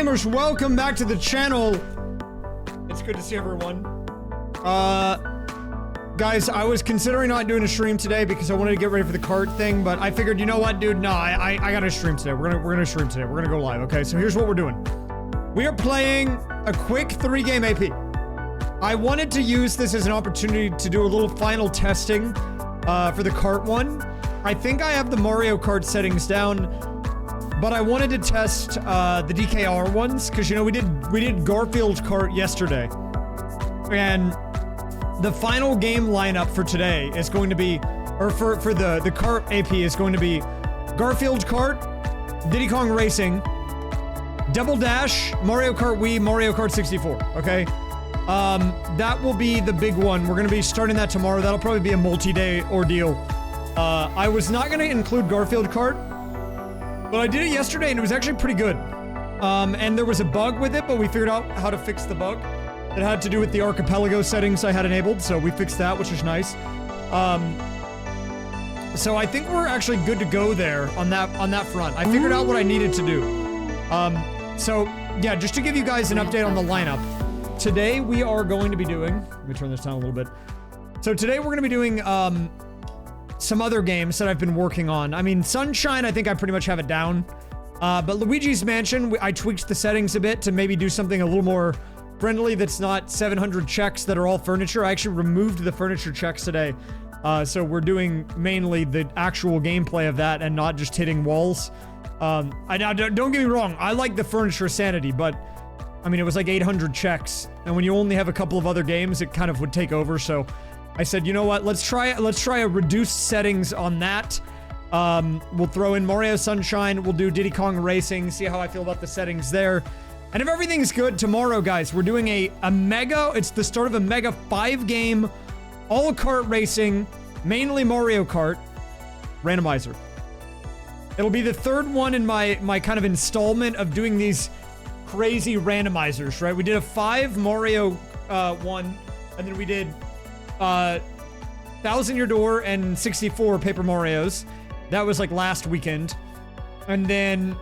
gamers, welcome back to the channel. It's good to see everyone. Guys, I was considering not doing a stream today because I wanted to get ready for the cart thing, but I figured, you know what, dude, no, I gotta stream today. We're gonna stream today. We're gonna go live, okay? So here's what we're doing. We are playing a quick 3-game AP. I wanted to use this as an opportunity to do a little final testing for the cart one. I think I have the Mario Kart settings down, but I wanted to test the DKR ones because, you know, we did Garfield Kart yesterday, and the final game lineup for today is going to be, or for the kart AP is going to be Garfield Kart, Diddy Kong Racing, Double Dash, Mario Kart Wii, Mario Kart 64. Okay, that will be the big one. We're gonna be starting that tomorrow. That'll probably be a multi-day ordeal. I was not gonna include Garfield Kart, but I did it yesterday and it was actually pretty good. And there was a bug with it, but we figured out how to fix the bug. It had to do with the archipelago settings I had enabled, so we fixed that, which is nice. So I think we're actually good to go there on that front. I figured out what I needed to do. So yeah, just to give you guys an update on the lineup. Today we are going to be doing, let me turn this down a little bit. So today we're going to be doing some other games that I've been working on. I mean, Sunshine, I think I pretty much have it down. But Luigi's Mansion, I tweaked the settings a bit to maybe do something a little more friendly that's not 700 checks that are all furniture. I actually removed the furniture checks today. So we're doing mainly the actual gameplay of that and not just hitting walls. Now, don't get me wrong, I like the furniture sanity, but I mean, it was like 800 checks, and when you only have a couple of other games, it kind of would take over. So I said, you know what, let's try a reduced settings on that. We'll throw in Mario Sunshine, we'll do Diddy Kong Racing, see how I feel about the settings there. And if everything's good, tomorrow, guys, we're doing a mega, it's the start of a mega 5-game, all kart racing, mainly Mario Kart, randomizer. It'll be the third one in my kind of installment of doing these crazy randomizers, right? We did a 5 Mario one, and then we did 1000 Year Door and 64 Paper Marios. That was like last weekend. And then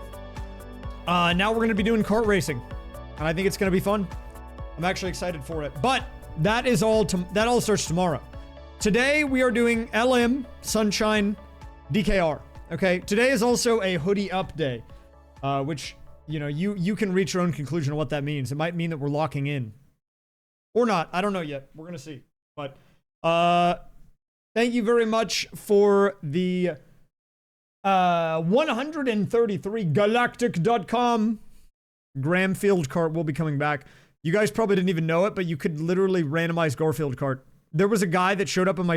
now we're going to be doing kart racing, and I think it's going to be fun. I'm actually excited for it, but that all starts tomorrow. Today we are doing LM, Sunshine, DKR. Okay, today is also a hoodie up day, which, you know, you can reach your own conclusion on what that means. It might mean that we're locking in, or not. I don't know yet. We're gonna see. But thank you very much for the 133 galactic.com. Gramfield Kart will be coming back. You guys probably didn't even know it, but you could literally randomize Garfield Kart. There was a guy that showed up in my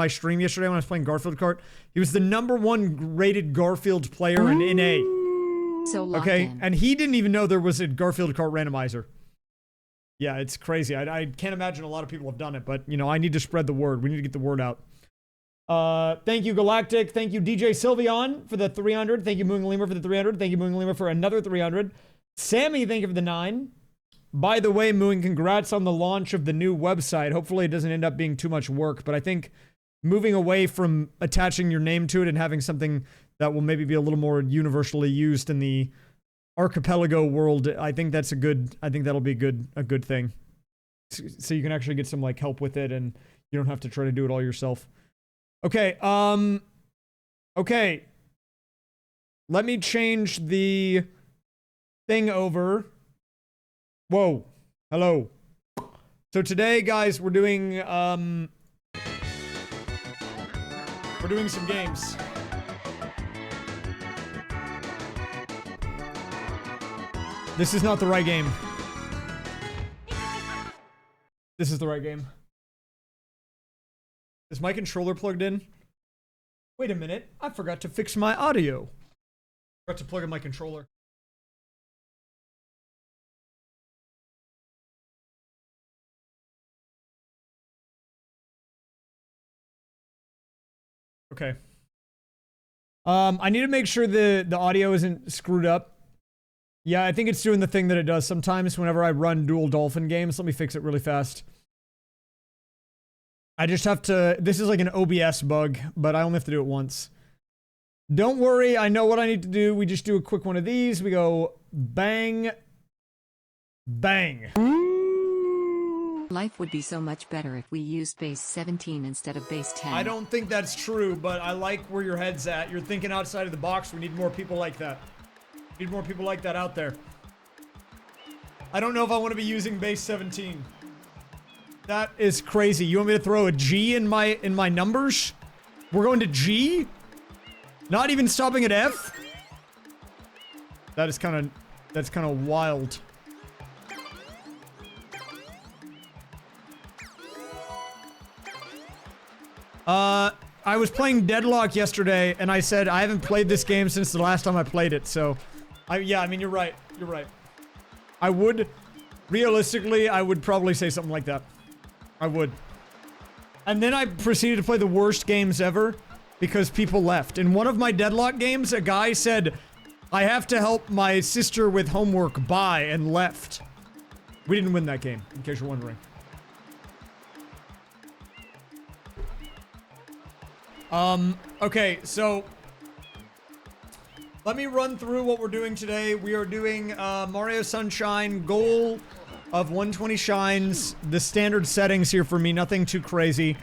stream yesterday when I was playing Garfield Kart. He was the #1 rated Garfield player in NA. So okay, in. and he didn't even know there was a Garfield Kart randomizer. Yeah, it's crazy. I can't imagine a lot of people have done it, but, you know, I need to spread the word. We need to get the word out. Thank you, Galactic. Thank you, DJ Sylveon, for the 300. Thank you, Moon Lemur, for the 300. Thank you, Moon Lemur, for another 300. Sammy, thank you for the 9. By the way, Moon, congrats on the launch of the new website. Hopefully it doesn't end up being too much work, but I think moving away from attaching your name to it and having something that will maybe be a little more universally used in the archipelago world, I think that'll be a good thing. So you can actually get some, like, help with it, and you don't have to try to do it all yourself. Okay, okay. Let me change the thing over. Whoa. Hello. So today, guys, we're doing some games. This is not the right game. This is the right game. Is my controller plugged in? Wait a minute. I forgot to fix my audio. Forgot to plug in my controller. Okay. I need to make sure the audio isn't screwed up. Yeah, I think it's doing the thing that it does sometimes whenever I run dual Dolphin games. Let me fix it really fast. I just have to, this is like an OBS bug, but I only have to do it once. Don't worry, I know what I need to do. We just do a quick one of these. We go bang, Bang. Life would be so much better if we used base 17 instead of base 10. I don't think that's true, but I like where your head's at. You're thinking outside of the box. We need more people like that. We need more people like that out there. I don't know if I want to be using base 17. That is crazy. You want me to throw a G in my numbers? We're going to G? Not even stopping at F? That's kind of wild. I was playing Deadlock yesterday, and I said I haven't played this game since the last time I played it, so... yeah, I mean, you're right. You're right. Realistically, I would probably say something like that. I would. And then I proceeded to play the worst games ever, because people left. In one of my Deadlock games, a guy said, I have to help my sister with homework, bye, and left. We didn't win that game, in case you're wondering. Okay, so let me run through what we're doing today. We are doing Mario Sunshine, goal of 120 shines, the standard settings here for me, nothing too crazy.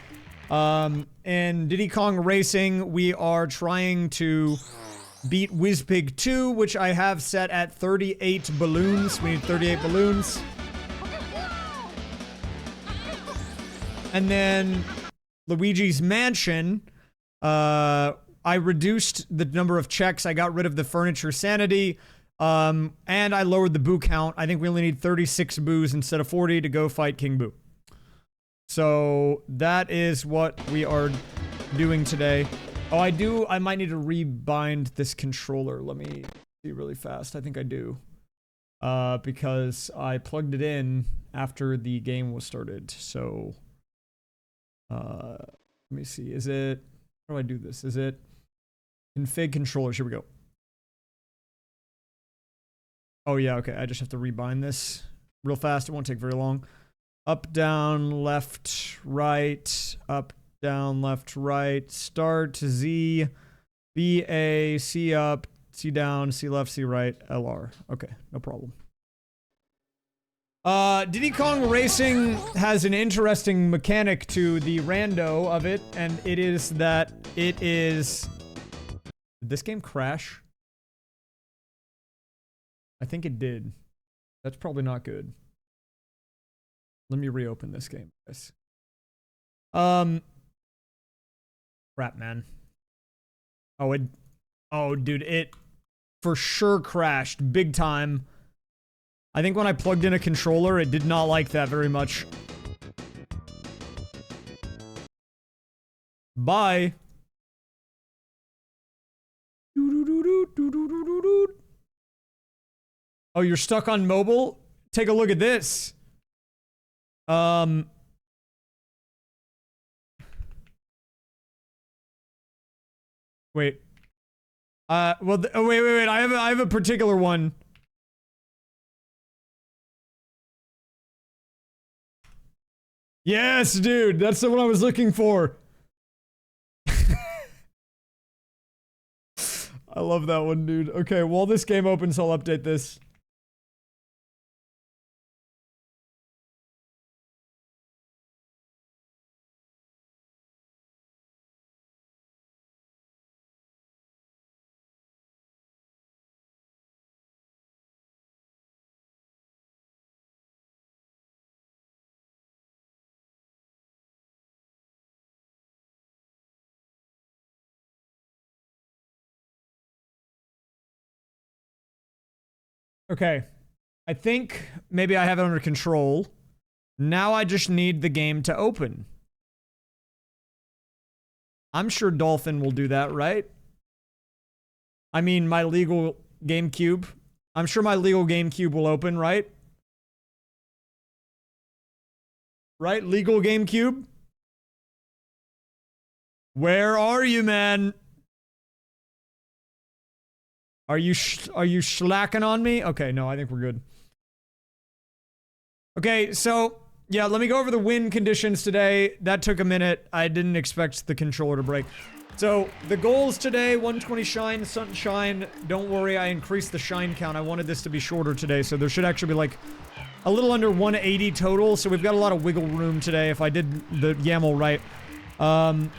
And Diddy Kong Racing, we are trying to beat Whizpig 2, which I have set at 38 balloons. We need 38 balloons. And then Luigi's Mansion, I reduced the number of checks. I got rid of the furniture sanity. And I lowered the boo count. I think we only need 36 boos instead of 40 to go fight King Boo. So that is what we are doing today. Oh, I might need to rebind this controller. Let me see really fast. I think I do. Because I plugged it in after the game was started. So, let me see. Is it... How do I do this? Is it config controllers? Here we go. Oh yeah, okay. I just have to rebind this real fast. It won't take very long. Up, down, left, right. Up, down, left, right. Start, Z, B, A, C up, C down, C left, C right, LR. Okay, no problem. Diddy Kong Racing has an interesting mechanic to the rando of it, and it is that it is... Did this game crash? I think it did. That's probably not good. Let me reopen this game, guys. Crap, man. Oh, dude, it for sure crashed big time. I think when I plugged in a controller, it did not like that very much. Bye. Oh, you're stuck on mobile? Take a look at this. Wait. Well, wait. I have a particular one. Yes, dude. That's the one I was looking for. I love that one, dude. Okay, while this game opens, I'll update this. Okay. I think maybe I have it under control. Now I just need the game to open. I'm sure Dolphin will do that, right? I mean, my legal GameCube. I'm sure my legal GameCube will open, right? Right? Legal GameCube? Where are you, man? Are you slacking on me? Okay, no, I think we're good. Okay, so, yeah, let me go over the win conditions today. That took a minute. I didn't expect the controller to break. So, the goals today, 120 shine, sunshine. Don't worry, I increased the shine count. I wanted this to be shorter today, so there should actually be, like, a little under 180 total, so we've got a lot of wiggle room today if I did the YAML right.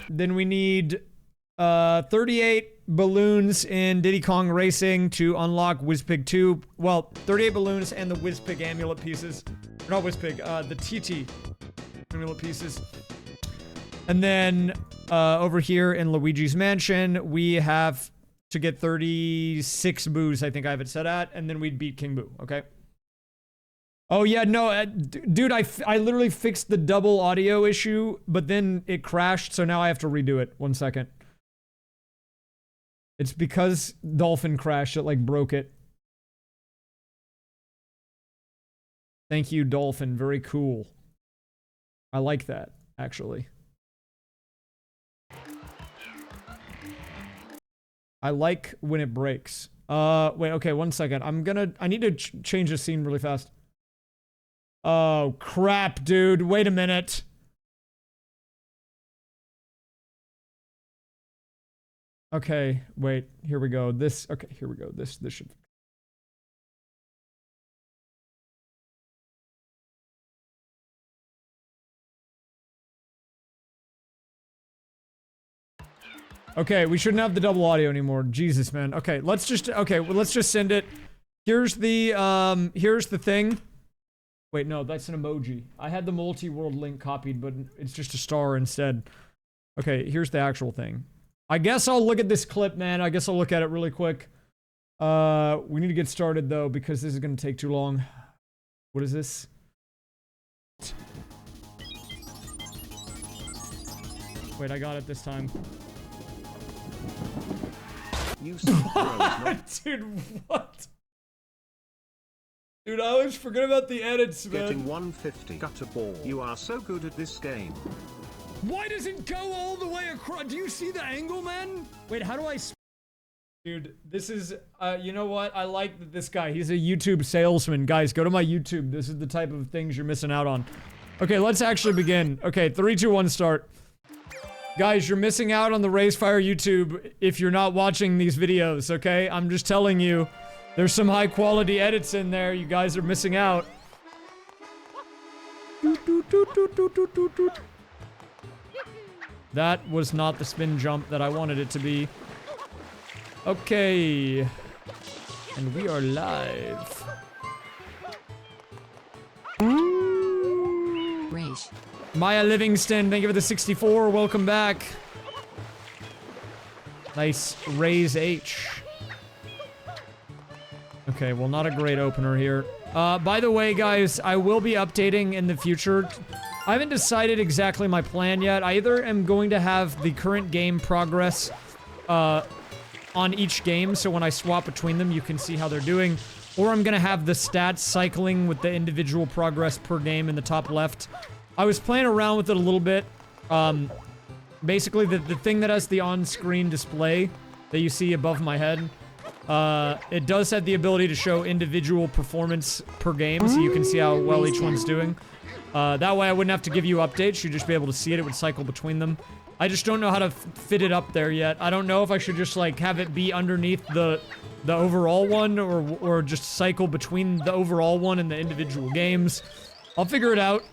Then we need 38 balloons in Diddy Kong Racing to unlock Wizpig 2. Well, 38 balloons and the Wizpig amulet pieces. Not Wizpig, the TT amulet pieces. And then over here in Luigi's Mansion, we have to get 36 boos, I think I have it set at, and then we'd beat King Boo, okay? Oh yeah, no, dude, I literally fixed the double audio issue, but then it crashed, so now I have to redo it. 1 second. It's because Dolphin crashed, it like broke it. Thank you, Dolphin, very cool. I like that, actually. I like when it breaks. Wait, okay, 1 second. I need to change the scene really fast. Oh, crap, dude. Wait a minute. Okay, wait. Here we go. Okay, here we go. This should... Okay, we shouldn't have the double audio anymore. Jesus, man. Okay, let's just send it. Here's the thing. Wait, no, that's an emoji. I had the multi-world link copied, but it's just a star instead. Okay, here's the actual thing. I guess I'll look at this clip, man. I guess I'll look at it really quick. We need to get started, though, because this is gonna take too long. What is this? Wait, I got it this time. Dude, what? Dude, I always forget about the edits, man. Getting 150 gutter ball. You are so good at this game. Why does it go all the way across? Do you see the angle, man? Wait, how do I... Dude, this is... you know what? I like this guy. He's a YouTube salesman. Guys, go to my YouTube. This is the type of things you're missing out on. Okay, let's actually begin. Okay, 3, 2, 1, start. Guys, you're missing out on the raysfire YouTube if you're not watching these videos, okay? I'm just telling you. There's some high quality edits in there. You guys are missing out. That was not the spin jump that I wanted it to be. Okay. And we are live. Rage. Maya Livingston, thank you for the 64. Welcome back. Nice raise H. Okay, well, not a great opener here. By the way, guys, I will be updating in the future. I haven't decided exactly my plan yet. I either am going to have the current game progress on each game, so when I swap between them, you can see how they're doing. Or I'm going to have the stats cycling with the individual progress per game in the top left. I was playing around with it a little bit. Basically, the thing that has the on-screen display that you see above my head, it does have the ability to show individual performance per game, so you can see how well each one's doing. That way I wouldn't have to give you updates, you'd just be able to see it, it would cycle between them. I just don't know how to fit it up there yet. I don't know if I should just, like, have it be underneath the overall one, or just cycle between the overall one and the individual games. I'll figure it out.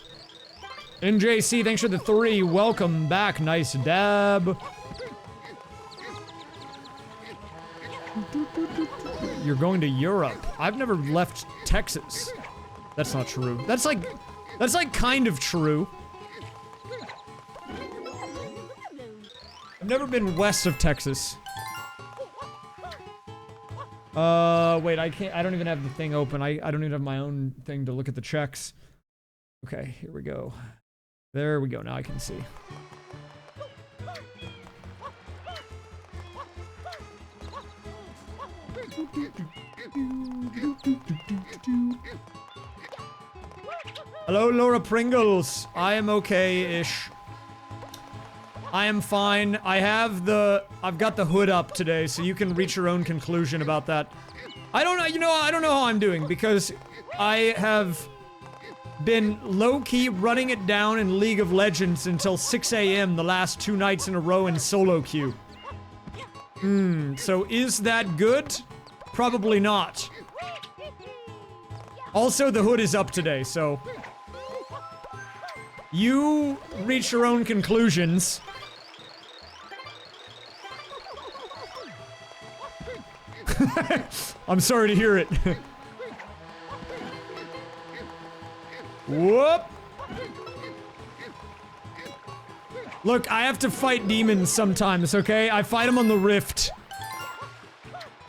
NJC, thanks for the 3. Welcome back. Nice dab. You're going to Europe. I've never left Texas. That's not true. That's like kind of true. I've never been west of Texas. Wait, I don't even have the thing open. I don't even have my own thing to look at the checks. Okay, here we go. There we go, now I can see. Hello, Laura Pringles. I am okay-ish. I am fine. I've got the hood up today, so you can reach your own conclusion about that. I don't know, you know, I don't know how I'm doing, because I have been low-key running it down in League of Legends until 6 AM the last 2 nights in a row in solo queue. So is that good? Probably not. Also, the hood is up today, so... You reach your own conclusions. I'm sorry to hear it. Whoop! Look, I have to fight demons sometimes, okay? I fight them on the rift.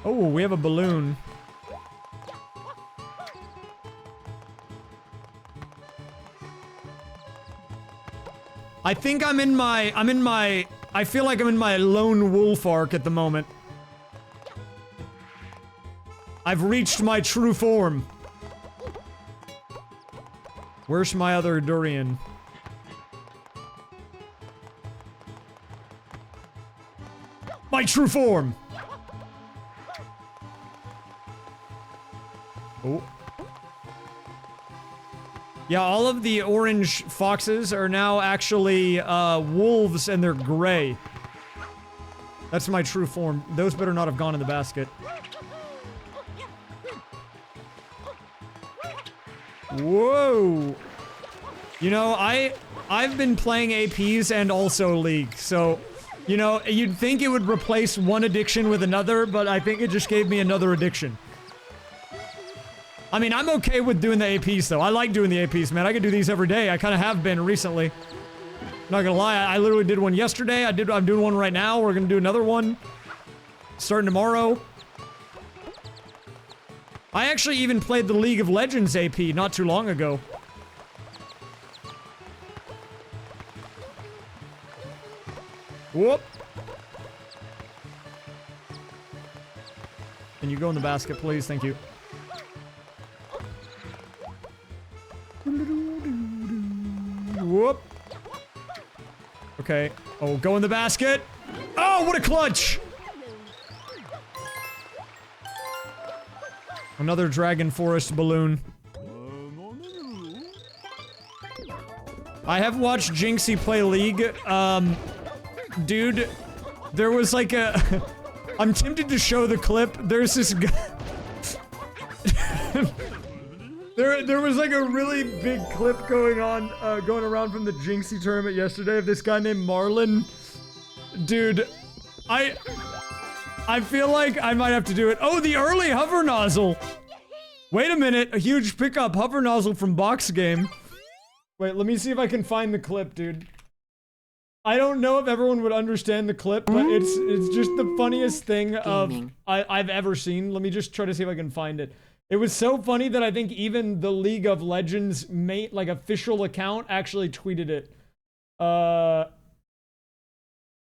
Oh, we have a balloon. I think I feel like I'm in my lone wolf arc at the moment. I've reached my true form. Where's my other durian? My true form! Oh. Yeah, all of the orange foxes are now actually, wolves, and they're gray. That's my true form. Those better not have gone in the basket. Whoa! You know, I've been playing APs and also League, so... You know, you'd think it would replace one addiction with another, but I think it just gave me another addiction. I mean, I'm okay with doing the APs, though. I like doing the APs, man. I could do these every day. I kind of have been recently. Not gonna lie, I literally did one yesterday. I'm doing one right now. We're gonna do another one. Starting tomorrow. I actually even played the League of Legends AP not too long ago. Whoop! Can you go in the basket, please? Thank you. Whoop! Okay. Oh, go in the basket! Oh, what a clutch! Another Dragon Forest balloon. I have watched Jinxie play League, dude, there was like a... I'm tempted to show the clip. There's this guy... there was like a really big clip going on, going around from the Jinxie tournament yesterday of this guy named Marlon. Dude, I feel like I might have to do it. Oh, the early hover nozzle! Wait a minute, a huge pickup hover nozzle from Box Game. Wait, let me see if I can find the clip, dude. I don't know if everyone would understand the clip, but it's just the funniest thing I've ever seen. Let me just try to see if I can find it. It was so funny that I think even the League of Legends like official account actually tweeted it.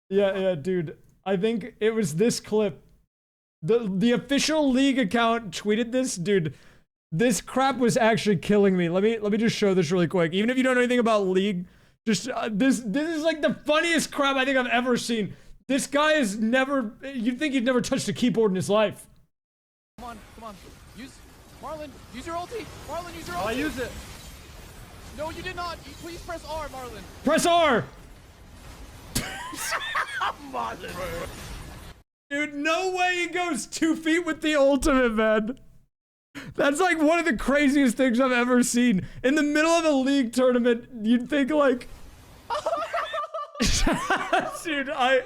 Yeah, dude. I think it was this clip. The official League account tweeted this, dude. This crap was actually killing me. Let me just show this really quick. Even if you don't know anything about League, just this is like the funniest crap I think I've ever seen. This guy is never. You'd think he'd never touched a keyboard in his life. Come on. Marlon, use your ulti. Marlon, use your ulti. I use it. No, you did not. Please press R, Marlon. Press R. Marlon. Dude, no way he goes 2 feet with the ultimate, man. That's like one of the craziest things I've ever seen. In the middle of a League tournament, you'd think like... Dude, I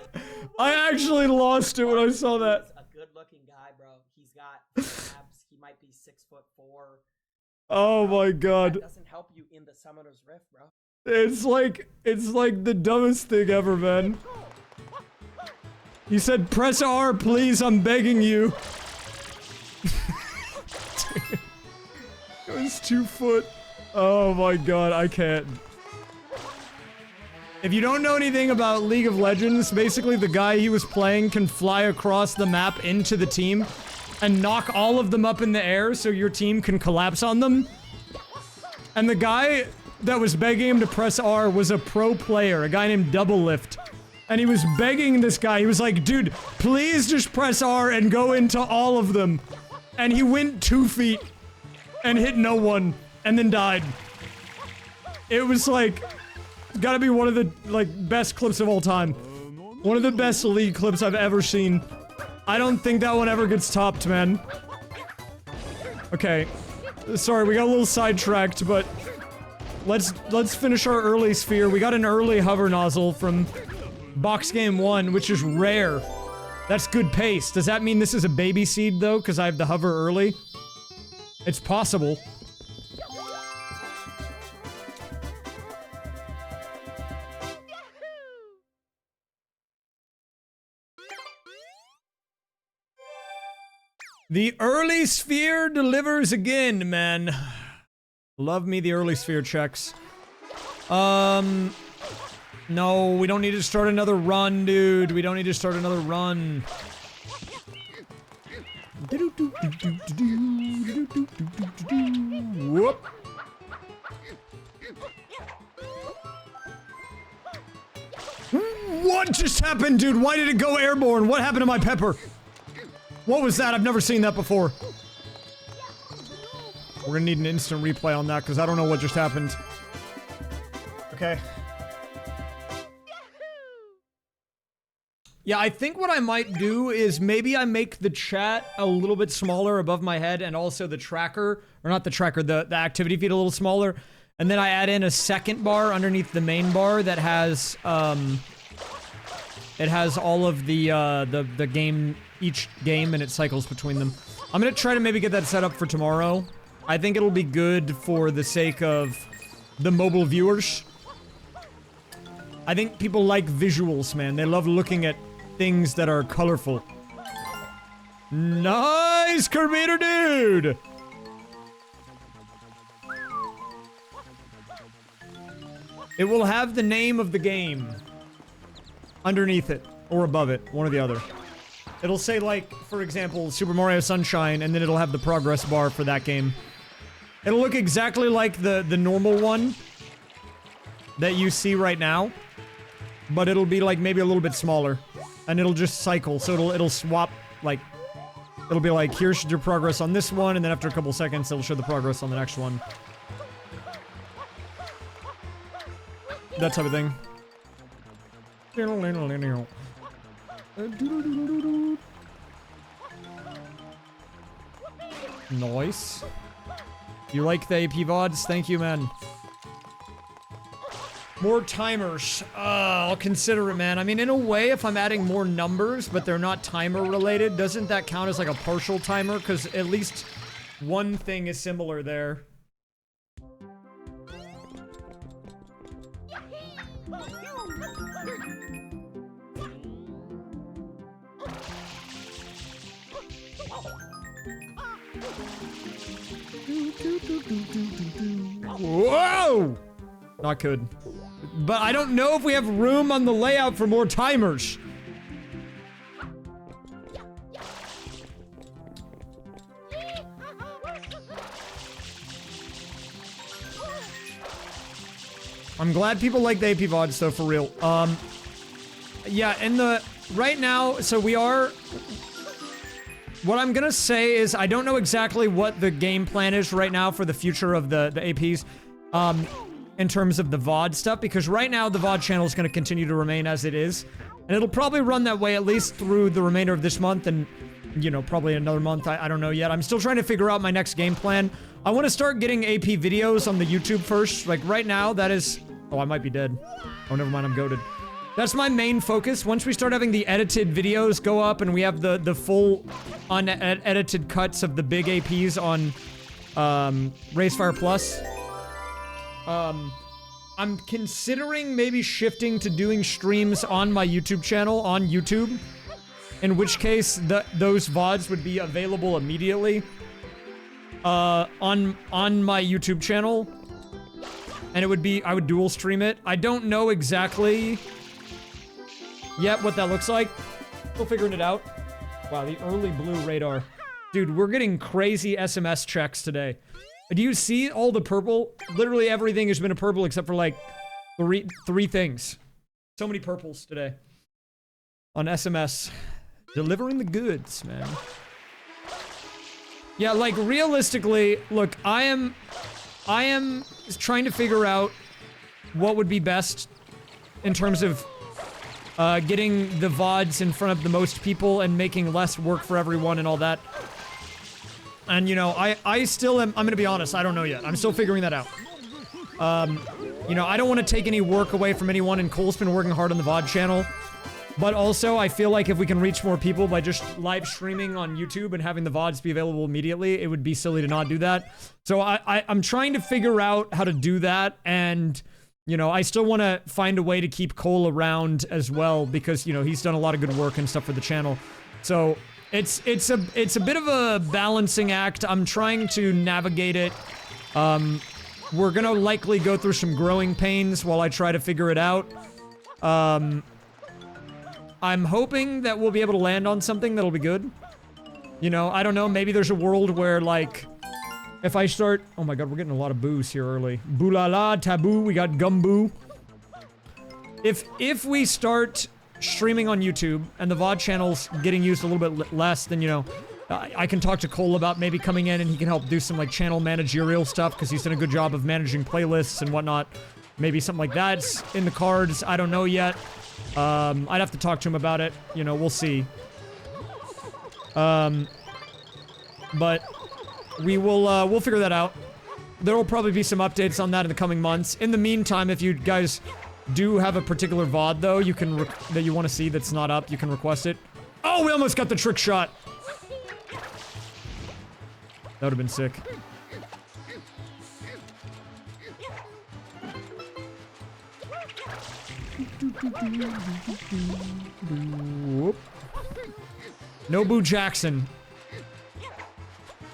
actually lost it when I saw that. He's a good-looking guy, bro. He's got abs. He might be 6'4". Oh my god. That doesn't help you in the Summoner's Rift, bro. It's like the dumbest thing ever, man. He said, press R, please, I'm begging you. Dude, it was 2 foot. Oh my god, I can't. If you don't know anything about League of Legends, basically the guy he was playing can fly across the map into the team and knock all of them up in the air so your team can collapse on them. And the guy that was begging him to press R was a pro player, a guy named Double Lift. And he was begging this guy, he was like, dude, please just press R and go into all of them. And he went 2 feet and hit no one and then died. It was like, gotta be one of the, like, best clips of all time. One of the best League clips I've ever seen. I don't think that one ever gets topped, man. Okay. Sorry, we got a little sidetracked, but let's finish our early sphere. We got an early hover nozzle from box game 1, which is rare. That's good pace. Does that mean this is a baby seed, though, because I have the hover early? It's possible. The early sphere delivers again, man. Love me the early sphere checks. No, we don't need to start another run, dude. We don't need to start another run. Whoop. What just happened, dude? Why did it go airborne? What happened to my pepper? What was that? I've never seen that before. We're gonna need an instant replay on that because I don't know what just happened. Okay. Yeah, I think what I might do is maybe I make the chat a little bit smaller above my head and also the tracker, or not the tracker, the activity feed a little smaller. And then I add in a second bar underneath the main bar that has, it has all of the game, each game, and it cycles between them. I'm gonna try to maybe get that set up for tomorrow. I think it'll be good for the sake of the mobile viewers. I think people like visuals, man. They love looking at things that are colorful. Nice, Kermiter dude! It will have the name of the game underneath it, or above it, one or the other. It'll say, like, for example, Super Mario Sunshine, and then it'll have the progress bar for that game. It'll look exactly like the normal one that you see right now, but it'll be, like, maybe a little bit smaller. And it'll just cycle, so it'll swap, like, it'll be like, here's your progress on this one, and then after a couple seconds, it'll show the progress on the next one. That type of thing. Nice. You like the AP VODs? Thank you, man. More timers. I'll consider it, man. I mean, in a way, if I'm adding more numbers, but they're not timer related, doesn't that count as like a partial timer? Because at least one thing is similar there. Whoa! Not good. But I don't know if we have room on the layout for more timers. I'm glad people like the AP VODs though, for real. Yeah, and right now, so we are... What I'm gonna say is, I don't know exactly what the game plan is right now for the future of the APs, in terms of the VOD stuff, because right now the VOD channel is gonna continue to remain as it is, and it'll probably run that way at least through the remainder of this month, and, you know, probably another month, I don't know yet. I'm still trying to figure out my next game plan. I want to start getting AP videos on the YouTube first, like right now, that is... Oh, I might be dead. Oh, never mind, I'm goated. That's my main focus. Once we start having the edited videos go up and we have the full unedited cuts of the big APs on Raysfire Plus, I'm considering maybe shifting to doing streams on my YouTube channel on YouTube, in which case those VODs would be available immediately on my YouTube channel, and it would be, I would dual stream it. I don't know exactly yet what that looks like. Still figuring it out. Wow, the early blue radar. Dude, we're getting crazy SMS checks today. Do you see all the purple? Literally everything has been a purple except for like three things. So many purples today. On SMS. Delivering the goods, man. Yeah, like realistically, look, I am trying to figure out what would be best in terms of getting the VODs in front of the most people and making less work for everyone and all that. And, you know, I still am, I'm gonna be honest, I don't know yet. I'm still figuring that out. You know, I don't want to take any work away from anyone, and Cole's been working hard on the VOD channel. But also, I feel like if we can reach more people by just live streaming on YouTube and having the VODs be available immediately, it would be silly to not do that. So I'm trying to figure out how to do that, and, you know, I still want to find a way to keep Cole around as well, because, you know, he's done a lot of good work and stuff for the channel. So, it's a bit of a balancing act. I'm trying to navigate it. We're gonna likely go through some growing pains while I try to figure it out. I'm hoping that we'll be able to land on something that'll be good. You know, I don't know, maybe there's a world where, like, if I start... Oh my god, we're getting a lot of boos here early. Boo la la, taboo, we got gumboo. If we start streaming on YouTube, and the VOD channel's getting used a little bit less, then, you know, I can talk to Cole about maybe coming in and he can help do some, like, channel managerial stuff, because he's done a good job of managing playlists and whatnot. Maybe something like that's in the cards, I don't know yet. I'd have to talk to him about it. You know, we'll see. But we'll figure that out. There will probably be some updates on that in the coming months. In the meantime, if you guys do have a particular VOD, though, you can that you want to see that's not up, you can request it. Oh, we almost got the trick shot! That would have been sick. Whoop. No Boo Jackson.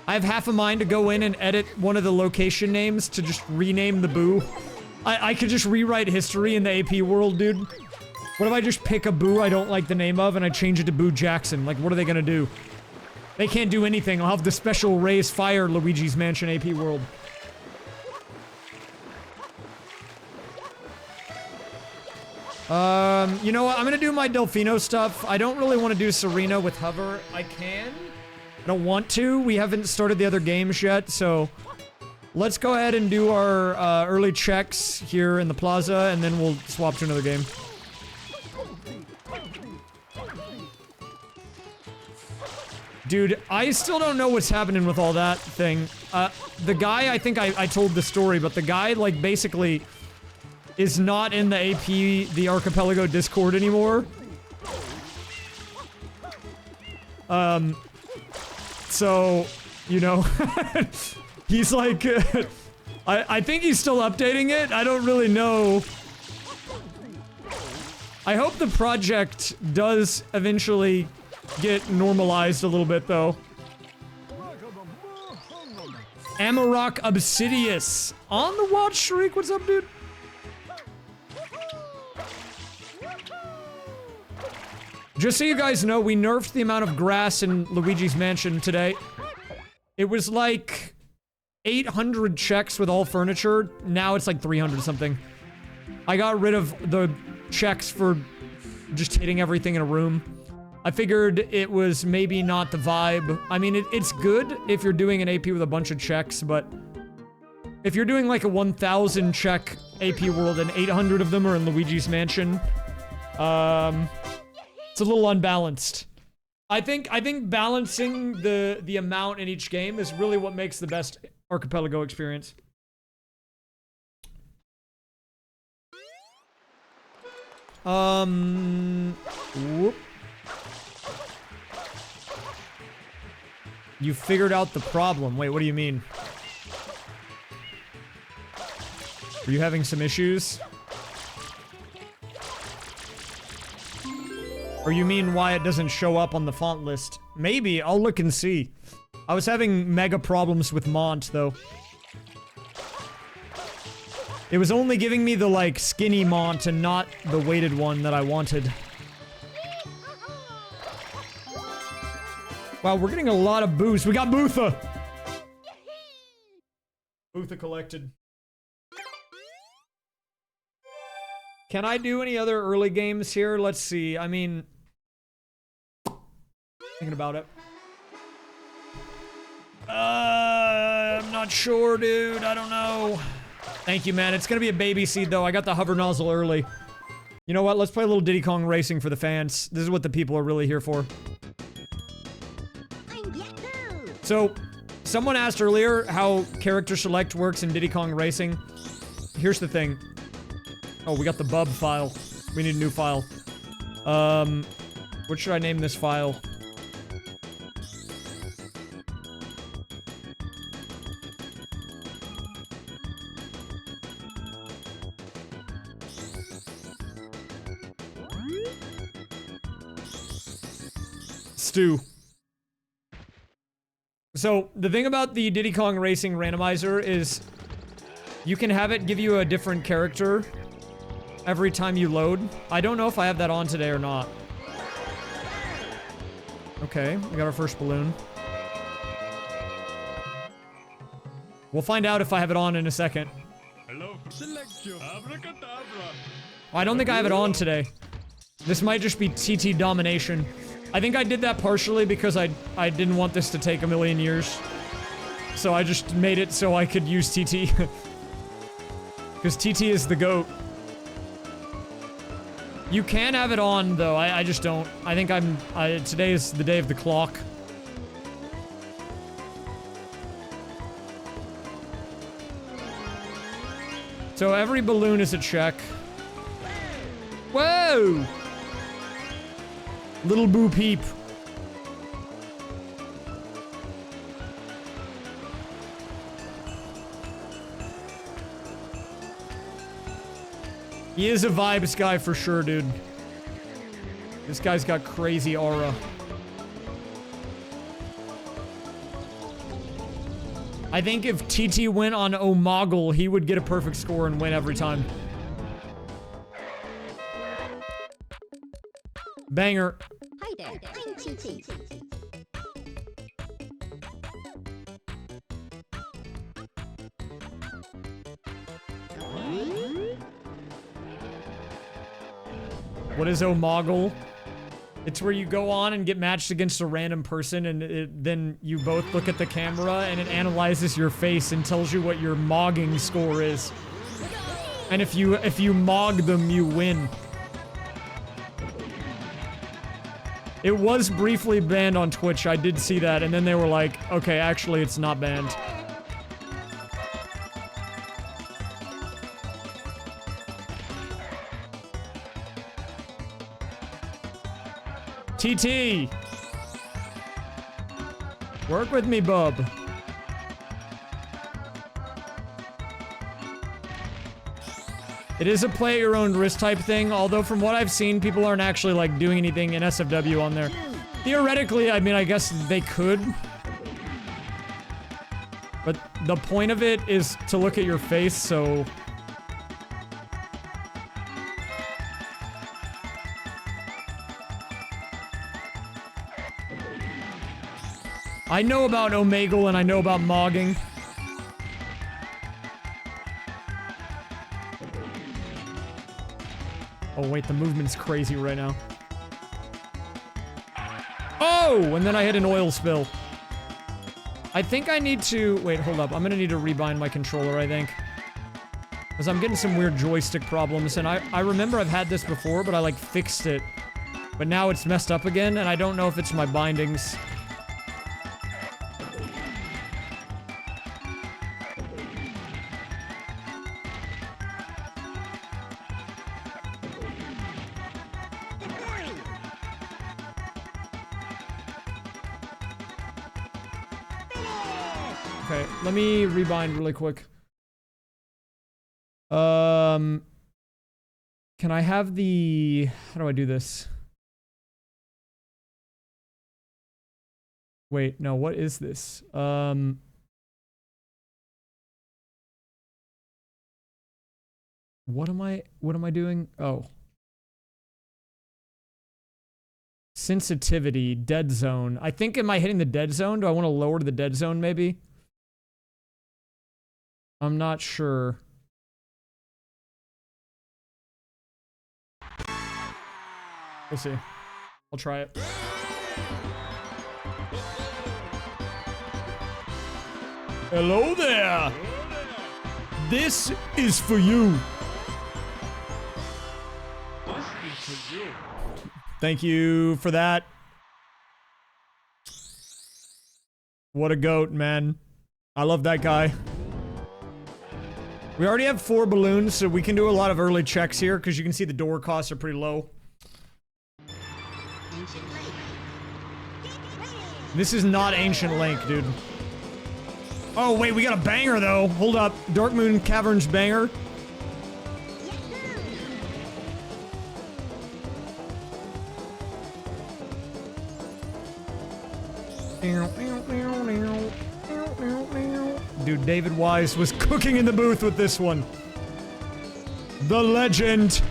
I have half a mind to go in and edit one of the location names to just rename the Boo. I could just rewrite history in the AP world, dude. What if I just pick a Boo I don't like the name of and I change it to Boo Jackson? Like, what are they gonna do? They can't do anything. I'll have the special raysfire Luigi's Mansion AP world. You know what? I'm gonna do my Delfino stuff. I don't really want to do Serena with hover. I can. I don't want to. We haven't started the other games yet, so... Let's go ahead and do our, early checks here in the plaza, and then we'll swap to another game. Dude, I still don't know what's happening with all that thing. The guy, I think I told the story, but the guy, like, basically... is not in the AP, the Archipelago Discord anymore. So, you know, he's like, I think he's still updating it. I don't really know. I hope the project does eventually get normalized a little bit, though. Amarok Obsidious on the watch streak. What's up, dude? Just so you guys know, we nerfed the amount of grass in Luigi's Mansion today. It was like 800 checks with all furniture. Now it's like 300 something. I got rid of the checks for just hitting everything in a room. I figured it was maybe not the vibe. I mean, it's good if you're doing an AP with a bunch of checks, but if you're doing like a 1,000 check AP world and 800 of them are in Luigi's Mansion, it's a little unbalanced. I think balancing the amount in each game is really what makes the best Archipelago experience. Whoop. You figured out the problem. Wait, what do you mean? Are you having some issues? Or you mean why it doesn't show up on the font list? Maybe, I'll look and see. I was having mega problems with Mont, though. It was only giving me the, like, skinny Mont and not the weighted one that I wanted. Wow, we're getting a lot of boosts. We got Bootha! Bootha collected. Can I do any other early games here? Let's see. I mean... Thinking about it. I'm not sure, dude. I don't know. Thank you, man. It's gonna be a baby seed, though. I got the hover nozzle early. You know what? Let's play a little Diddy Kong Racing for the fans. This is what the people are really here for. So, Someone asked earlier how character select works in Diddy Kong Racing. Here's the thing. Oh, we got the bub file. We need a new file. What should I name this file? Stew. So, the thing about the Diddy Kong Racing randomizer is you can have it give you a different character every time you load. I don't know if I have that on today or not. Okay, we got our first balloon. We'll find out if I have it on in a second. Hello. Abracadabra. I don't think I have it on today. This might just be TT domination. I think I did that partially because I didn't want this to take a million years. So I just made it so I could use TT. Because TT is the GOAT. You can have it on, though. I just don't. I think today is the day of the clock. So every balloon is a check. Whoa! Little Boo Peep. He is a vibes guy for sure, dude. This guy's got crazy aura. I think if TT went on Omegle, he would get a perfect score and win every time. Banger. Hi there, I'm TT. What is Omegle? It's where you go on and get matched against a random person, and then you both look at the camera and it analyzes your face and tells you what your mogging score is. And if you mog them, you win. It was briefly banned on Twitch, I did see that, and then they were like, okay, actually it's not banned. TT! Work with me, bub. It is a play at your own risk type thing, although from what I've seen, people aren't actually, like, doing anything in SFW on there. Theoretically, I mean, I guess they could. But the point of it is to look at your face, so... I know about Omegle and I know about mogging. Oh wait, the movement's crazy right now. Oh! And then I hit an oil spill. I think I need to... Wait, hold up. I'm gonna need to rebind my controller, I think. Because I'm getting some weird joystick problems, and I remember I've had this before, but I, like, fixed it. But now it's messed up again, and I don't know if it's my bindings. Okay, let me rebind really quick. Can I have the... How do I do this? Wait, no, what is this? What am I doing? Oh. Sensitivity, dead zone. I think, am I hitting the dead zone? Do I want to lower the dead zone, maybe? I'm not sure. We'll see. I'll try it. Hello there! This is for you. Thank you for that. What a goat, man. I love that guy. We already have 4 balloons, so we can do a lot of early checks here, because you can see the door costs are pretty low. This is not Ancient Lake, dude. Oh, wait, we got a banger, though. Hold up. Dark Moon Caverns banger. Dude, David Wise was cooking in the booth with this one. The legend.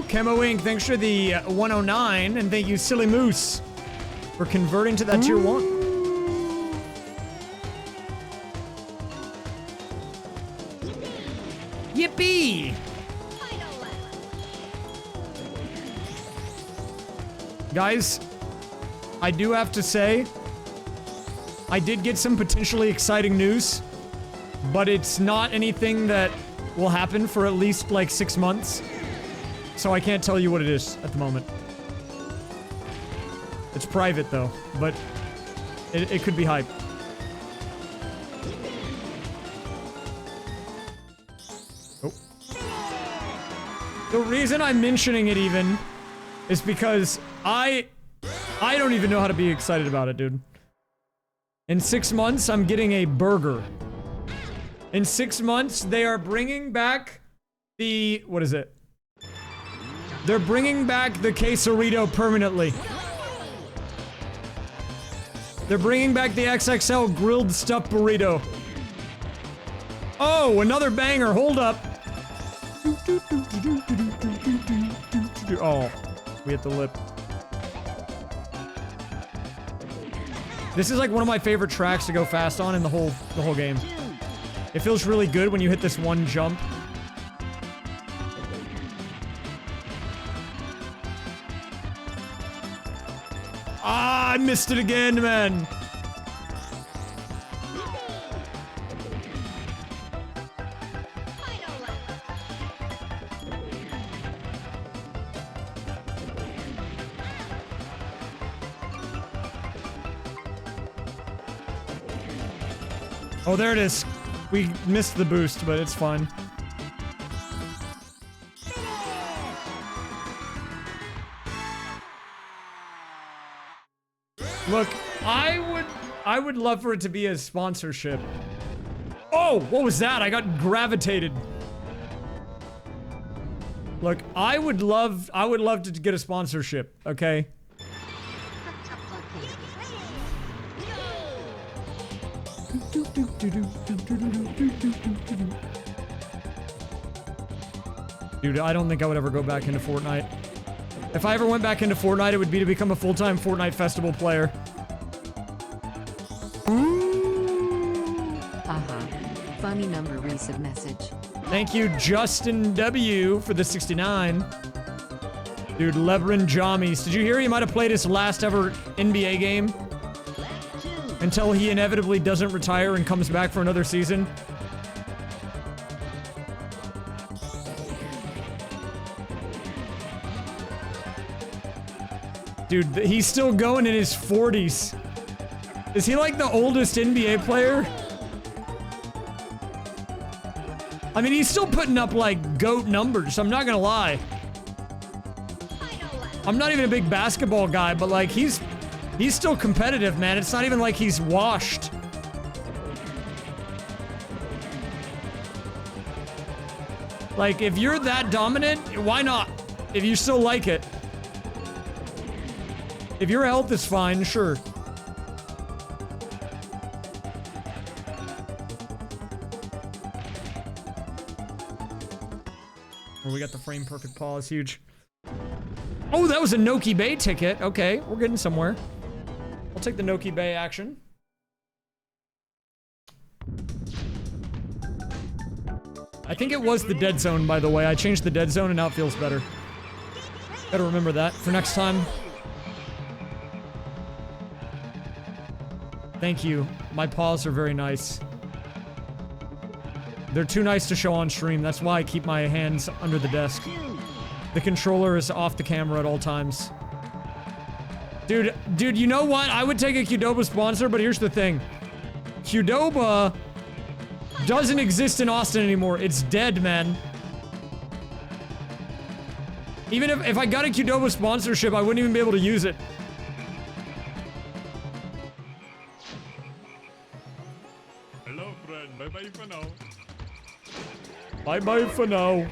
Camo Inc., thanks for the 109, and thank you, Silly Moose, for converting to that tier 1. Yippee! Guys, I do have to say, I did get some potentially exciting news, but it's not anything that will happen for at least like 6 months. So I can't tell you what it is at the moment. It's private though, but it could be hype. Oh. The reason I'm mentioning it even is because I don't even know how to be excited about it, dude. In 6 months, I'm getting a burger. In 6 months, they are bringing back the... what is it? They're bringing back the quesarito permanently. They're bringing back the XXL grilled stuffed burrito. Oh, another banger. Hold up. Oh, we hit the lip. This is like one of my favorite tracks to go fast on in the whole game. It feels really good when you hit this one jump. Ah, I missed it again, man. Oh, there it is. We missed the boost, but it's fine. Look, I would love for it to be a sponsorship. Oh, what was that? I got gravitated. Look, I would love to get a sponsorship, okay? Dude, I don't think I would ever go back into Fortnite. If I ever went back into Fortnite, it would be to become a full-time Fortnite Festival player. Haha. Funny number recent message. Thank you, Justin W, for the 69. Dude, Lebron Jamies. Did you hear he might have played his last ever NBA game? Until he inevitably doesn't retire and comes back for another season? Dude, he's still going in his 40s. Is he like the oldest NBA player? I mean, he's still putting up like GOAT numbers, I'm not gonna lie. I'm not even a big basketball guy, but like he's still competitive, man. It's not even like he's washed. Like, if you're that dominant, why not? If you still like it. If your health is fine, sure. Oh, we got the frame perfect pause, huge. Oh, that was a Noki Bay ticket. Okay, we're getting somewhere. I'll take the Noki Bay action. I think it was the dead zone, by the way. I changed the dead zone and now it feels better. Gotta remember that for next time. Thank you. My paws are very nice. They're too nice to show on stream. That's why I keep my hands under the desk. The controller is off the camera at all times. Dude, you know what? I would take a Qdoba sponsor, but here's the thing. Qdoba doesn't exist in Austin anymore. It's dead, man. Even if I got a Qdoba sponsorship, I wouldn't even be able to use it. Hello, friend. Bye-bye for now. Bye-bye for now.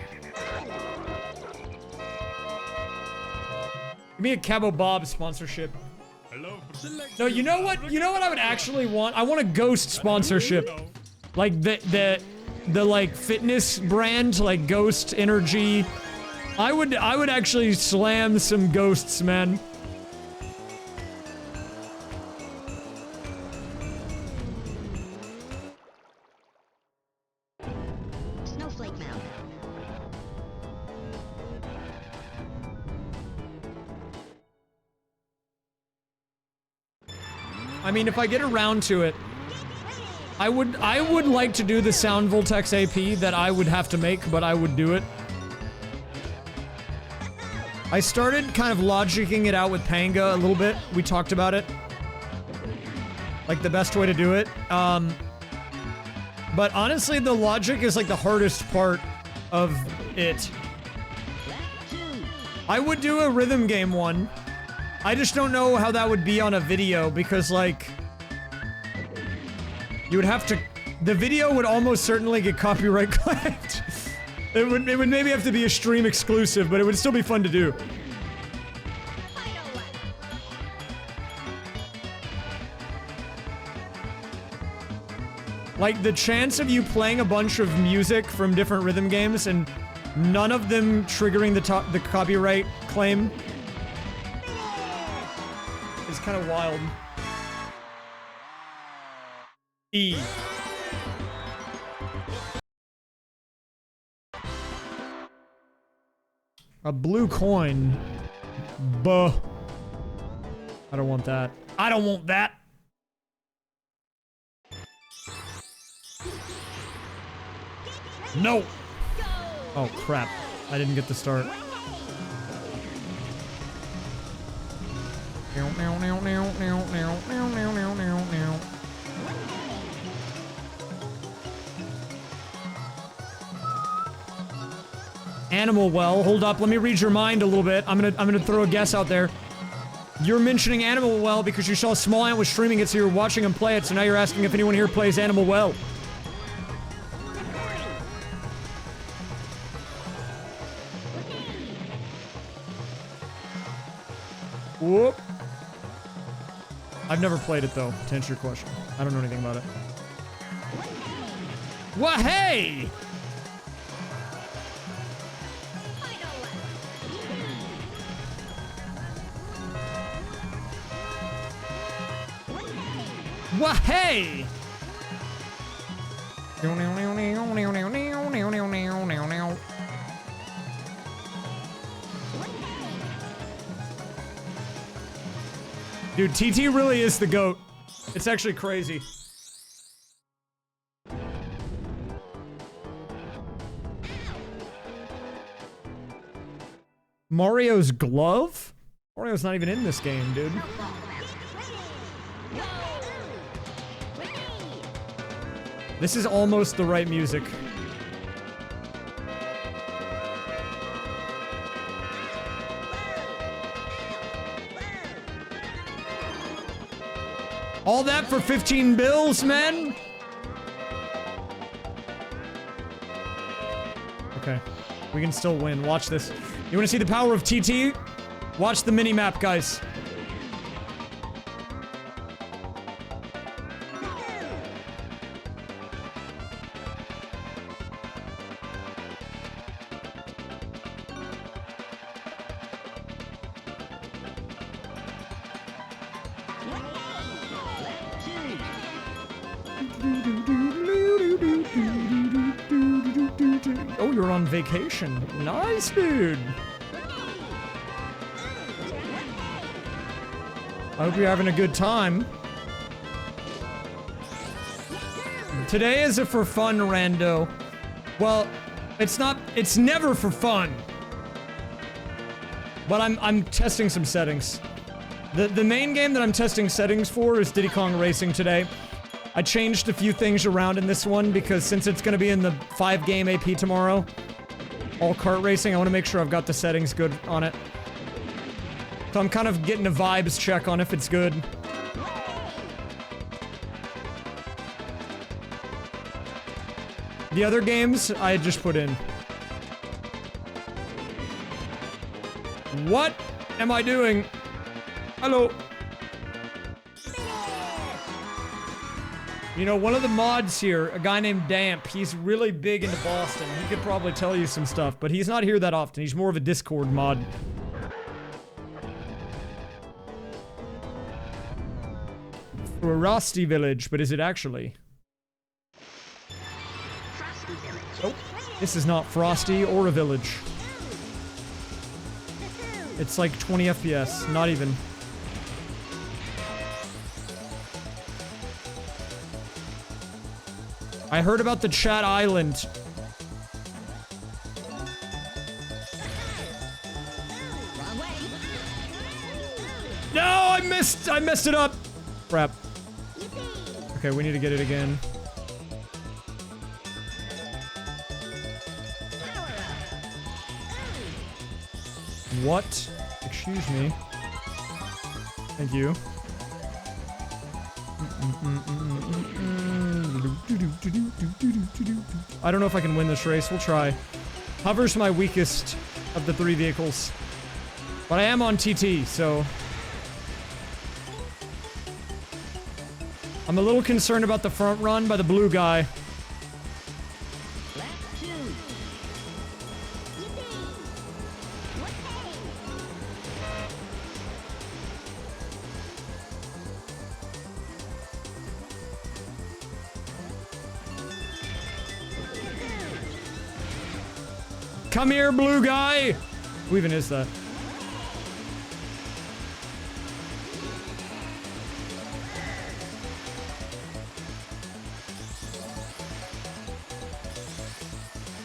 Give me a Cabo Bob sponsorship. Hello. No, you know what? You know what I would actually want? I want a Ghost sponsorship. Like the like fitness brand, like Ghost Energy. I would actually slam some ghosts, man. Snowflake mouth. I mean, if I get around to it, I would like to do the Sound Voltex AP that I would have to make, but I would do it. I started kind of logicking it out with Panga a little bit. We talked about it. Like the best way to do it. But honestly, the logic is like the hardest part of it. I would do a rhythm game one. I just don't know how that would be on a video because like you would have to, the video would almost certainly get copyright claimed. It would maybe have to be a stream exclusive, but it would still be fun to do. Like the chance of you playing a bunch of music from different rhythm games and none of them triggering the copyright claim is kind of wild. E. A blue coin. Buh. I don't want that. I don't want that. No. Oh crap. I didn't get the start. Animal Well, hold up, let me read your mind a little bit. I'm gonna throw a guess out there. You're mentioning Animal Well because you saw Small Ant was streaming it, so you were watching him play it, so now you're asking if anyone here plays Animal Well. Whoop. I've never played it though, to answer your question. I don't know anything about it. What? Hey! What? Hey! Dude, TT really is the GOAT. It's actually crazy. Mario's glove? Mario's not even in this game, dude. This is almost the right music. All that for 15 bills, man? Okay. We can still win. Watch this. You wanna see the power of TT? Watch the mini-map, guys. you're on vacation. Nice, dude. I hope you're having a good time. Today is a for fun rando. Well, it's not, it's never for fun. But I'm testing some settings. The main game that I'm testing settings for is Diddy Kong Racing today. I changed a few things around in this one because since it's gonna be in the 5-game AP tomorrow, all kart racing, I wanna make sure I've got the settings good on it. So I'm kind of getting a vibes check on if it's good. The other games, I had just put in. What am I doing? Hello. You know, one of the mods here, a guy named Damp, he's really big into Boston. He could probably tell you some stuff, but he's not here that often. He's more of a Discord mod. Frosty Village, but is it actually? Frosty Village. Oh, this is not Frosty or a village. It's like 20 FPS, not even. I heard about the chat island. Wrong way. No, I messed it up. Crap. Okay, we need to get it again. What? Excuse me. Thank you. I don't know if I can win this race. We'll try. Hover's my weakest of the 3 vehicles. But I am on TT, so... I'm a little concerned about the front run by the blue guy. Lap 2. Come here, blue guy! Who even is that?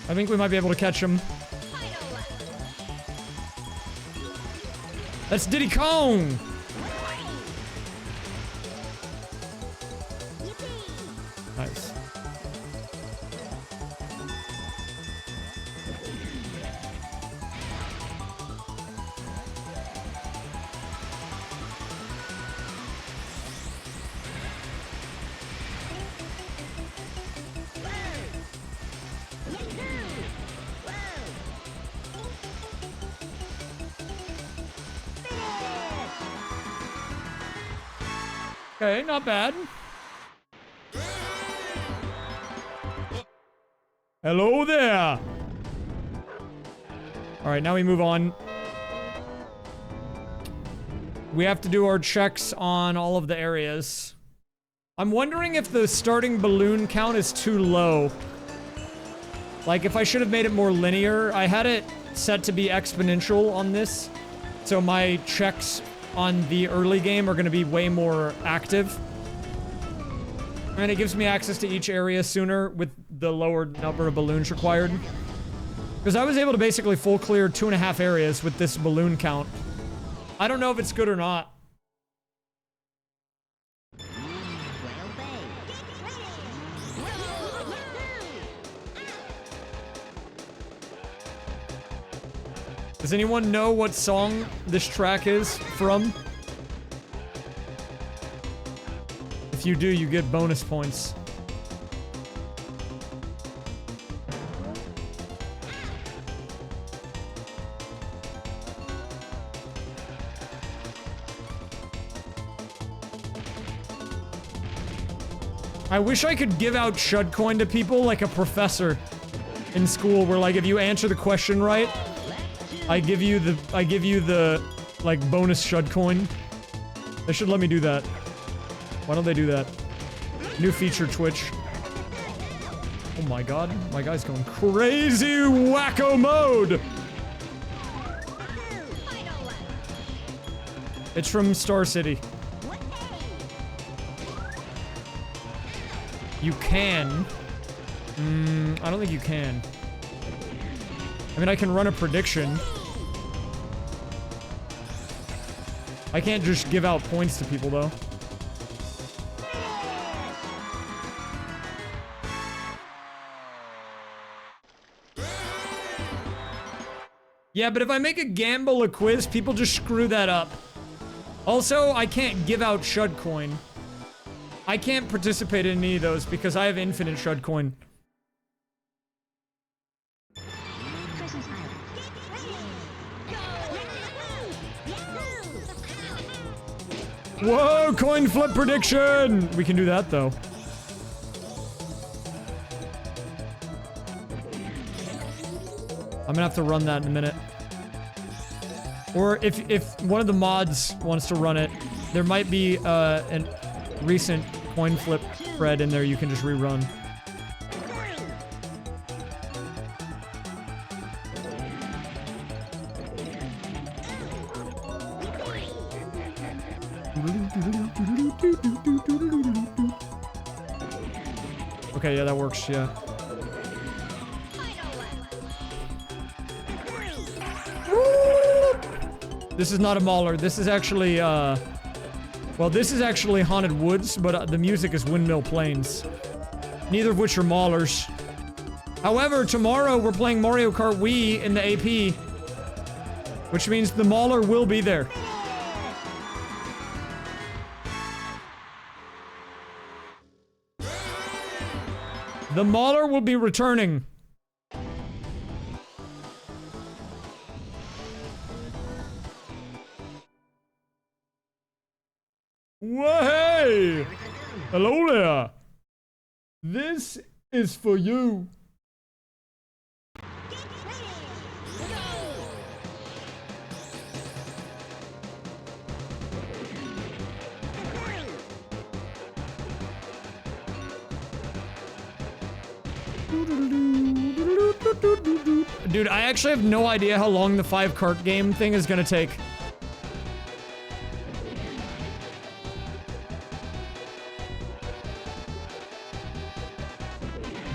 I think we might be able to catch him. That's Diddy Kong! Nice. Okay, not bad. Hello there! Alright, now we move on. We have to do our checks on all of the areas. I'm wondering if the starting balloon count is too low. Like, if I should have made it more linear. I had it set to be exponential on this. So my checks on the early game are going to be way more active. And it gives me access to each area sooner with the lower number of balloons required. Because I was able to basically full clear 2.5 areas with this balloon count. I don't know if it's good or not. Does anyone know what song this track is from? If you do, you get bonus points. I wish I could give out Shud Coin to people like a professor in school where, like, if you answer the question right, I give you the like bonus Shud Coin. They should let me do that. Why don't they do that? New feature, Twitch. Oh my god, my guy's going crazy wacko mode! It's from Star City. You can. I don't think you can. I mean, I can run a prediction. I can't just give out points to people, though. Yeah, but if I make a gamble a quiz, people just screw that up. Also, I can't give out Shud Coin. I can't participate in any of those because I have infinite Shud Coin. Whoa, coin flip prediction! We can do that, though. I'm gonna have to run that in a minute. Or if one of the mods wants to run it, there might be a recent coin flip thread in there you can just rerun. Okay, yeah, that works, yeah. This is not a mauler. This is actually, well, this is actually Haunted Woods, but the music is Windmill Plains. Neither of which are maulers. However, tomorrow we're playing Mario Kart Wii in the AP, which means the mauler will be there. The mauler will be returning. Whoa! Hello there. This is for you. Dude, I actually have no idea how long the 5-cart game thing is gonna take.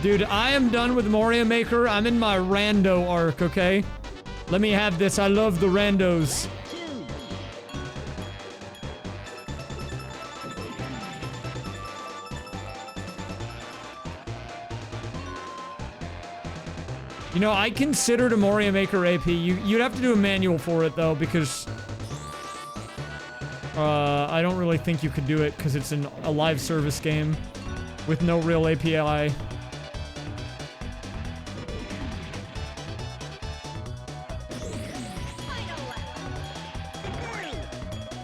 Dude, I am done with Mario Maker. I'm in my rando arc, okay? Let me have this. I love the randos. You know, I considered a Mario Maker AP. You'd have to do a manual for it, though, because... I don't really think you could do it, because it's a live service game with no real API.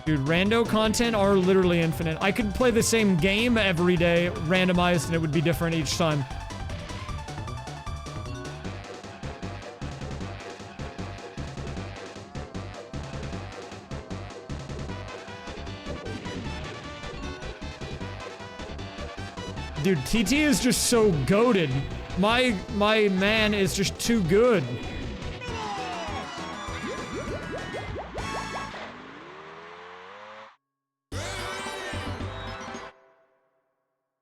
Dude, rando content are literally infinite. I could play the same game every day, randomized, and it would be different each time. Dude, TT is just so goated. My man is just too good.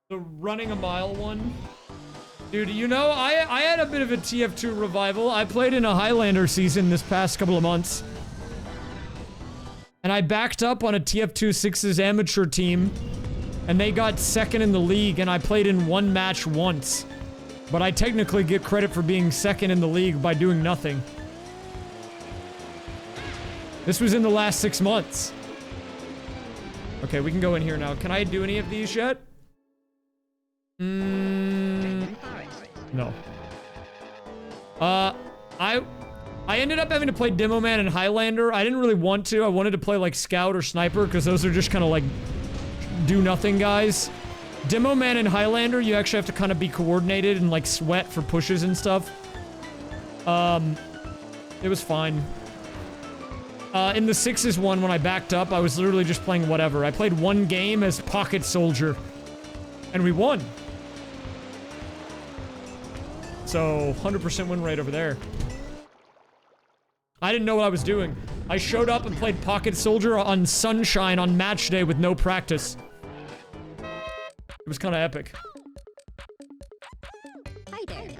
The running a mile one. Dude, you know, I had a bit of a TF2 revival. I played in a Highlander season this past couple of months. And I backed up on a TF2 6's amateur team. And they got second in the league, and I played in one match once. But I technically get credit for being second in the league by doing nothing. This was in the last 6 months. Okay, we can go in here now. Can I do any of these yet? No. I ended up having to play Demo Man and Highlander. I didn't really want to. I wanted to play like Scout or Sniper, because those are just kind of like do nothing guys. Demo Man and Highlander, you actually have to kind of be coordinated and like sweat for pushes and stuff. It was fine. In the 6's one, when I backed up, I was literally just playing whatever. I played one game as Pocket Soldier, and we won. So, 100% win rate over there. I didn't know what I was doing. I showed up and played Pocket Soldier on Sunshine on match day with no practice. It was kind of epic. Hi there.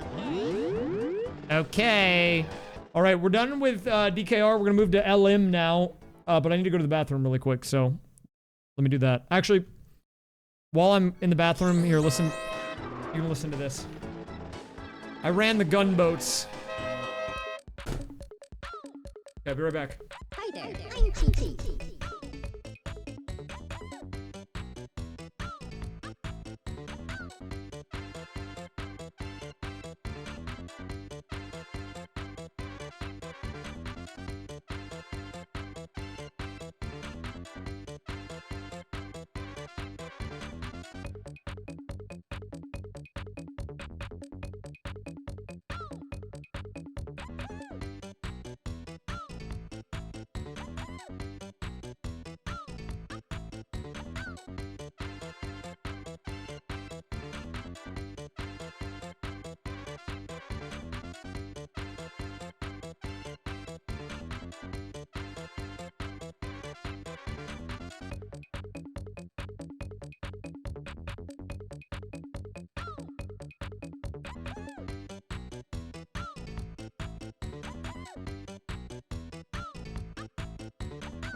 Okay. All right, we're done with DKR. We're gonna move to LM now. But I need to go to the bathroom really quick, so let me do that. Actually, while I'm in the bathroom, here, listen. You can listen to this. I ran the gunboats. Okay, I'll be right back. Hi there. I'm TT.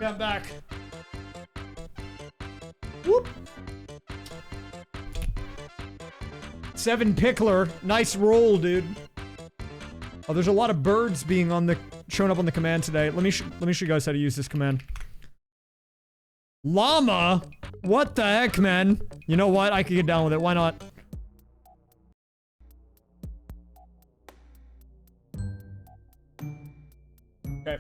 Yeah, I'm back. Whoop. 7 Pickler. Nice roll, dude. Oh, there's a lot of birds being on the showing up on the command today. Let me show you guys how to use this command. Llama? What the heck, man? You know what? I could get down with it. Why not? Okay.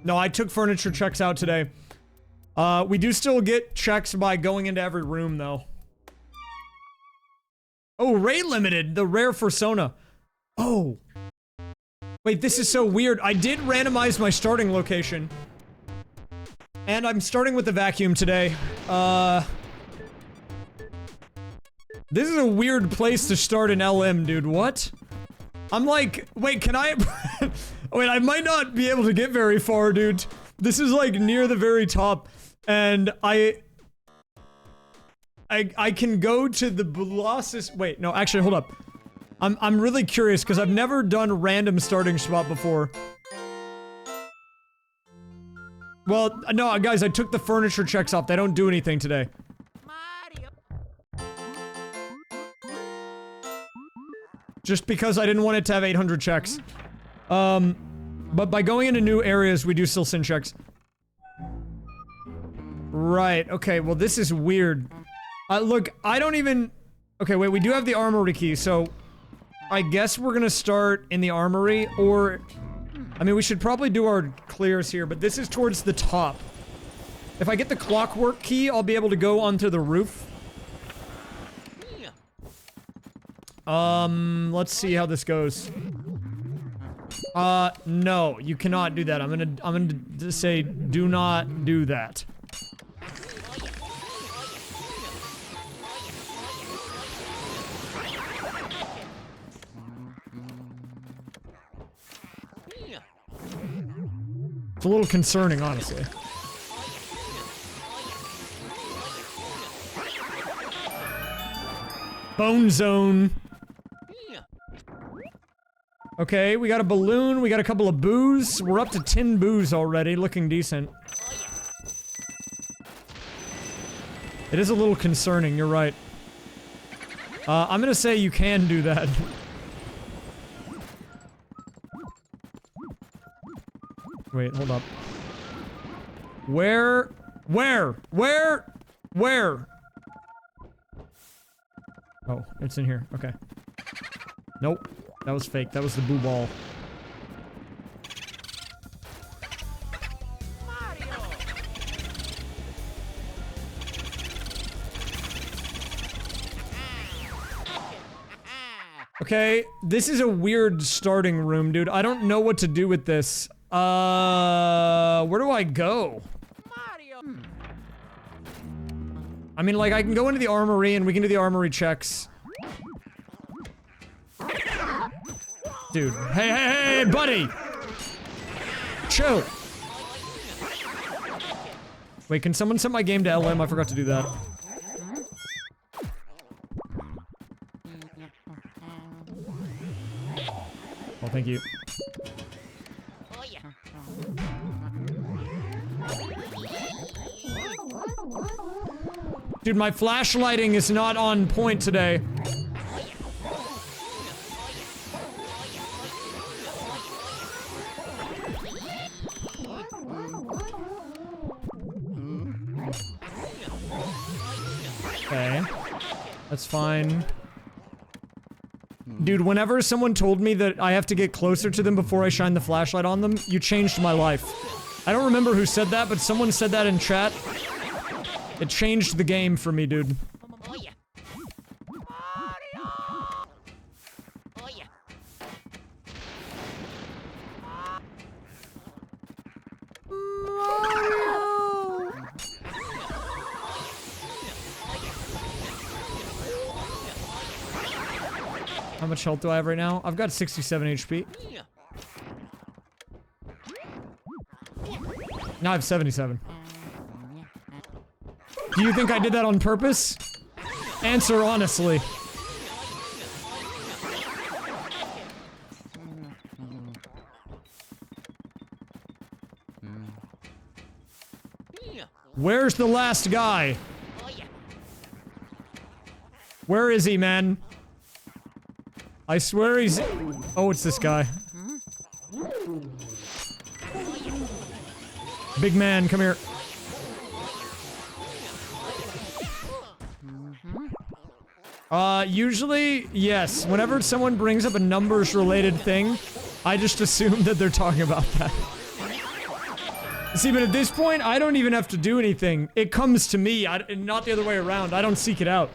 No, I took furniture checks out today. We do still get checks by going into every room, though. Oh, rate limited, the rare persona. Oh. Wait, this is so weird. I did randomize my starting location. And I'm starting with the vacuum today. This is a weird place to start in LM, dude. What? I'm like, wait, can I... Wait, I might not be able to get very far, dude. This is like near the very top. And I can go to the Blossus... Wait, no, actually, hold up. I'm really curious, because I've never done random starting spot before. Well, no, guys, I took the furniture checks off. They don't do anything today. Just because I didn't want it to have 800 checks. But by going into new areas, we do still send checks. Right, okay, well this is weird. Look, I don't even... Okay, wait, we do have the armory key, so... I guess we're gonna start in the armory, or... I mean, we should probably do our clears here, but this is towards the top. If I get the clockwork key, I'll be able to go onto the roof. Let's see how this goes. No, you cannot do that. I'm gonna say, do not do that. It's a little concerning, honestly. Bone zone. Okay, we got a balloon, we got a couple of boos. We're up to 10 boos already, looking decent. It is a little concerning, you're right. I'm gonna say you can do that. Wait, hold up. Where? Oh, it's in here, okay. Nope. That was fake. That was the boo ball. Okay, this is a weird starting room, dude. I don't know what to do with this. Where do I go? I mean, like, I can go into the armory and we can do the armory checks. Dude, hey, buddy! Chill! Wait, can someone set my game to LM? I forgot to do that. Oh, thank you. Dude, my flashlighting is not on point today. Okay. That's fine. Dude, whenever someone told me that I have to get closer to them before I shine the flashlight on them, you changed my life. I don't remember who said that, but someone said that in chat. It changed the game for me, dude. How much health do I have right now? I've got 67 HP. Now I have 77. Do you think I did that on purpose? Answer honestly. Where's the last guy? Where is he, man? I swear he's... Oh, it's this guy. Big man, come here. Usually, yes. Whenever someone brings up a numbers-related thing, I just assume that they're talking about that. See, but at this point, I don't even have to do anything. It comes to me, not the other way around. I don't seek it out.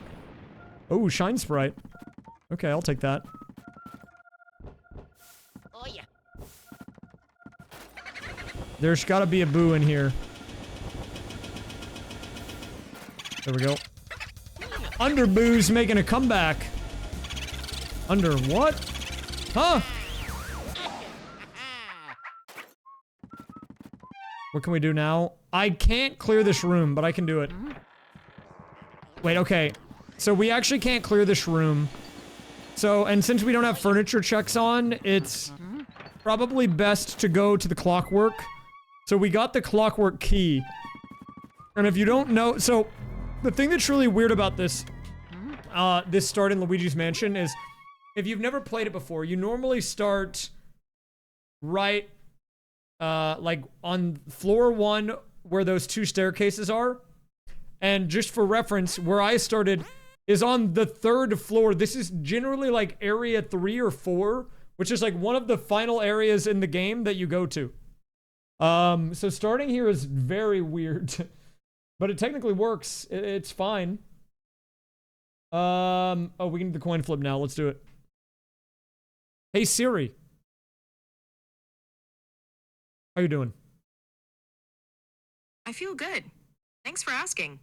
Oh, Shine Sprite. Okay, I'll take that. Oh, yeah. There's gotta be a boo in here. There we go. Underboo's making a comeback. Under what? Huh? What can we do now? I can't clear this room, but I can do it. Wait, okay. So we actually can't clear this room. So, and since we don't have furniture checks on, it's probably best to go to the clockwork. So we got the clockwork key. And if you don't know, so the thing that's really weird about this, this start in Luigi's Mansion is, if you've never played it before, you normally start right, like on floor 1 where those 2 staircases are. And just for reference, where I started is on the 3rd floor. This is generally like area 3 or 4, which is like one of the final areas in the game that you go to. So starting here is very weird, but it technically works. It's fine. Oh, we can do the coin flip now. Let's do it. Hey Siri. How you doing? I feel good. Thanks for asking.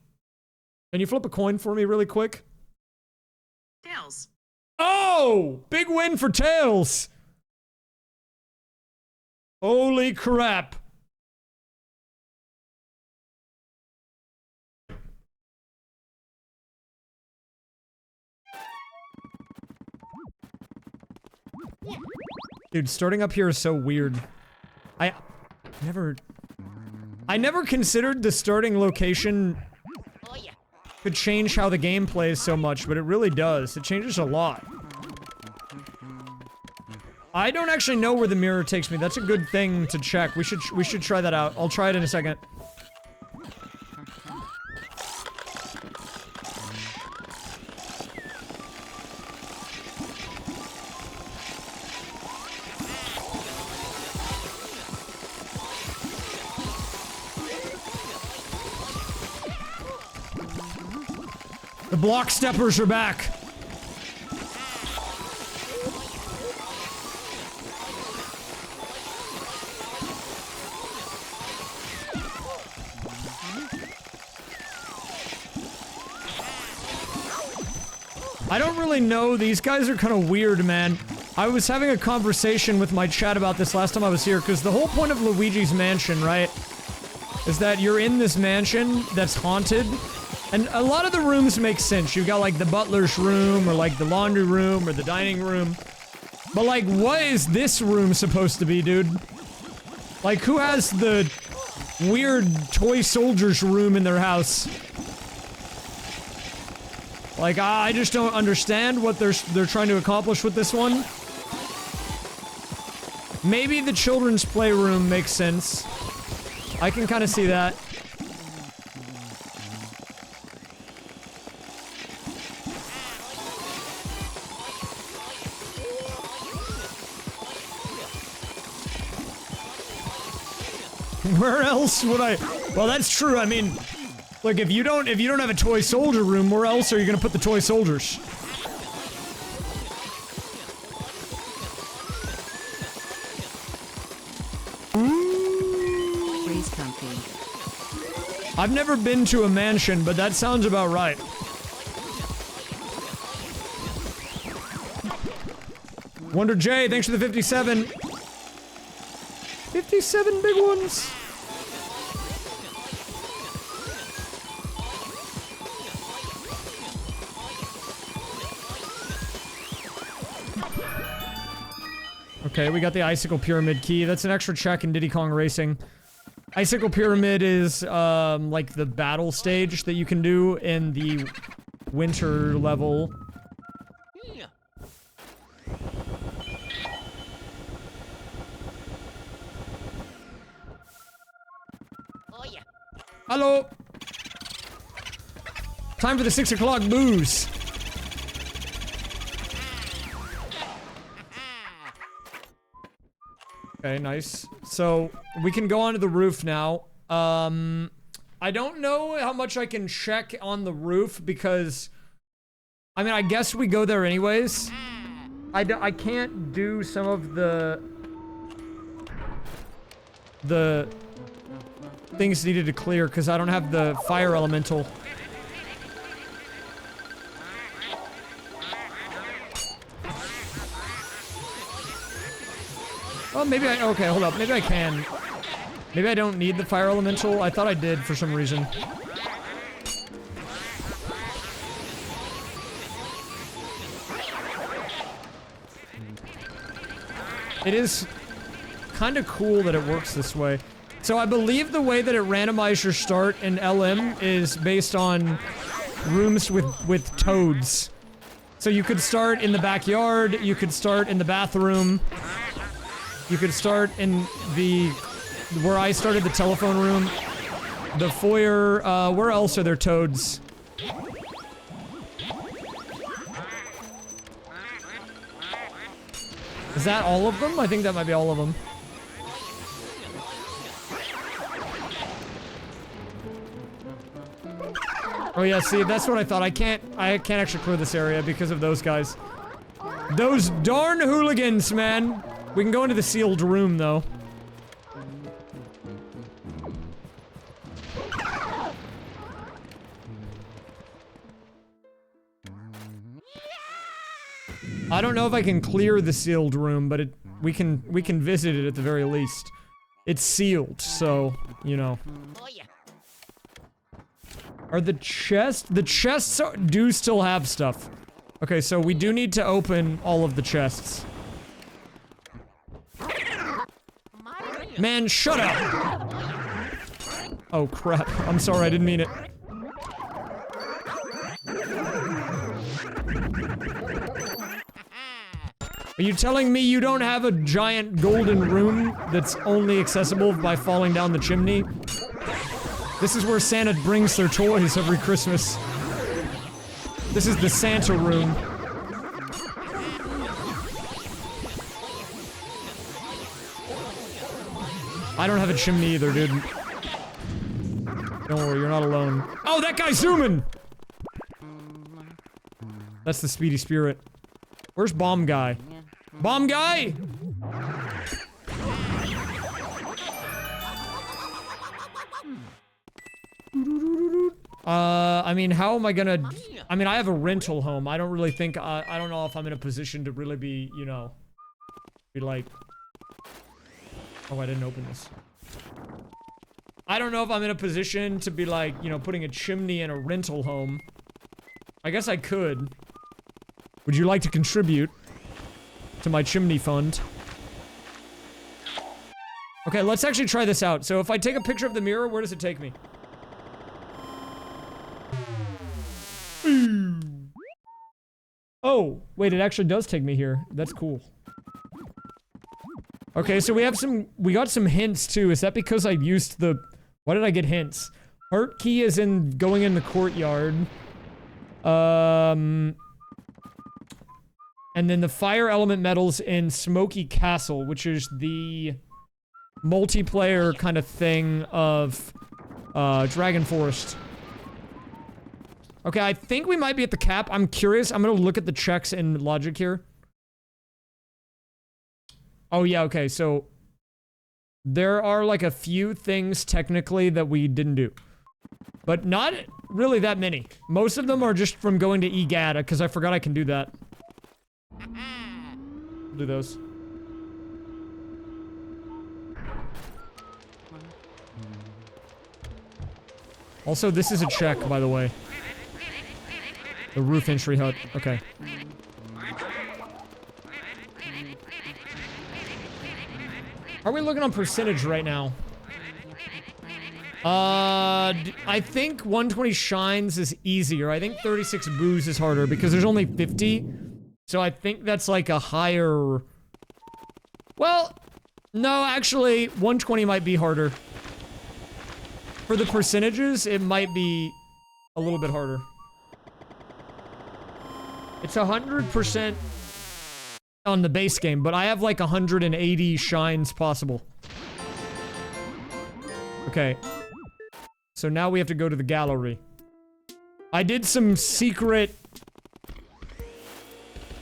Can you flip a coin for me really quick? Tails. Oh! Big win for Tails! Holy crap. Dude, starting up here is so weird. I never considered the starting location could change how the game plays so much, but it really does. It changes a lot. I don't actually know where the mirror takes me. That's a good thing to check. We should try that out. I'll try it in a second. The block steppers are back. I don't really know. These guys are kind of weird, man. I was having a conversation with my chat about this last time I was here, because the whole point of Luigi's mansion, right, is that you're in this mansion that's haunted, and a lot of the rooms make sense. You've got, like, the butler's room, or, like, the laundry room, or the dining room. But, like, what is this room supposed to be, dude? Like, who has the weird toy soldier's room in their house? Like, I just don't understand what they're trying to accomplish with this one. Maybe the children's playroom makes sense. I can kind of see that. Where else would I? Well, that's true. I mean, like if you don't have a toy soldier room, where else are you gonna put the toy soldiers? Raise comfy. I've never been to a mansion, but that sounds about right. Wonder J, thanks for the 57. 57 big ones. Okay, we got the Icicle Pyramid key. That's an extra check in Diddy Kong Racing. Icicle Pyramid is, like the battle stage that you can do in the winter level. Hello! Time for the 6 o'clock booze. Okay, nice. So, we can go onto the roof now. I don't know how much I can check on the roof because... I mean, I guess we go there anyways. I can't do some of the things needed to clear because I don't have the fire elemental. Oh, maybe I... Okay, hold up. Maybe I can. Maybe I don't need the fire elemental. I thought I did for some reason. It is kind of cool that it works this way. So I believe the way that it randomizes your start in LM is based on rooms with toads. So you could start in the backyard, you could start in the bathroom, you could start in where I started, the telephone room, the foyer, where else are there toads? Is that all of them? I think that might be all of them. Oh yeah, see, that's what I thought. I can't actually clear this area because of those guys. Those darn hooligans, man! We can go into the sealed room, though. I don't know if I can clear the sealed room, but we can visit it at the very least. It's sealed, so, you know. Are the chests? The chests do still have stuff. Okay, so we do need to open all of the chests. Man, shut up! Oh crap, I'm sorry, I didn't mean it. Are you telling me you don't have a giant golden room that's only accessible by falling down the chimney? This is where Santa brings their toys every Christmas. This is the Santa room. I don't have a chimney either, dude. Don't worry, you're not alone. Oh, that guy's zooming! That's the Speedy Spirit. Where's Bomb Guy? Bomb Guy! I mean, how am I gonna... I mean, I have a rental home. I don't really think... I don't know if I'm in a position to really be, you know... Be like... Oh, I didn't open this. I don't know if I'm in a position to be like, you know, putting a chimney in a rental home. I guess I could. Would you like to contribute to my chimney fund? Okay, let's actually try this out. So if I take a picture of the mirror, where does it take me? Oh, wait, it actually does take me here. That's cool. Okay, so we got some hints too. Is that because I used the... Why did I get hints? Heart key is in going in the courtyard. And then the fire element medals in Smoky Castle, which is the multiplayer kind of thing of Dragon Forest. Okay, I think we might be at the cap. I'm curious. I'm gonna look at the checks in logic here. Oh yeah, okay, so there are like a few things technically that we didn't do. But not really that many. Most of them are just from going to EGATA, because I forgot I can do that. Do those. Also, this is a check, by the way. The roof entry hut. Okay. How are we looking on percentage right now? I think 120 shines is easier. I think 36 boos is harder because there's only 50. So I think that's like a higher... Well, no, actually, 120 might be harder. For the percentages, it might be a little bit harder. It's 100% on the base game, but I have like 180 shines possible. Okay. So now we have to go to the gallery. I did some secret...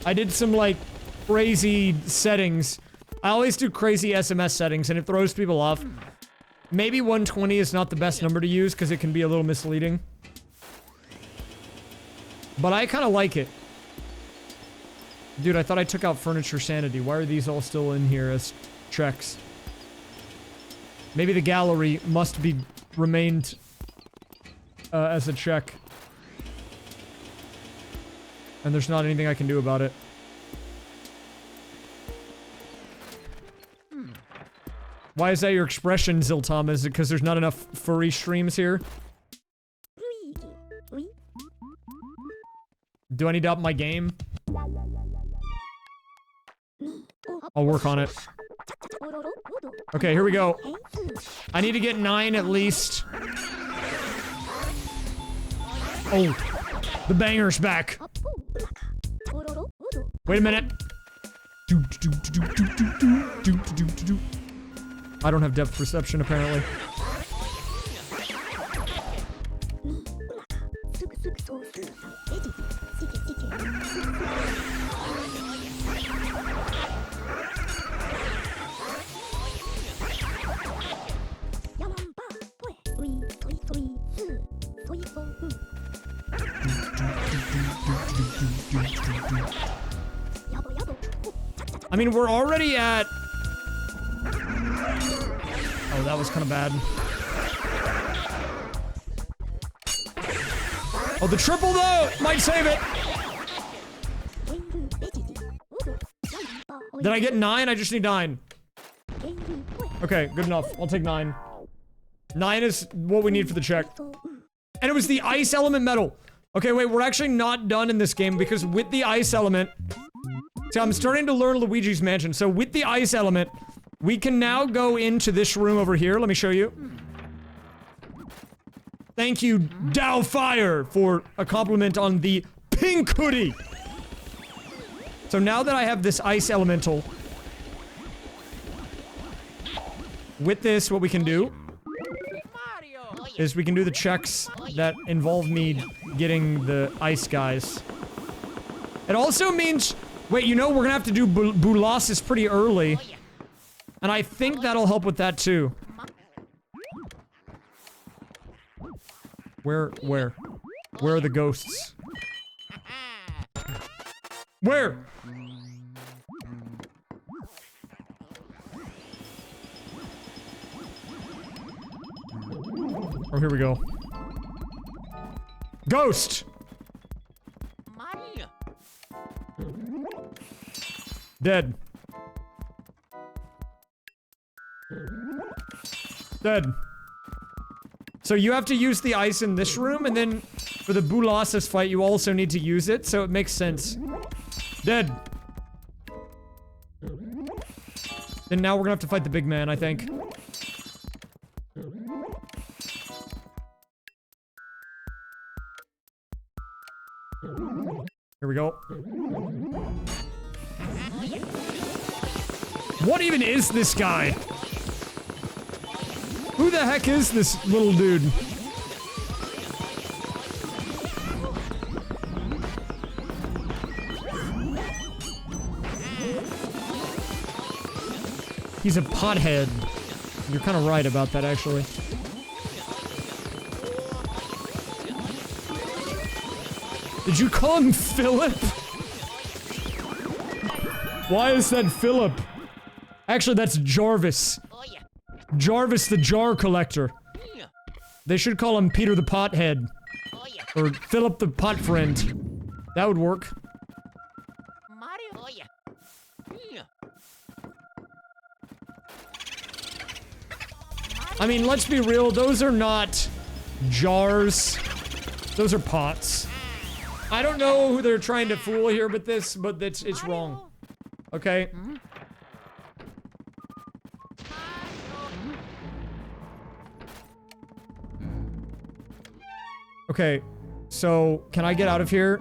I did some, like, crazy settings. I always do crazy SMS settings, and it throws people off. Maybe 120 is not the best number to use, because it can be a little misleading. But I kind of like it. Dude, I thought I took out Furniture Sanity. Why are these all still in here as checks? Maybe the gallery must be remained as a check. And there's not anything I can do about it. Why is that your expression, Ziltom? Is it because there's not enough furry streams here? Do I need to up my game? I'll work on it. Okay, here we go. I need to get 9 at least. Oh, the banger's back. Wait a minute. I don't have depth perception, apparently. I mean, we're already at... Oh, that was kind of bad. Oh, the triple, though! Might save it! Did I get 9? I just need 9. Okay, good enough. I'll take 9. 9 is what we need for the check. And it was the ice element medal. Okay, wait, we're actually not done in this game because with the ice element... See, I'm starting to learn Luigi's Mansion. So with the ice element, we can now go into this room over here. Let me show you. Thank you, Dow Fire, for a compliment on the pink hoodie. So now that I have this ice elemental, with this, what we can do is we can do the checks that involve me getting the ice guys. It also means... Wait, you know, we're gonna have to do Boolossus pretty early. And I think that'll help with that, too. Where? Where are the ghosts? Where? Oh, here we go. Ghost! Dead. Dead. So you have to use the ice in this room, and then for the Boolossus fight, you also need to use it, so it makes sense. Dead. And now we're gonna have to fight the big man, I think. Here we go. What even is this guy? Who the heck is this little dude? He's a pothead. You're kind of right about that, actually. Did you call him Philip? Why is that Philip? Actually, that's Jarvis. Jarvis the jar collector. They should call him Peter the Pothead. Or Philip the Pot Friend. That would work. I mean, let's be real, those are not jars. Those are pots. I don't know who they're trying to fool here with this, but it's wrong. Okay? Okay, so can I get out of here?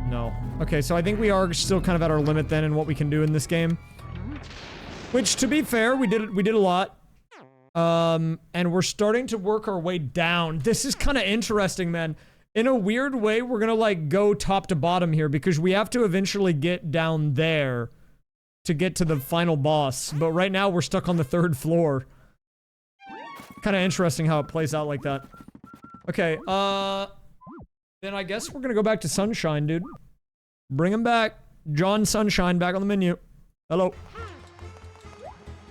No. Okay, so I think we are still kind of at our limit then in what we can do in this game. Which, to be fair, we did a lot. And we're starting to work our way down. This is kind of interesting, man. In a weird way, we're gonna, like, go top to bottom here, because we have to eventually get down there to get to the final boss. But right now, we're stuck on the 3rd floor. Kind of interesting how it plays out like that. Okay, then I guess we're gonna go back to Sunshine, dude. Bring him back. John Sunshine back on the menu. Hello.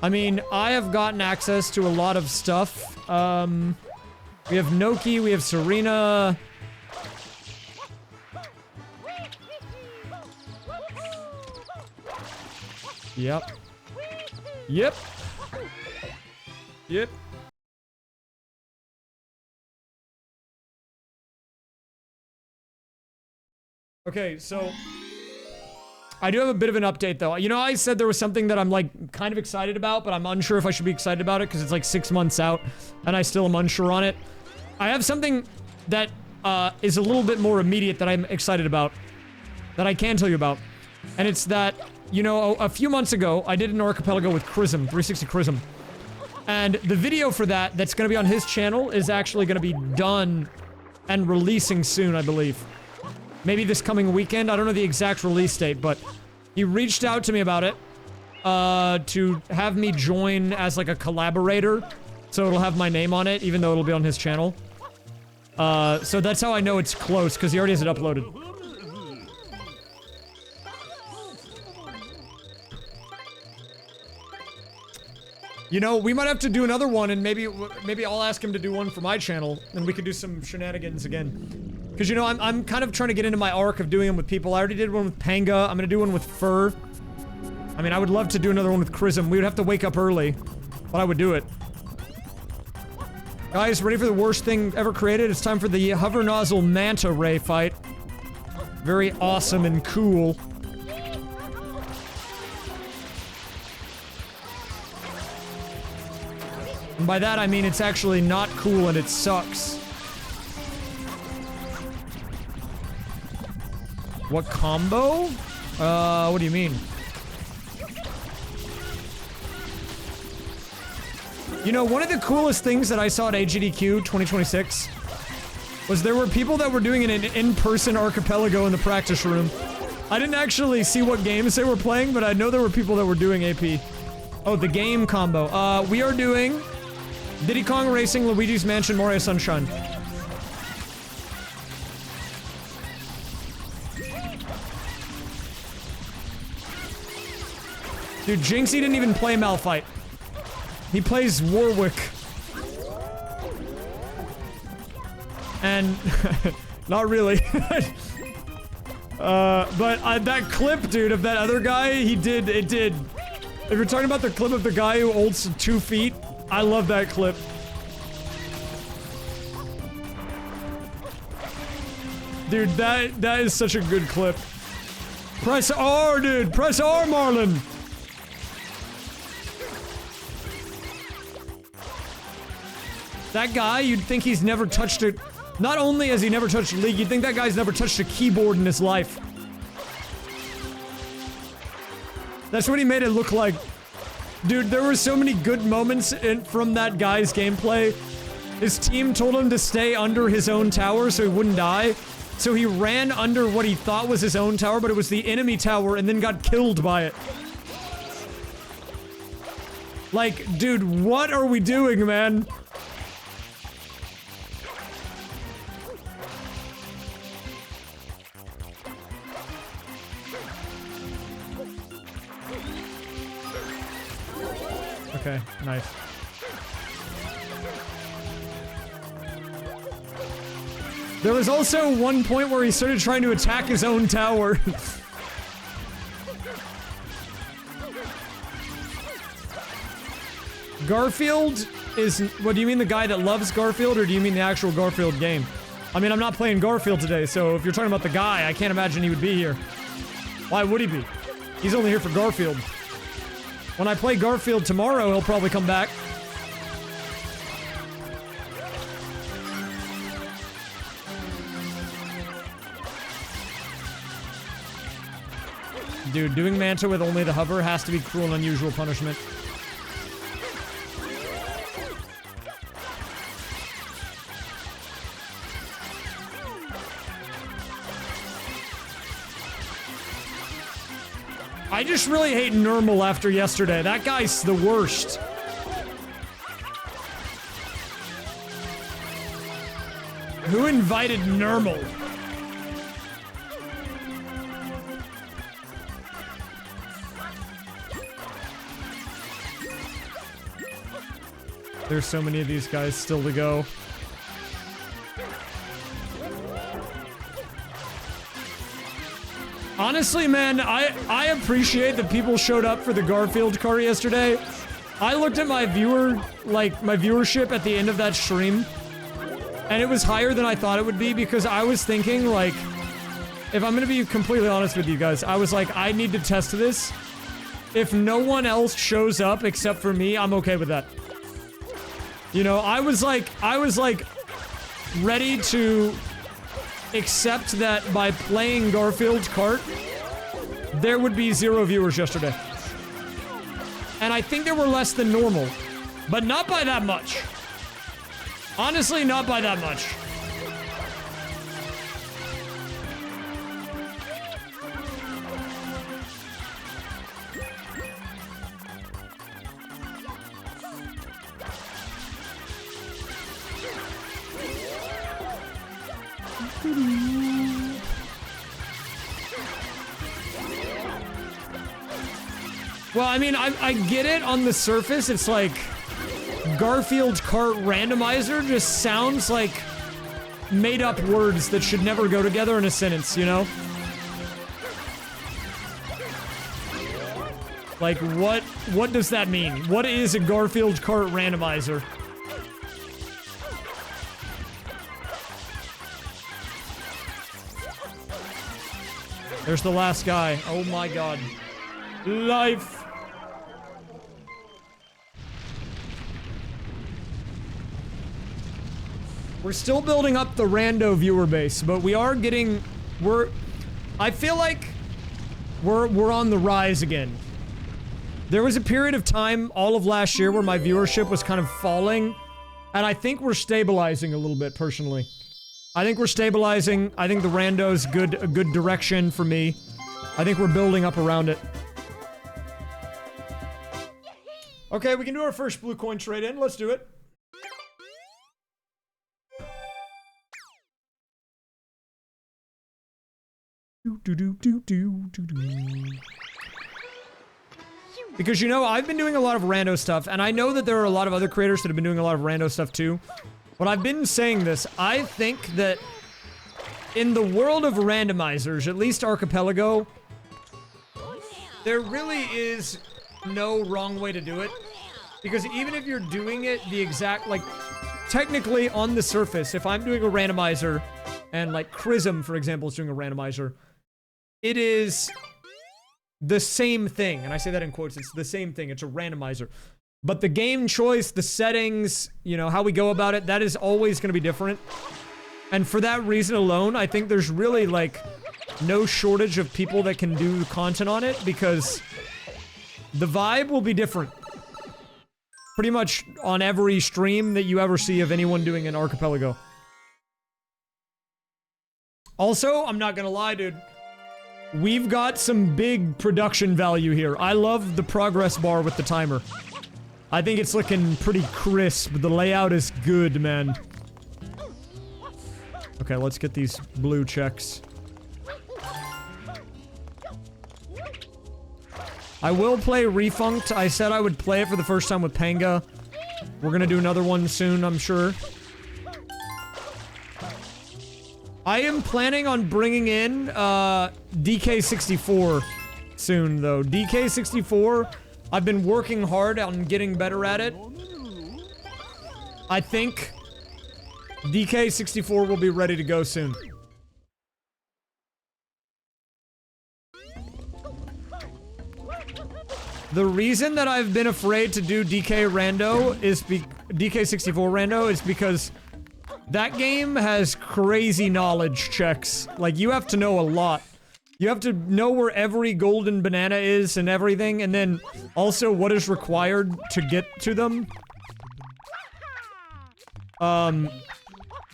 I mean, I have gotten access to a lot of stuff. We have Noki, we have Serena. Yep. Yep. Yep. Okay, so I do have a bit of an update, though. You know, I said there was something that I'm, like, kind of excited about, but I'm unsure if I should be excited about it, because it's, like, 6 months out, and I still am unsure on it. I have something that, is a little bit more immediate that I'm excited about, that I can tell you about. And it's that, you know, a few months ago, I did an archipelago with Chrism, 360 Chrism. And the video for that, that's gonna be on his channel, is actually gonna be done and releasing soon, I believe. Maybe this coming weekend. I don't know the exact release date, but he reached out to me about it, to have me join as, like, a collaborator. So it'll have my name on it, even though it'll be on his channel. So that's how I know it's close, because he already has it uploaded. You know, we might have to do another one, and maybe I'll ask him to do one for my channel, and we could do some shenanigans again. Because, you know, I'm kind of trying to get into my arc of doing them with people. I already did one with Panga. I'm gonna do one with Fur. I mean, I would love to do another one with Chrism. We would have to wake up early, but I would do it. Guys, ready for the worst thing ever created? It's time for the Hover Nozzle Manta Ray fight. Very awesome and cool. And by that, I mean it's actually not cool and it sucks. What combo? What do you mean? You know, one of the coolest things that I saw at AGDQ 2026 was there were people that were doing an in-person archipelago in the practice room. I didn't actually see what games they were playing, but I know there were people that were doing AP. Oh, the game combo. We are doing Diddy Kong Racing, Luigi's Mansion, Mario Sunshine. Dude, Jinxie didn't even play Malphite. He plays Warwick. And... not really. But that clip, dude, of that other guy, it did. If you're talking about the clip of the guy who holds 2 feet, I love that clip. Dude, that is such a good clip. Press R, dude! Press R, Marlon! That guy, you'd think he's never touched it. Not only has he never touched League, you'd think that guy's never touched a keyboard in his life. That's what he made it look like. Dude, there were so many good moments from that guy's gameplay. His team told him to stay under his own tower so he wouldn't die. So he ran under what he thought was his own tower, but it was the enemy tower, and then got killed by it. Like, dude, what are we doing, man? Okay, nice. There was also one point where he started trying to attack his own tower. Garfield is... What, do you mean the guy that loves Garfield, or do you mean the actual Garfield game? I mean, I'm not playing Garfield today, so if you're talking about the guy, I can't imagine he would be here. Why would he be? He's only here for Garfield. When I play Garfield tomorrow, he'll probably come back. Dude, doing Manta with only the hover has to be cruel and unusual punishment. I just really hate Nermal after yesterday. That guy's the worst. Who invited Nermal? There's so many of these guys still to go. Honestly, man, I appreciate that people showed up for the Garfield car yesterday. I looked at my viewership at the end of that stream, and it was higher than I thought it would be, because I was thinking, like, if I'm gonna be completely honest with you guys, I was like, I need to test this. If no one else shows up except for me, I'm okay with that. You know, I was like ready to accept that by playing Garfield Kart, there would be 0 viewers yesterday. And I think there were less than normal, but not by that much. Honestly, not by that much. Well, I mean, I get it on the surface. It's like Garfield Kart Randomizer just sounds like made-up words that should never go together in a sentence, you know? Like, what does that mean? What is a Garfield Kart Randomizer? There's the last guy. Oh my god. Life. We're still building up the rando viewer base, but we are getting... I feel like we're on the rise again. There was a period of time all of last year where my viewership was kind of falling, and I think we're stabilizing a little bit, personally. I think we're stabilizing. I think the rando's a good direction for me. I think we're building up around it. Okay, we can do our first blue coin trade in. Let's do it. Because, you know, I've been doing a lot of rando stuff, and I know that there are a lot of other creators that have been doing a lot of rando stuff too. But I've been saying this. I think that in the world of randomizers, at least Archipelago, there really is no wrong way to do it. Because even if you're doing it the exact, like, technically on the surface, if I'm doing a randomizer, and like Chrism, for example, is doing a randomizer, it is the same thing. And I say that in quotes, it's the same thing. It's a randomizer. But the game choice, the settings, you know, how we go about it, that is always going to be different. And for that reason alone, I think there's really, like, no shortage of people that can do content on it, because the vibe will be different. Pretty much on every stream that you ever see of anyone doing an Archipelago. Also, I'm not gonna lie, dude. We've got some big production value here. I love the progress bar with the timer. I think it's looking pretty crisp. The layout is good, man. Okay, let's get these blue checks. I will play Refunked. I said I would play it for the first time with Panga. We're gonna do another one soon, I'm sure. I am planning on bringing in, DK64 soon, though. DK64, I've been working hard on getting better at it. I think DK64 will be ready to go soon. The reason that I've been afraid to do DK64 Rando is because that game has crazy knowledge checks. Like, you have to know a lot. You have to know where every golden banana is and everything, and then also what is required to get to them.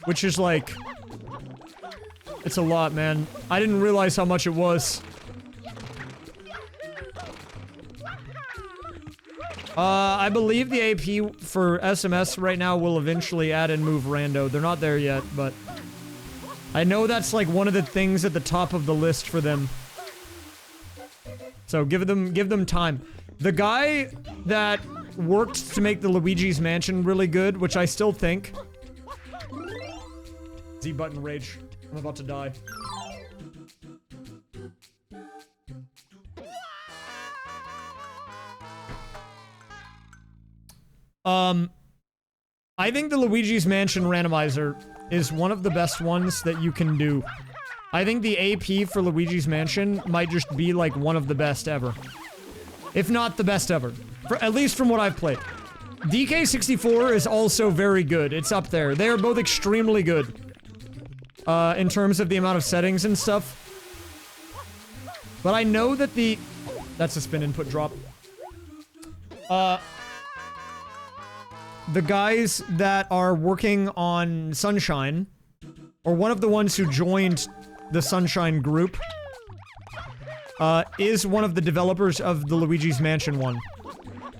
Which is like... it's a lot, man. I didn't realize how much it was. I believe the AP for SMS right now will eventually add and move rando. They're not there yet, but I know that's like one of the things at the top of the list for them. So give them time. The guy that worked to make the Luigi's Mansion really good, which I still think. Z button rage. I'm about to die. I think the Luigi's Mansion randomizer is one of the best ones that you can do. I think the AP for Luigi's Mansion might just be like one of the best ever. If not the best ever. At least from what I've played. DK64 is also very good. It's up there. They are both extremely good. In terms of the amount of settings and stuff. But I know that the... that's a spin input drop. The guys that are working on Sunshine, or one of the ones who joined the Sunshine group, is one of the developers of the Luigi's Mansion one.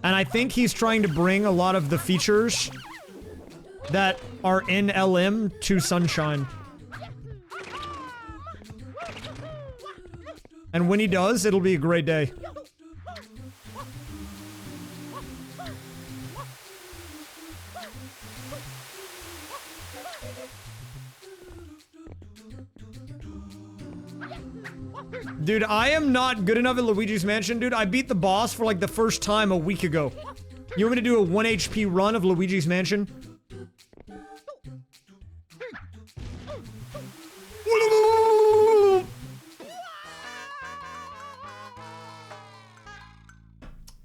And I think he's trying to bring a lot of the features that are in LM to Sunshine. And when he does, it'll be a great day. Dude, I am not good enough at Luigi's Mansion, dude. I beat the boss for like the first time a week ago. You want me to do a 1 HP run of Luigi's Mansion?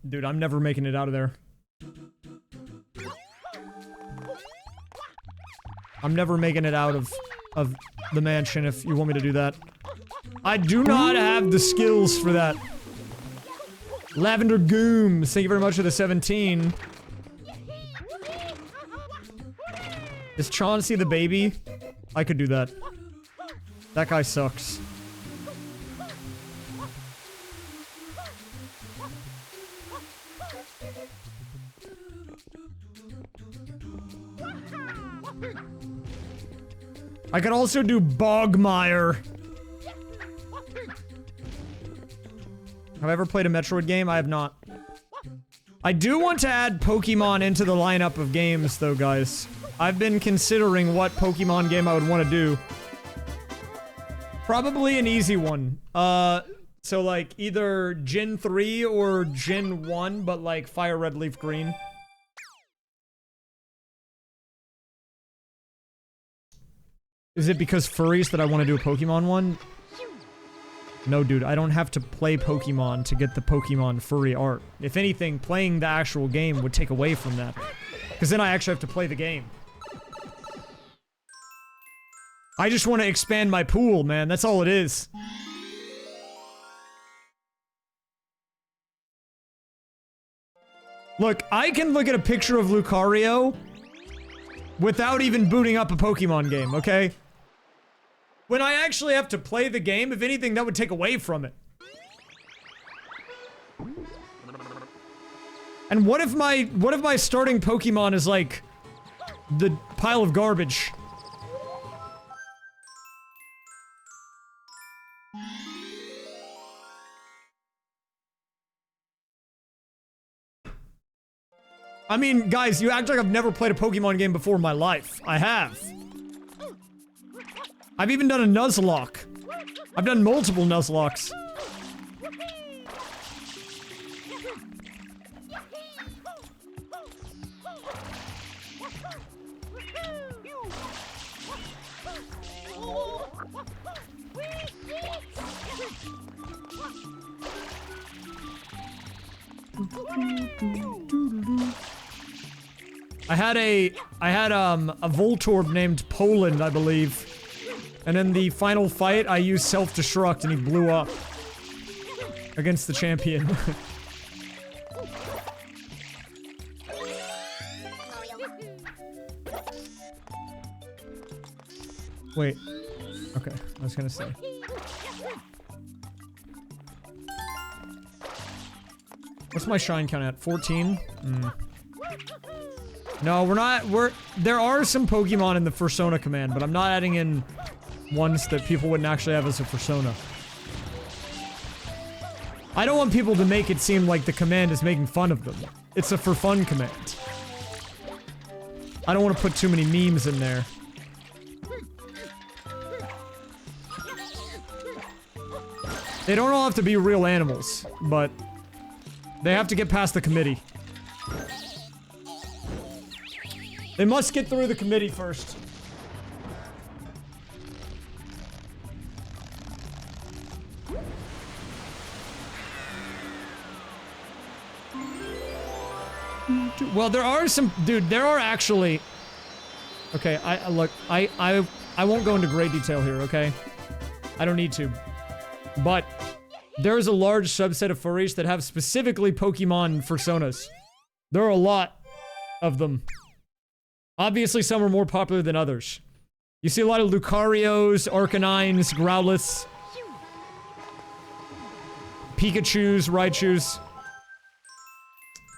Dude, I'm never making it out of there. I'm never making it out of the mansion if you want me to do that. I do not have the skills for that. Lavender Gooms, thank you very much for the 17. Is Chauncey the baby? I could do that. That guy sucks. I could also do Bogmire. Have I ever played a Metroid game? I have not. I do want to add Pokemon into the lineup of games, though, guys. I've been considering what Pokemon game I would want to do. Probably an easy one. So like either Gen 3 or Gen 1, but like Fire Red Leaf Green. Is it because furries that I want to do a Pokemon one? No, dude, I don't have to play Pokemon to get the Pokemon furry art. If anything, playing the actual game would take away from that. Because then I actually have to play the game. I just want to expand my pool, man. That's all it is. Look, I can look at a picture of Lucario without even booting up a Pokemon game, okay? When I actually have to play the game, if anything, that would take away from it. And what if my starting Pokemon is like the pile of garbage? I mean, guys, you act like I've never played a Pokemon game before in my life. I have. I've even done a Nuzlocke. I've done multiple Nuzlocks. I had a Voltorb named Poland, I believe. And in the final fight, I used self-destruct and he blew up. Against the champion. Wait. Okay, I was gonna say. What's my shine count at? 14? No, there are some Pokemon in the Persona command, but I'm not adding in ones that people wouldn't actually have as a Persona. I don't want people to make it seem like the command is making fun of them. It's a for fun command. I don't want to put too many memes in there. They don't all have to be real animals, but they have to get past the committee. They must get through the committee first. Well, there are some, dude, there are actually... Okay, look, I won't go into great detail here, okay? I don't need to. But there's a large subset of furries that have specifically Pokemon personas. There are a lot of them. Obviously, some are more popular than others. You see a lot of Lucarios, Arcanines, Growliths, Pikachus, Raichus.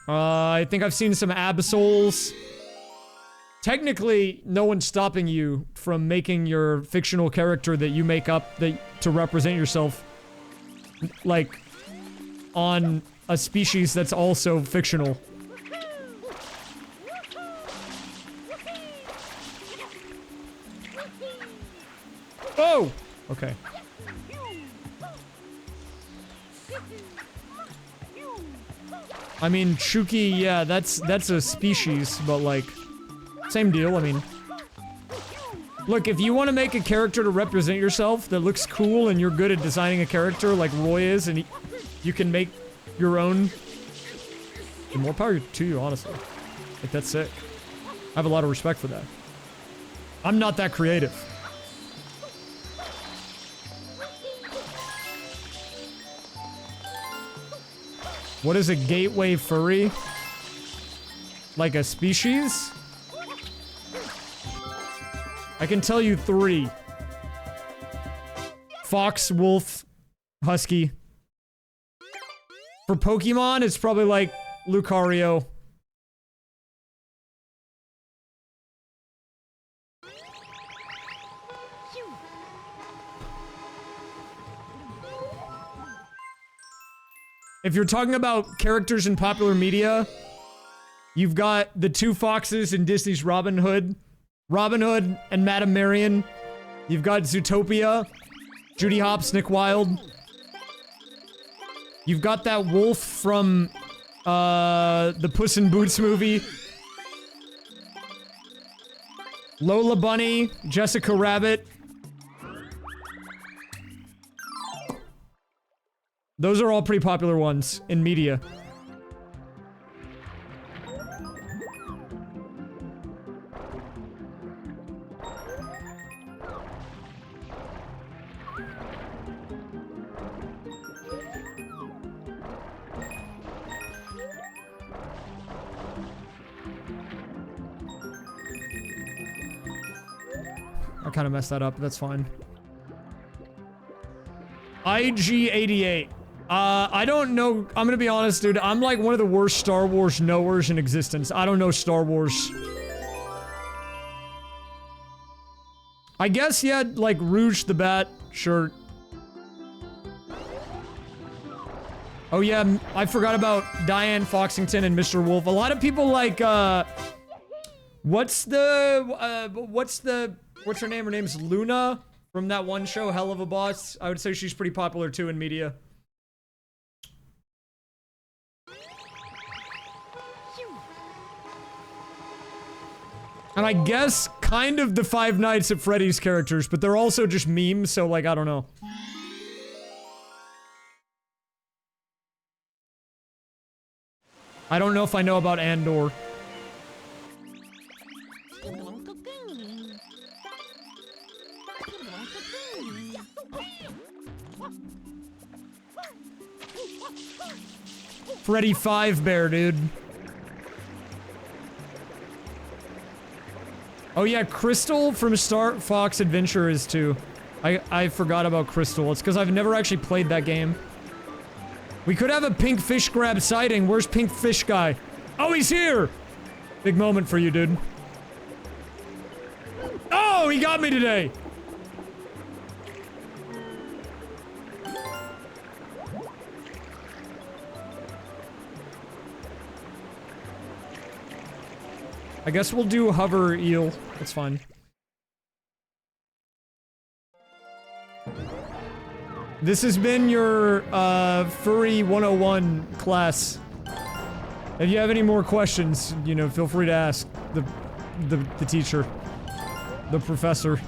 I think I've seen some Absols. Technically, no one's stopping you from making your fictional character that you make up to represent yourself, like, on a species that's also fictional. Oh! Okay. I mean, Chuki, yeah, that's a species, but like, same deal, I mean. Look, if you want to make a character to represent yourself that looks cool and you're good at designing a character like Roy is, and you can make your own, then more power to you, honestly. Like, that's sick. I have a lot of respect for that. I'm not that creative. What is a gateway furry? Like a species? I can tell you 3. Fox, wolf, husky. For Pokemon, it's probably like Lucario. if you're talking about characters in popular media, you've got the two foxes in Disney's Robin Hood and Madame Marian. You've got Zootopia, Judy Hopps, Nick Wilde. You've got that wolf from the Puss in Boots movie. Lola Bunny, Jessica Rabbit. Those are all pretty popular ones in media. I kind of messed that up, but that's fine. IG88. I don't know. I'm gonna be honest, dude. I'm like one of the worst Star Wars knowers in existence. I don't know Star Wars. I guess, yeah, like Rouge the Bat shirt. Oh yeah, I forgot about Diane Foxington and Mr. Wolf. A lot of people like, what's her name? Her name's Luna from that one show, Hell of a Boss. I would say she's pretty popular too in media. And I guess kind of the Five Nights at Freddy's characters, but they're also just memes, so like, I don't know. I don't know if I know about Andor. Freddy Five Bear, dude. Oh yeah, Crystal from Star Fox Adventure is too. I forgot about Crystal. It's because I've never actually played that game. We could have a pink fish grab sighting. Where's pink fish guy? Oh, he's here! Big moment for you, dude. Oh, he got me today! I guess we'll do hover eel. That's fine. This has been your, Furry 101 class. If you have any more questions, you know, feel free to ask the teacher. The professor.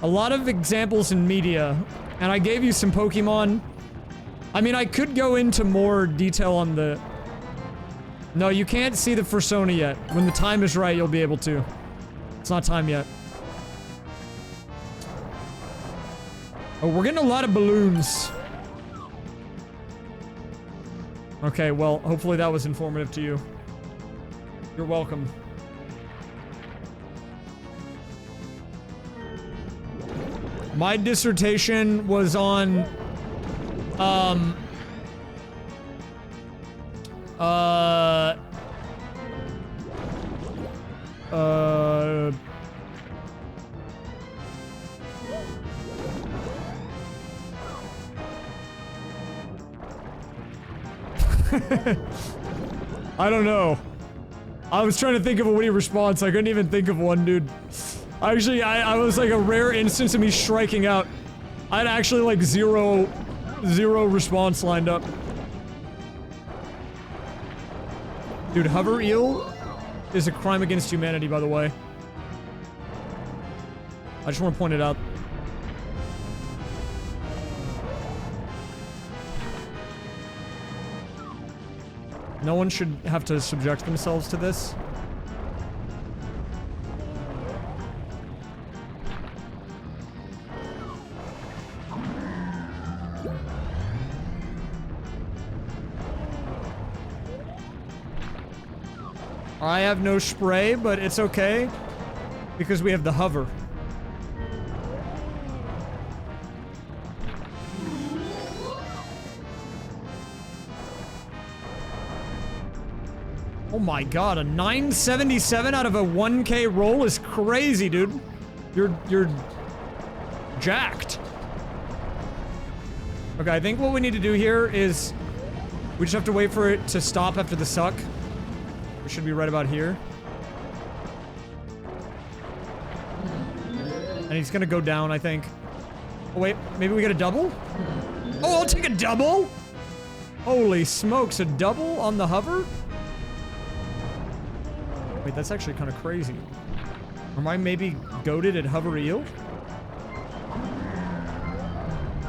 A lot of examples in media, and I gave you some Pokemon. I mean, I could go into more detail on the... No, you can't see the Fursona yet. When the time is right, you'll be able to. It's not time yet. Oh, we're getting a lot of balloons. Okay, well, hopefully that was informative to you. You're welcome. My dissertation was on, I don't know. I was trying to think of a witty response. I couldn't even think of one, dude. Actually, I was like a rare instance of me striking out. I had actually like zero response lined up. Dude, hover eel is a crime against humanity, by the way. I just want to point it out. No one should have to subject themselves to this. I have no spray, but it's okay because we have the hover. Oh my god, a 977 out of a 1K roll is crazy, dude. You're jacked. Okay, I think what we need to do here is we just have to wait for it to stop after the suck. We should be right about here. And he's gonna go down, I think. Oh, wait, maybe we get a double? Oh, I'll take a double? Holy smokes, a double on the hover? Wait, that's actually kind of crazy. Am I maybe goated at hover eel?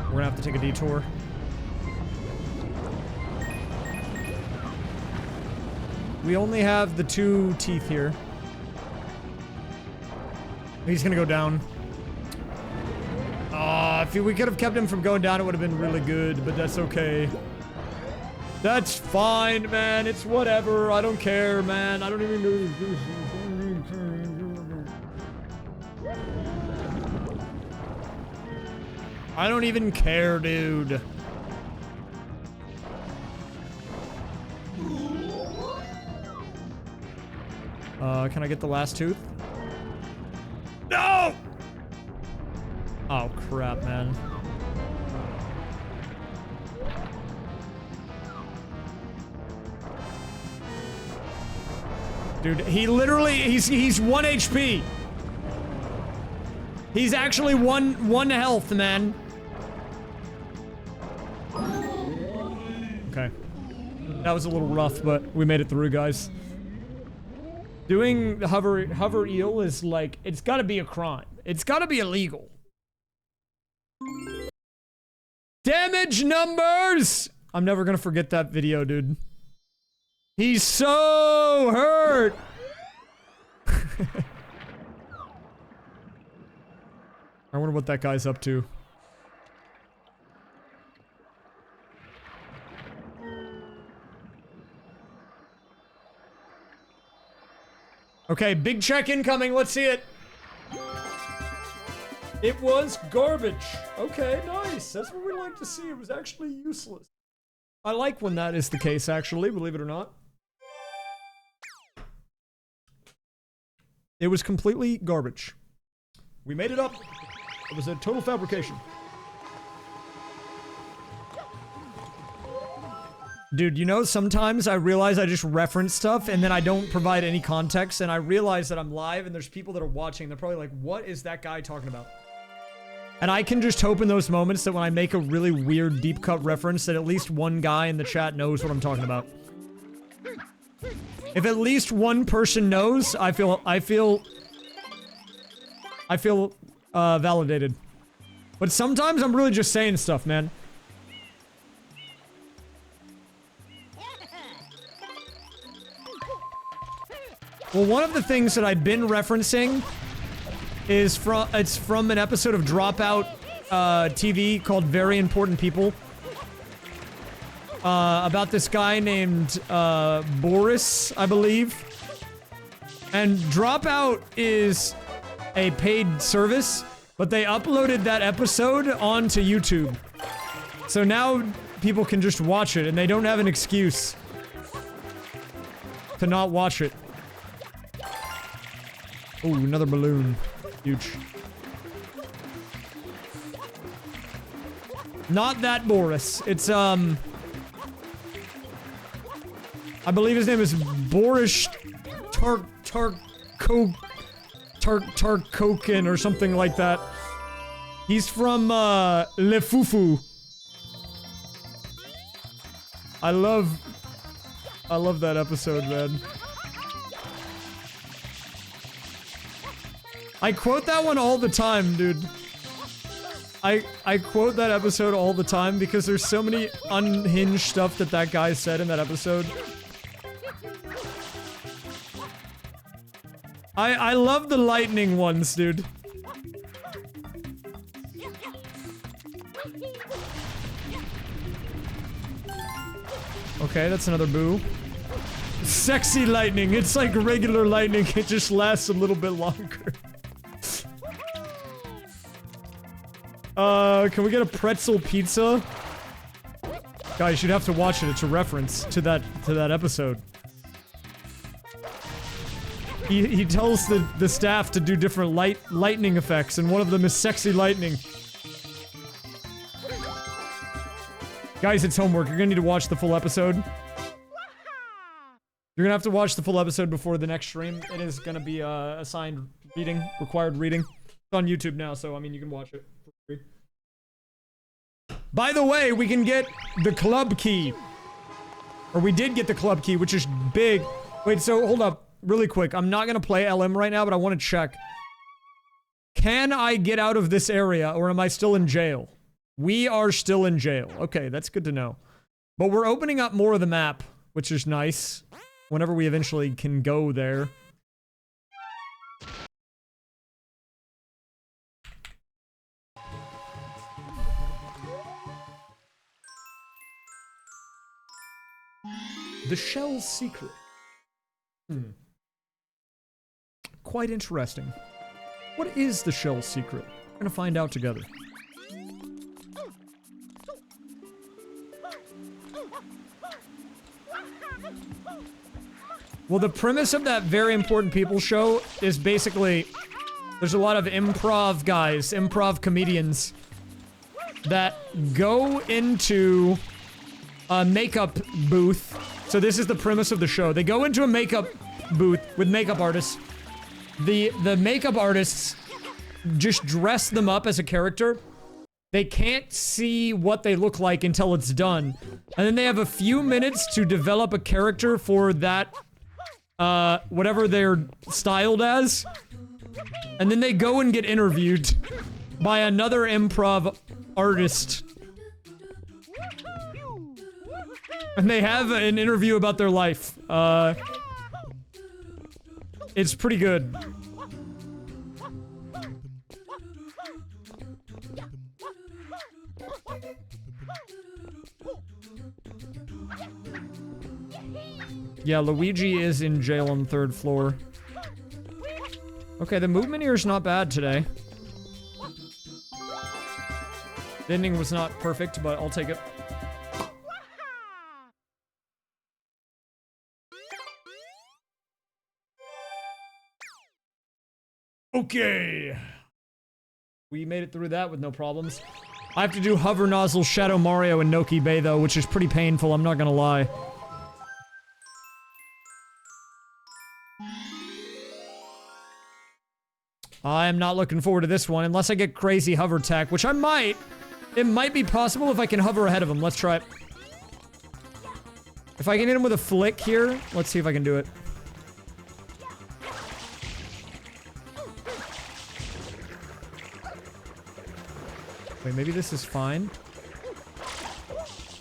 We're gonna have to take a detour. We only have the 2 teeth here. He's gonna go down. If we could have kept him from going down, it would have been really good, but that's okay. That's fine, man. It's whatever. I don't care, man. I don't even know. I don't even care, dude. Can I get the last tooth? No! Oh, crap, man. Dude, he literally, he's 1 HP. He's actually one health, man. Okay. That was a little rough, but we made it through, guys. Doing hover eel is like, it's gotta be a crime. It's gotta be illegal. Damage numbers! I'm never gonna forget that video, dude. He's so hurt! I wonder what that guy's up to. Okay, big check incoming. Let's see it. It was garbage. Okay, nice. That's what we like to see. It was actually useless. I like when that is the case, actually, believe it or not. It was completely garbage. We made it up. It was a total fabrication. Dude, you know, sometimes I realize I just reference stuff and then I don't provide any context and I realize that I'm live and there's people that are watching. They're probably like, what is that guy talking about? And I can just hope in those moments that when I make a really weird deep cut reference that at least one guy in the chat knows what I'm talking about. If at least one person knows, I feel validated. But sometimes I'm really just saying stuff, man. Well, one of the things that I've been referencing is from an episode of Dropout TV called Very Important People. About this guy named Boris, I believe. And Dropout is a paid service, but they uploaded that episode onto YouTube. So now people can just watch it and they don't have an excuse to not watch it. Ooh, another balloon. Huge. Not that Boris. It's, I believe his name is Boris Tarkokin or something like that. He's from, Le Fufu. I love that episode, man. I quote that one all the time, dude. I quote that episode all the time because there's so many unhinged stuff that guy said in that episode. I love the lightning ones, dude. Okay, that's another boo. Sexy lightning. It's like regular lightning. It just lasts a little bit longer. Can we get a pretzel pizza? Guys, you'd have to watch it. It's a reference to that episode. He tells the staff to do different lightning effects, and one of them is sexy lightning. Guys, it's homework. You're gonna need to watch the full episode. You're gonna have to watch the full episode before the next stream. It is gonna be assigned reading, required reading. It's on YouTube now, so I mean you can watch it for free. By the way, we can get the club key. Or we did get the club key, which is big. Wait, so hold up, really quick. I'm not gonna play LM right now, but I want to check. Can I get out of this area, or am I still in jail? We are still in jail. Okay, that's good to know. But we're opening up more of the map, which is nice. Whenever we eventually can go there. The shell's secret. Quite interesting. What is the shell's secret? We're gonna find out together. Well, the premise of that Very Important People show is basically there's a lot of improv guys, improv comedians that go into a makeup booth. So this is the premise of the show. They go into a makeup booth with makeup artists. The makeup artists just dress them up as a character. They can't see what they look like until it's done. And then they have a few minutes to develop a character for that whatever they're styled as. And then they go and get interviewed by another improv artist. And they have an interview about their life. It's pretty good. Yeah, Luigi is in jail on the 3rd floor. Okay, the movement here is not bad today. The ending was not perfect, but I'll take it. Okay. We made it through that with no problems. I have to do Hover Nozzle, Shadow Mario, and Noki Bay, though, which is pretty painful, I'm not gonna lie. I am not looking forward to this one, unless I get crazy hover tech, which I might. It might be possible if I can hover ahead of him. Let's try it. If I can hit him with a flick here, let's see if I can do it. Wait, maybe this is fine.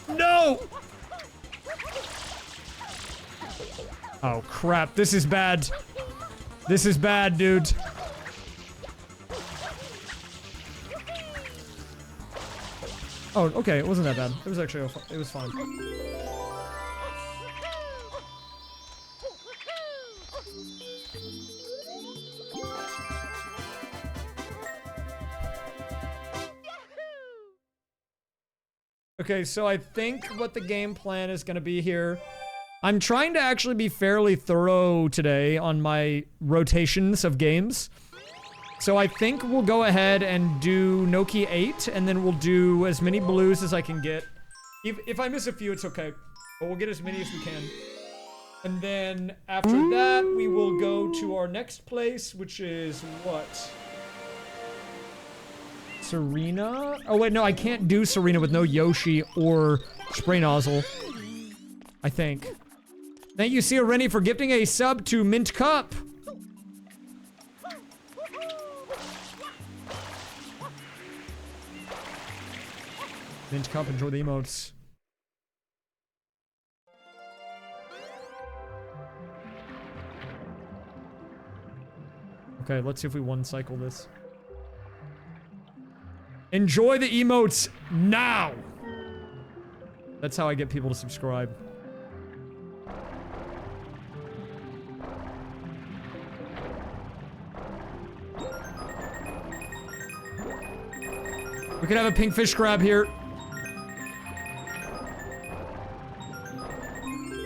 No! Oh, crap. This is bad. This is bad, dude. Oh, okay, it wasn't that bad. It was actually, it was fine. Okay, so I think what the game plan is gonna be here. I'm trying to actually be fairly thorough today on my rotations of games. So I think we'll go ahead and do Noki 8, and then we'll do as many blues as I can get. If I miss a few, it's okay. But we'll get as many as we can. And then after that, we will go to our next place, which is what? Serena? Oh wait, no, I can't do Serena with no Yoshi or Spray Nozzle. I think. Thank you, Sia Rennie, for gifting a sub to Mint Cup. Mint Cup, enjoy the emotes. Okay, let's see if we one-cycle this. Enjoy the emotes now! That's how I get people to subscribe. We could have a pink fish grab here.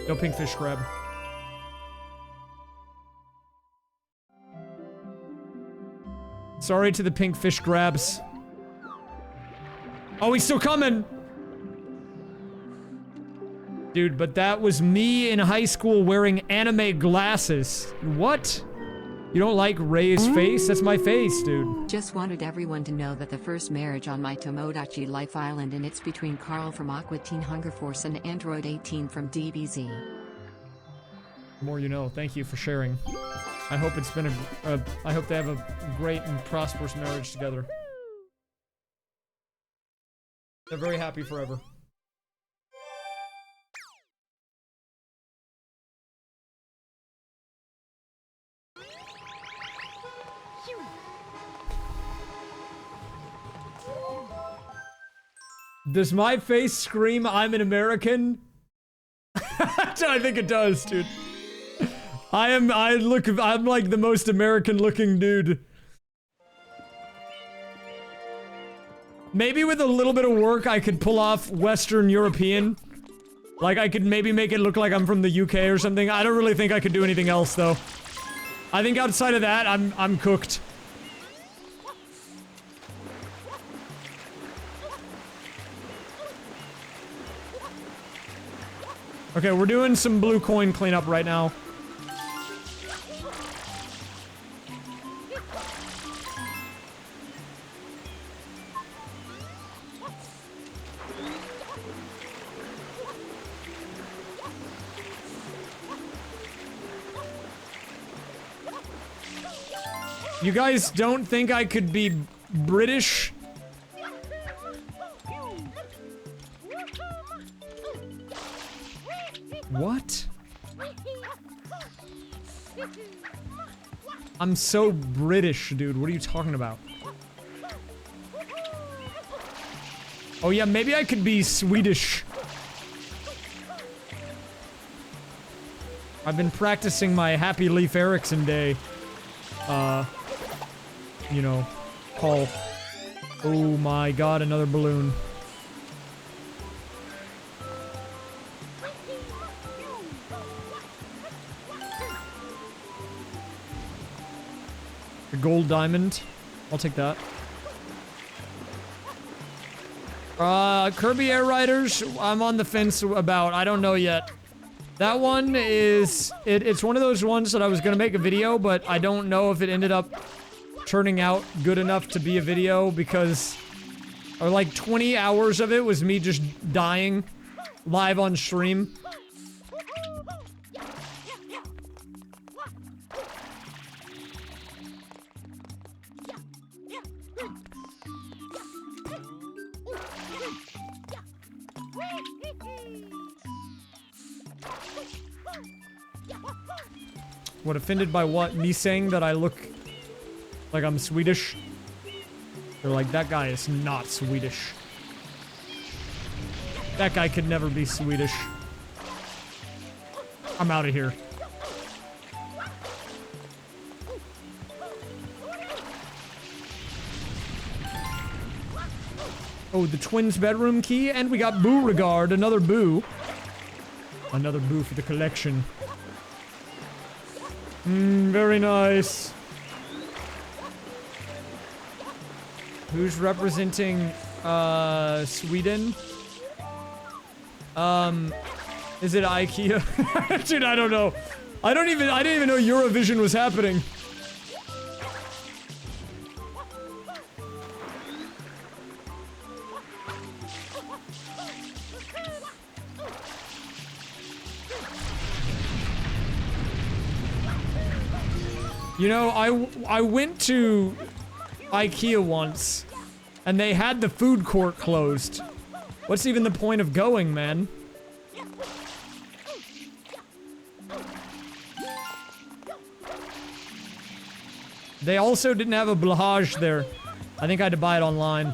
No pink fish grab. Sorry to the pink fish grabs. Oh, he's still coming! Dude, but that was me in high school wearing anime glasses. What? You don't like Ray's face? That's my face, dude. Just wanted everyone to know that the first marriage on my Tomodachi Life Island, and it's between Carl from Aqua Teen Hunger Force and Android 18 from DBZ. The more you know. Thank you for sharing. I hope it's been I hope they have a great and prosperous marriage together. They're very happy forever. Does my face scream I'm an American? I think it does, dude. I'm like the most American looking dude. Maybe with a little bit of work I could pull off Western European. Like I could maybe make it look like I'm from the UK or something. I don't really think I could do anything else though. I think outside of that, I'm cooked. Okay, we're doing some blue coin cleanup right now. You guys don't think I could be British? What? I'm so British, dude. What are you talking about? Oh yeah, maybe I could be Swedish. I've been practicing my Happy Leif Erikson Day. You know, call. Oh my god, another balloon. The gold diamond. I'll take that. Kirby Air Riders, I'm on the fence about. I don't know yet. That one is... It's one of those ones that I was gonna make a video, but I don't know if it ended up turning out good enough to be a video because... Or like 20 hours of it was me just dying live on stream. What, offended by what? Me saying that I look like I'm Swedish? They're like, that guy is not Swedish. That guy could never be Swedish. I'm out of here. Oh, the twins' bedroom key, and we got Beauregard, another Boo. Another Boo for the collection. Very nice. Who's representing, Sweden? Is it IKEA? Dude, I don't know. I didn't even know Eurovision was happening. You know, I went to IKEA once, and they had the food court closed. What's even the point of going, man? They also didn't have a blahage there. I think I had to buy it online.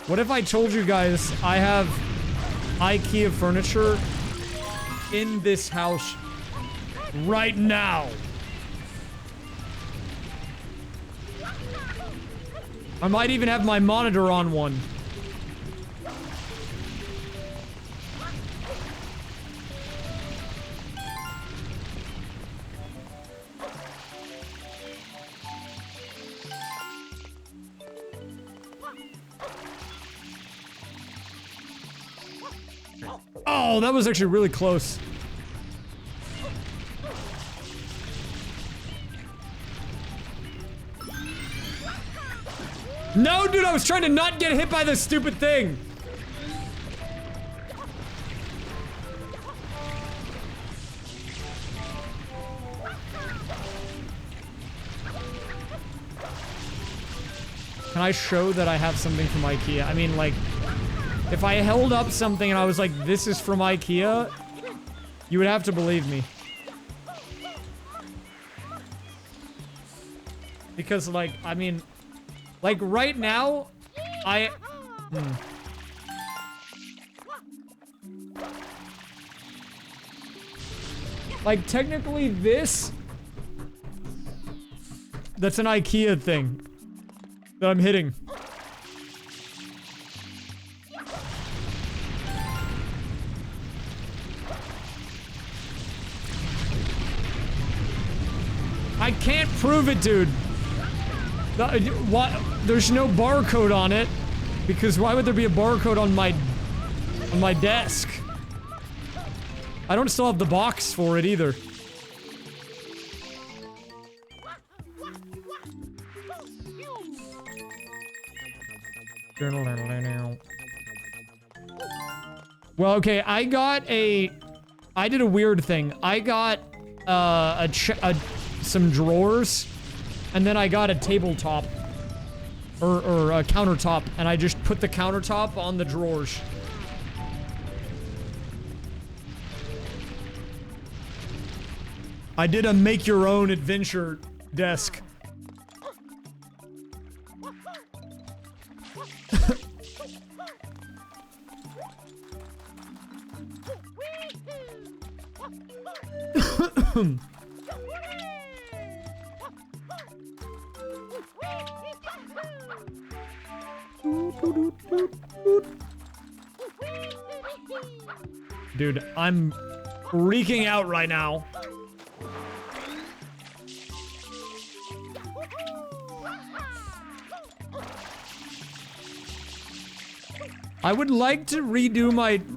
What if I told you guys I have IKEA furniture in this house right now? I might even have my monitor on one. Oh, that was actually really close. No, dude, I was trying to not get hit by this stupid thing. Can I show that I have something from IKEA? I mean, like, if I held up something and I was like, this is from IKEA, you would have to believe me. Because, like, I mean, like, right now, like, technically this, that's an IKEA thing that I'm hitting. I can't prove it, dude. What? There's no barcode on it, because why would there be a barcode on my desk? I don't still have the box for it either. Well, okay, I did a weird thing. I got some drawers, and then I got a tabletop or a countertop, and I just put the countertop on the drawers. I did a make your own adventure desk. Dude, I'm freaking out right now. I would like to redo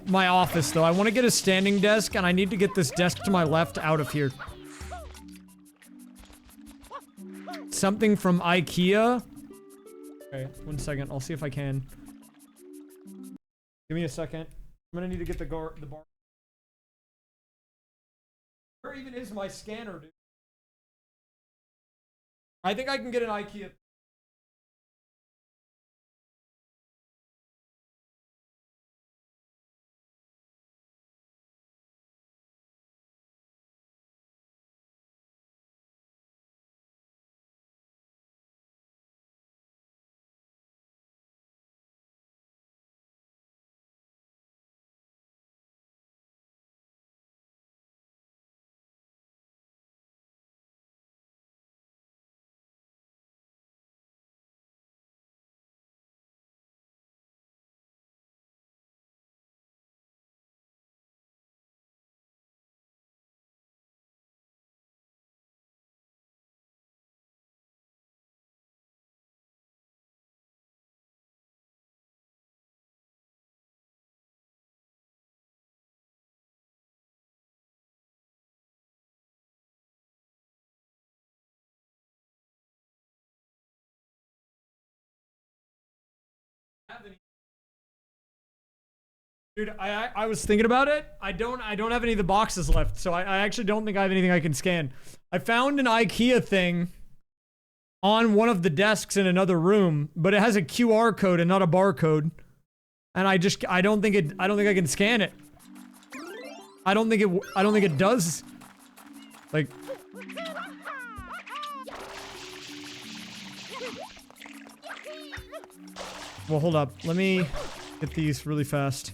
my office, though. I want to get a standing desk, and I need to get this desk to my left out of here. Something from IKEA. Okay, 1 second. I'll see if I can. Give me a second. I'm gonna need to get the bar. Where even is my scanner, dude? I think I can get an IKEA. Dude, I was thinking about it. I don't have any of the boxes left, so I actually don't think I have anything I can scan. I found an IKEA thing on one of the desks in another room, but it has a QR code and not a barcode. And I don't think I can scan it. I don't think it does. Like, well, hold up. Let me get these really fast.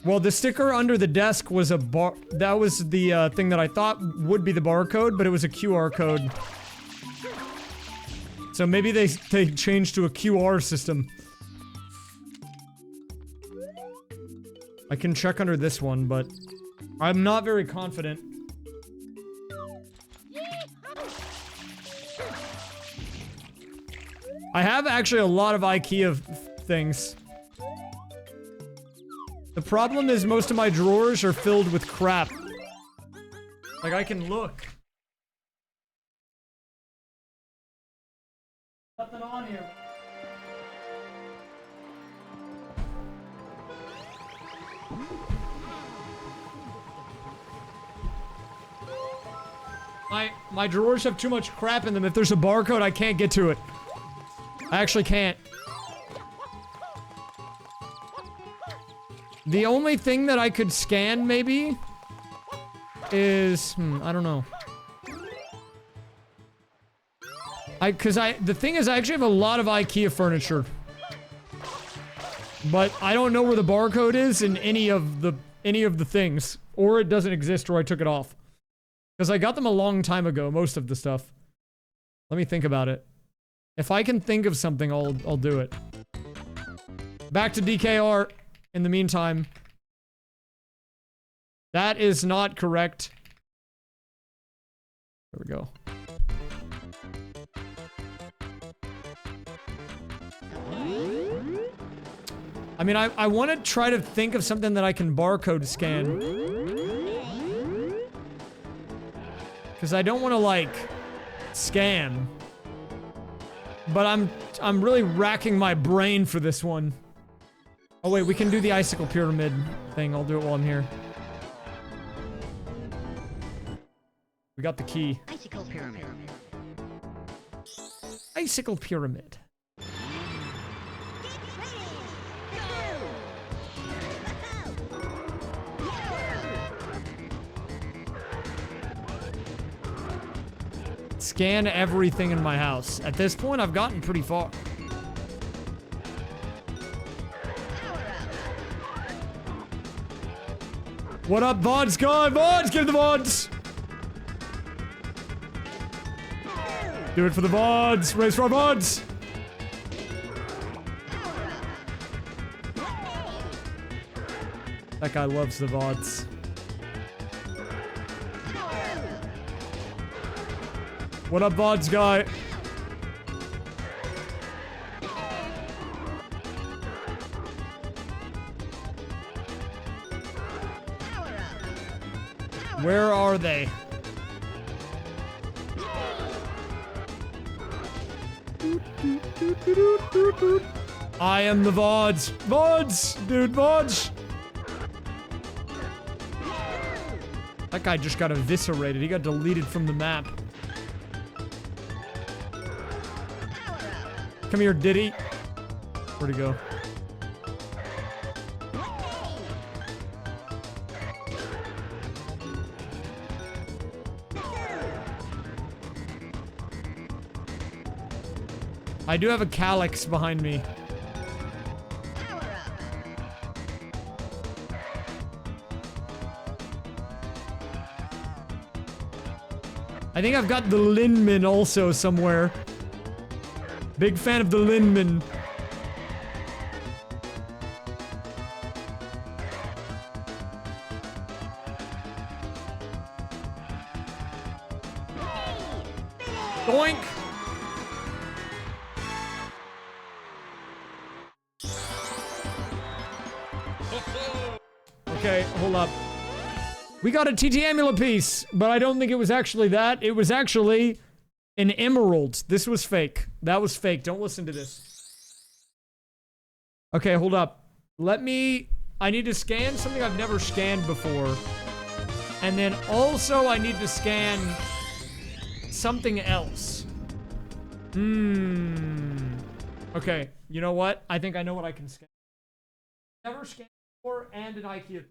Well, the sticker under the desk was that was the thing that I thought would be the barcode, but it was a QR code. So maybe they changed to a QR system. I can check under this one, but I'm not very confident. I have actually a lot of IKEA things. The problem is most of my drawers are filled with crap. Like, I can look. Nothing on here. My drawers have too much crap in them. If there's a barcode, I can't get to it. I actually can't. The only thing that I could scan, maybe, is... I don't know. The thing is, I actually have a lot of IKEA furniture. But I don't know where the barcode is in any of the things. Or it doesn't exist, or I took it off. Because I got them a long time ago, most of the stuff. Let me think about it. If I can think of something, I'll do it. Back to DKR in the meantime. That is not correct. There we go. I mean, I want to try to think of something that I can barcode scan. Because I don't want to, like, scam. But I'm really racking my brain for this one. Oh wait, we can do the icicle pyramid thing. I'll do it while I'm here. We got the key. Icicle pyramid. Icicle pyramid. Scan everything in my house. At this point, I've gotten pretty far. What up, VODs guy? VODs! Get the VODs! Do it for the VODs! Race for our VODs! That guy loves the VODs. What up, VODs guy? Where are they? I am the VODs. VODs! Dude, VODs! That guy just got eviscerated. He got deleted from the map. Come here, Diddy. Where'd he go? I do have a calyx behind me. I think I've got the Linman also somewhere. Big fan of the Linman. Doink! Okay, hold up. We got a TT amulet piece, but I don't think it was actually that. It was actually an emerald. This was fake. That was fake. Don't listen to this. Okay, hold up. I need to scan something I've never scanned before. And then also I need to scan something else. Okay, you know what? I think I know what I can scan. Never scanned before, and an IKEA thing.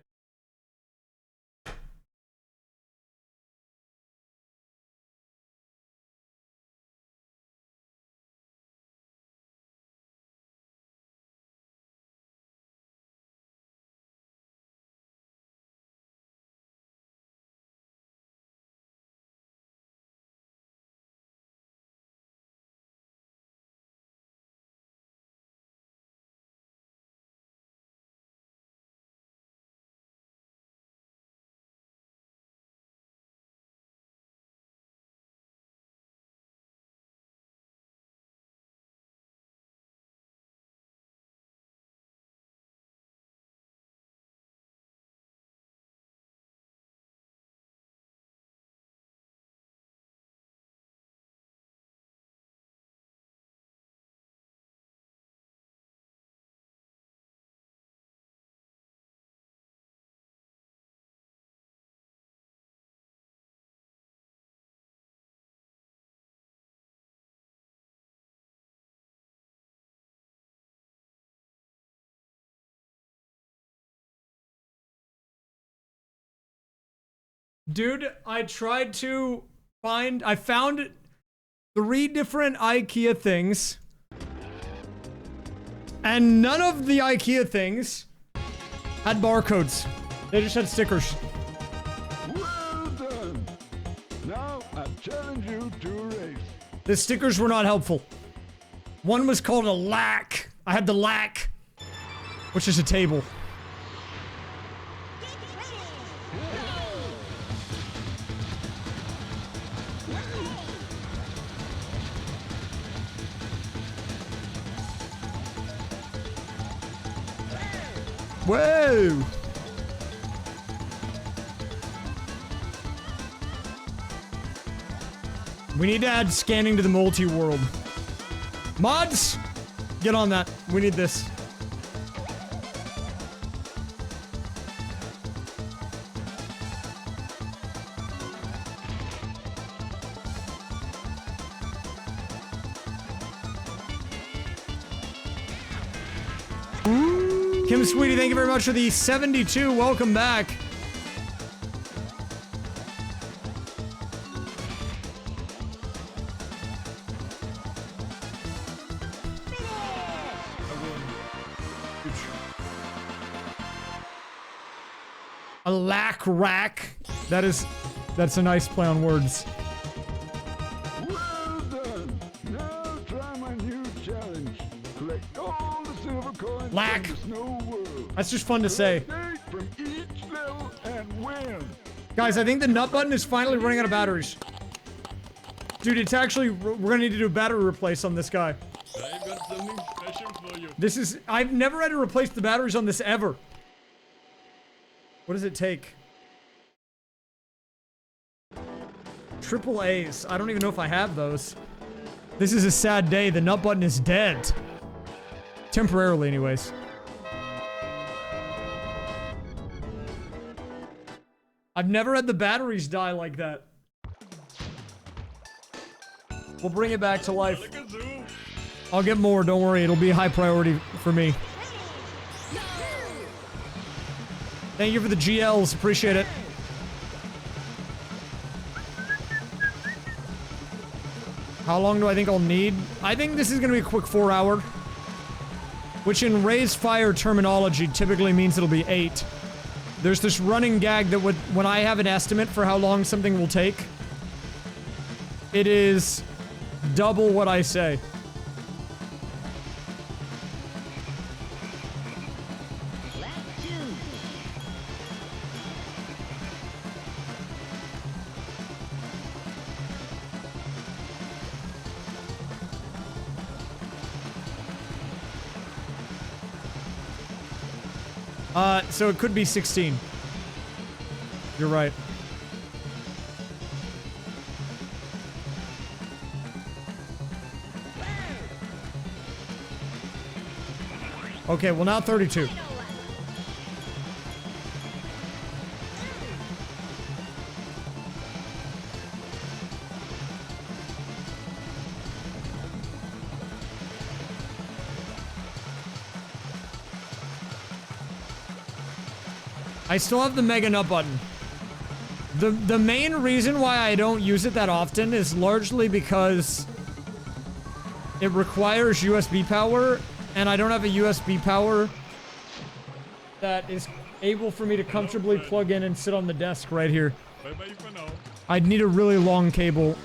Dude, I tried to I found 3 different IKEA things. And none of the IKEA things had barcodes. They just had stickers. Well done. Now I challenge you to a race. The stickers were not helpful. One was called a lack. I had the lack, which is a table. Whoa! We need to add scanning to the multi-world. Mods! Get on that. We need this. Kim Sweetie, thank you very much for the 72. Welcome back. A lack rack. That's a nice play on words. Well done. Now try my new challenge. Collect all the silver coins Lack. from the snow world. That's just fun to say. Take from each level and win. Guys, I think the nut button is finally running out of batteries. Dude, it's actually, we're gonna need to do a battery replace on this guy. I got something special for you. I've never had to replace the batteries on this ever. What does it take? Triple A's. I don't even know if I have those. This is a sad day. The nut button is dead. Temporarily, anyways. I've never had the batteries die like that. We'll bring it back to life. I'll get more, don't worry. It'll be a high priority for me. Thank you for the GLs. Appreciate it. How long do I think I'll need? I think this is going to be a quick 4-hour. Which in raysfire terminology typically means it'll be 8. There's this running gag that when I have an estimate for how long something will take, it is double what I say. So it could be 16. You're right. Okay, well now 32. I still have the mega nut button. The main reason why I don't use it that often is largely because it requires USB power, and I don't have a USB power that is able for me to comfortably plug in and sit on the desk right here. Bye-bye for now. I'd need a really long cable.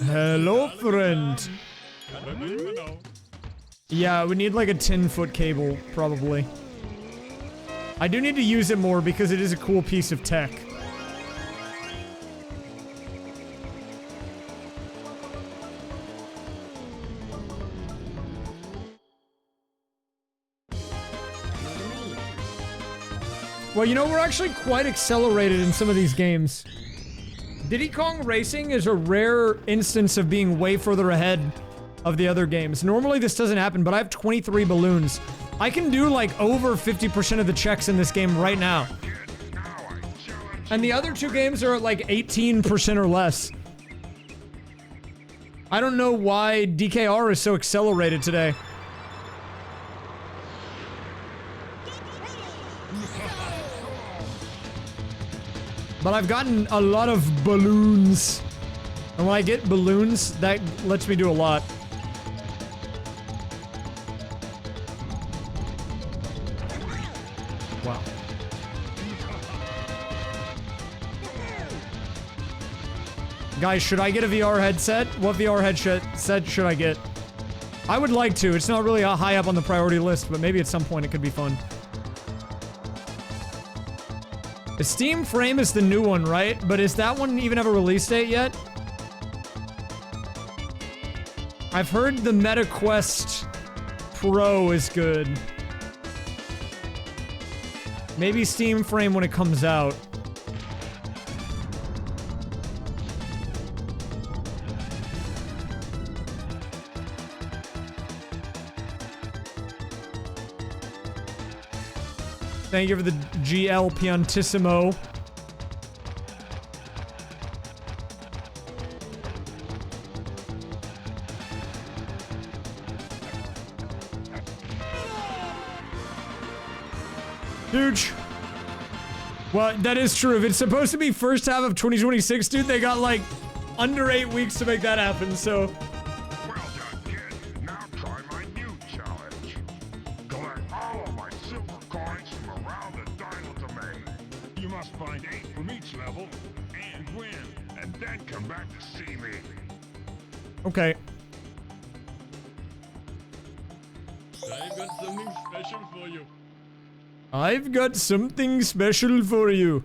Hello, friend. Bye-bye for now. Yeah, we need like a 10-foot cable, probably. I do need to use it more because it is a cool piece of tech. Well, you know, we're actually quite accelerated in some of these games. Diddy Kong Racing is a rare instance of being way further ahead of the other games. Normally this doesn't happen, but I have 23 balloons. I can do like over 50% of the checks in this game right now. And the other two games are at like 18% or less. I don't know why DKR is so accelerated today. But I've gotten a lot of balloons. And when I get balloons, that lets me do a lot. Wow. Guys, should I get a VR headset? What VR headset should I get? I would like to. It's not really high up on the priority list, but maybe at some point it could be fun. The Steam Frame is the new one, right? But is that one even have a release date yet? I've heard the Meta Quest Pro is good. Maybe Steam Frame when it comes out. Thank you for the GL Piantissimo. Huge. Well, that is true. If it's supposed to be first half of 2026, dude, they got like under 8 weeks to make that happen, so. Well done, kid. Now try my new challenge. Collect all of my silver coins from around the dial domain. You must find 8 from each level and win, and then come back to see me. Okay. I've got something special for you. I've got something special for you.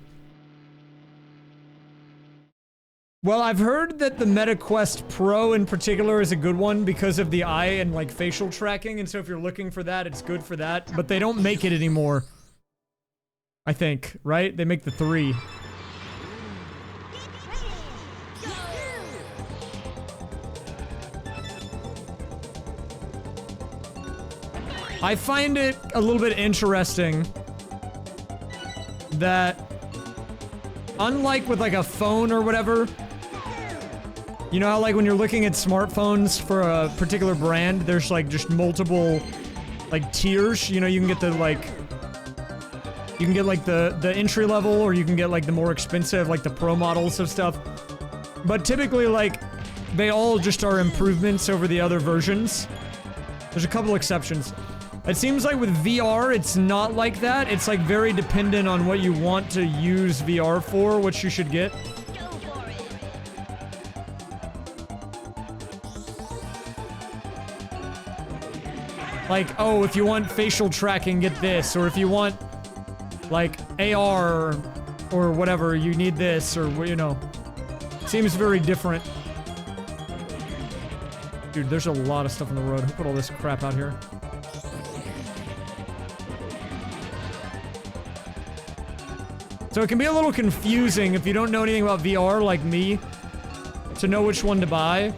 Well, I've heard that the Meta Quest Pro in particular is a good one because of the eye and like facial tracking, and so if you're looking for that, it's good for that, but they don't make it anymore. I think, right? They make the 3. I find it a little bit interesting that, unlike with like a phone or whatever, you know how like when you're looking at smartphones for a particular brand, there's like just multiple like tiers, you know, you can get the like, you can get like the entry level, or you can get like the more expensive, like the pro models of stuff. But typically like, they all just are improvements over the other versions. There's a couple exceptions. It seems like with VR, it's not like that. It's like very dependent on what you want to use VR for, what you should get. Like, oh, if you want facial tracking, get this. Or if you want, like, AR or whatever, you need this, or, you know. Seems very different. Dude, there's a lot of stuff on the road. Who put all this crap out here? So it can be a little confusing if you don't know anything about VR like me, to know which one to buy.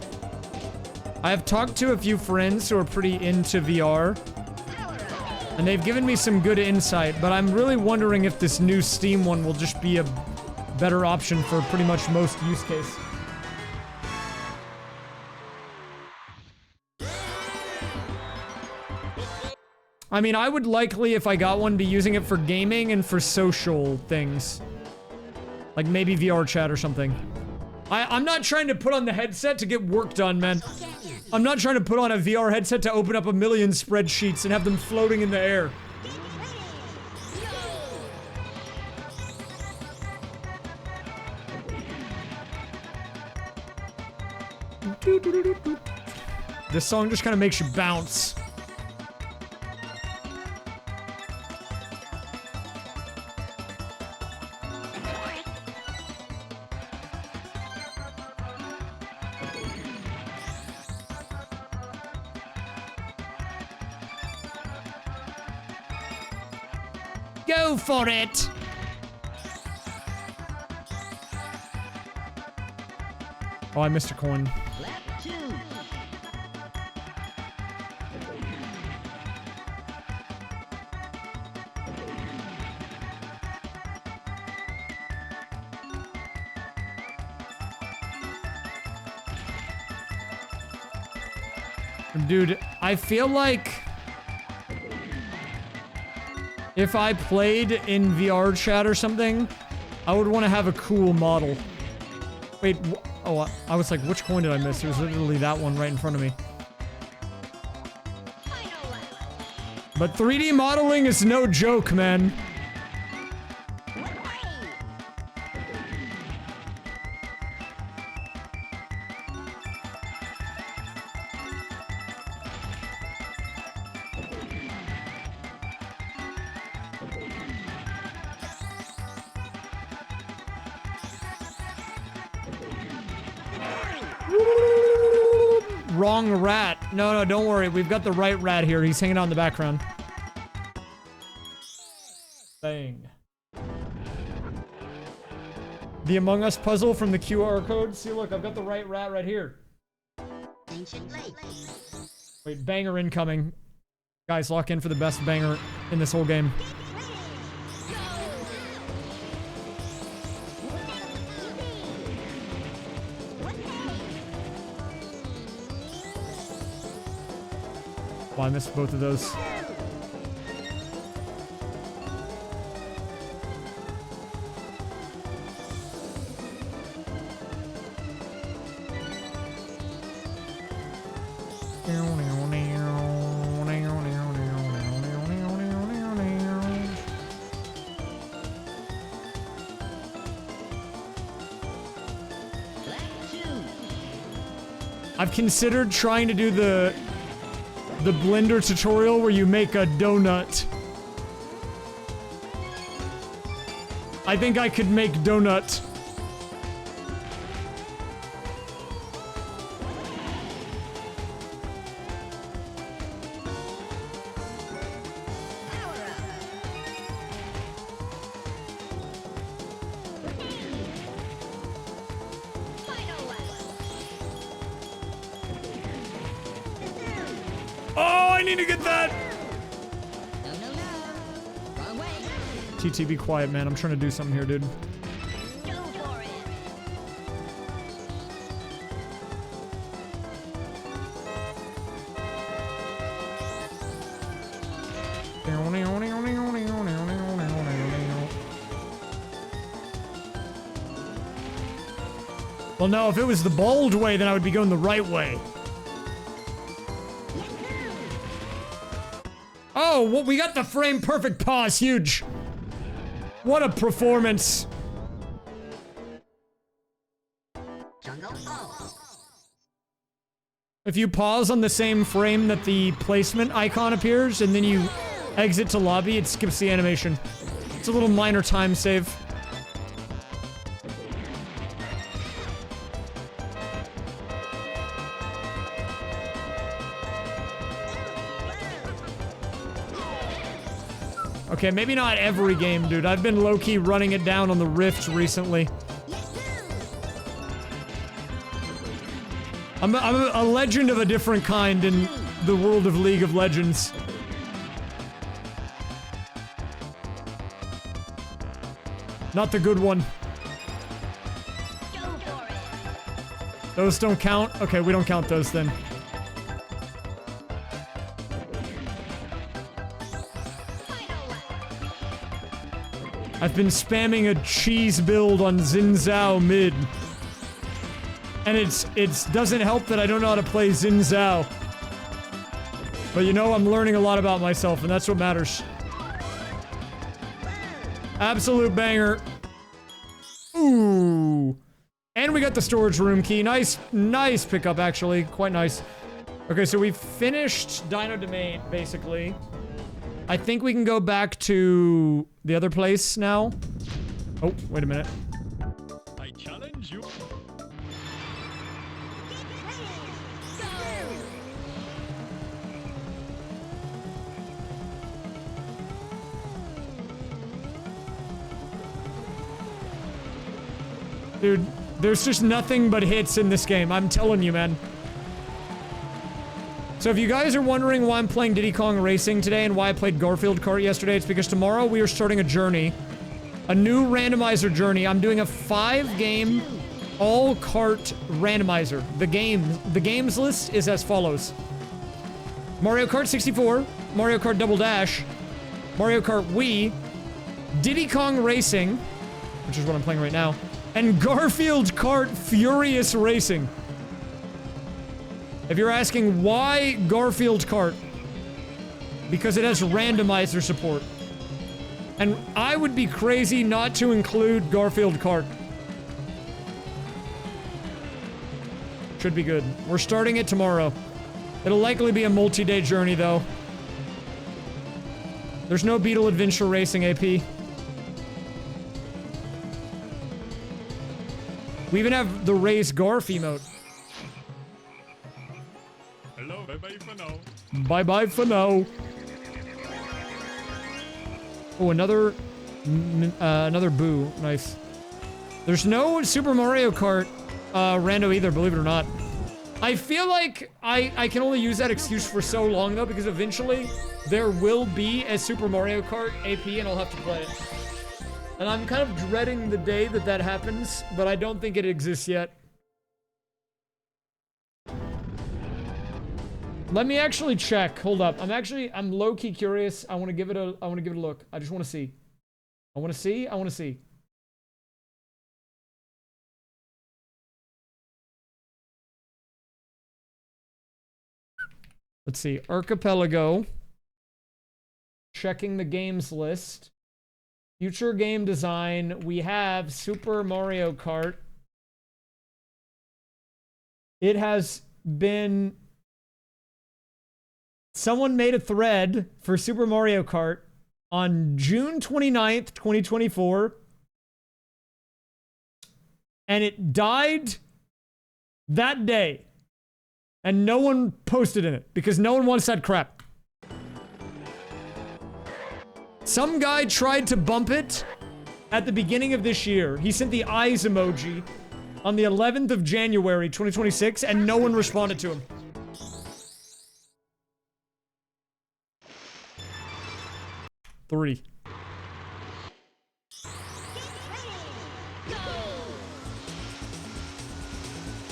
I have talked to a few friends who are pretty into VR, and they've given me some good insight, but I'm really wondering if this new Steam one will just be a better option for pretty much most use case. I mean, I would likely, if I got one, be using it for gaming and for social things. Like maybe VR chat or something. I'm not trying to put on the headset to get work done, man. I'm not trying to put on a VR headset to open up a million spreadsheets and have them floating in the air. This song just kind of makes you bounce. Go for it! Oh, I missed a coin. Dude, I feel like if I played in VR chat or something, I would want to have a cool model. Wait, oh, I was like, which coin did I miss? It was literally that one right in front of me. But 3D modeling is no joke, man. Wrong rat. No, don't worry. We've got the right rat here. He's hanging out in the background. Bang. The Among Us puzzle from the QR code. See, look, I've got the right rat right here. Wait, banger incoming. Guys, lock in for the best banger in this whole game. Oh, I missed both of those. I've considered trying to do the Blender tutorial where you make a donut. I think I could make donut. TT, be quiet, man. I'm trying to do something here, dude. Well, no, if it was the bold way, then I would be going the right way. Oh, well, we got the frame perfect pause. Huge. What a performance. If you pause on the same frame that the placement icon appears, and then you exit to lobby, it skips the animation. It's a little minor time save. Okay, maybe not every game, dude. I've been low-key running it down on the Rift recently. I'm a legend of a different kind in the world of League of Legends. Not the good one. Those don't count? Okay, we don't count those then. I've been spamming a cheese build on Xin Zhao mid. And it doesn't help that I don't know how to play Xin Zhao. But you know, I'm learning a lot about myself, and that's what matters. Absolute banger. Ooh. And we got the storage room key. Nice pickup, actually. Quite nice. Okay, so we finished Dino Domain, basically. I think we can go back to the other place now. Oh, wait a minute. I challenge you. Dude, there's just nothing but hits in this game. I'm telling you, man. So if you guys are wondering why I'm playing Diddy Kong Racing today and why I played Garfield Kart yesterday, it's because tomorrow we are starting a journey. A new randomizer journey. I'm doing a 5-game all kart randomizer. The games list is as follows. Mario Kart 64, Mario Kart Double Dash, Mario Kart Wii, Diddy Kong Racing, which is what I'm playing right now, and Garfield Kart Furious Racing. If you're asking why Garfield Kart, because it has randomizer support. And I would be crazy not to include Garfield Kart. Should be good. We're starting it tomorrow. It'll likely be a multi-day journey, though. There's no Beetle Adventure Racing AP. We even have the Raise Garf emote. Hello, bye-bye for now. Bye-bye for now. Oh, another boo. Nice. There's no Super Mario Kart rando either, believe it or not. I feel like I can only use that excuse for so long, though, because eventually there will be a Super Mario Kart AP and I'll have to play it. And I'm kind of dreading the day that that happens, but I don't think it exists yet. Let me actually check. Hold up. I'm low-key curious. I want to give it a look. I just want to see. I want to see. Let's see. Archipelago. Checking the games list. Future game design. We have Super Mario Kart. It has been... Someone made a thread for Super Mario Kart on June 29th, 2024. And it died that day. And no one posted in it because no one wants that crap. Some guy tried to bump it at the beginning of this year. He sent the eyes emoji on the 11th of January, 2026, and no one responded to him. Three.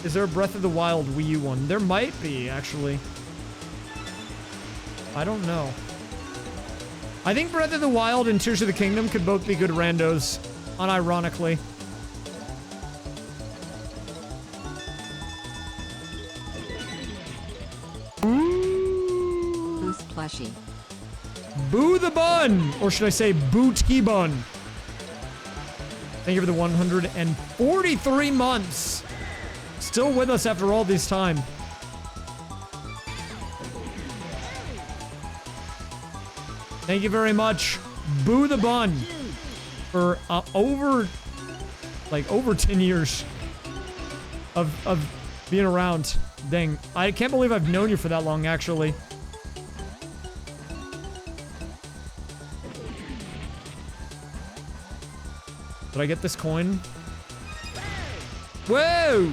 Is there a Breath of the Wild Wii U one? There might be, actually. I don't know. I think Breath of the Wild and Tears of the Kingdom could both be good randos, unironically. Boost plushie. Boo the bun! Or should I say booty bun? Thank you for the 143 months. Still with us after all this time. Thank you very much, Boo the Bun, for over 10 years of being around. Dang, I can't believe I've known you for that long, actually. Did I get this coin? Whoa!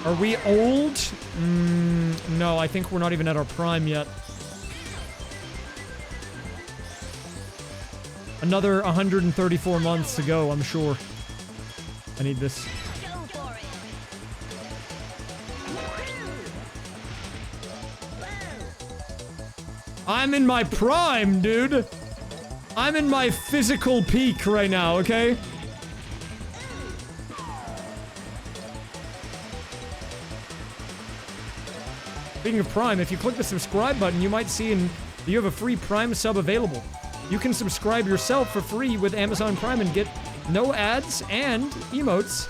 Are we old? No, I think we're not even at our prime yet. Another 134 months to go, I'm sure. I need this. I'm in my prime, dude. I'm in my physical peak right now, okay? Speaking of Prime, if you click the subscribe button, you might see you have a free Prime sub available. You can subscribe yourself for free with Amazon Prime and get no ads and emotes.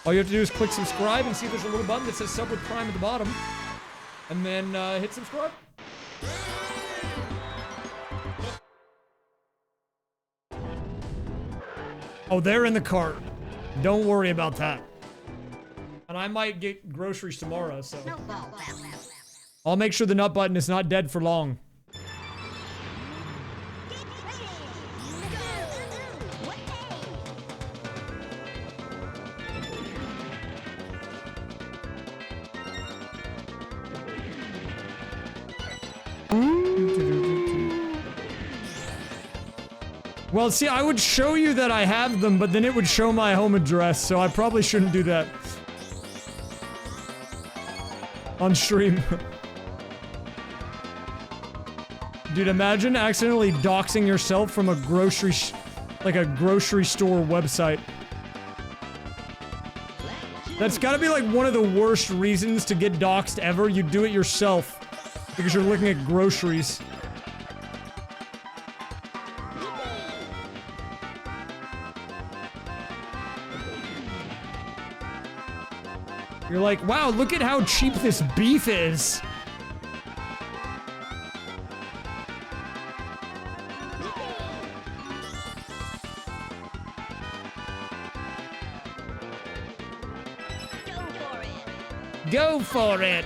All you have to do is click subscribe and see if there's a little button that says sub with Prime at the bottom. And then hit subscribe. Oh, they're in the cart. Don't worry about that. And I might get groceries tomorrow, so... I'll make sure the nut button is not dead for long. Well, see, I would show you that I have them, but then it would show my home address, so I probably shouldn't do that. on stream. Dude, imagine accidentally doxing yourself from a grocery store website. That's gotta be like one of the worst reasons to get doxed ever. You do it yourself because you're looking at groceries. You're like, wow, look at how cheap this beef is. Go for it!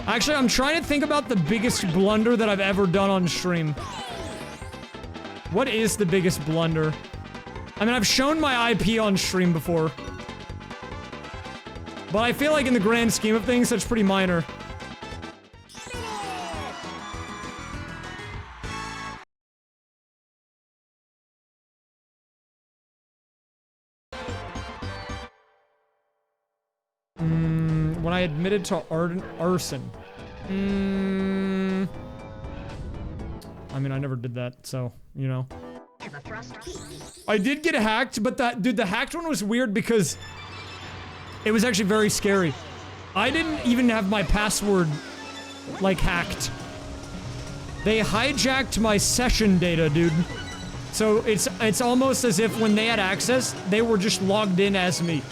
Actually, I'm trying to think about the biggest blunder that I've ever done on stream. What is the biggest blunder? I mean, I've shown my IP on stream before. But I feel like in the grand scheme of things, that's pretty minor. When I admitted to arson. I mean, I never did that, so, you know. I did get hacked, but the hacked one was weird because it was actually very scary. I didn't even have my password, like, hacked. They hijacked my session data, dude. So it's almost as if when they had access, they were just logged in as me.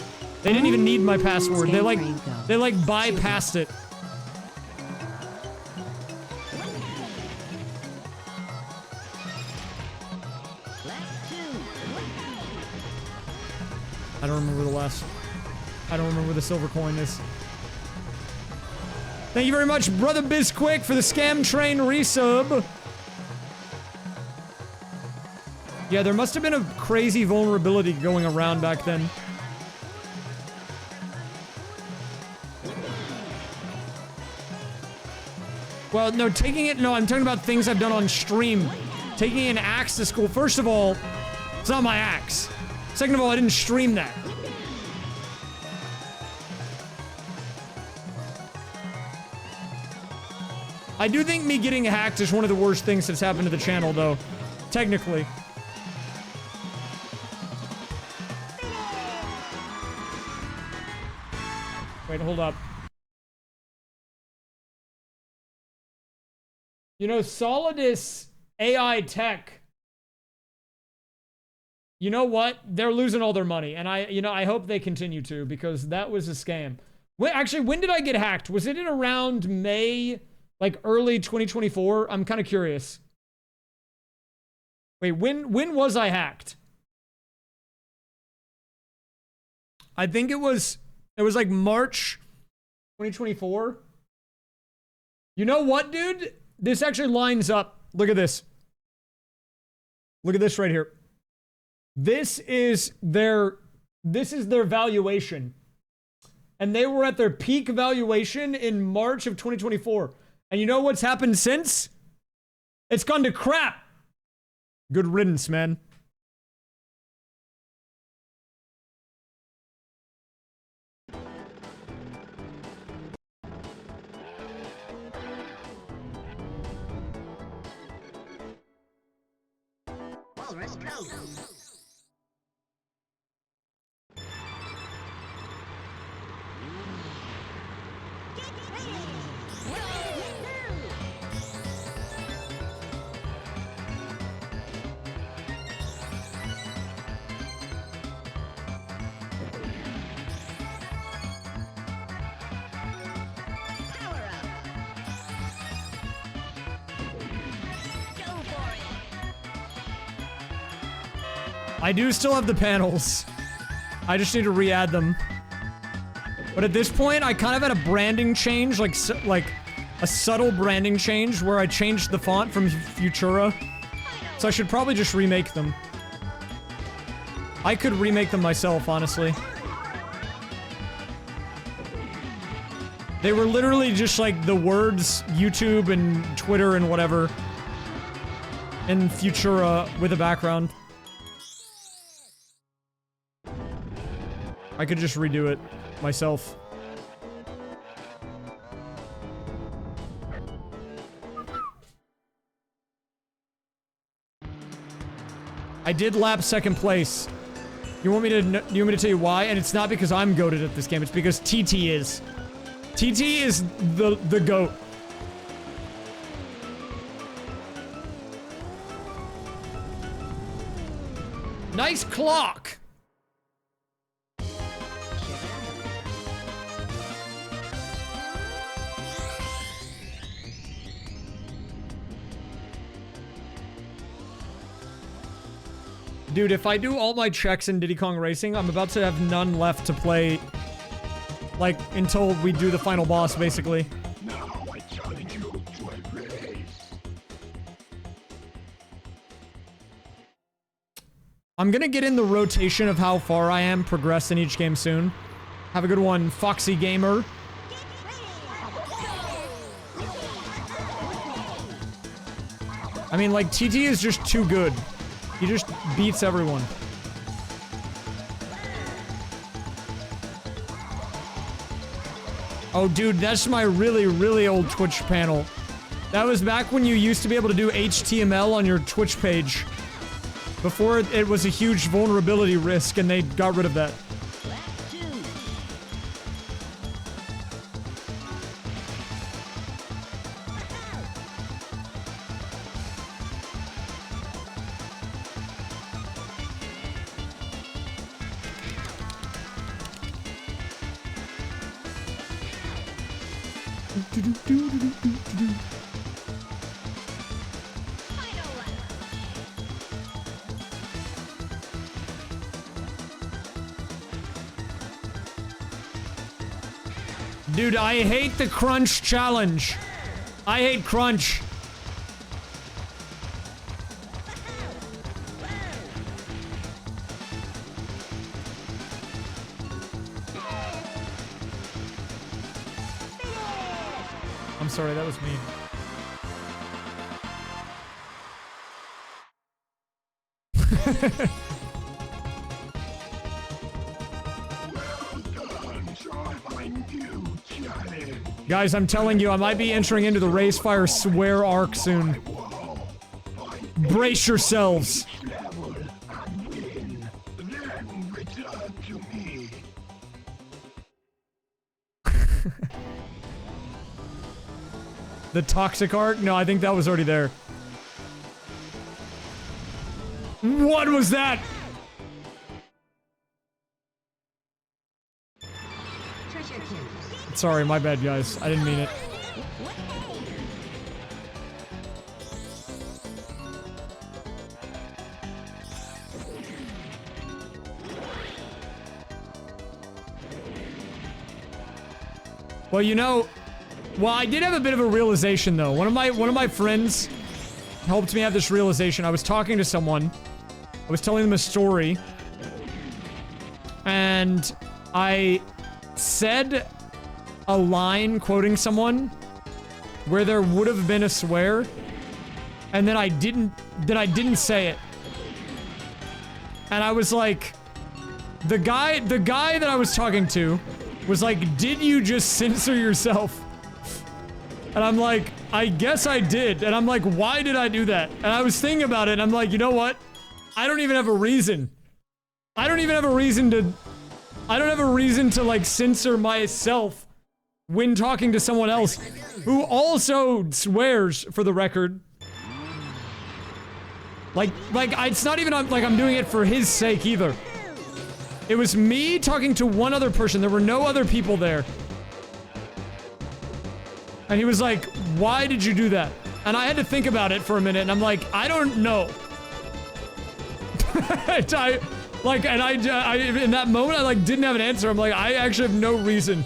They didn't even need my password. They bypassed it. I don't remember the silver coin is. Thank you very much, Brother Bizquick, for the Scam Train resub. Yeah, there must have been a crazy vulnerability going around back then. Well, no, I'm talking about things I've done on stream. Taking an axe to school. First of all, it's not my axe. Second of all, I didn't stream that. I do think me getting hacked is one of the worst things that's happened to the channel, though. Technically. Wait, hold up. You know, Solidus AI Tech, you know what? They're losing all their money. And I hope they continue to, because that was a scam. Actually, when did I get hacked? Was it in around May, like early 2024? I'm kind of curious. Wait, when was I hacked? I think it was like March 2024. You know what, dude? This actually lines up. Look at this. Look at this right here. This is their valuation. And they were at their peak valuation in March of 2024. And you know what's happened since? It's gone to crap. Good riddance, man. Walrus go. I do still have the panels. I just need to re-add them. But at this point, I kind of had a branding change, like a subtle branding change where I changed the font from Futura. So I should probably just remake them. I could remake them myself, honestly. They were literally just like the words YouTube and Twitter and whatever. in Futura with a background. I could just redo it myself. I did lap second place. You want me to tell you why? And it's not because I'm goated at this game. It's because TT is. TT is the GOAT. Nice clock. Dude, if I do all my checks in Diddy Kong Racing, I'm about to have none left to play, like, until we do the final boss, basically. Now I challenge you to a race. I'm gonna get in the rotation of how far I am progressed in each game soon. Have a good one, Foxy Gamer. I mean, like, TT is just too good. He just beats everyone. Oh, dude, that's my really, really old Twitch panel. That was back when you used to be able to do HTML on your Twitch page. Before it was a huge vulnerability risk, and they got rid of that. Dude, I hate the crunch challenge. I hate crunch. I'm sorry, that was me. Guys, I'm telling you, I might be entering into the raysfire swear arc soon. Brace yourselves. The toxic arc? No, I think that was already there. What was that? Sorry, my bad, guys. I didn't mean it. Well, you know, I did have a bit of a realization though. One of my friends helped me have this realization. I was talking to someone. I was telling them a story. And I said a line quoting someone where there would have been a swear, and then I didn't say it. And I was like, the guy that I was talking to was like, did you just censor yourself? And I'm like, I guess I did. And I'm like, why did I do that? And I was thinking about it, and I'm like, you know what? I don't even have a reason. I don't have a reason to like censor myself when talking to someone else who also swears, for the record. Like it's not even like I'm doing it for his sake either. It was me talking to one other person. There were no other people there. And he was like, why did you do that? And I had to think about it for a minute, and I'm like, I don't know. I in that moment, I like didn't have an answer. I'm like, I actually have no reason.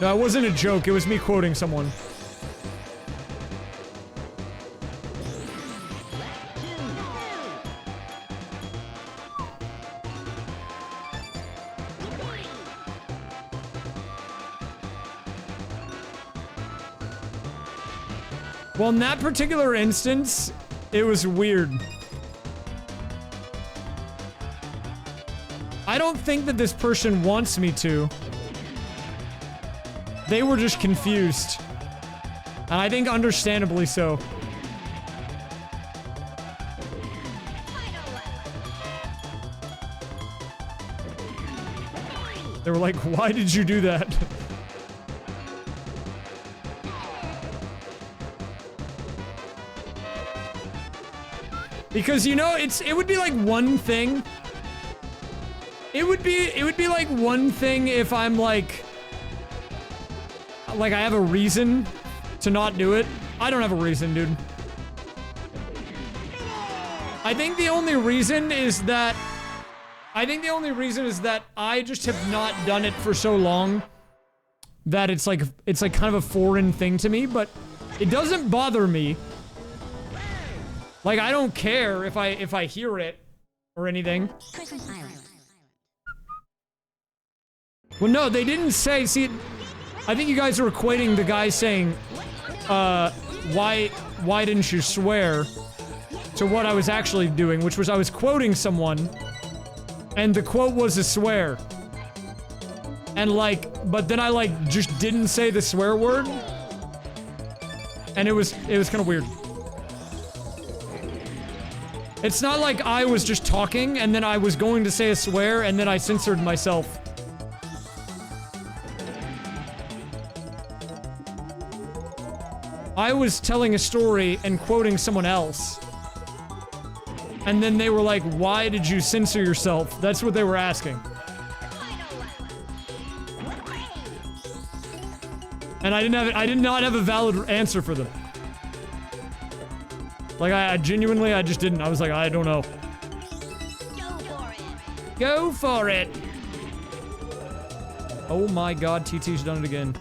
No, it wasn't a joke. It was me quoting someone. Well, in that particular instance, it was weird. I don't think that this person wants me to. They were just confused. And I think understandably so. They were like, why did you do that? Because, you know, it would be like one thing. It would be like one thing if I'm like I have a reason to not do it. I don't have a reason, dude. I think the only reason is that I just have not done it for so long that it's like kind of a foreign thing to me, but it doesn't bother me. Like, I don't care if I hear it or anything. Well, no, they didn't say, see, I think you guys are equating the guy saying, why didn't you swear, to what I was actually doing, which was I was quoting someone, and the quote was a swear. And like, but then I like just didn't say the swear word. And it was kind of weird. It's not like I was just talking and then I was going to say a swear and then I censored myself. I was telling a story and quoting someone else. And then they were like, why did you censor yourself? That's what they were asking. And I did not have a valid answer for them. Like, I genuinely, I just didn't. I was like, I don't know. Go for it! Oh my god, TT's done it again.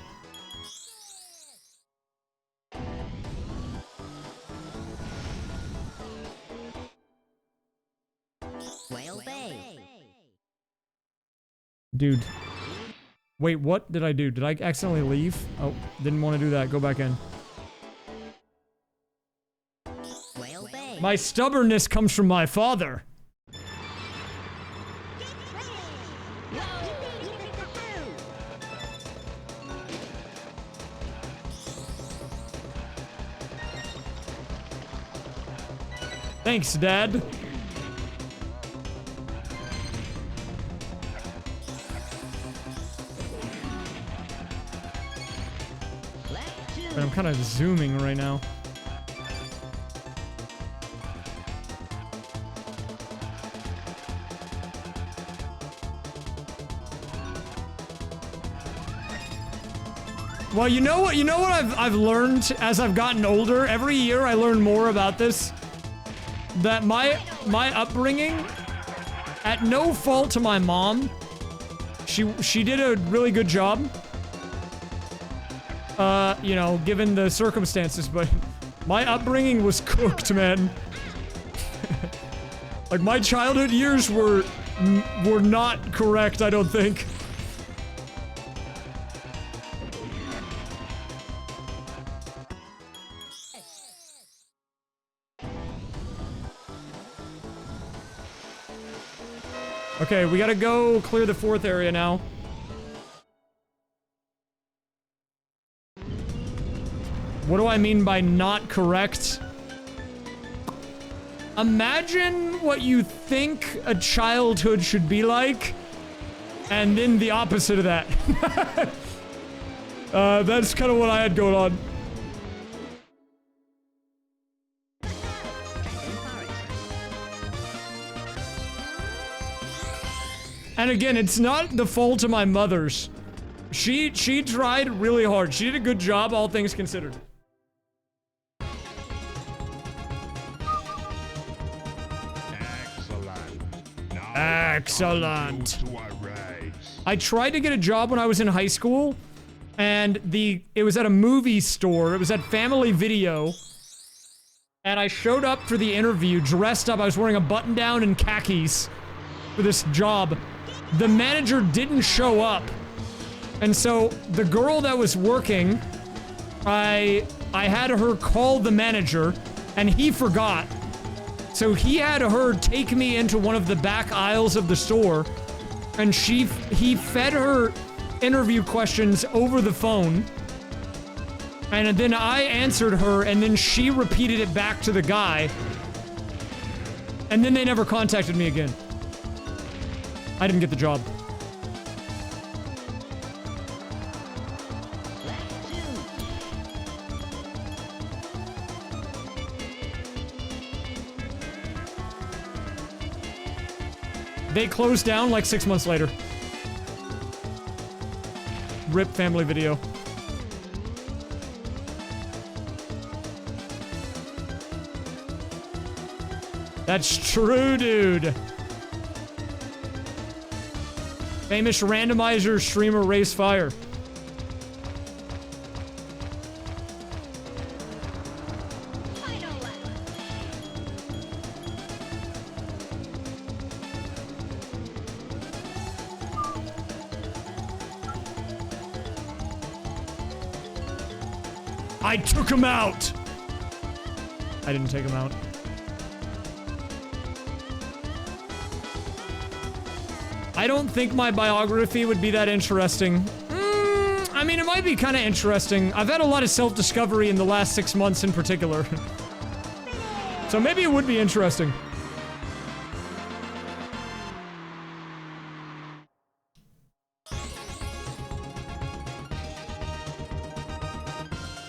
Dude. Wait, what did I do? Did I accidentally leave? Oh, didn't want to do that. Go back in. My stubbornness comes from my father. Thanks, Dad. But I'm kind of zooming right now. Well, you know what I've learned as I've gotten older? Every year I learn more about this. That my upbringing, at no fault to my mom, she did a really good job. You know, given the circumstances, but my upbringing was cooked, man. Like, my childhood years were not correct, I don't think. Okay, we gotta go clear the 4th area now. What do I mean by not correct? Imagine what you think a childhood should be like, and then the opposite of that. That's kind of what I had going on. And again, it's not the fault of my mother's. She tried really hard. She did a good job, all things considered. Excellent. I tried to get a job when I was in high school, and it was at a movie store. It was at Family Video. And I showed up for the interview, dressed up. I was wearing a button-down and khakis for this job. The manager didn't show up. And so the girl that was working, I I had her call the manager, and he forgot. So he had her take me into one of the back aisles of the store, and he fed her interview questions over the phone, and then I answered her, and then she repeated it back to the guy, and then they never contacted me again. I didn't get the job. They closed down like 6 months later. RIP family video. That's true, dude. Famous randomizer streamer raysfire. I took him out! I didn't take him out. I don't think my biography would be that interesting. I mean, it might be kind of interesting. I've had a lot of self-discovery in the last 6 months in particular. So maybe it would be interesting.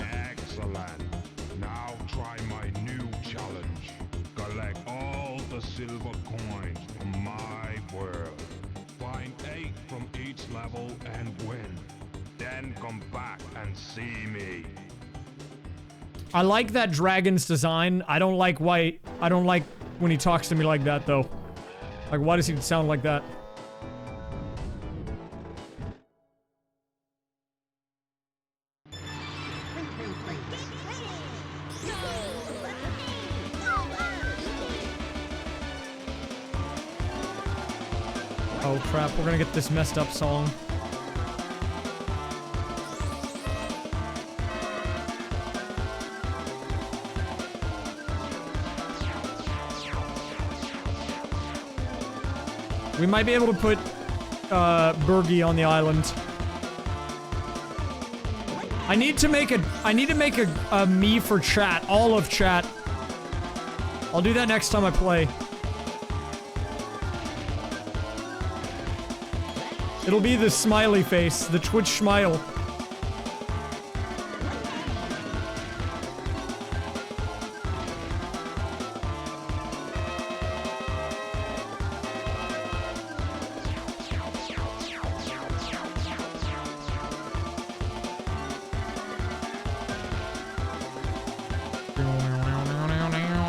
Excellent. Now try my new challenge. Collect all the silver coins from my world. Find 8 from each level and win. Then come back and see me. I like that dragon's design. I don't like white. I don't like when he talks to me like that, though. Like, why does he sound like that? Oh crap, we're gonna get this messed up song. We might be able to put Bergie on the island. I need to make a me for chat, all of chat. I'll do that next time I play. It'll be the smiley face, the Twitch smile.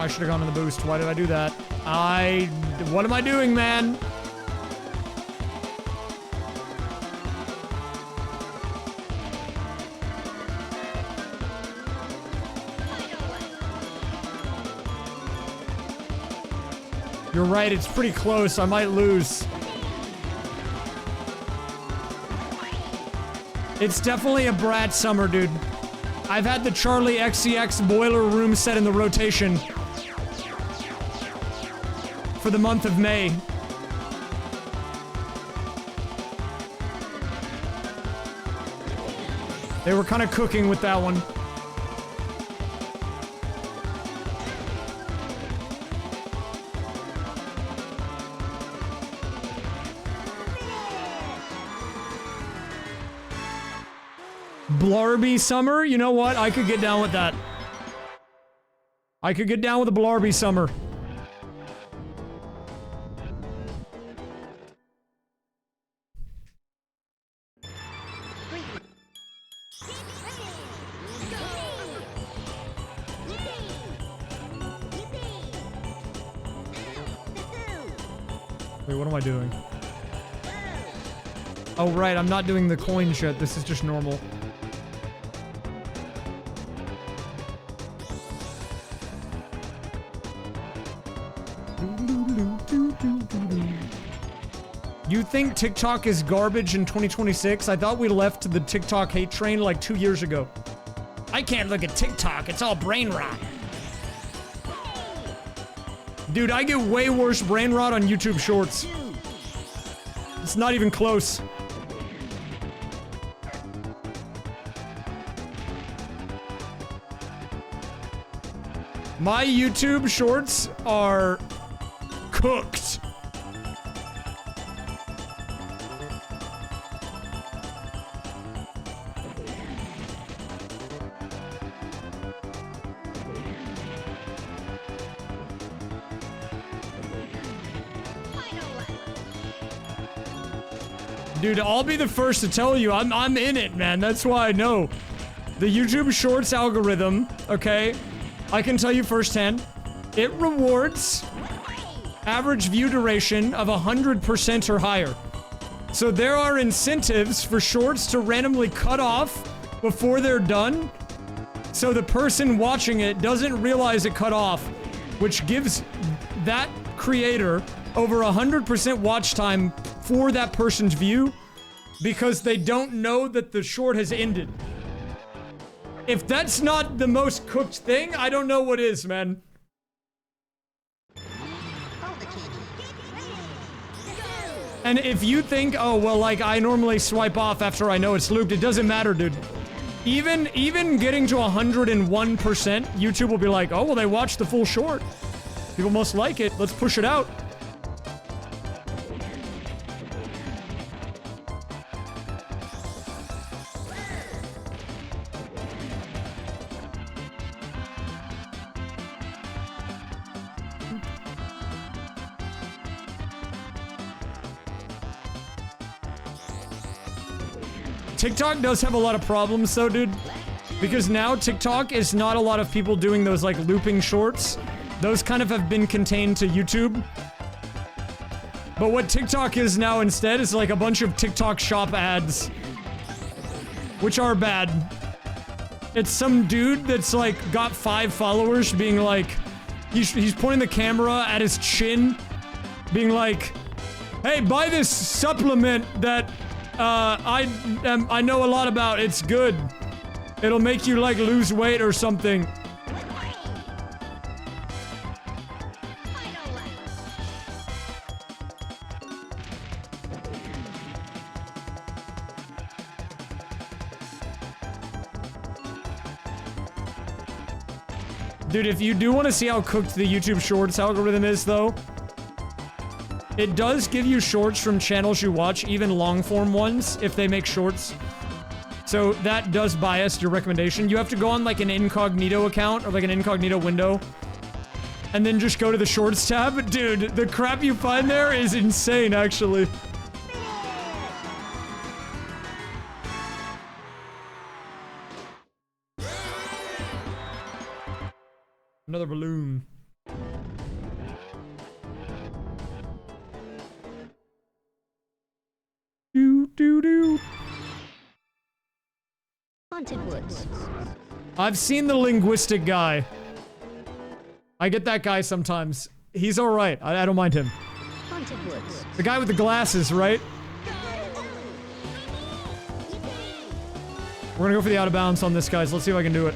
I should have gone to the boost. Why did I do that? What am I doing, man? You're right, it's pretty close. I might lose. It's definitely a Brad Summer, dude. I've had the Charlie XCX boiler room set in the rotation for the month of May. They were kind of cooking with that one. Blarby Summer? You know what? I could get down with that. I could get down with a Blarby Summer. Wait, what am I doing? Oh, right, I'm not doing the coin shit. This is just normal. You think TikTok is garbage in 2026? I thought we left the TikTok hate train like 2 years ago. I can't look at TikTok. It's all brain rot. Dude, I get way worse brain rot on YouTube Shorts. It's not even close. My YouTube Shorts are cooked. Dude, I'll be the first to tell you, I'm in it, man. That's why I know. The YouTube Shorts algorithm, okay? I can tell you firsthand, it rewards average view duration of 100% or higher. So there are incentives for shorts to randomly cut off before they're done, so the person watching it doesn't realize it cut off, which gives that creator over 100% watch time for that person's view because they don't know that the short has ended. If that's not the most cooked thing, I don't know what is, man. And if you think, oh, well, like, I normally swipe off after I know it's looped, it doesn't matter, dude. Even getting to 101%, YouTube will be like, oh, well, they watched the full short. People must like it. Let's push it out. TikTok does have a lot of problems though, dude. Because now TikTok is not a lot of people doing those like looping shorts. Those kind of have been contained to YouTube. But what TikTok is now instead is like a bunch of TikTok shop ads. Which are bad. It's some dude that's like got 5 followers being like, he's pointing the camera at his chin, being like, hey, buy this supplement that I know a lot about. It's good. It'll make you like lose weight or something. Dude, if you do want to see how cooked the YouTube Shorts algorithm is though, it does give you shorts from channels you watch, even long-form ones, if they make shorts. So that does bias your recommendation. You have to go on like an incognito account or like an incognito window and then just go to the shorts tab. Dude, the crap you find there is insane, actually. Another balloon. Do. Haunted Woods. I've seen the linguistic guy. I get that guy sometimes. He's alright. I don't mind him. Haunted Woods. The guy with the glasses, right? We're gonna go for the out of bounds on this, guys. Let's see if I can do it.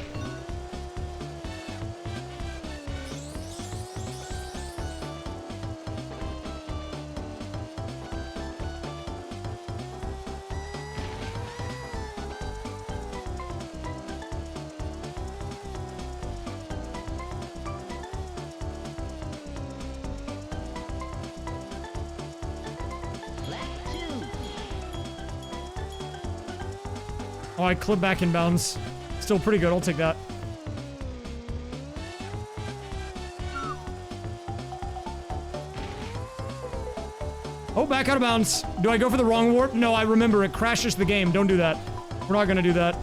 Oh, I clip back in bounds. Still pretty good. I'll take that. Oh, back out of bounds. Do I go for the wrong warp? No, I remember. It crashes the game. Don't do that. We're not gonna do that.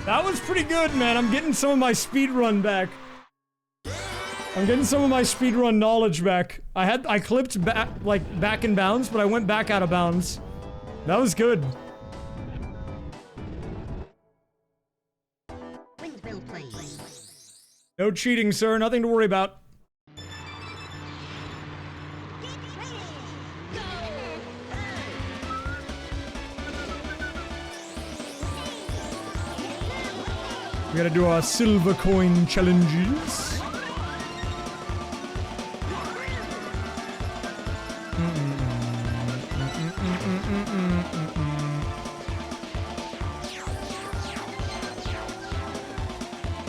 That was pretty good, man. I'm getting some of my speed run back. I'm getting some of my speedrun knowledge back. I clipped back, like, back in bounds, but I went back out of bounds. That was good. Windmill please. No cheating, sir. Nothing to worry about. We gotta do our silver coin challenges.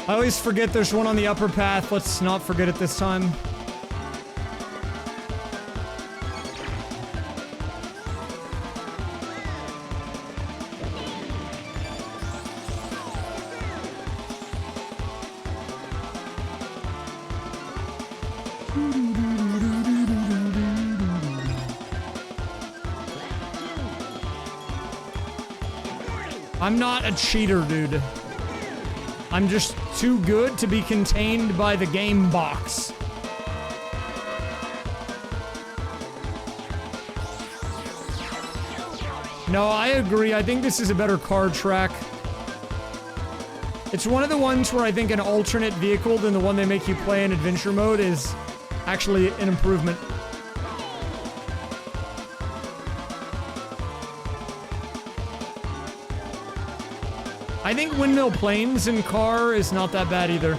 I always forget there's one on the upper path. Let's not forget it this time. I'm not a cheater, dude. I'm just too good to be contained by the game box. No, I agree. I think this is a better car track. It's one of the ones where I think an alternate vehicle than the one they make you play in adventure mode is actually an improvement. I think Windmill Plains in car is not that bad either.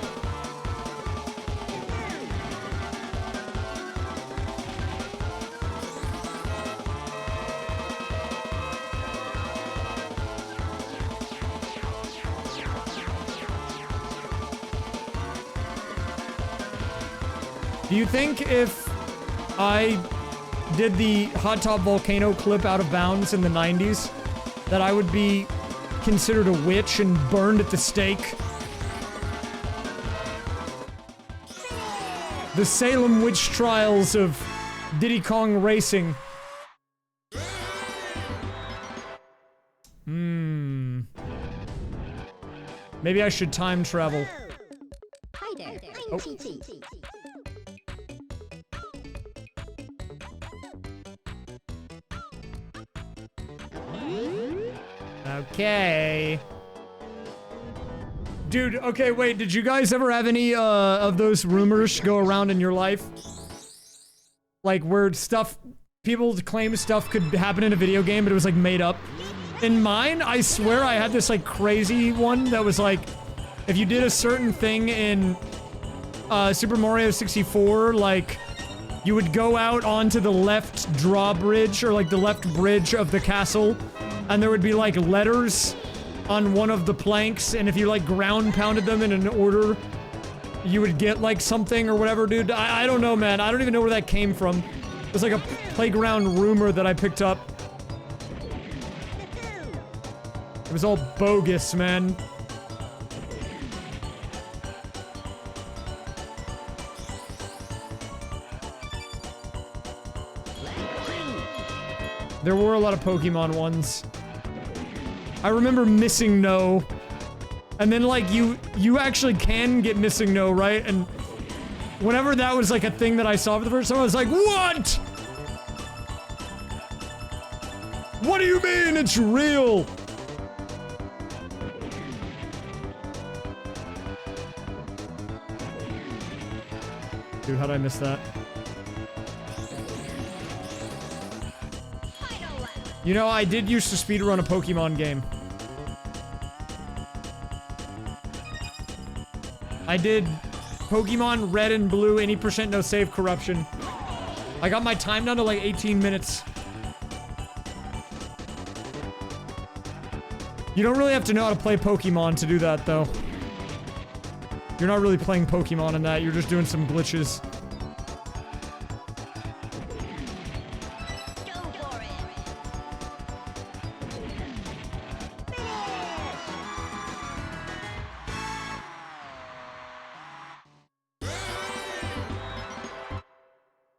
Do you think if I did the Hot Top Volcano clip out of bounds in the 90s, that I would be considered a witch and burned at the stake? The Salem witch trials of Diddy Kong Racing. Maybe I should time travel. Hi there, I'm TT. Okay. Dude, okay, wait, did you guys ever have any, of those rumors go around in your life? Like, where people claim stuff could happen in a video game, but it was, like, made up? In mine, I swear I had this, like, crazy one that was, like, if you did a certain thing in, Super Mario 64, like, you would go out onto the left drawbridge, or, like, the left bridge of the castle, and there would be, like, letters on one of the planks, and if you, like, ground pounded them in an order, you would get, like, something or whatever, dude. I don't know, man. I don't even know where that came from. It was like a playground rumor that I picked up. It was all bogus, man. There were a lot of Pokemon ones. I remember Missing No. And then, like, you actually can get Missing No, right? And whenever that was, like, a thing that I saw for the first time, I was like, what? What do you mean it's real? Dude, how'd I miss that? You know, I did used to speedrun a Pokemon game. I did Pokemon Red and Blue, any percent no save corruption. I got my time down to like 18 minutes. You don't really have to know how to play Pokemon to do that, though. You're not really playing Pokemon in that, you're just doing some glitches.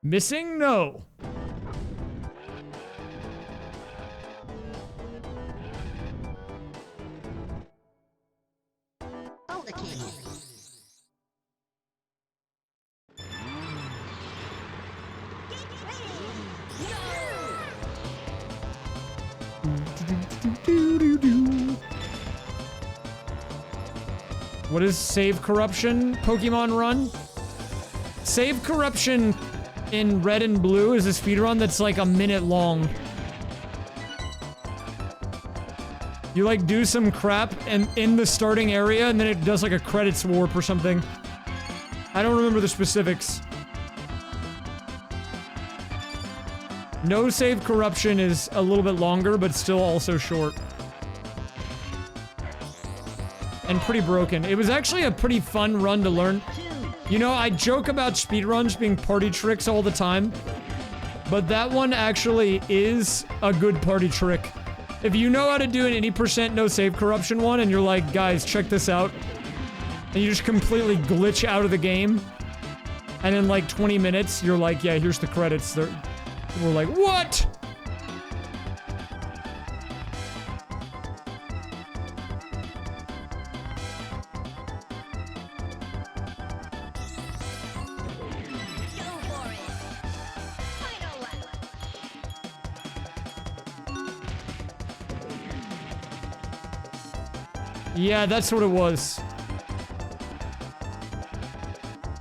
Missing No. Boulder King. What is Save Corruption Pokemon Run? Save Corruption in Red and Blue is a speedrun that's like a minute long. You like do some crap and in the starting area and then it does like a credits warp or something. I don't remember the specifics. No Save Corruption is a little bit longer, but still also short. And pretty broken. It was actually a pretty fun run to learn. You know, I joke about speedruns being party tricks all the time, but that one actually is a good party trick. If you know how to do an 80% no save corruption one and you're like, guys, check this out, and you just completely glitch out of the game, and in like 20 minutes, you're like, yeah, here's the credits. We're like, what? Yeah, that's what it was.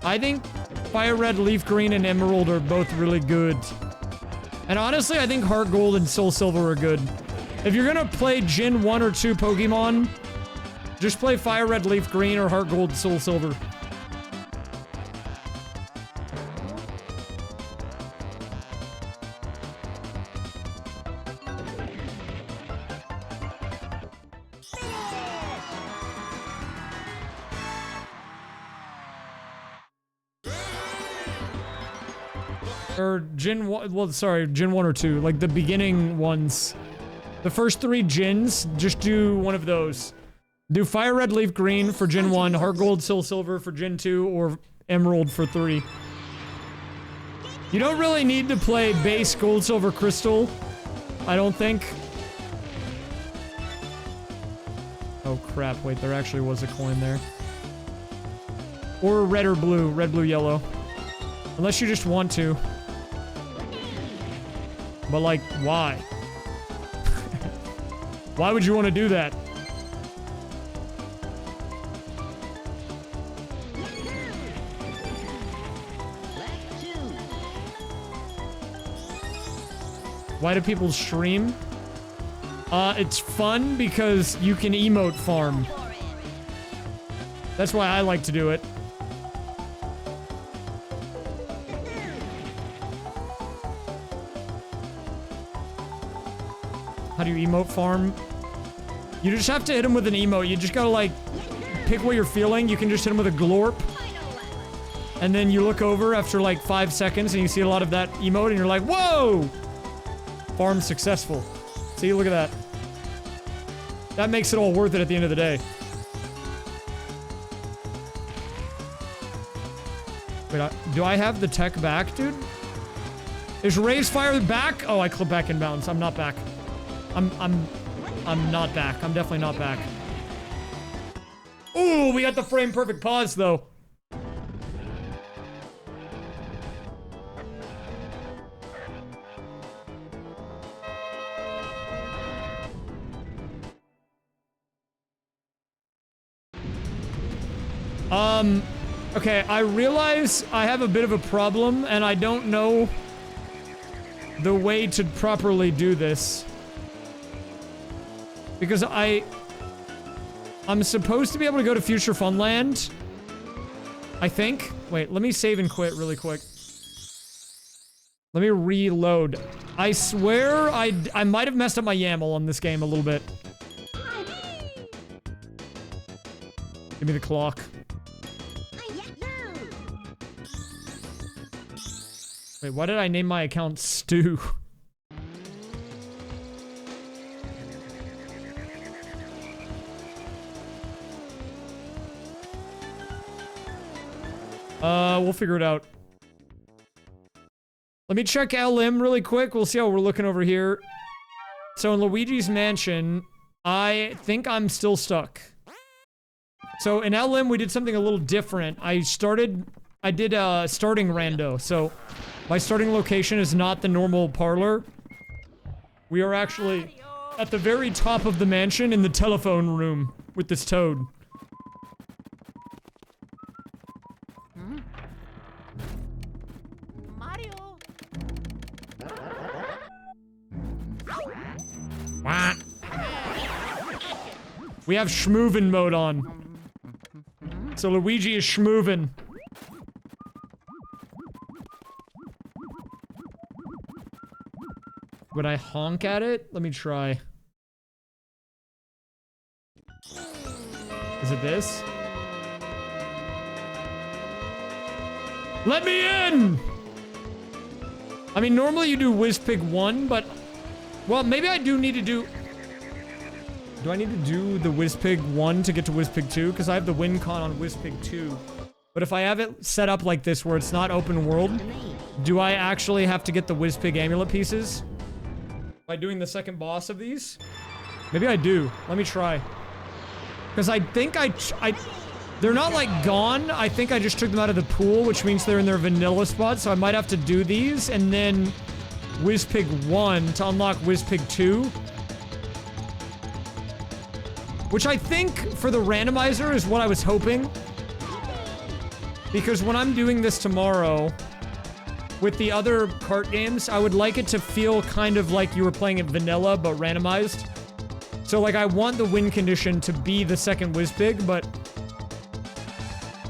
I think Fire Red, Leaf Green, and Emerald are both really good. And honestly, I think Heart Gold and Soul Silver are good. If you're gonna play Gen 1 or 2 Pokemon, just play Fire Red, Leaf Green, or Heart Gold, Soul Silver. Or Gen 1, well, sorry, Gen 1 or 2, like the beginning ones. The first 3 gens, just do one of those. Do Fire Red, Leaf Green for Gen 1, Heart Gold, Soul Silver for Gen 2, or Emerald for 3. You don't really need to play base Gold, Silver, Crystal, I don't think. Oh crap, wait, there actually was a coin there. Or red or blue, red, blue, yellow. Unless you just want to. But like, why? Why would you want to do that? Why do people stream? It's fun because you can emote farm. That's why I like to do it. How do you emote farm? You just have to hit him with an emote. You just gotta like, pick what you're feeling. You can just hit him with a glorp. And then you look over after like 5 seconds and you see a lot of that emote and you're like, whoa! Farm successful. See, look at that. That makes it all worth it at the end of the day. Wait, do I have the tech back, dude? Is raysfire back? Oh, I clip back inbounds. I'm not back. I'm not back. I'm definitely not back. Ooh, we got the frame perfect pause though. Okay, I realize I have a bit of a problem and I don't know the way to properly do this. Because I'm supposed to be able to go to Future Funland. I think. Wait, let me save and quit really quick. Let me reload. I swear I might have messed up my YAML on this game a little bit. Give me the clock. Wait, why did I name my account Stu? We'll figure it out. Let me check LM really quick. We'll see how we're looking over here. So in Luigi's Mansion, I think I'm still stuck. So in LM, we did something a little different. I did a starting rando. So my starting location is not the normal parlor. We are actually at the very top of the mansion in the telephone room with this toad. We have schmoovin mode on. So Luigi is schmoovin. Would I honk at it? Let me try. Is it this? Let me in! I mean, normally you do Whizpig 1, but... Well, maybe I do need to do... Do I need to do the Whizpig 1 to get to Whizpig 2? Because I have the win con on Whizpig 2. But if I have it set up like this, where it's not open world, do I actually have to get the Whizpig amulet pieces? By doing the second boss of these? Maybe I do. Let me try. Because I think they're not like gone. I think I just took them out of the pool, which means they're in their vanilla spot. So I might have to do these and then Whizpig 1 to unlock Whizpig 2. Which I think for the randomizer is what I was hoping. Because when I'm doing this tomorrow with the other cart games, I would like it to feel kind of like you were playing it vanilla but randomized. So like I want the win condition to be the second Whizpig, but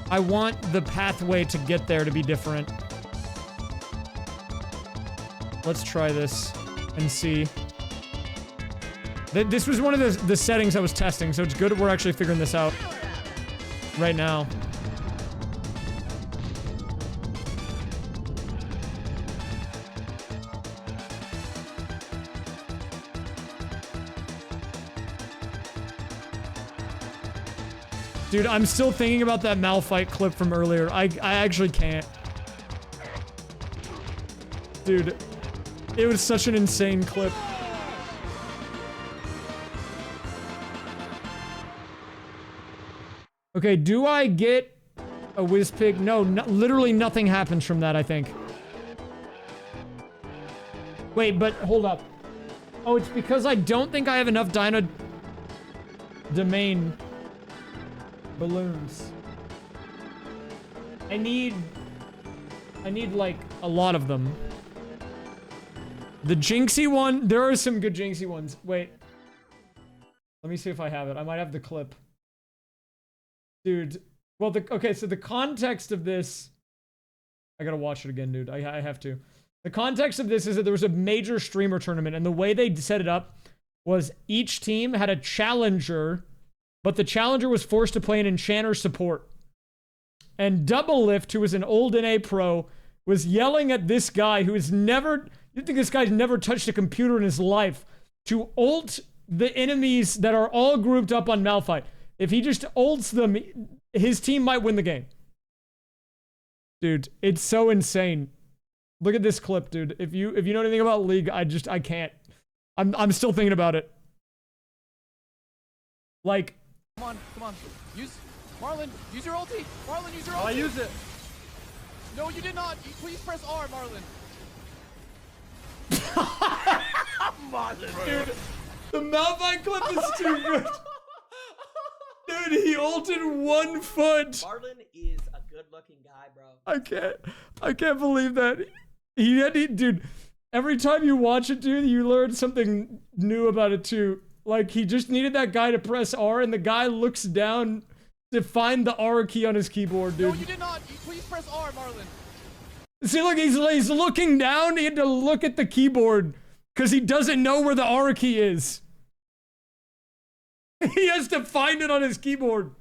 I want the pathway to get there to be different. Let's try this and see. This was one of the settings I was testing, so it's good we're actually figuring this out right now. Dude, I'm still thinking about that Malphite clip from earlier. I actually can't. Dude, it was such an insane clip. Okay, do I get a Whizpig? No, literally nothing happens from that, I think. Wait, but hold up. Oh, it's because I don't think I have enough Dino Domain balloons. I need like a lot of them. The Jinxie one, there are some good Jinxie ones. Wait. Let me see if I have it. I might have the clip. Dude. Well, okay, so the context of this... I gotta watch it again, dude. I have to. The context of this is that there was a major streamer tournament, and the way they set it up was each team had a challenger, but the challenger was forced to play an enchanter support. And Double Lift, who was an old NA pro, was yelling at this guy who has never... You think this guy's never touched a computer in his life, to ult the enemies that are all grouped up on Malphite. If he just ults them, his team might win the game. Dude, it's so insane. Look at this clip, dude. If you know anything about League, I can't. I'm still thinking about it. Like, Come on. Marlon, use your ulti. Marlon, use your ulti. I use it. No, you did not. Please press R, Marlon. dude, the Malphite clip is too good. Dude, he ulted 1 foot. Marlon is a good-looking guy, bro. I can't believe that. Dude, every time you watch it, dude, you learn something new about it too. Like, he just needed that guy to press R, and the guy looks down to find the R key on his keyboard, dude. No, you did not. Please press R, Marlon. See, look, he's looking down. He had to look at the keyboard because he doesn't know where the R key is. He has to find it on his keyboard.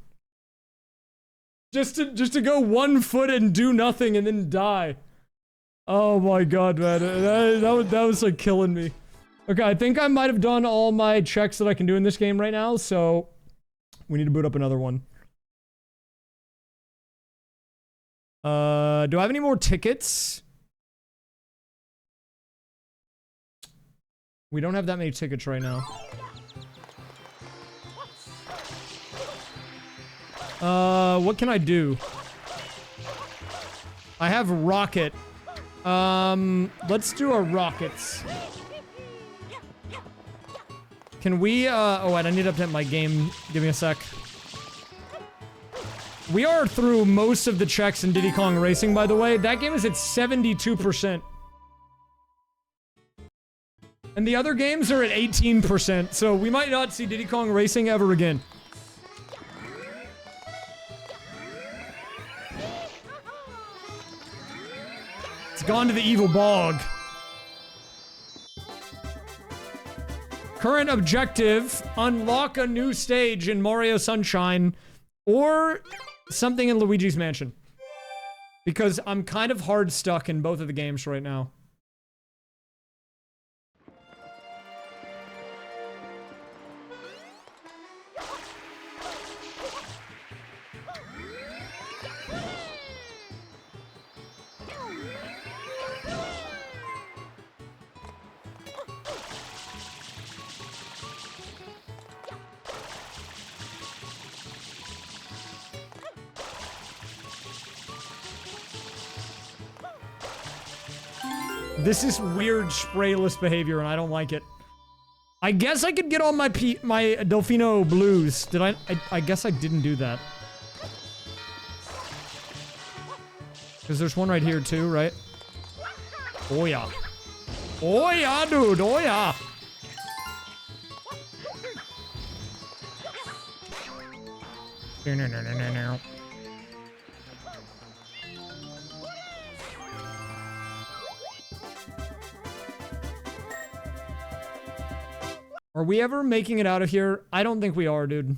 Just to go 1 foot and do nothing and then die. Oh my god, man. That was like killing me. Okay, I think I might have done all my checks that I can do in this game right now, so we need to boot up another one. Do I have any more tickets? We don't have that many tickets right now. What can I do? I have rocket. Let's do a rockets. Can we, oh wait, I need to update my game. Give me a sec. We are through most of the checks in Diddy Kong Racing, by the way. That game is at 72%. And the other games are at 18%, so we might not see Diddy Kong Racing ever again. It's gone to the evil bog. Current objective, unlock a new stage in Mario Sunshine or something in Luigi's Mansion. Because I'm kind of hard stuck in both of the games right now. This is weird sprayless behavior and I don't like it. I guess I could get on my Delfino blues. Did I guess I didn't do that. Because there's one right here too, right? Oh yeah. Oh yeah, dude. Oh yeah. No. Are we ever making it out of here? I don't think we are, dude.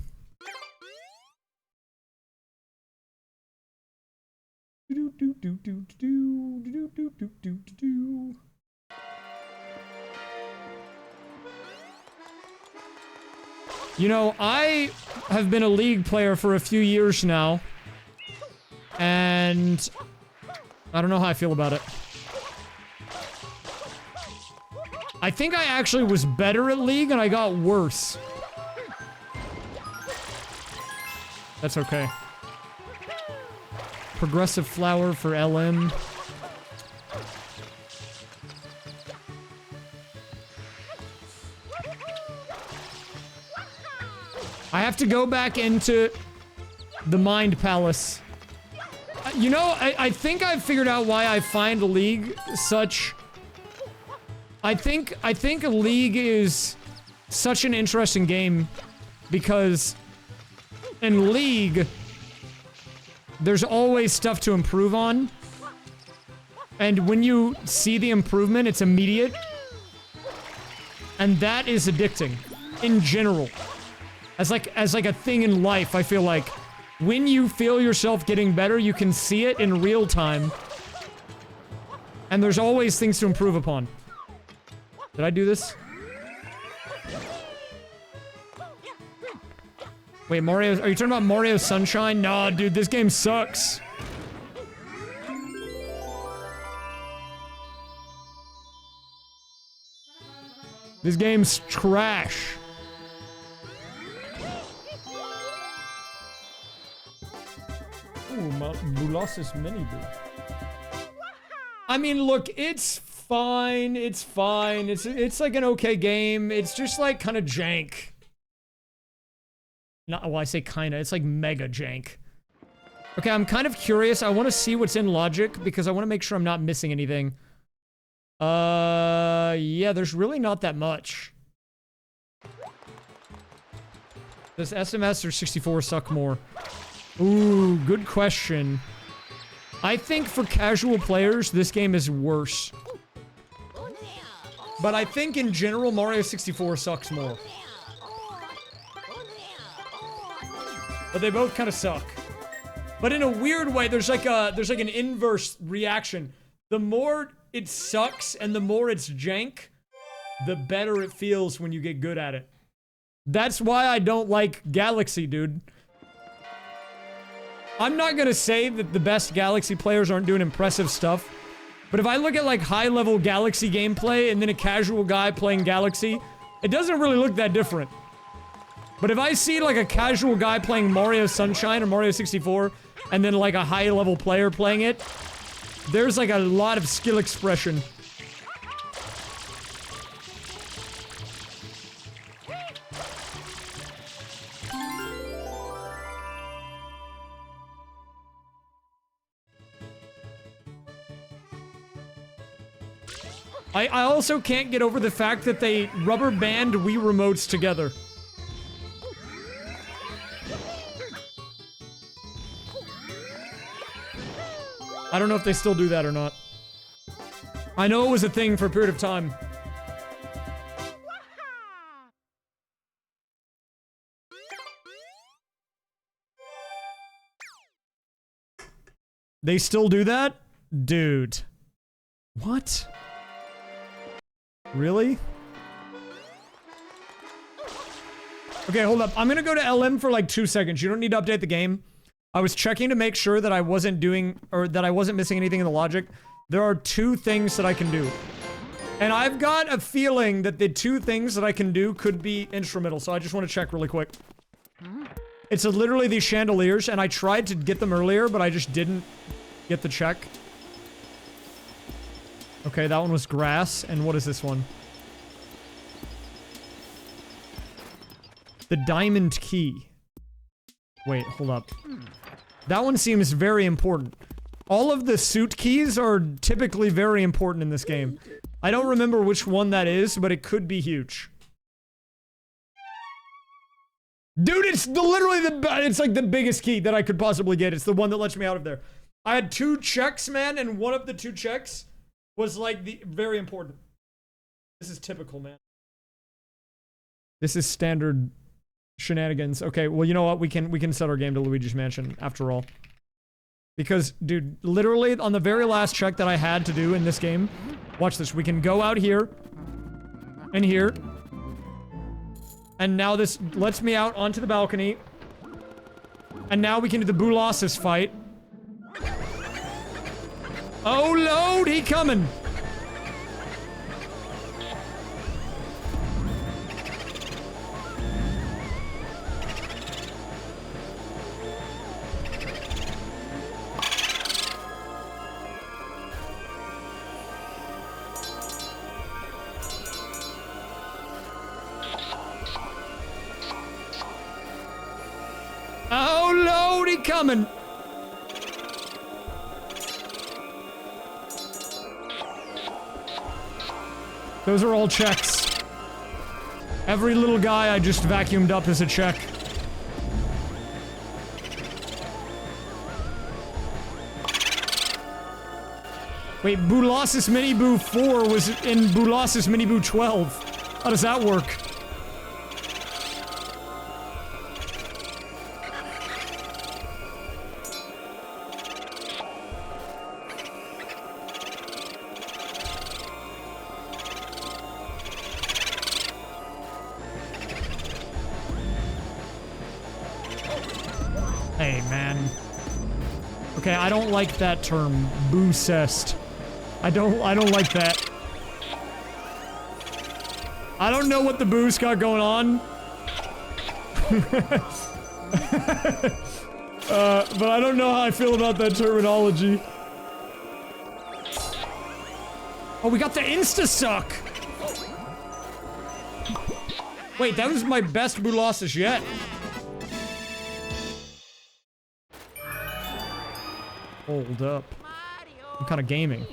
You know, I have been a League player for a few years now. And I don't know how I feel about it. I think I actually was better at League and I got worse. That's okay. Progressive flower for LM. I have to go back into the Mind Palace. You know, I think I've figured out why I find League such... I think League is such an interesting game because in League, there's always stuff to improve on. And when you see the improvement, it's immediate. And that is addicting in general. As like a thing in life, I feel like when you feel yourself getting better, you can see it in real time. And there's always things to improve upon. Did I do this? Wait, Mario... Are you talking about Mario Sunshine? Nah, dude, this game sucks. This game's trash. Ooh, Molasses Mini Boo. I mean, look, it's fine. It's fine. It's like an okay game. It's just like kind of jank. Not, well, I say kinda. It's like mega jank. Okay, I'm kind of curious. I want to see what's in Logic because I want to make sure I'm not missing anything. Yeah, there's really not that much. Does SMS or 64 suck more? Ooh, good question. I think for casual players, this game is worse. But I think in general, Mario 64 sucks more. But they both kind of suck. But in a weird way, there's like an inverse reaction. The more it sucks and the more it's jank, the better it feels when you get good at it. That's why I don't like Galaxy, dude. I'm not gonna say that the best Galaxy players aren't doing impressive stuff, but if I look at like high-level Galaxy gameplay and then a casual guy playing Galaxy, it doesn't really look that different. But if I see like a casual guy playing Mario Sunshine or Mario 64, and then like a high-level player playing it, there's like a lot of skill expression. I also can't get over the fact that they rubber band Wii remotes together. I don't know if they still do that or not. I know it was a thing for a period of time. They still do that? Dude. What? Really? Okay, hold up. I'm gonna go to LM for like 2 seconds. You don't need to update the game. I was checking to make sure that I wasn't doing, or that I wasn't missing anything in the logic. There are 2 things that I can do. And I've got a feeling that the 2 things that I can do could be instrumental, so I just want to check really quick. It's literally these chandeliers, and I tried to get them earlier, but I just didn't get the check. Okay, that one was grass, and what is this one? The diamond key. Wait, hold up. That one seems very important. All of the suit keys are typically very important in this game. I don't remember which one that is, but it could be huge. Dude, it's literally it's like the biggest key that I could possibly get. It's the one that lets me out of there. I had 2 checks, man, and one of the 2 checks was like very important. This is typical, man. This is standard shenanigans. Okay, well, you know what? We can set our game to Luigi's Mansion after all. Because, dude, literally on the very last check that I had to do in this game, watch this. We can go out here and here. And now this lets me out onto the balcony. And now we can do the Boolossus fight. Oh, Lord, he coming. Oh, Lord, he coming. Those are all checks. Every little guy I just vacuumed up is a check. Wait, Boolossus Miniboo 4 was in Boolossus Miniboo 12. How does that work? Hey, man. Okay, I don't like that term, boo-cest. I don't like that. I don't know what the boo's got going on. But I don't know how I feel about that terminology. Oh, we got the insta-suck! Wait, that was my best Boolossus yet. Hold up. I'm kind of gaming.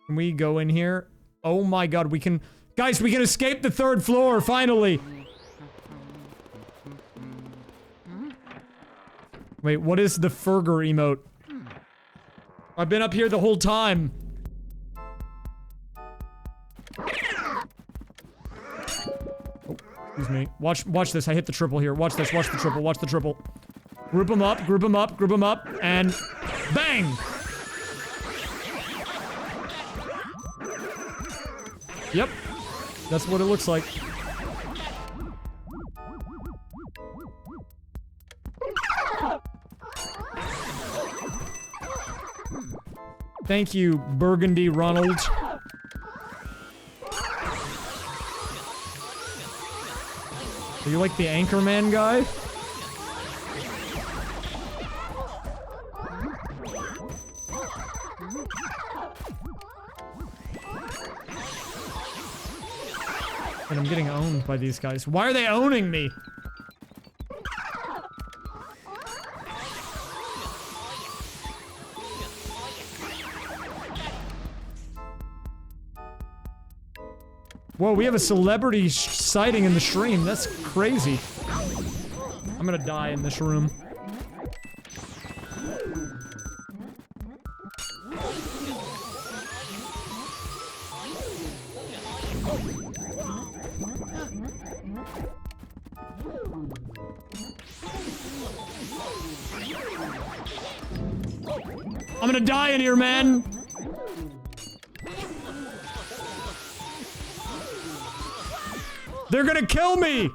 Can we go in here? Oh my god, we can... Guys, we can escape the 3rd floor, finally! Wait, what is the Ferger emote? I've been up here the whole time. Excuse me. Watch this. I hit the triple here. Watch this. Watch the triple. Watch the triple. Group them up. Group them up. Group them up. And bang! Yep. That's what it looks like. Thank you, Burgundy Ronald. Are you like the Anchorman guy? And I'm getting owned by these guys. Why are they owning me? Whoa, we have a celebrity sighting in the stream. That's crazy. I'm gonna die in this room. I'm gonna die in here, man. They're gonna kill me.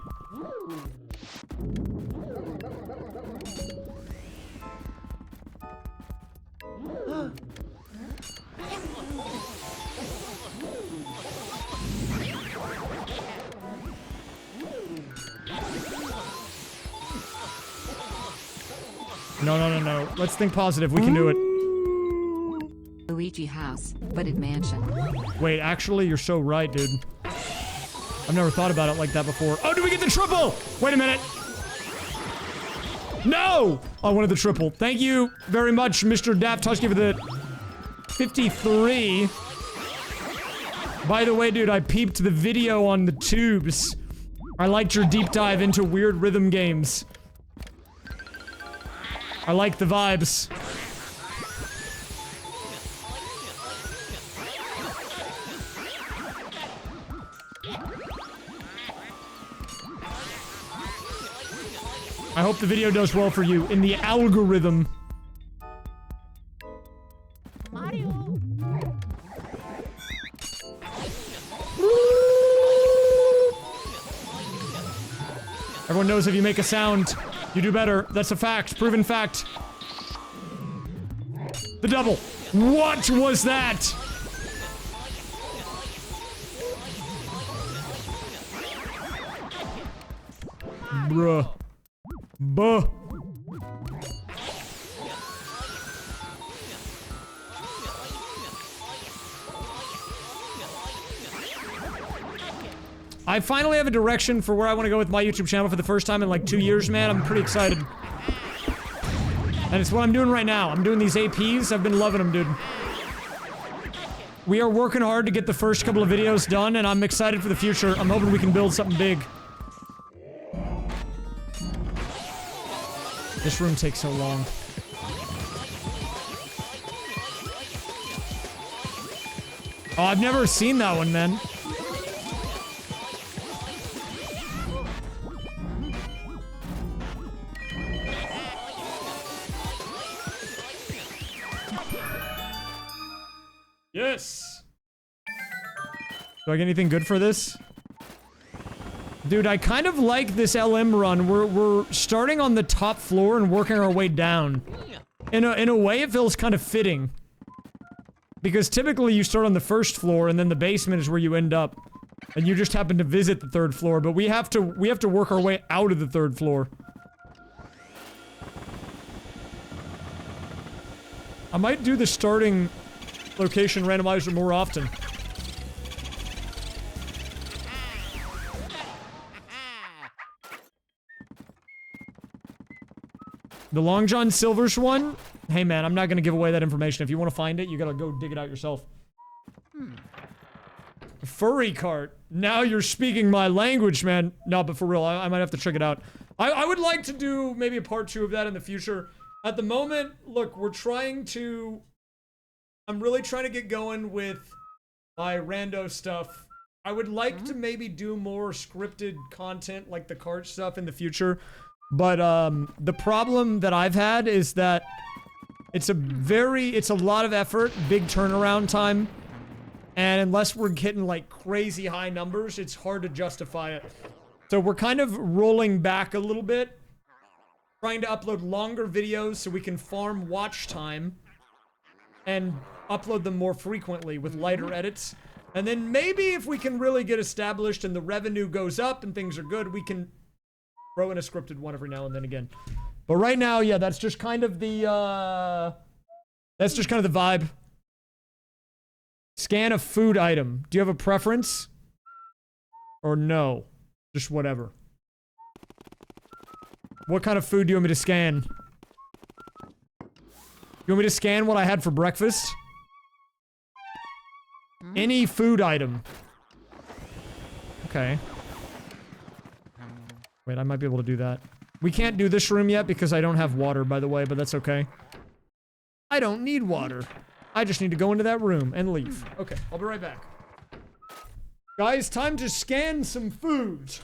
No. Let's think positive. We can do it. Luigi house, but at mansion. Wait, actually, you're so right, dude. I've never thought about it like that before. Oh, did we get the triple? Wait a minute. No! I wanted the triple. Thank you very much, Mr. Daft Husky, for the 53. By the way, dude, I peeped the video on the tubes. I liked your deep dive into weird rhythm games. I like the vibes. I hope the video does well for you in the algorithm. Mario. Everyone knows if you make a sound, you do better. That's a fact. Proven fact. The double. What was that? Bruh. Buh. I finally have a direction for where I want to go with my YouTube channel for the first time in like 2 years, man. I'm pretty excited. And it's what I'm doing right now. I'm doing these APs. I've been loving them, dude. We are working hard to get the first couple of videos done, and I'm excited for the future. I'm hoping we can build something big. This room takes so long. Oh, I've never seen that one, man. Yes! Do I get anything good for this? Dude, I kind of like this LM run. We're starting on the top floor and working our way down. In a way, it feels kind of fitting. Because typically you start on the first floor and then the basement is where you end up. And you just happen to visit the third floor, but we have to work our way out of the third floor. I might do the starting location randomizer more often. The Long John Silver's one? Hey man, I'm not gonna give away that information. If you want to find it, you gotta go dig it out yourself. Furry cart. Now you're speaking my language, man. No, but for real, I might have to check it out. I would like to do maybe a part 2 of that in the future. At the moment, look, we're trying to... I'm really trying to get going with my rando stuff. I would like to maybe do more scripted content like the cart stuff in the future. But, the problem that I've had is that it's a lot of effort, big turnaround time. And unless we're getting like crazy high numbers, it's hard to justify it. So we're kind of rolling back a little bit. Trying to upload longer videos so we can farm watch time. And upload them more frequently with lighter edits. And then maybe if we can really get established and the revenue goes up and things are good, we can throw in a scripted one every now and then again. But right now, yeah, that's just kind of the, that's just kind of the vibe. Scan a food item. Do you have a preference? Or no? Just whatever. What kind of food do you want me to scan? You want me to scan what I had for breakfast? Any food item. Okay. Wait, I might be able to do that. We can't do this room yet because I don't have water, by the way, but that's okay. I don't need water. I just need to go into that room and leave. Okay, I'll be right back. Guys, time to scan some food.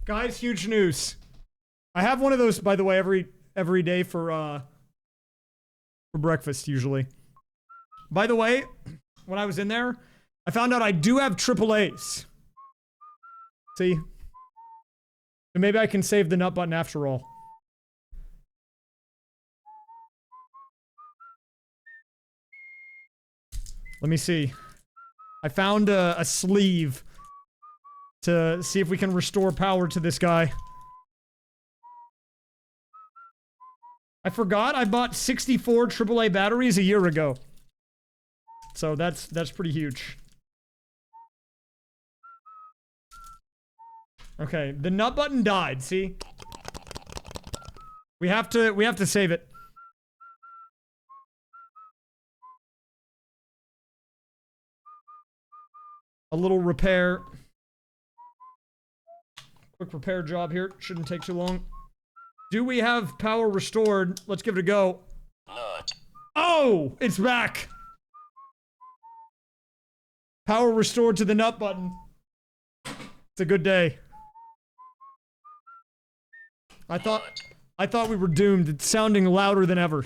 Guys, huge news. I have one of those, by the way, every day for breakfast, usually. By the way, when I was in there, I found out I do have AAAs. See? So maybe I can save the nut button after all. Let me see. I found a sleeve to see if we can restore power to this guy. I forgot I bought 64 AAA batteries a year ago. So that's pretty huge. Okay, the nut button died, see? We have to save it. A little repair. Quick repair job here. Shouldn't take too long. Do we have power restored? Let's give it a go. Oh! It's back! Power restored to the nut button. It's a good day. I thought we were doomed. It's sounding louder than ever.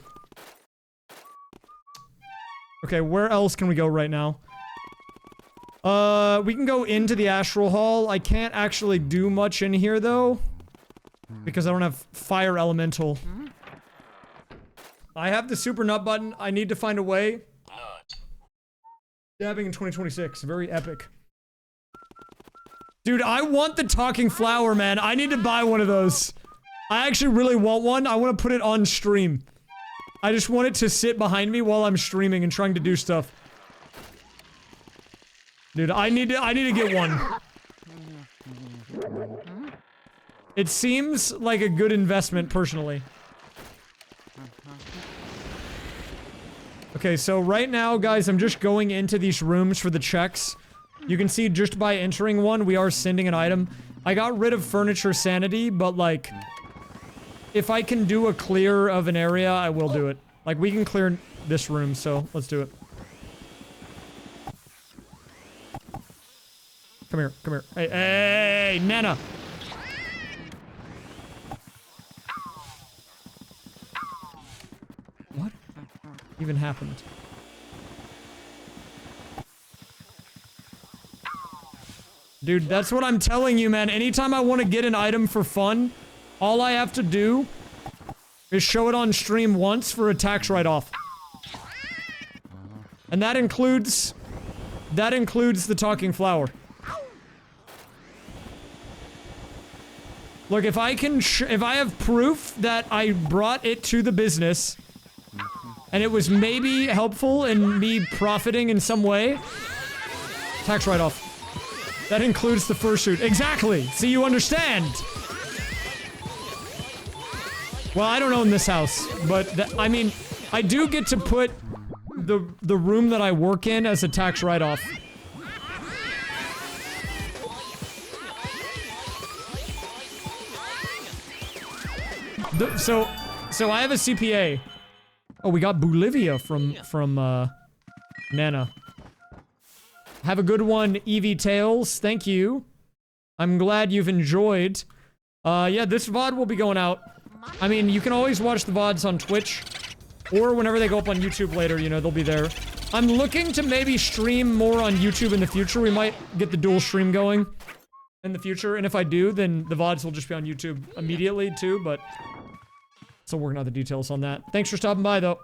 Okay, where else can we go right now? We can go into the Astral Hall. I can't actually do much in here, though. Because I don't have Fire Elemental. I have the Super Nut button. I need to find a way. Dabbing in 2026. Very epic. Dude, I want the talking flower, man. I need to buy one of those. I actually really want one. I want to put it on stream. I just want it to sit behind me while I'm streaming and trying to do stuff. Dude, I need to get one. It seems like a good investment, personally. Okay, so right now, guys, I'm just going into these rooms for the checks. You can see just by entering one, we are sending an item. I got rid of furniture sanity, but like, if I can do a clear of an area, I will do it. Like, we can clear this room, so let's do it. Come here, come here. Hey, hey, Nana! What even happened? Dude, that's what I'm telling you, man. Anytime I want to get an item for fun, all I have to do is show it on stream once for a tax write-off. And that includes the talking flower. Look, if I have proof that I brought it to the business, and it was maybe helpful in me profiting in some way, tax write-off. That includes the fursuit. Exactly! See, you understand! Well, I don't own this house, but I mean, I do get to put the room that I work in as a tax write-off. So I have a CPA. Oh, we got Bolivia from Nana. Have a good one, Evie Tales. Thank you. I'm glad you've enjoyed. Yeah, this VOD will be going out. I mean, you can always watch the VODs on Twitch. Or whenever they go up on YouTube later, you know, they'll be there. I'm looking to maybe stream more on YouTube in the future. We might get the dual stream going in the future. And if I do, then the VODs will just be on YouTube immediately too, but... Still working out the details on that. Thanks for stopping by, though.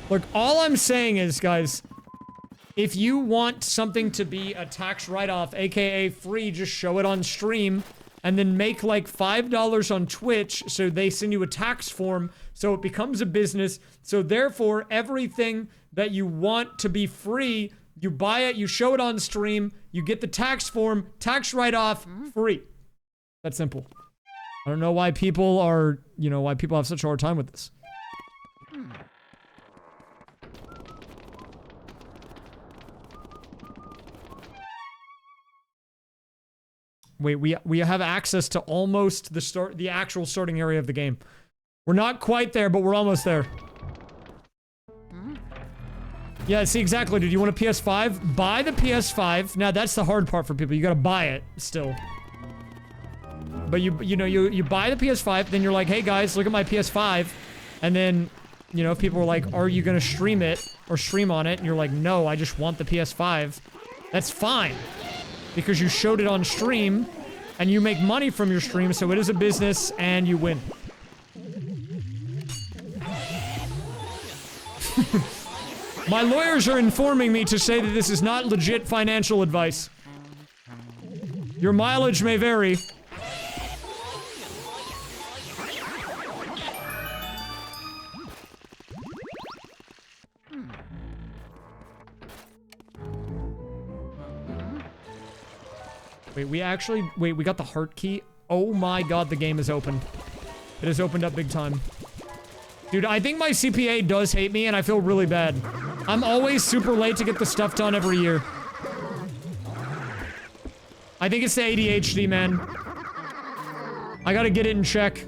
Look, all I'm saying is, guys, if you want something to be a tax write-off, aka free, just show it on stream, and then make like $5 on Twitch, so they send you a tax form, so it becomes a business, so therefore, everything that you want to be free, you buy it, you show it on stream, you get the tax form, tax write-off, free. That's simple. I don't know why people are, you know, why people have such a hard time with this. Wait, we have access to almost the actual starting area of the game. We're not quite there, but we're almost there. Yeah, see, exactly, dude. You want a PS5? Buy the PS5. Now, that's the hard part for people. You gotta buy it, still. But you buy the PS5, then you're like, hey, guys, look at my PS5. And then, you know, people are like, are you gonna stream it or stream on it? And you're like, no, I just want the PS5. That's fine. Because you showed it on stream, and you make money from your stream, so it is a business, and you win. My lawyers are informing me to say that this is not legit financial advice. Your mileage may vary. Wait, we got the heart key? Oh my god, the game is opened. It has opened up big time. Dude, I think my CPA does hate me, and I feel really bad. I'm always super late to get the stuff done every year. I think it's the ADHD, man. I gotta get it in check.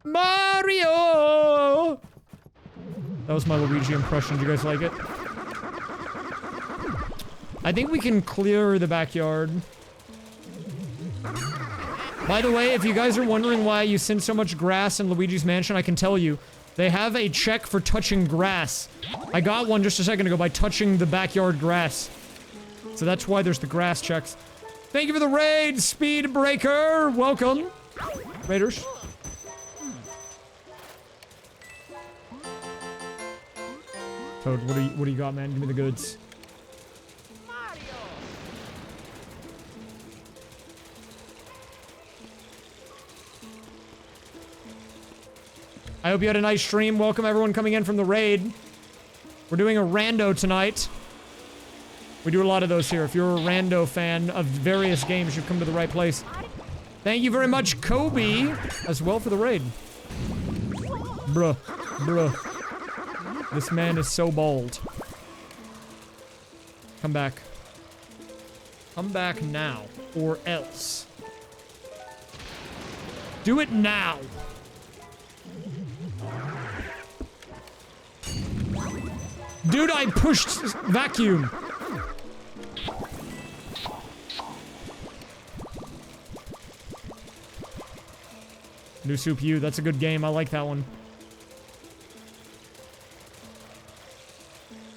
Mario! That was my Luigi impression. Do you guys like it? I think we can clear the backyard. By the way, if you guys are wondering why you send so much grass in Luigi's mansion, I can tell you. They have a check for touching grass. I got one just a second ago by touching the backyard grass. So that's why there's the grass checks. Thank you for the raid, Speed Breaker! Welcome, Raiders. Toad, what do you got, man? Give me the goods. I hope you had a nice stream. Welcome everyone coming in from the raid. We're doing a rando tonight. We do a lot of those here. If you're a rando fan of various games, you've come to the right place. Thank you very much, Kobe, as well for the raid. Bruh. This man is so bald. Come back. Come back now, or else. Do it now. Dude, I pushed vacuum. New Soup U, that's a good game. I like that one.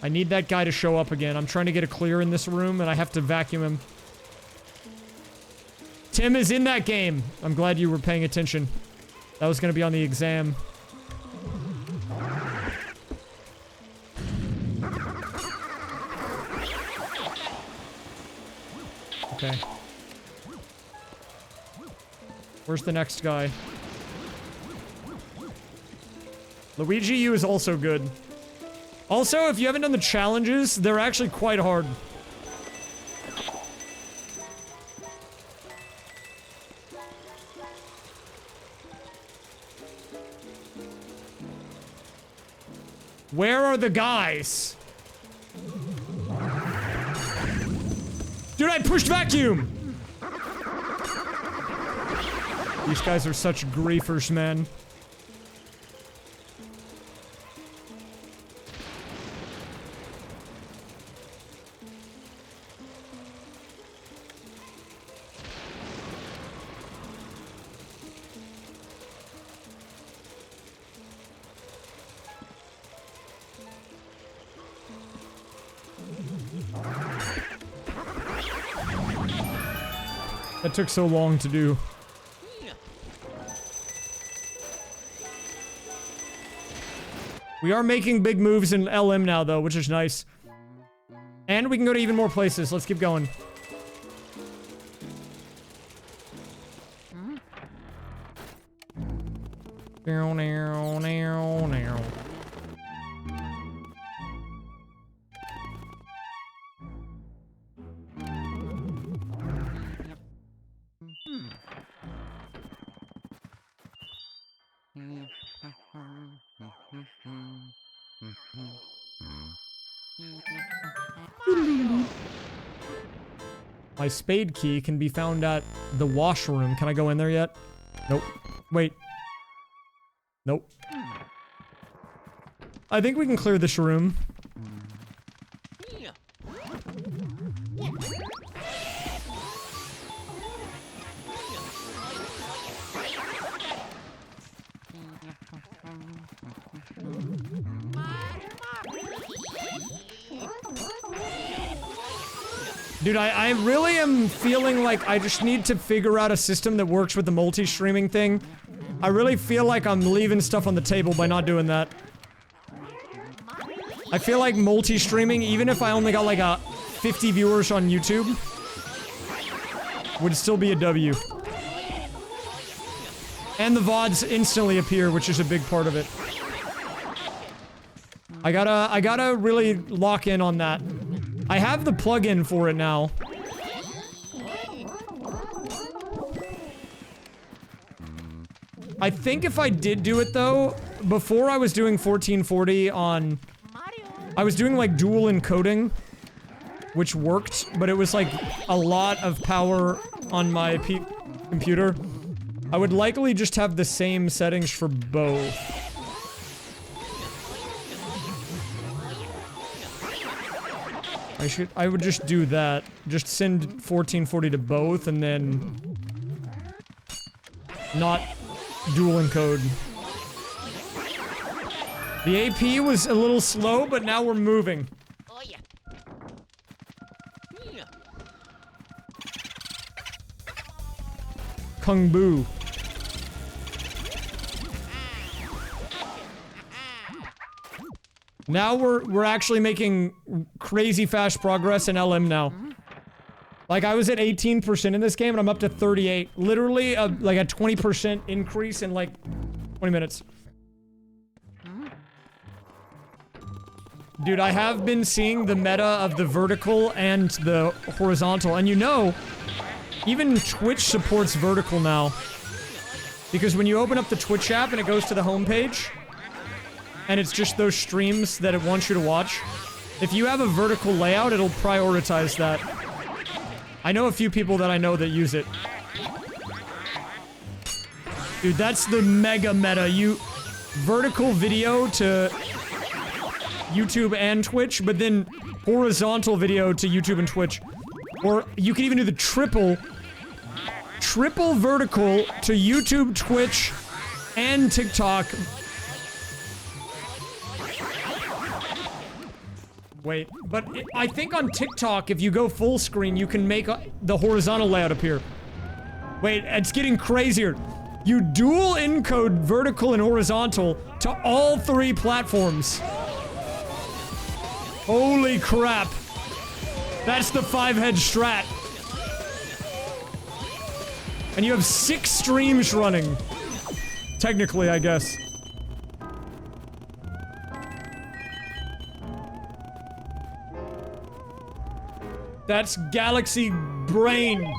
I need that guy to show up again. I'm trying to get a clear in this room, and I have to vacuum him. Tim is in that game. I'm glad you were paying attention. That was going to be on the exam. Okay. Where's the next guy? Luigi U is also good. Also, if you haven't done the challenges, they're actually quite hard. Where are the guys? Dude, I pushed vacuum! These guys are such griefers, man. That took so long to do. We are making big moves in LM now, though, which is nice. And we can go to even more places. Let's keep going. My spade key can be found at the washroom. Can I go in there yet? Nope. Wait. Nope. I think we can clear this room. Dude, I really am feeling like I just need to figure out a system that works with the multi-streaming thing. I really feel like I'm leaving stuff on the table by not doing that. I feel like multi-streaming, even if I only got like a 50 viewers on YouTube, would still be a W. And the VODs instantly appear, which is a big part of it. I gotta really lock in on that. I have the plugin for it now. I think if I did do it though, before I was doing 1440 on... I was doing like dual encoding, which worked, but it was like a lot of power on my computer. I would likely just have the same settings for both. I would just do that. Just send 1440 to both and then not dual encode. The AP was a little slow, but now we're moving. Oh yeah. Kung Bu. Now we're actually making crazy fast progress in LM now. Like I was at 18% in this game and I'm up to 38. Literally like a 20% increase in like 20 minutes. Dude, I have been seeing the meta of the vertical and the horizontal, and you know, even Twitch supports vertical now. Because when you open up the Twitch app and it goes to the homepage, and it's just those streams that it wants you to watch, if you have a vertical layout, it'll prioritize that. I know a few people that I know that use it. Dude, that's the mega meta. Vertical video to YouTube and Twitch, but then horizontal video to YouTube and Twitch. Or you can even do the triple vertical to YouTube, Twitch, and TikTok. Wait, but I think on TikTok, if you go full screen, you can make the horizontal layout appear. Wait, it's getting crazier. You dual encode vertical and horizontal to all 3 platforms. Holy crap. That's the 5-head strat. And you have 6 streams running. Technically, I guess. That's Galaxy Brain.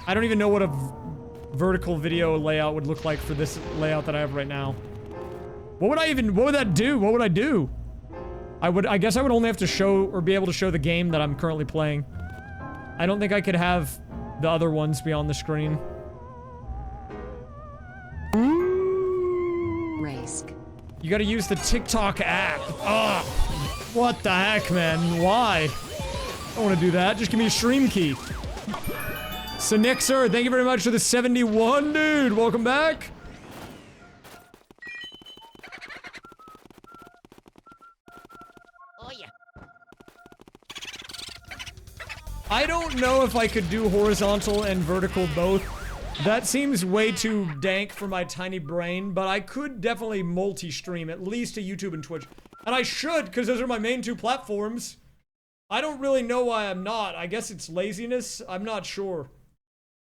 I don't even know what a vertical video layout would look like for this layout that I have right now. What would that do? What would I do? I guess I would only have to show, or be able to show the game that I'm currently playing. I don't think I could have the other ones be on the screen. Raysk. You gotta use the TikTok app. Ugh. What the heck, man? Why? I don't wanna do that. Just give me a stream key. Synixer, thank you very much for the 71, dude. Welcome back. Oh yeah. I don't know if I could do horizontal and vertical both. That seems way too dank for my tiny brain, but I could definitely multi-stream, at least to YouTube and Twitch. And I should, because those are my main 2 platforms. I don't really know why I'm not. I guess it's laziness. I'm not sure.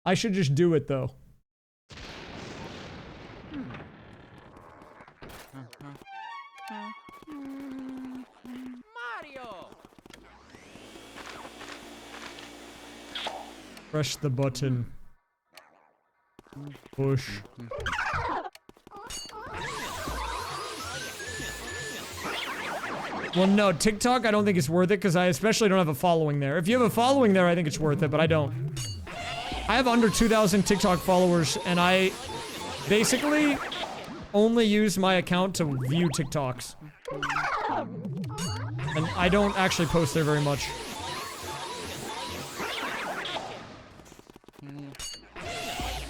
I should just do it, though. Mario. Press the button. Push. Well, no, TikTok I don't think it's worth it because I especially don't have a following there. If you have a following there, I think it's worth it, but I don't. I have under 2,000 TikTok followers, and I basically only use my account to view TikToks. And I don't actually post there very much.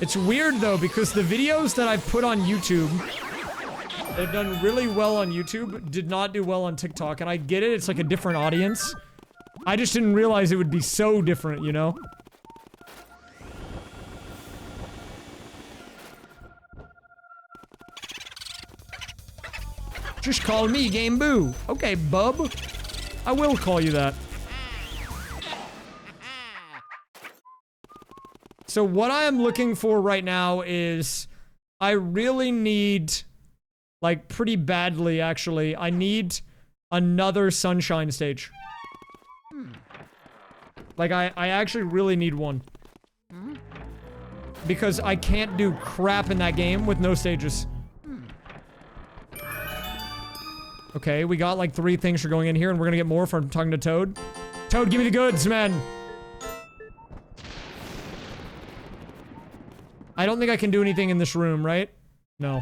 It's weird though, because the videos that I've put on YouTube, they've done really well on YouTube, did not do well on TikTok, and I get it, it's like a different audience. I just didn't realize it would be so different, you know? Just call me Game Boo. Okay, bub. I will call you that. So what I am looking for right now is, I really need, like pretty badly actually, I need another sunshine stage. Like I actually really need one. Because I can't do crap in that game with no stages. Okay, we got like 3 things for going in here, and we're gonna get more from talking to Toad. Toad, give me the goods, man! I don't think I can do anything in this room, right? No.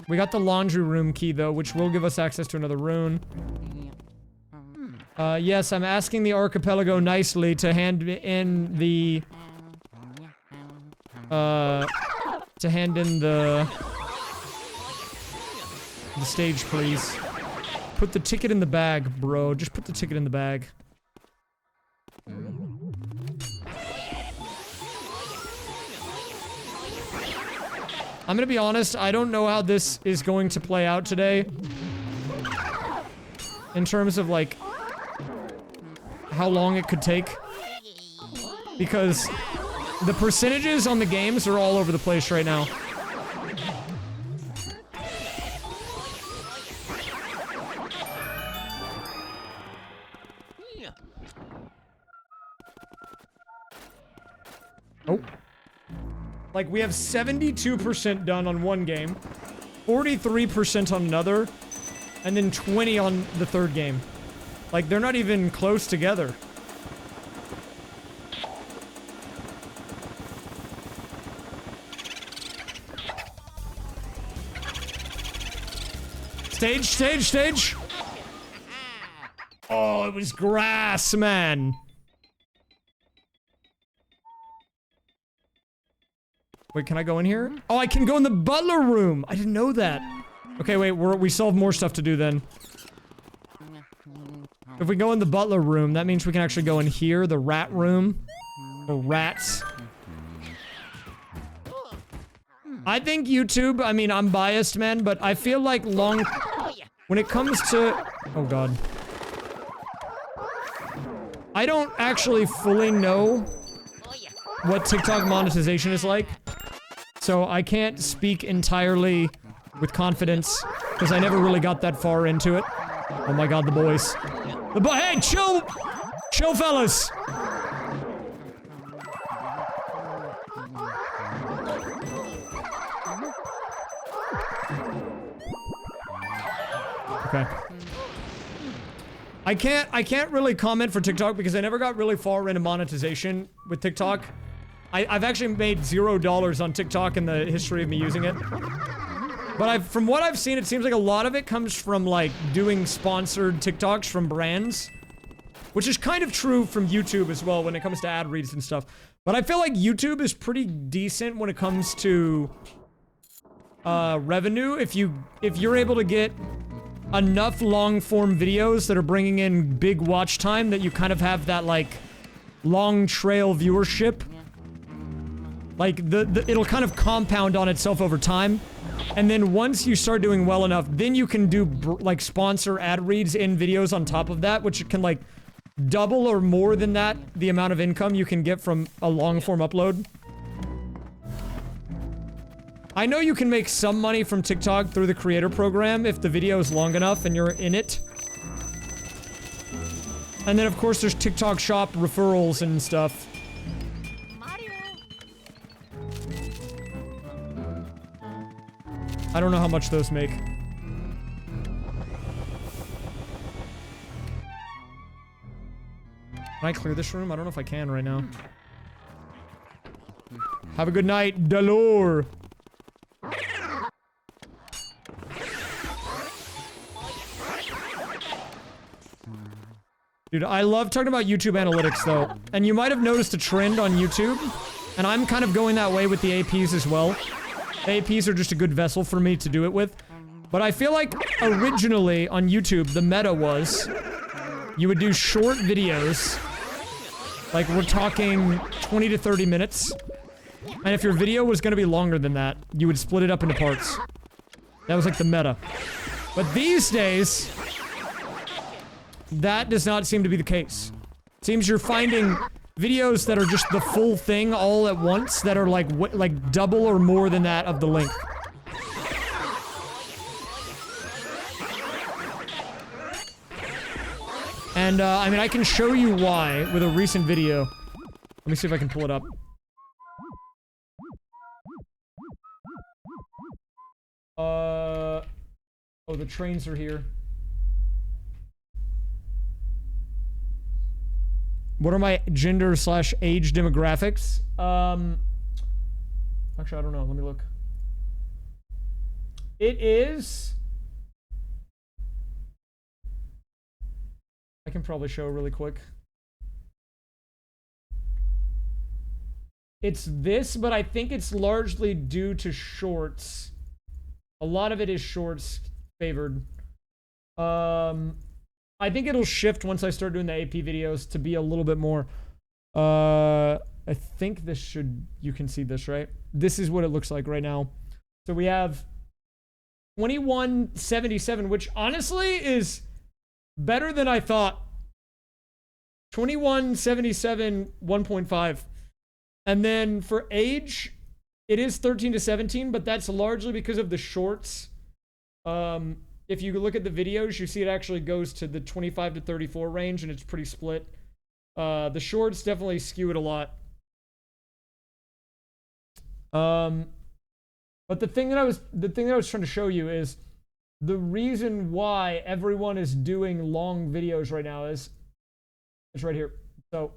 We got the laundry room key, though, which will give us access to another room. Yes, I'm asking the archipelago nicely to hand in the... to hand in the stage, please. Put the ticket in the bag, bro. Just put the ticket in the bag. I'm gonna be honest, I don't know how this is going to play out today. In terms of, like, how long it could take. Because the percentages on the games are all over the place right now. Oh. Like, we have 72% done on one game, 43% on another, and then 20 on the third game. Like, they're not even close together. Stage, stage, stage! Oh, it was grass, man! Wait, can I go in here? Oh, I can go in the butler room! I didn't know that. Okay, wait, we still have more stuff to do then. If we go in the butler room, that means we can actually go in here, the rat room. Or rats. I think YouTube, I mean, I'm biased, man, but I feel like when it comes to... Oh, God. I don't actually fully know what TikTok monetization is like. So I can't speak entirely with confidence, because I never really got that far into it. Oh my God, the boys. Hey, chill! Chill, fellas! Okay. I can't really comment for TikTok because I never got really far into monetization with TikTok. I've actually made $0 on TikTok in the history of me using it. But from what I've seen, it seems like a lot of it comes from, like, doing sponsored TikToks from brands. Which is kind of true from YouTube as well when it comes to ad reads and stuff. But I feel like YouTube is pretty decent when it comes to revenue. If you're able to get enough long-form videos that are bringing in big watch time that you kind of have that, like, long trail viewership. Like, it'll kind of compound on itself over time. And then once you start doing well enough, then you can do, like, sponsor ad reads in videos on top of that, which can, like, double or more than that, the amount of income you can get from a long-form upload. I know you can make some money from TikTok through the creator program if the video is long enough and you're in it. And then, of course, there's TikTok shop referrals and stuff. I don't know how much those make. Can I clear this room? I don't know if I can right now. Have a good night, Delore. Dude, I love talking about YouTube analytics, though. And you might have noticed a trend on YouTube. And I'm kind of going that way with the APs as well. The APs are just a good vessel for me to do it with. But I feel like originally on YouTube, the meta was you would do short videos. Like, we're talking 20 to 30 minutes. And if your video was going to be longer than that, you would split it up into parts. That was like the meta. But these days, that does not seem to be the case. Seems you're finding videos that are just the full thing all at once that are like double or more than that of the length. And, I mean, I can show you why with a recent video. Let me see if I can pull it up. Oh, the trains are here. What are my gender/age demographics? Actually, I don't know. Let me look. It is... I can probably show really quick. It's this, but I think it's largely due to shorts. A lot of it is shorts favored. I think it'll shift once I start doing the AP videos to be a little bit more. I think this should, you can see this, right? This is what it looks like right now. So we have 2177, which honestly is better than I thought. 2177 1.5. And then for age, it is 13 to 17, but that's largely because of the shorts. If you look at the videos, you see it actually goes to the 25 to 34 range, and it's pretty split. The shorts definitely skew it a lot. But the thing that I was trying to show you is the reason why everyone is doing long videos right now is it's right here. So,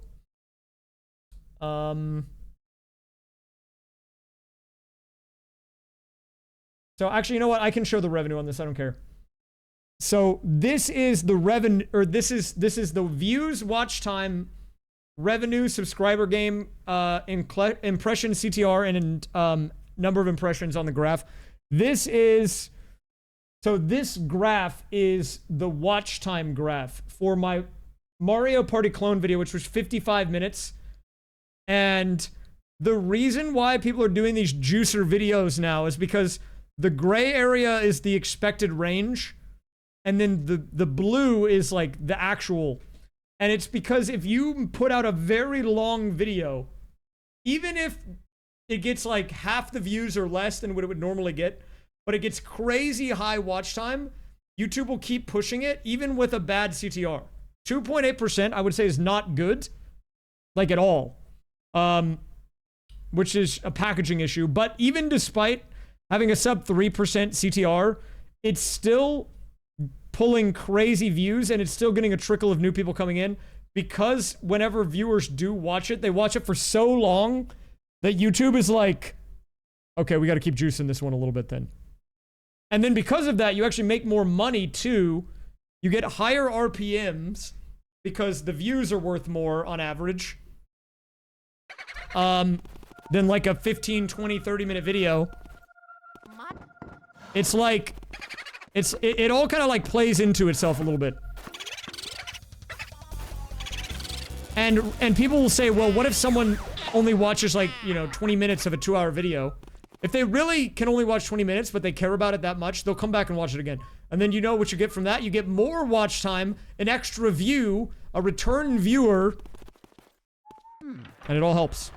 so actually, you know what? I can show the revenue on this. I don't care. So this is the revenue, or this is the views, watch time, revenue, subscriber game, impression CTR, and number of impressions on the graph. This graph is the watch time graph for my Mario Party clone video, which was 55 minutes. And the reason why people are doing these juicer videos now is because the gray area is the expected range. And then the blue is like the actual. And it's because if you put out a very long video, even if it gets like half the views or less than what it would normally get, but it gets crazy high watch time, YouTube will keep pushing it, even with a bad CTR. 2.8%, I would say, is not good, like at all. Which is a packaging issue. But even despite having a sub 3% CTR, it's still pulling crazy views, and it's still getting a trickle of new people coming in, because whenever viewers do watch it, they watch it for so long that YouTube is like, okay, we got to keep juicing this one a little bit then. And then because of that, you actually make more money too. You get higher RPMs because the views are worth more on average than like a 15, 20, 30 minute video. It's like, it all kind of like plays into itself a little bit. And people will say, well, what if someone only watches like, 20 minutes of a 2-hour video? If they really can only watch 20 minutes, but they care about it that much, they'll come back and watch it again. And then you know what you get from that? You get more watch time, an extra view, a return viewer, and it all helps.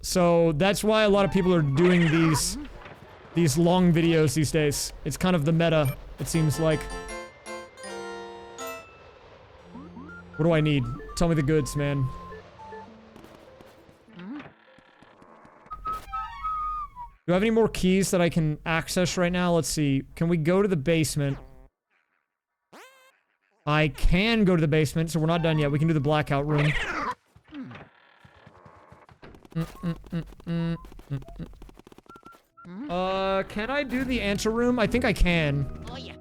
So that's why a lot of people are doing these long videos these days. It's kind of the meta, it seems like. What do I need? Tell me the goods, man. Do I have any more keys that I can access right now? Let's see. Can we go to the basement? I can go to the basement, so we're not done yet. We can do the blackout room. Can I do the anteroom? I think I can. Oh yeah.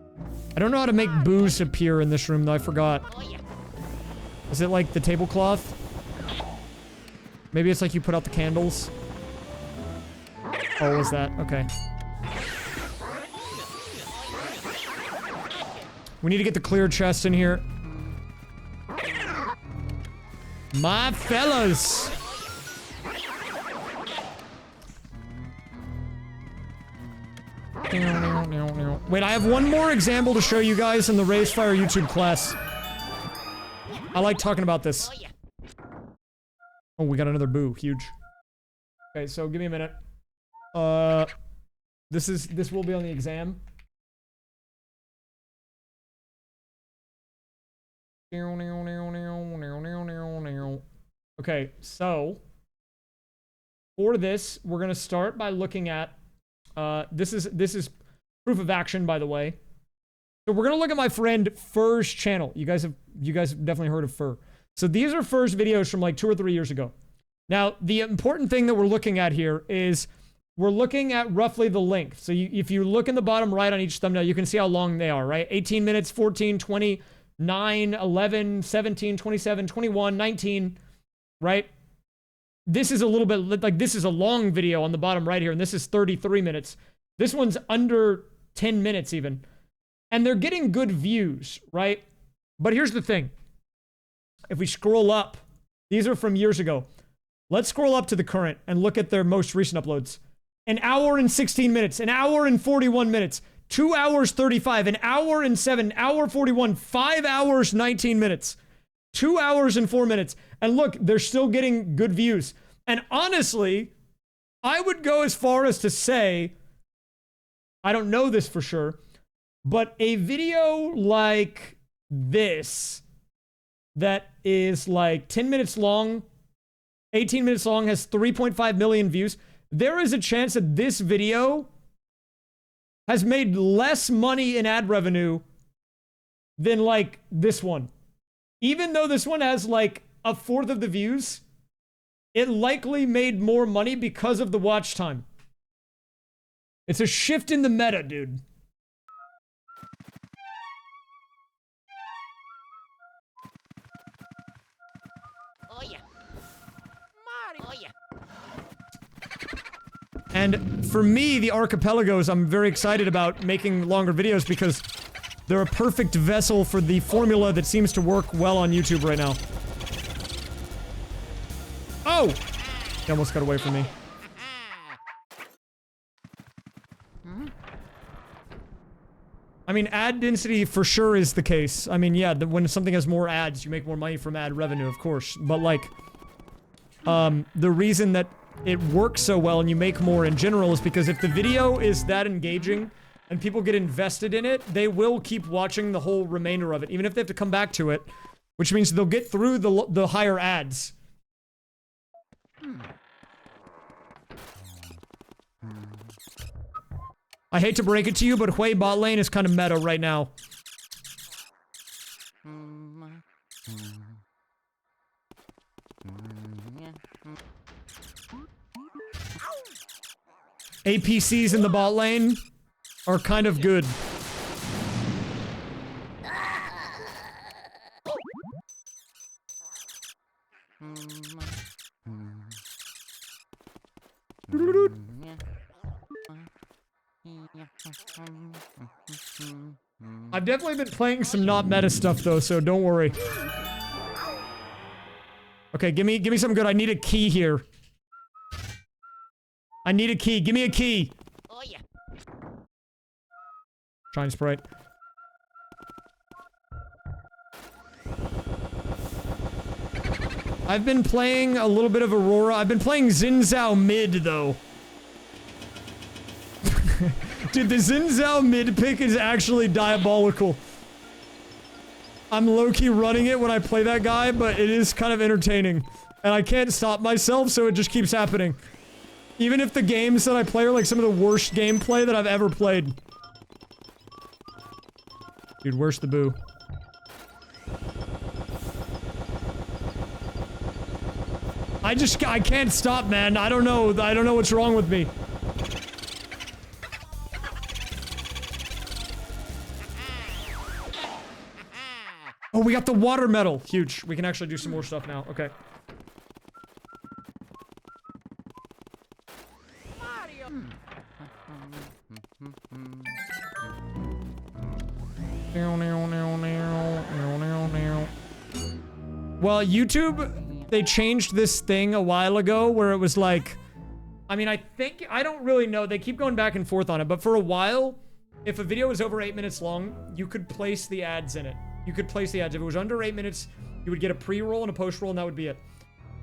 I don't know how to make booze appear in this room, though. I forgot. Oh yeah. Is it like the tablecloth? Maybe it's like you put out the candles. Oh, was that? Okay. We need to get the clear chest in here. My fellas! Wait, I have one more example to show you guys in the raysfire YouTube class. I like talking about this. Oh yeah. Oh, we got another boo. Huge. Okay, so give me a minute. This will be on the exam. Okay, so for this, we're gonna start by looking at this is proof of action, by the way. So we're gonna look at my friend Fur's channel. You guys have definitely heard of Fur. So these are Fur's videos from like 2 or 3 years ago. Now, the important thing that we're looking at here is we're looking at roughly the length. So if you look in the bottom right on each thumbnail, you can see how long they are, right? 18 minutes, 14, 20, 9, 11, 17, 27, 21, 19, right? This is a little bit, like this is a long video on the bottom right here, and this is 33 minutes. This one's under 10 minutes even. And they're getting good views, right? But here's the thing. If we scroll up, these are from years ago. Let's scroll up to the current and look at their most recent uploads. An hour and 16 minutes, an hour and 41 minutes, 2 hours 35, an hour and 7, hour 41, 5 hours 19 minutes, 2 hours and 4 minutes. And look, they're still getting good views. And honestly, I would go as far as to say, I don't know this for sure, but a video like this that is like 10 minutes long, 18 minutes long, has 3.5 million views, there is a chance that this video has made less money in ad revenue than like this one. Even though this one has like 1/4 of the views, it likely made more money because of the watch time. It's a shift in the meta, dude. Oh yeah. Mario. Oh yeah. And for me, the archipelagos, I'm very excited about making longer videos because they're a perfect vessel for the formula that seems to work well on YouTube right now. Oh! He almost got away from me. I mean, ad density for sure is the case. I mean, yeah, when something has more ads, you make more money from ad revenue, of course. But like, the reason that it works so well and you make more in general is because if the video is that engaging and people get invested in it, they will keep watching the whole remainder of it, even if they have to come back to it, which means they'll get through the higher ads. I hate to break it to you, but Hui bot lane is kind of meta right now. APCs in the bot lane are kind of good. I've definitely been playing some not meta stuff though, so don't worry. Okay, give me something good. I need a key here. I need a key. Give me a key. Oh yeah. Shine sprite. I've been playing a little bit of Aurora. I've been playing Xin Zhao mid though. Dude, the Xin Zhao mid pick is actually diabolical. I'm low-key running it when I play that guy, but it is kind of entertaining. And I can't stop myself, so it just keeps happening. Even if the games that I play are like some of the worst gameplay that I've ever played. Dude, where's the boo? I can't stop, man. I don't know what's wrong with me. Oh, we got the water medal. Huge. We can actually do some more stuff now. Okay. Well, YouTube, they changed this thing a while ago where it was like, I mean, I don't really know. They keep going back and forth on it, but for a while, if a video was over 8 minutes long, you could place the ads in it. You could place the ads. If it was under 8 minutes, you would get a pre-roll and a post-roll, and that would be it.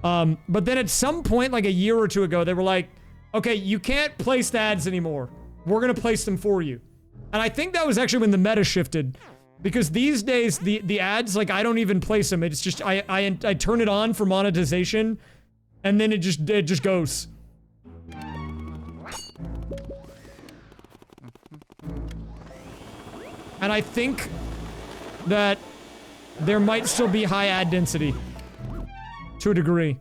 But then at some point, like a year or two ago, they were like, okay, you can't place the ads anymore. We're gonna place them for you. And I think that was actually when the meta shifted. Because these days, the ads, like, I don't even place them. It's just, I turn it on for monetization, and then it just goes. And I think that there might still be high ad density. To a degree.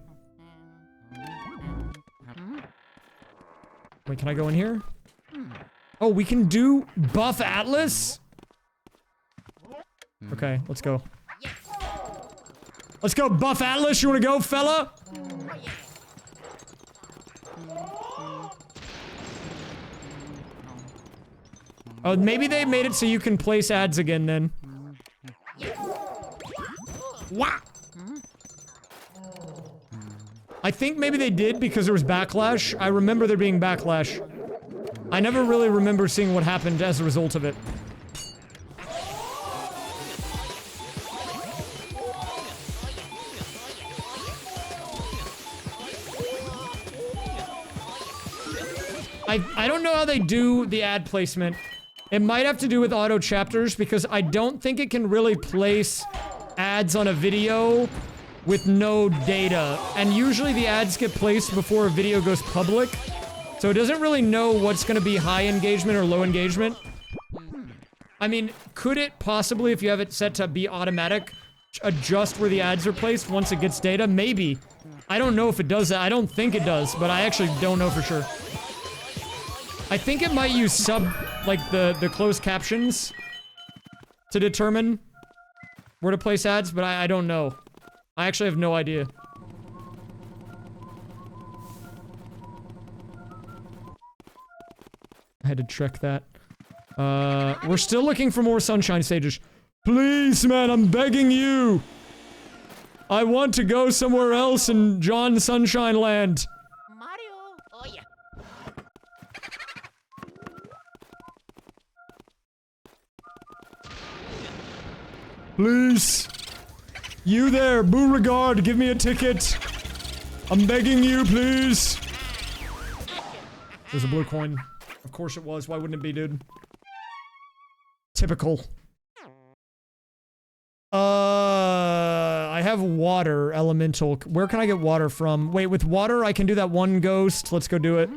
Wait, can I go in here? Oh, we can do Buff Atlas? Okay, let's go. Let's go, Buff Atlas. You wanna go, fella? Oh, maybe they made it so you can place ads again then. Wah! I think maybe they did because there was backlash. I remember there being backlash. I never really remember seeing what happened as a result of it. I don't know how they do the ad placement. It might have to do with auto chapters because I don't think it can really place ads on a video with no data. And usually the ads get placed before a video goes public. So it doesn't really know what's gonna be high engagement or low engagement. I mean, could it possibly, if you have it set to be automatic, adjust where the ads are placed once it gets data? Maybe. I don't know if it does that. I don't think it does, but I actually don't know for sure. I think it might use the closed captions to determine where to place ads, but I don't know. I actually have no idea. I had to check that. We're still looking for more sunshine stages. Please, man, I'm begging you. I want to go somewhere else in John Sunshine Land. Mario. Oh yeah. Please. You there, Beauregard, give me a ticket. I'm begging you, please. There's a blue coin. Of course it was. Why wouldn't it be, dude? Typical. I have water, elemental. Where can I get water from? Wait, with water, I can do that one ghost. Let's go do it.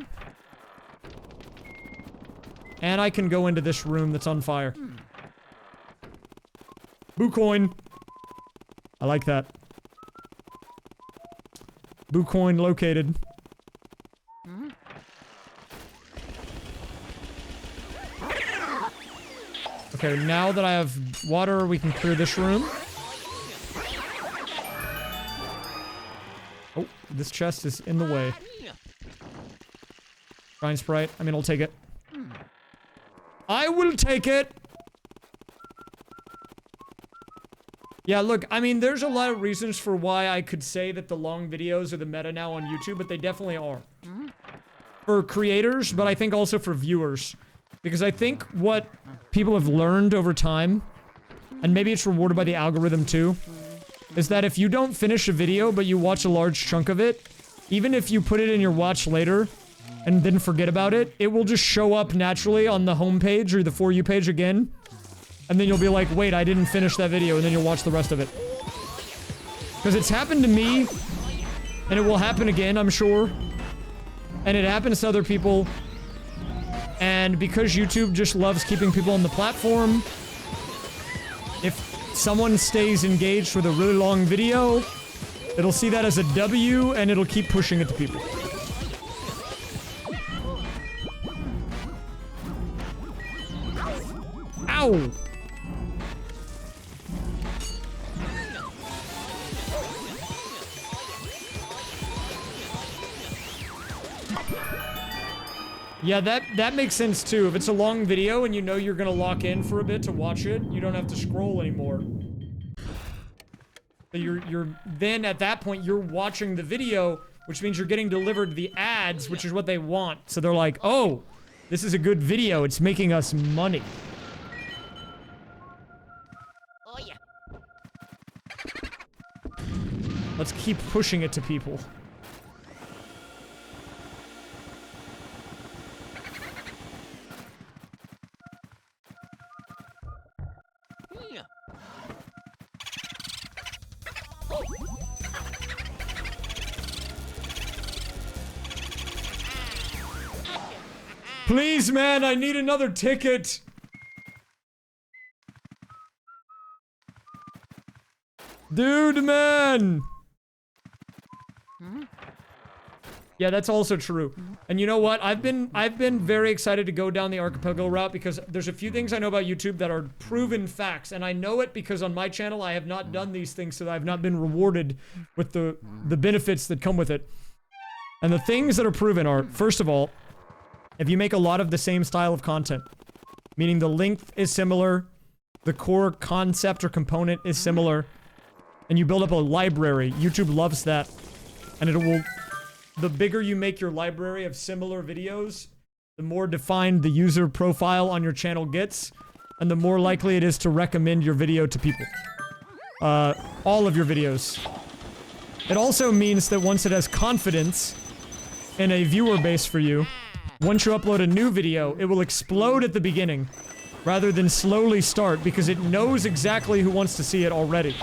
And I can go into this room that's on fire. Boo coin. I like that. Boo coin located. Okay, now that I have water, we can clear this room. Oh, this chest is in the way. Shrine Sprite. I mean, I'll take it. I will take it! Yeah, look, I mean, there's a lot of reasons for why I could say that the long videos are the meta now on YouTube, but they definitely are. For creators, but I think also for viewers. Because I think what people have learned over time, and maybe it's rewarded by the algorithm too, is that if you don't finish a video, but you watch a large chunk of it, even if you put it in your watch later, and then forget about it, it will just show up naturally on the homepage or the For You page again. And then you'll be like, wait, I didn't finish that video, and then you'll watch the rest of it. Because it's happened to me, and it will happen again, I'm sure. and it happens to other people. And because YouTube just loves keeping people on the platform, if someone stays engaged with a really long video, it'll see that as a W and it'll keep pushing it to people. Ow! Yeah, that makes sense too. If it's a long video and you know you're gonna lock in for a bit to watch it, you don't have to scroll anymore. So you're then at that point you're watching the video, which means you're getting delivered the ads, which is what they want. So they're like, oh, this is a good video. It's making us money. Oh yeah. Let's keep pushing it to people. Yeah. Please, man, I need another ticket. Dude, man. Yeah, that's also true. And you know what? I've been very excited to go down the archipelago route because there's a few things I know about YouTube that are proven facts, and I know it because on my channel I have not done these things, so I've not been rewarded with the benefits that come with it. And the things that are proven are, first of all, if you make a lot of the same style of content, meaning the length is similar, the core concept or component is similar, and you build up a library, YouTube loves that, and it will... The bigger you make your library of similar videos, the more defined the user profile on your channel gets, and the more likely it is to recommend your video to people. All of your videos. It also means that once it has confidence in a viewer base for you, once you upload a new video, it will explode at the beginning, rather than slowly start, because it knows exactly who wants to see it already.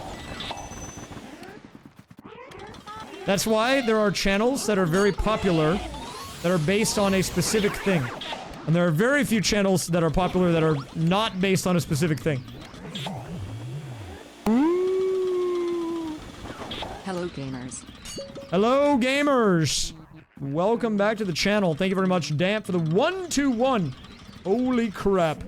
That's why there are channels that are very popular that are based on a specific thing. And there are very few channels that are popular that are not based on a specific thing. Hello, gamers. Hello, gamers! Welcome back to the channel. Thank you very much, Damp, for the 121. Holy crap.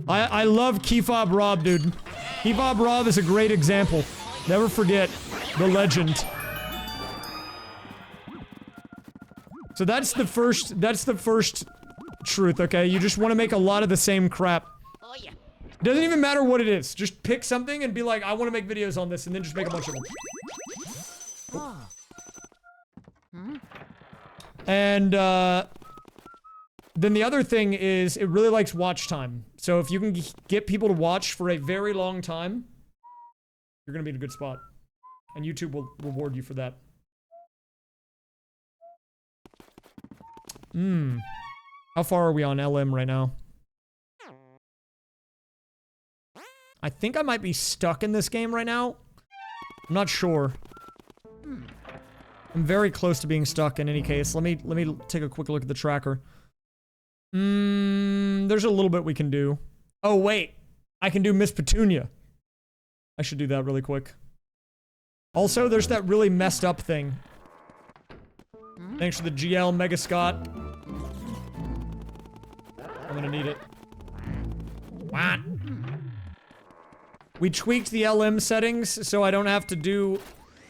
I love Keyfob Rob, dude. Keyfob Rob is a great example. Never forget the legend. So that's the first truth, okay? You just want to make a lot of the same crap. Oh yeah. It doesn't even matter what it is. Just pick something and be like, I want to make videos on this, and then just make a bunch of them. And, then the other thing is, it really likes watch time. So if you can get people to watch for a very long time, you're gonna be in a good spot. And YouTube will reward you for that. How far are we on LM right now? I think I might be stuck in this game right now. I'm not sure. I'm very close to being stuck in any case. Let me take a quick look at the tracker. There's a little bit we can do. Oh, wait. I can do Miss Petunia. I should do that really quick. Also, there's that really messed up thing. Thanks for the GL, Mega Scott. I'm gonna need it. What? We tweaked the LM settings so I don't have to do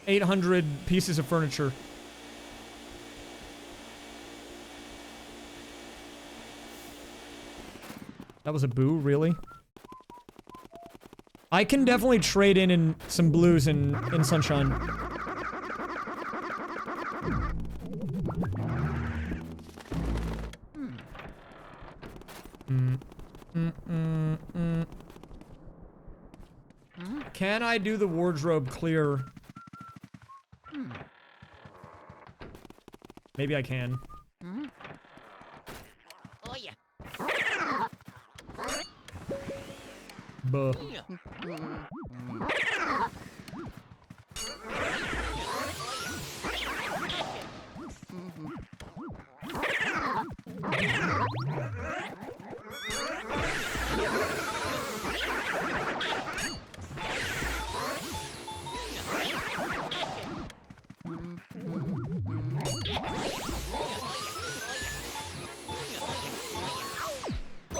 800 pieces of furniture. That was a boo, really? I can definitely trade in some blues in Sunshine. Can I do the wardrobe clear? Maybe I can. Oh yeah. Buh.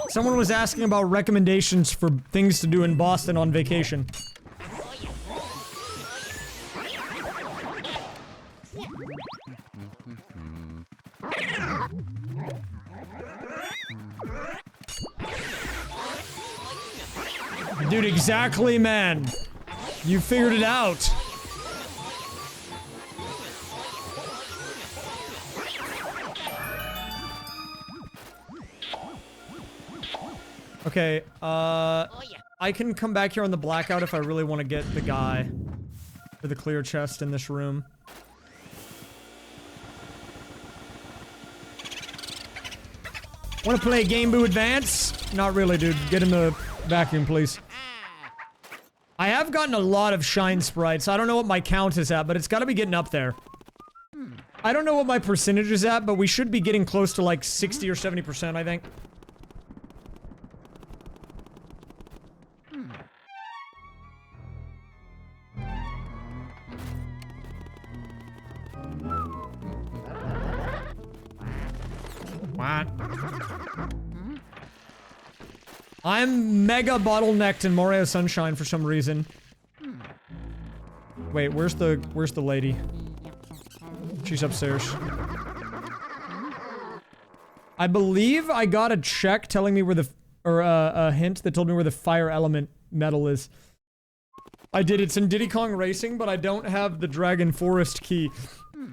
Someone was asking about recommendations for things to do in Boston on vacation. Dude, exactly, man. You figured it out. Okay, I can come back here on the blackout if I really want to get the guy for the clear chest in this room. Want to play Game Boo Advance? Not really, dude. Get in the vacuum, please. I have gotten a lot of shine sprites. I don't know what my count is at, but it's got to be getting up there. I don't know what my percentage is at, but we should be getting close to like 60 or 70%, I think. What? I'm mega bottlenecked in Mario Sunshine for some reason. Wait, where's the lady? She's upstairs. I believe I got a check telling me where the, or a hint that told me where the fire element medal is. I did. It's in Diddy Kong Racing, but I don't have the Dragon Forest key.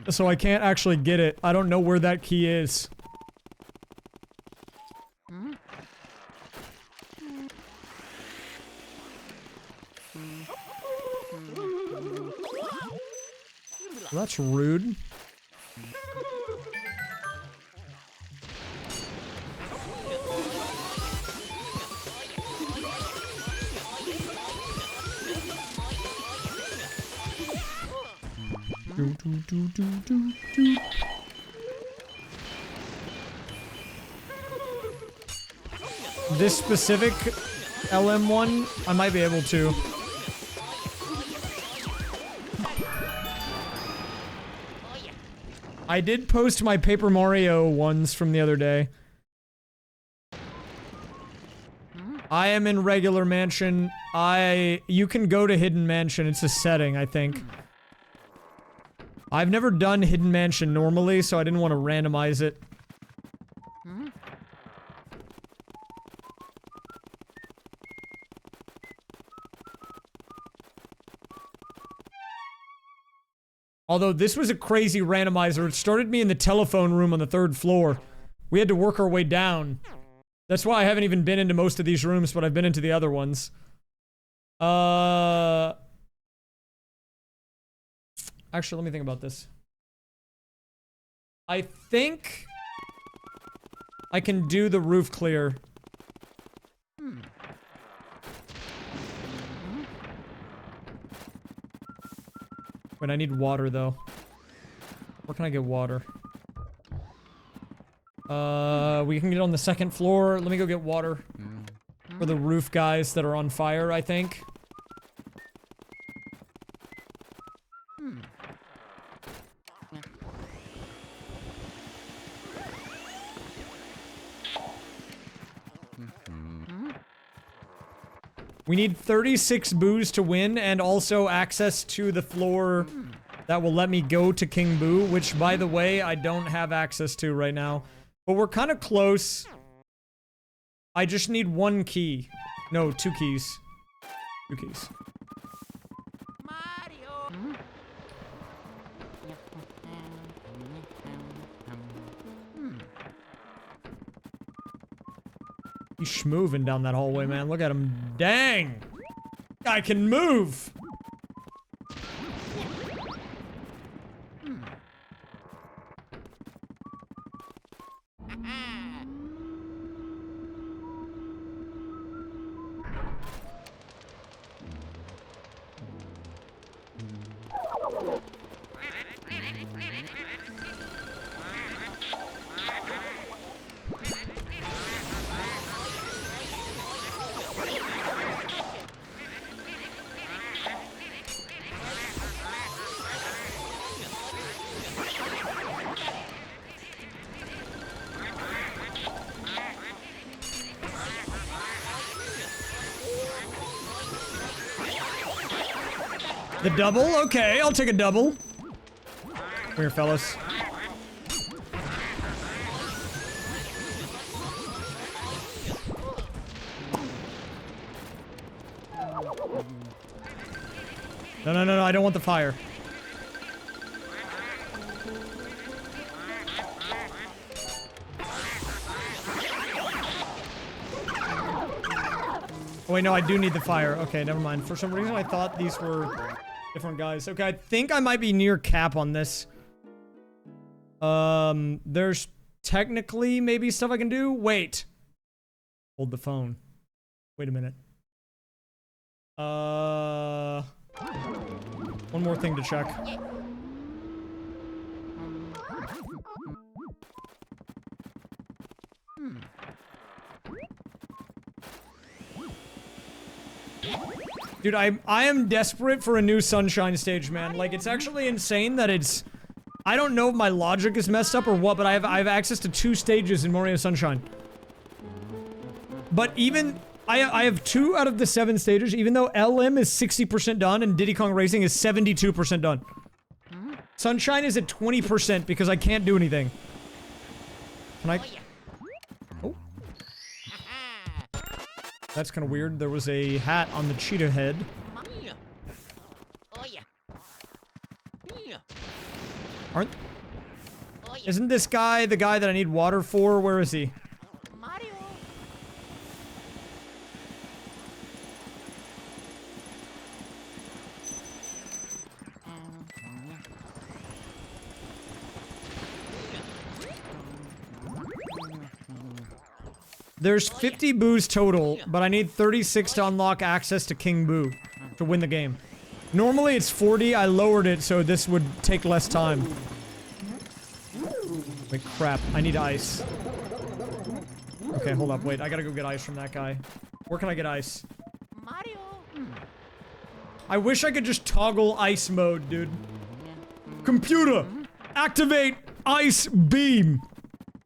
So I can't actually get it. I don't know where that key is. That's rude. This specific LM1, I might be able to. I did post my Paper Mario ones from the other day. I am in regular mansion. You can go to hidden mansion. It's a setting, I think. I've never done hidden mansion normally, so I didn't want to randomize it. Although this was a crazy randomizer. It started me in the telephone room on the 3rd floor. We had to work our way down. That's why I haven't even been into most of these rooms, but I've been into the other ones. Actually, let me think about this. I think I can do the roof clear. Wait, I need water, though. Where can I get water? We can get on the 2nd floor. Let me go get water. For the roof guys that are on fire, I think. We need 36 boos to win, and also access to the floor that will let me go to King Boo, which, by the way, I don't have access to right now. But we're kind of close. I just need 1 key. No, 2 keys. 2 keys. Mario. He's schmoving down that hallway, man. Look at him. Dang! I can move! The double? Okay, I'll take a double. Come here, fellas. No, no, no, no, I don't want the fire. Oh wait, no, I do need the fire. Okay, never mind. For some reason, I thought these were different guys. Okay, I think I might be near cap on this. There's technically maybe stuff I can do. Wait. Hold the phone. Wait a minute. One more thing to check. Dude, I am desperate for a new Sunshine stage, man. Like, it's actually insane that it's... I don't know if my logic is messed up or what, but I have access to 2 stages in Mario Sunshine. But even... I have 2 out of the 7 stages, even though LM is 60% done and Diddy Kong Racing is 72% done. Sunshine is at 20% because I can't do anything. Can I... Oh. That's kind of weird. There was a hat on the cheetah head. Aren't... Isn't this guy the guy that I need water for? Where is he? There's 50 boos total, but I need 36 to unlock access to King Boo to win the game. Normally it's 40, I lowered it so this would take less time. Wait, crap, I need ice. Okay, hold up, wait, I gotta go get ice from that guy. Where can I get ice? I wish I could just toggle ice mode, dude. Computer, activate ice beam.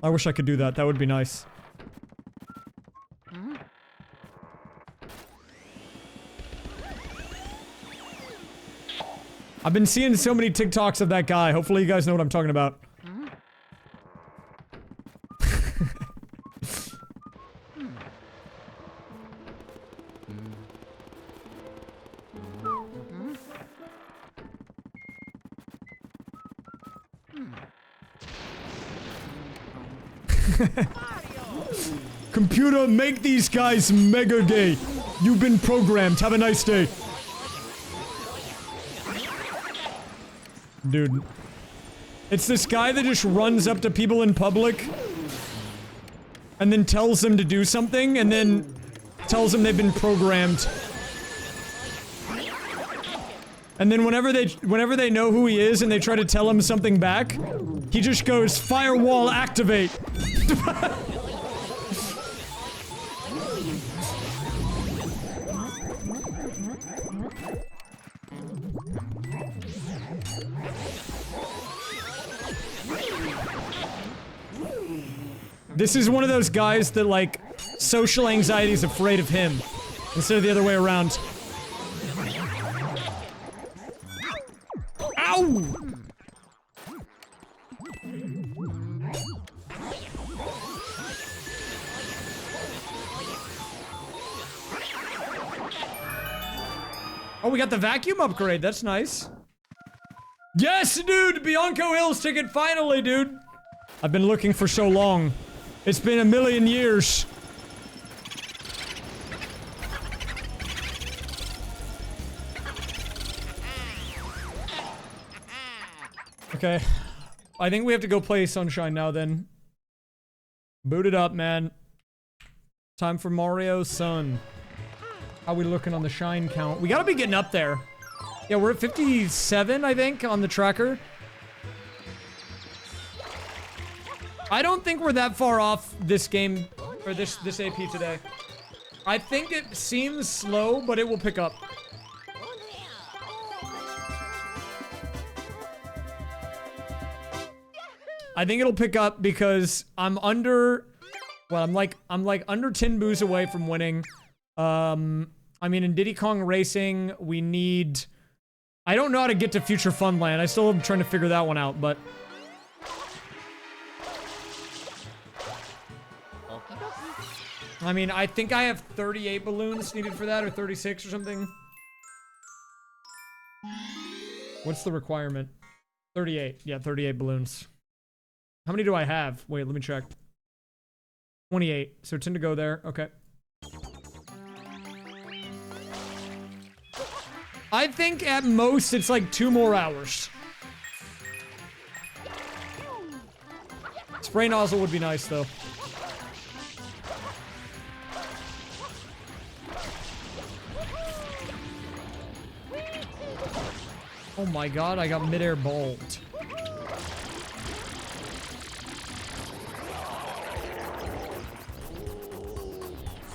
I wish I could do that, that would be nice. I've been seeing so many TikToks of that guy. Hopefully you guys know what I'm talking about. Computer, make these guys mega gay. You've been programmed. Have a nice day. Dude. It's this guy that just runs up to people in public and then tells them to do something and then tells them they've been programmed. And then whenever they know who he is and they try to tell him something back, he just goes, firewall activate. This is one of those guys that, like, social anxiety is afraid of him, instead of the other way around. Ow! Oh, we got the vacuum upgrade. That's nice. Yes, dude! Bianco Hills ticket, finally, dude! I've been looking for so long. It's been a million years. Okay. I think we have to go play Sunshine now, then. Boot it up, man. Time for Mario Sun. How we looking on the shine count? We gotta be getting up there. Yeah, we're at 57, I think, on the tracker. I don't think we're that far off this game, or this AP today. I think it seems slow, but it will pick up. I think it'll pick up because I'm under... Well, I'm like under 10 boos away from winning. I mean, in Diddy Kong Racing, we need... I don't know how to get to Future Funland. I still am trying to figure that one out, but... Okie dokie. I mean, I think I have 38 balloons needed for that, or 36 or something. What's the requirement? 38. Yeah, 38 balloons. How many do I have? Wait, let me check. 28. So 10 to go there. Okay. I think at most it's like 2 more hours. Spray nozzle would be nice though. Oh my god, I got midair balled.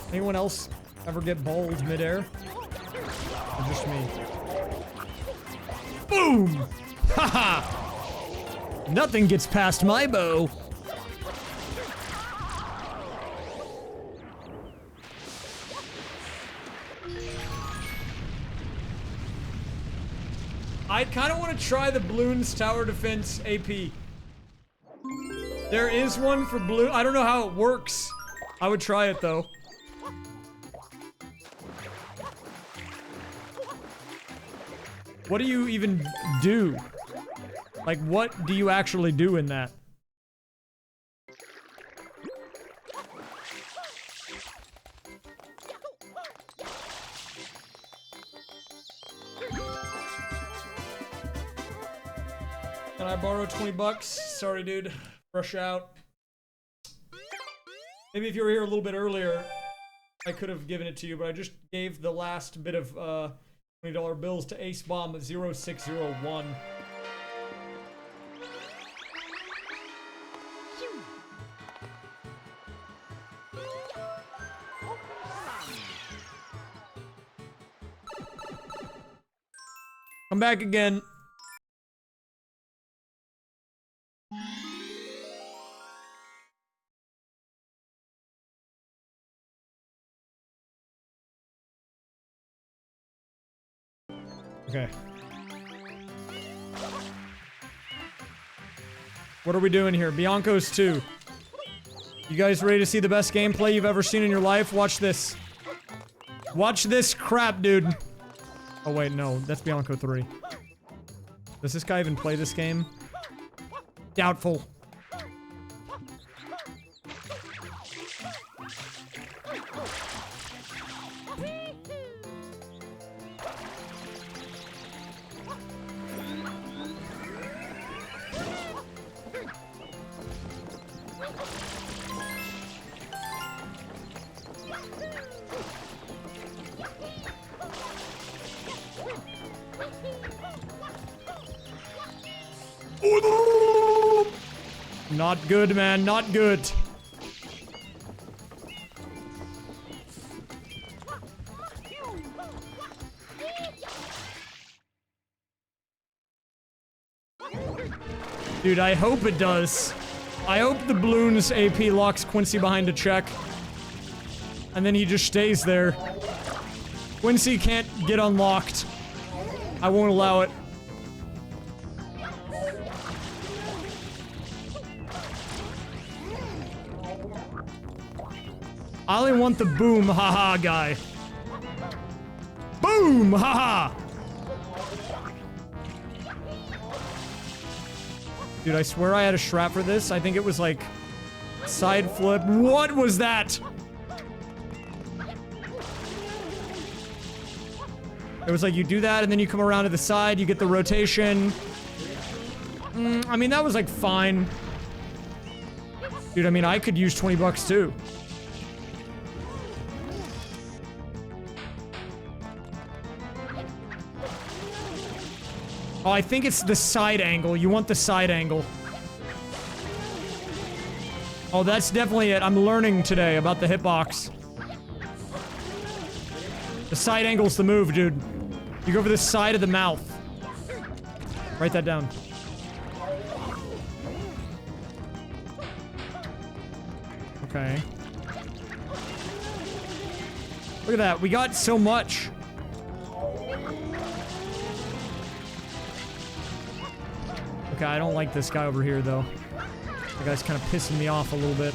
Anyone else ever get balled midair? Or just me? Boom! Haha! Nothing gets past my bow. I kind of want to try the Bloons Tower Defense AP. There is one for blue. I don't know how it works. I would try it though. What do you even do? Like, what do you actually do in that? Can I borrow 20 bucks? Sorry, dude. Rush out. Maybe if you were here a little bit earlier, I could have given it to you, but I just gave the last bit of, $20 bills to Ace Bomb 0601. Come back again. Okay. What are we doing here? Bianco's 2. You guys ready to see the best gameplay you've ever seen in your life? Watch this. Watch this crap, dude. Oh wait, no. That's Bianco 3. Does this guy even play this game? Doubtful. Not good, man. Not good. Dude, I hope it does. I hope the Bloons AP locks Quincy behind a check. And then he just stays there. Quincy can't get unlocked. I won't allow it. I only want the boom, haha guy. Boom, haha. Dude, I swear I had a strap for this. I think it was like side flip. What was that? It was like you do that and then you come around to the side, you get the rotation. I mean, that was like fine. Dude, I mean, I could use 20 bucks too. Oh, I think it's the side angle. You want the side angle. Oh, that's definitely it. I'm learning today about the hitbox. The side angle's the move, dude. You go for the side of the mouth. Write that down. Okay. Look at that. We got so much. Okay, I don't like this guy over here, though. The guy's kind of pissing me off a little bit.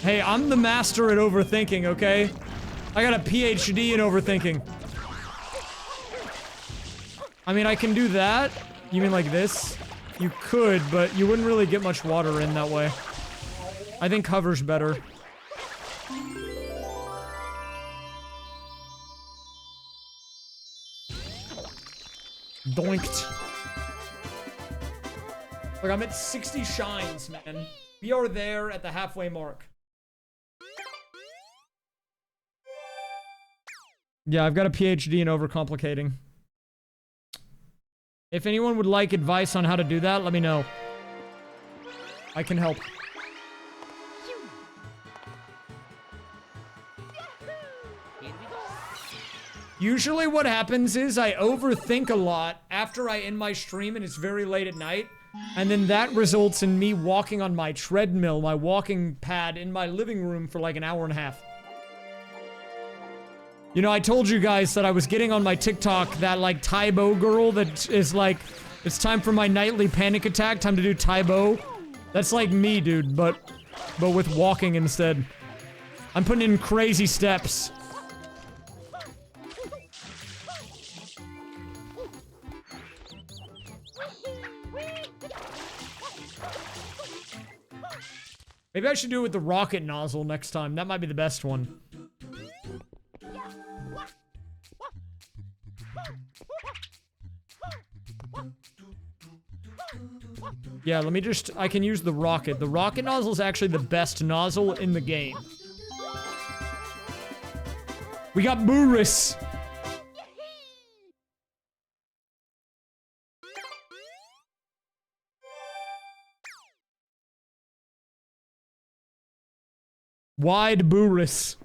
Hey, I'm the master at overthinking, okay? I got a PhD in overthinking. I mean, I can do that. You mean like this? You could, but you wouldn't really get much water in that way. I think cover's better. Doinked. Look, I'm at 60 shines, man. We are there at the halfway mark. Yeah, I've got a PhD in overcomplicating. If anyone would like advice on how to do that, let me know. I can help. Usually what happens is I overthink a lot after I end my stream and it's very late at night. And then that results in me walking on my treadmill, my walking pad in my living room for like an hour and a half. You know, I told you guys that I was getting on my TikTok that like Taibo girl that is like, it's time for my nightly panic attack, time to do Taibo. That's like me, dude, but with walking instead. I'm putting in crazy steps. Maybe I should do it with the rocket nozzle next time. That might be the best one. Yeah, let me just... I can use the rocket. The rocket nozzle is actually the best nozzle in the game. We got Boris. Wide Boris.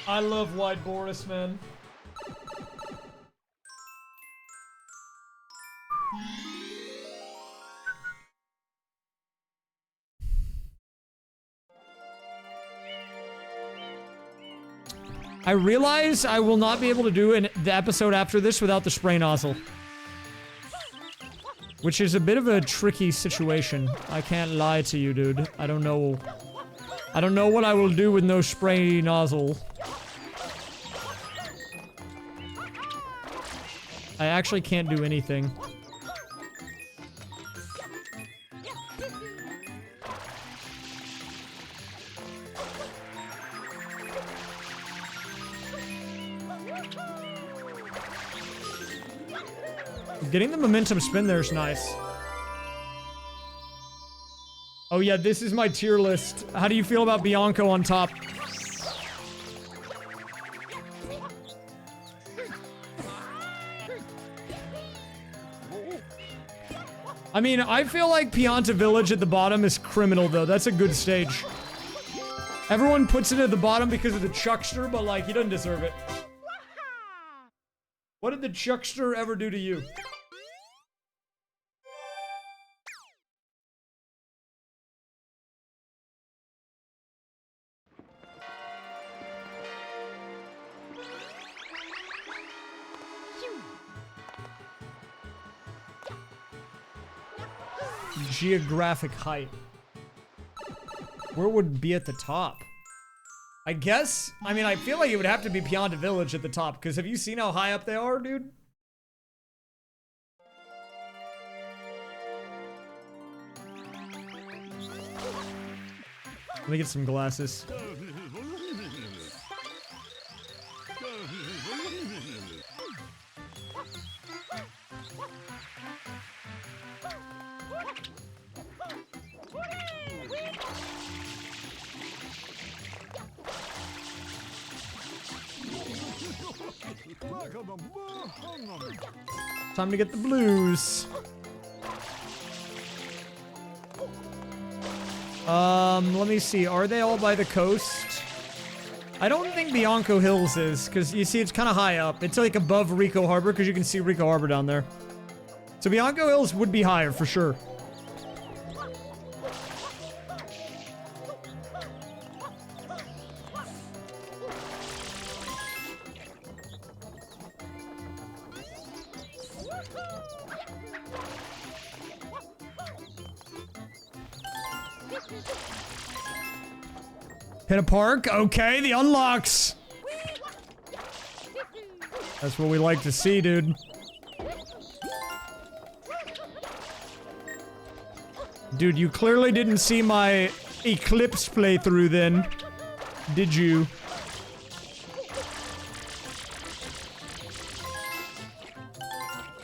I love Wide Boris, man. I realize I will not be able to do the episode after this without the spray nozzle. Which is a bit of a tricky situation. I can't lie to you, dude. I don't know. I don't know what I will do with no spray nozzle. I actually can't do anything. Getting the momentum spin there is nice. Oh yeah, this is my tier list. How do you feel about Bianco on top? I mean, I feel like Pianta Village at the bottom is criminal, though. That's a good stage. Everyone puts it at the bottom because of the Chuckster, but, like, he doesn't deserve it. What did the Chuckster ever do to you? Geographic height. Where would it be at the top? I guess, I mean, I feel like it would have to be Pianta Village at the top, because have you seen how high up they are, dude? Let me get some glasses. Time to get the blues. Let me see. Are they all by the coast? I don't think Bianco Hills is, because you see it's kind of high up. It's like above Rico Harbor, because you can see Rico Harbor down there. So So Bianco Hills would be higher for sure. Hit a park. Okay, the unlocks. That's what we like to see, dude. Dude, you clearly didn't see my Eclipse playthrough then, did you?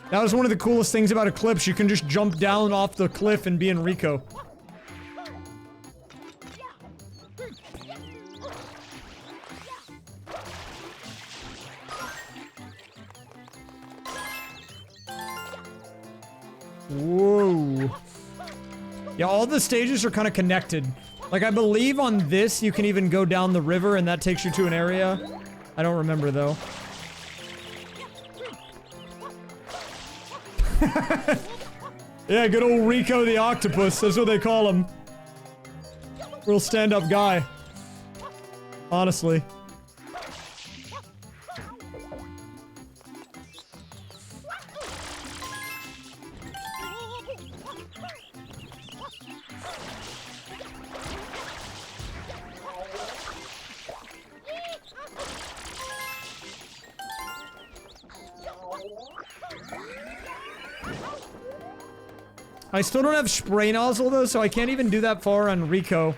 That was one of the coolest things about Eclipse. You can just jump down off the cliff and be in Rico. Whoa. Yeah, all the stages are kind of connected. Like, I believe on this, you can even go down the river and that takes you to an area. I don't remember, though. Yeah, good old Rico the Octopus. That's what they call him. Real stand-up guy. Honestly. I still don't have spray nozzle though, so I can't even do that far on Rico.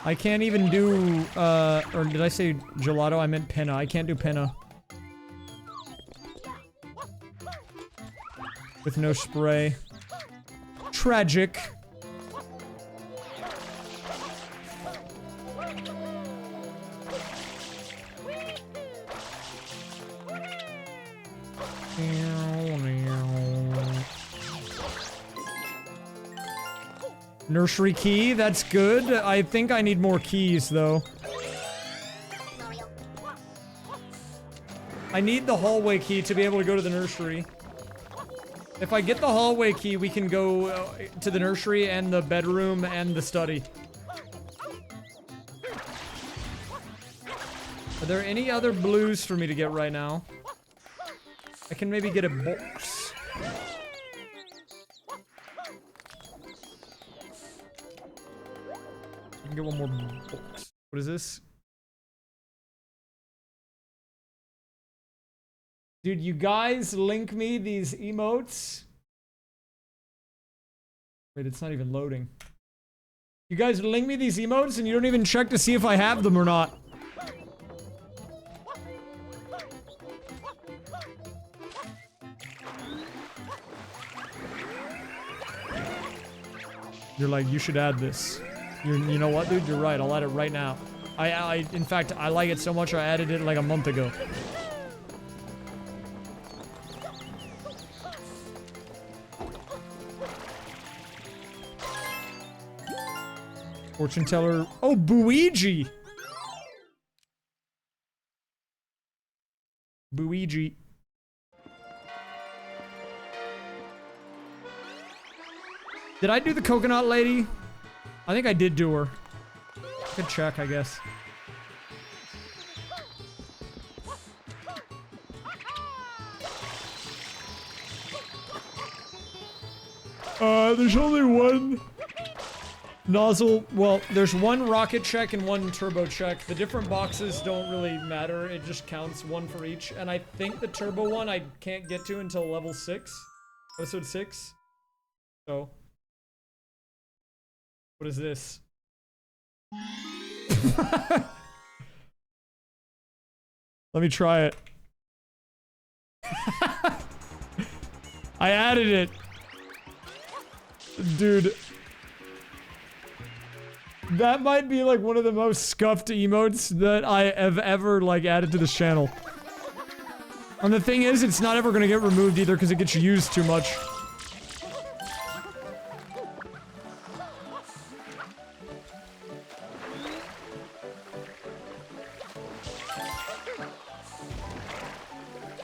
I can't even do, or did I say gelato? I meant penna. I can't do penna. With no spray. Tragic. Nursery key, that's good. I think I need more keys, though. I need the hallway key to be able to go to the nursery. If I get the hallway key, we can go to the nursery and the bedroom and the study. Are there any other blues for me to get right now? I can maybe get a box. I can get one more box. What is this? Dude, you guys link me these emotes. Wait, it's not even loading. You guys link me these emotes and you don't even check to see if I have them or not. You're like, you should add this. You know what, dude? You're right. I'll add it right now. In fact, I like it so much I added it like a month ago. Fortune teller. Oh, Luigi. Luigi. Did I do the coconut lady? I think I did do her. Good check, I guess. There's only one nozzle. Well, there's one rocket check and one turbo check. The different boxes don't really matter. It just counts one for each. And I think the turbo one I can't get to until level 6. Episode 6. So. What is this? Let me try it. I added it. Dude. That might be like one of the most scuffed emotes that I have ever like added to this channel. And the thing is, it's not ever gonna get removed either because it gets used too much.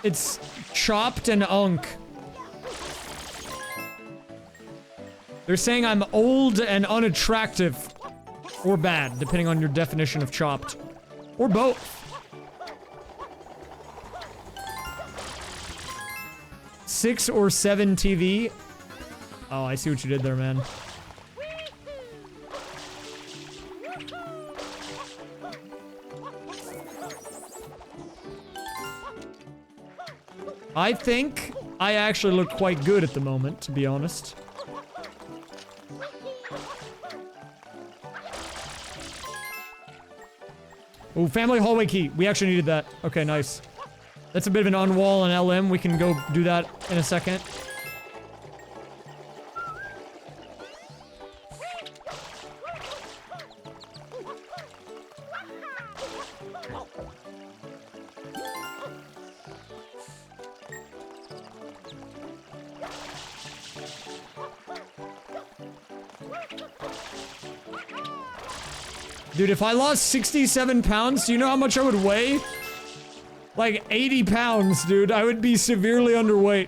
It's chopped and unk. They're saying I'm old and unattractive. Or bad, depending on your definition of chopped. Or both. 6 or 7 TV. Oh, I see what you did there, man. I think I actually look quite good at the moment, to be honest. Oh, family hallway key. We actually needed that. Okay, nice. That's a bit of an unwall in LM. We can go do that in a second. Dude, if I lost 67 pounds, do you know how much I would weigh? Like 80 pounds, dude. I would be severely underweight.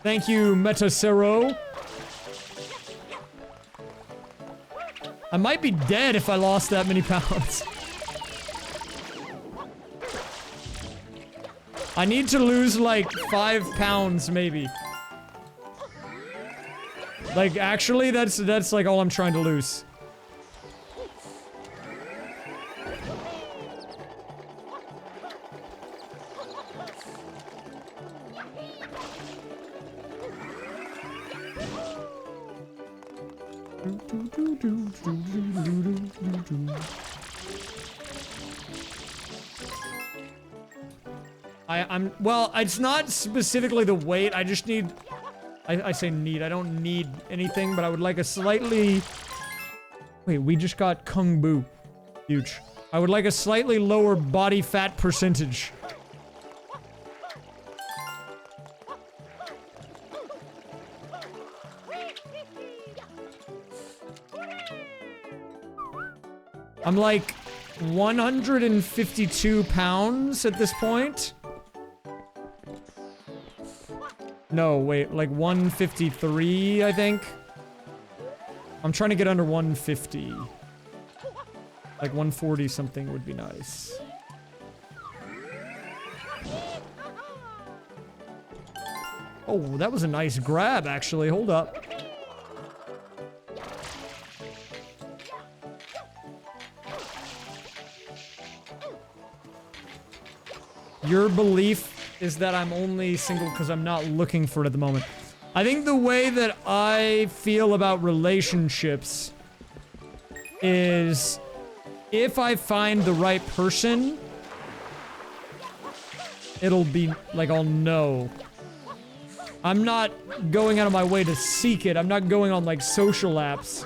Thank you, Metacero. I might be dead if I lost that many pounds. I need to lose like 5 pounds, maybe. Like, actually, that's like all I'm trying to lose. Well, it's not specifically the weight, I just need... I say need, I don't need anything, but I would like a slightly... Wait, we just got Kung Bu. Huge. I would like a slightly lower body fat percentage. I'm like 152 pounds at this point. No, wait, like 153, I think. I'm trying to get under 150. Like 140 something would be nice. Oh, that was a nice grab, actually. Hold up. Your belief is that I'm only single because I'm not looking for it at the moment. I think the way that I feel about relationships is if I find the right person, it'll be like I'll know. I'm not going out of my way to seek it. I'm not going on like social apps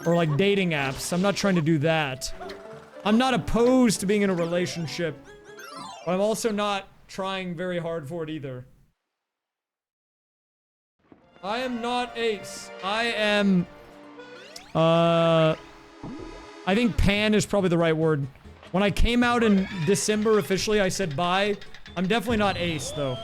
or like dating apps. I'm not trying to do that. I'm not opposed to being in a relationship, but I'm also not trying very hard for it either. I am not ace. I am, I think pan is probably the right word. When I came out in December officially, I said bye. I'm definitely not ace, though.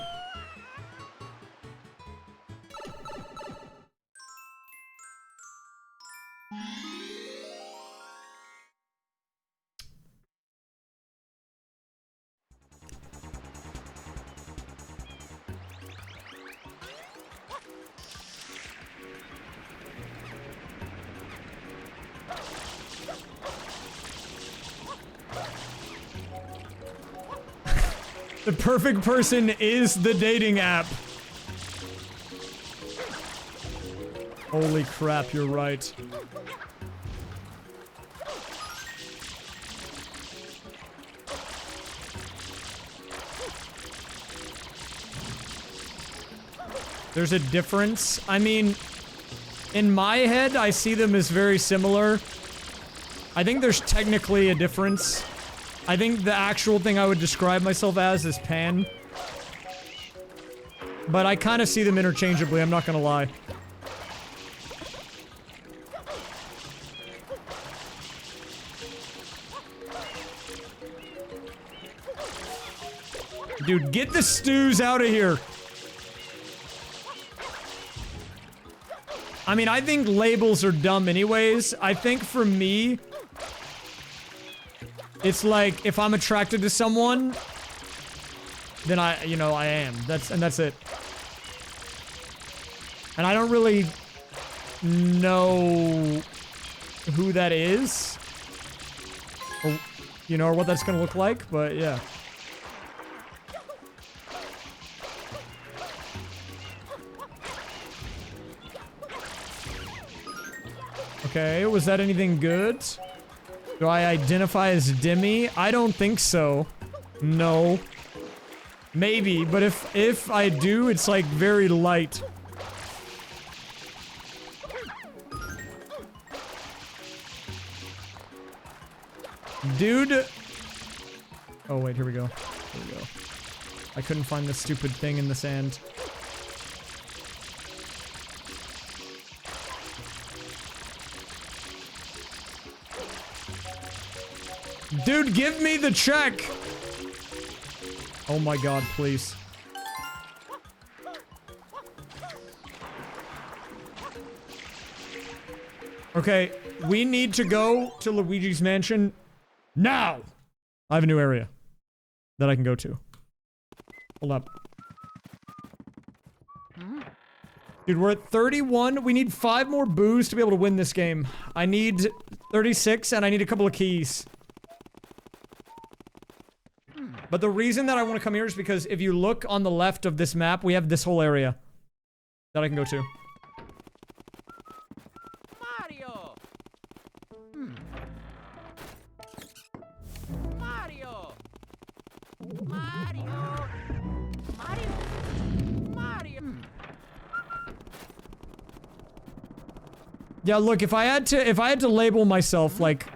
The perfect person is the dating app. Holy crap, you're right. There's a difference. I mean, in my head, I see them as very similar. I think there's technically a difference. I think the actual thing I would describe myself as is pan. But I kind of see them interchangeably, I'm not gonna lie. Dude, get the stews out of here. I mean, I think labels are dumb anyways. I think for me, it's like, if I'm attracted to someone, then I am. That's it. And I don't really know who that is. Or, or what that's gonna look like, but yeah. Okay, was that anything good? Do I identify as Demi? I don't think so. No. Maybe, but if I do, it's like very light. Dude. Oh wait, here we go. Here we go. I couldn't find the stupid thing in the sand. Dude, give me the check! Oh my god, please. Okay, we need to go to Luigi's mansion now! I have a new area that I can go to. Hold up. Dude, we're at 31. We need 5 more boos to be able to win this game. I need 36 and I need a couple of keys. But the reason that I want to come here is because if you look on the left of this map, we have this whole area that I can go to. Mario! Mario! Mario! Mario! Mario! Yeah, look, if I had to label myself like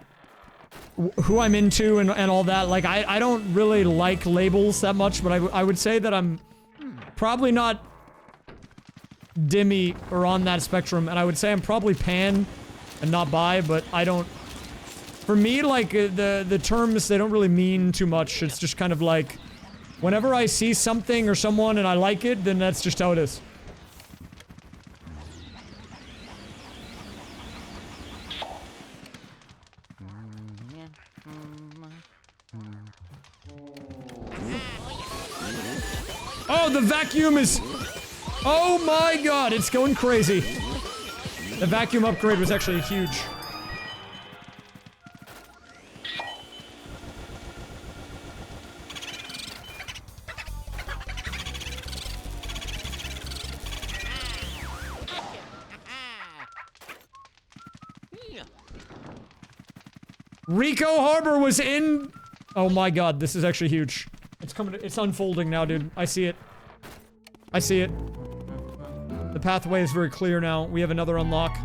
who I'm into and all that, like I don't really like labels that much, but I would say that I'm probably not Demi or on that spectrum, and I would say I'm probably pan and not bi, but I don't, for me, like the terms, they don't really mean too much. It's just kind of like whenever I see something or someone and I like it, then that's just how it is. Oh, the vacuum is... Oh my god, it's going crazy. The vacuum upgrade was actually huge. Rico Harbor was in... Oh my god, this is actually huge. It's coming, it's unfolding now, dude. I see it. I see it. The pathway is very clear now. We have another unlock.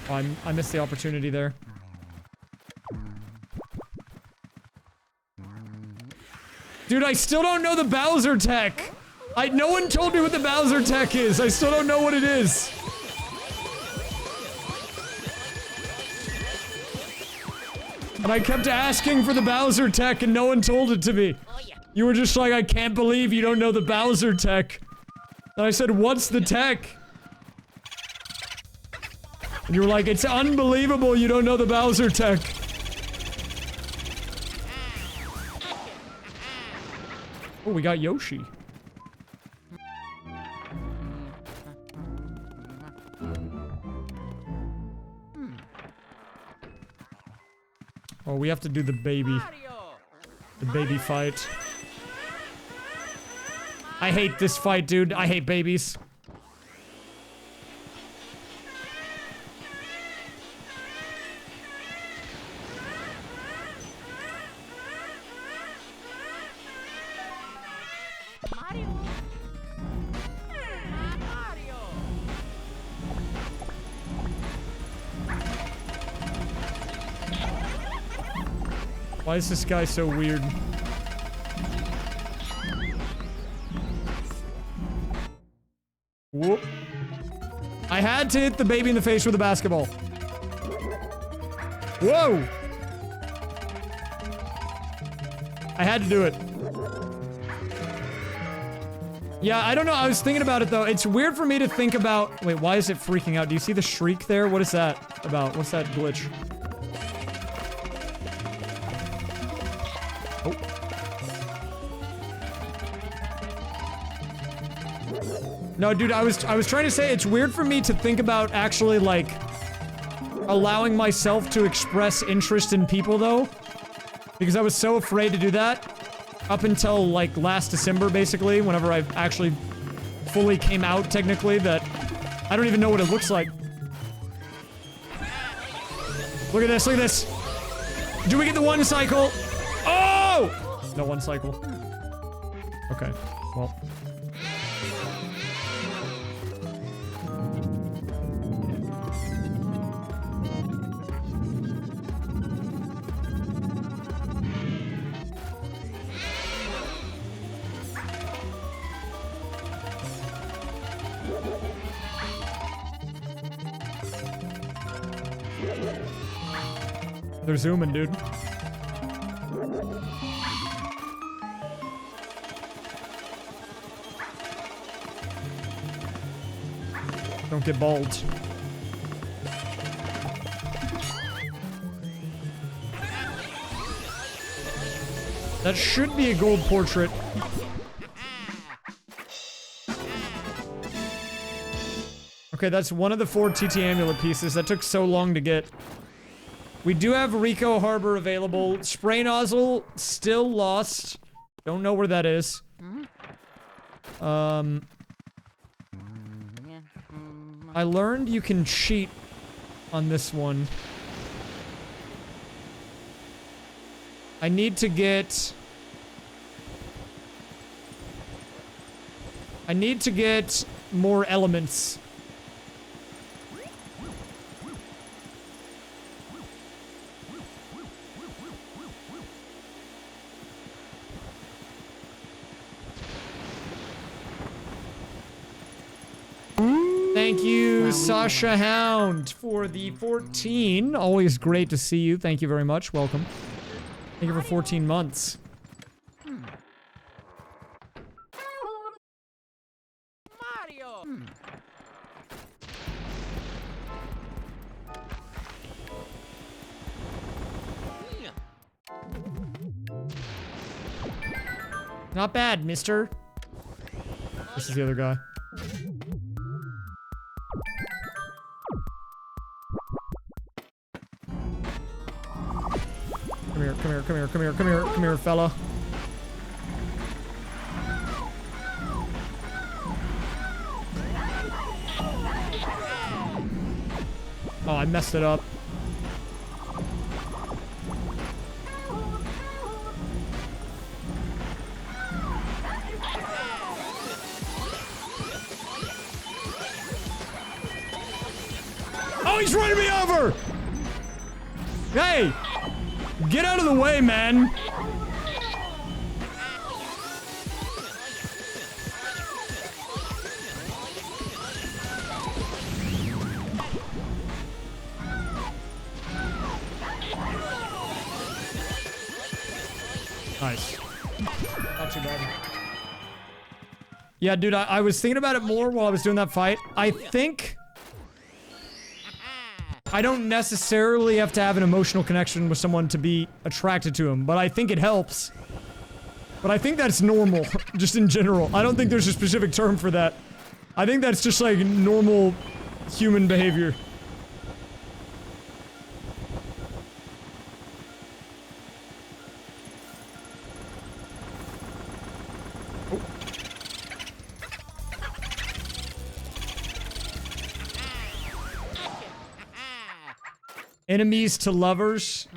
Oh, I missed the opportunity there. Dude, I still don't know the Bowser tech! No one told me what the Bowser tech is. I still don't know what it is. And I kept asking for the Bowser tech and no one told it to me. You were just like, I can't believe you don't know the Bowser tech. And I said, what's the tech? And you were like, it's unbelievable you don't know the Bowser tech. Oh, we got Yoshi. Oh, we have to do the baby. The baby fight. I hate this fight, dude. I hate babies. Why is this guy so weird? Whoop. I had to hit the baby in the face with a basketball. Whoa! I had to do it. Yeah, I don't know. I was thinking about it, though. It's weird for me to think about... Wait, why is it freaking out? Do you see the shriek there? What is that about? What's that glitch? Oh. No, dude, I was trying to say it's weird for me to think about actually, like, allowing myself to express interest in people, though. Because I was so afraid to do that. Up until, like, last December, basically, whenever I actually fully came out, technically, that I don't even know what it looks like. Look at this, look at this. Do we get the one cycle? Oh! No one cycle. Okay, well. They're zooming, dude. Don't get bald. That should be a gold portrait. Okay, that's one of the 4 TT amulet pieces. That took so long to get. We do have Rico Harbor available. Spray nozzle, still lost. Don't know where that is. I learned you can cheat on this one. I need to get more elements. Thank you, Sasha Hound, for the 14. Always great to see you. Thank you very much. Welcome. Thank you for 14 months. Mario! Not bad, mister. This is the other guy. Come here, fella. Oh, I messed it up. Oh, he's running me over! Hey! Get out of the way, man! Nice. Not too bad. Yeah, dude, I was thinking about it more while I was doing that fight. I think I don't necessarily have to have an emotional connection with someone to be attracted to him, but I think it helps. But I think that's normal, just in general. I don't think there's a specific term for that. I think that's just like normal human behavior. Enemies to lovers.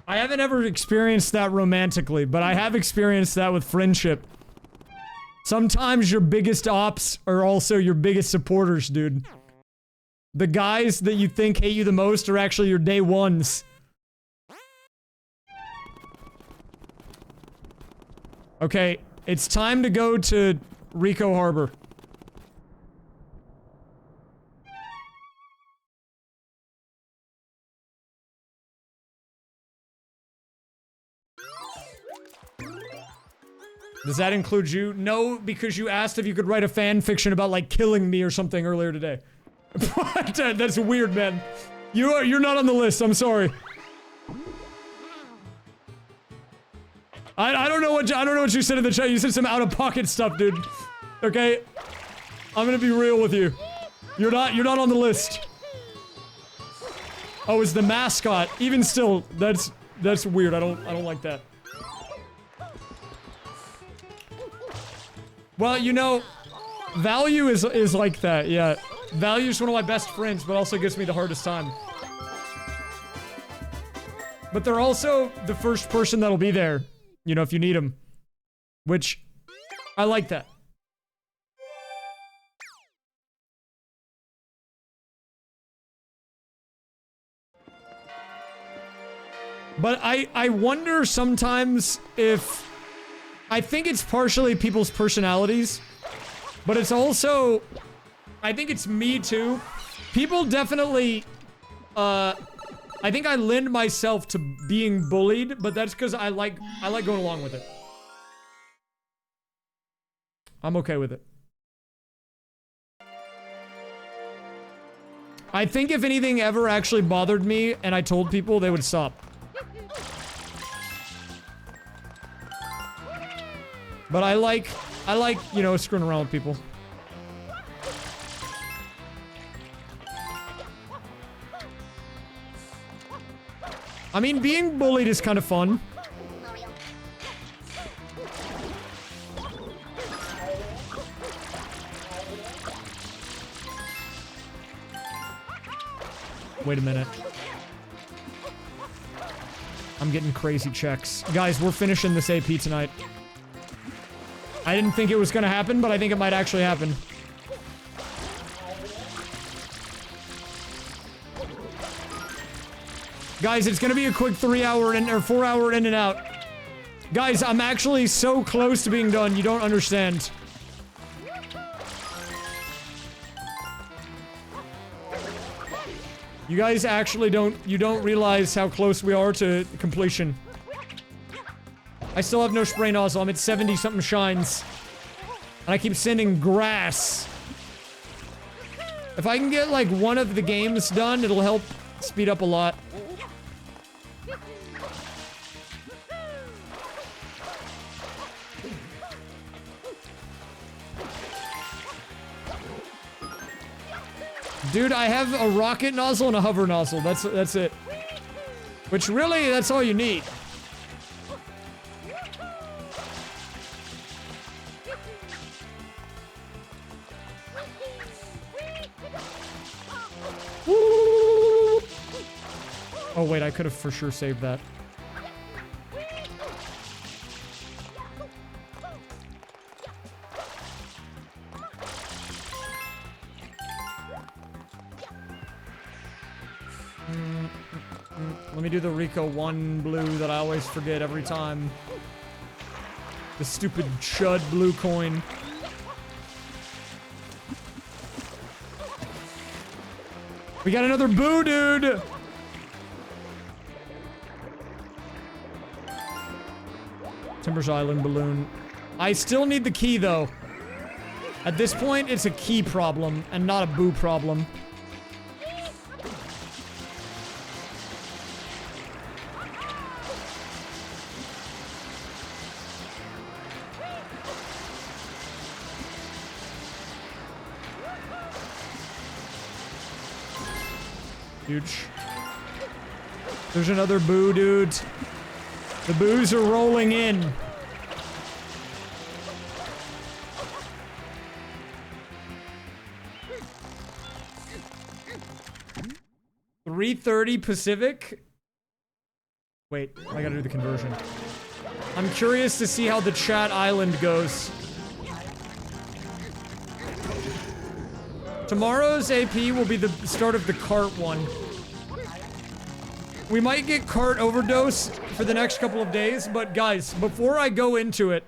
I haven't ever experienced that romantically, but I have experienced that with friendship. Sometimes your biggest ops are also your biggest supporters, dude. The guys that you think hate you the most are actually your day ones. Okay, it's time to go to Rico Harbor. Does that include you? No, because you asked if you could write a fan fiction about, like, killing me or something earlier today. That's weird, man. You're not on the list, I'm sorry. I don't know what you said in the chat. You said some out-of-pocket stuff, dude. Okay? I'm gonna be real with you. You're not on the list. Oh, it's the mascot. Even still, that's weird. I don't like that. Well, you know, Value is like that, yeah. Value's one of my best friends, but also gives me the hardest time. But they're also the first person that'll be there, you know, if you need them. Which, I like that. But I wonder sometimes if... I think it's partially people's personalities, but it's also... I think it's me too. People definitely... I think I lend myself to being bullied, but that's because I like going along with it. I'm okay with it. I think if anything ever actually bothered me and I told people, they would stop. But I like, you know, screwing around with people. I mean, being bullied is kind of fun. Wait a minute. I'm getting crazy checks. Guys, we're finishing this AP tonight. I didn't think it was gonna happen, but I think it might actually happen. Guys, it's gonna be a quick 3-hour in, or 4-hour in and out. Guys, I'm actually so close to being done, you don't understand. You guys actually don't realize how close we are to completion. I still have no spray nozzle. I'm at 70-something shines. And I keep sending grass. If I can get, like, one of the games done, it'll help speed up a lot. Dude, I have a rocket nozzle and a hover nozzle. That's it. Which really, that's all you need. Oh wait, I could have for sure saved that. Let me do the Rico 1 blue that I always forget every time. The stupid chud blue coin. We got another boo, dude! Timbers Island balloon. I still need the key, though. At this point, it's a key problem, and not a boo problem. Huge. There's another boo, dude. The boos are rolling in. $3:30 Pacific? Wait, I gotta do the conversion. I'm curious to see how the chat island goes. Tomorrow's AP will be the start of the cart one. We might get cart overdose for the next couple of days, but guys, before I go into it,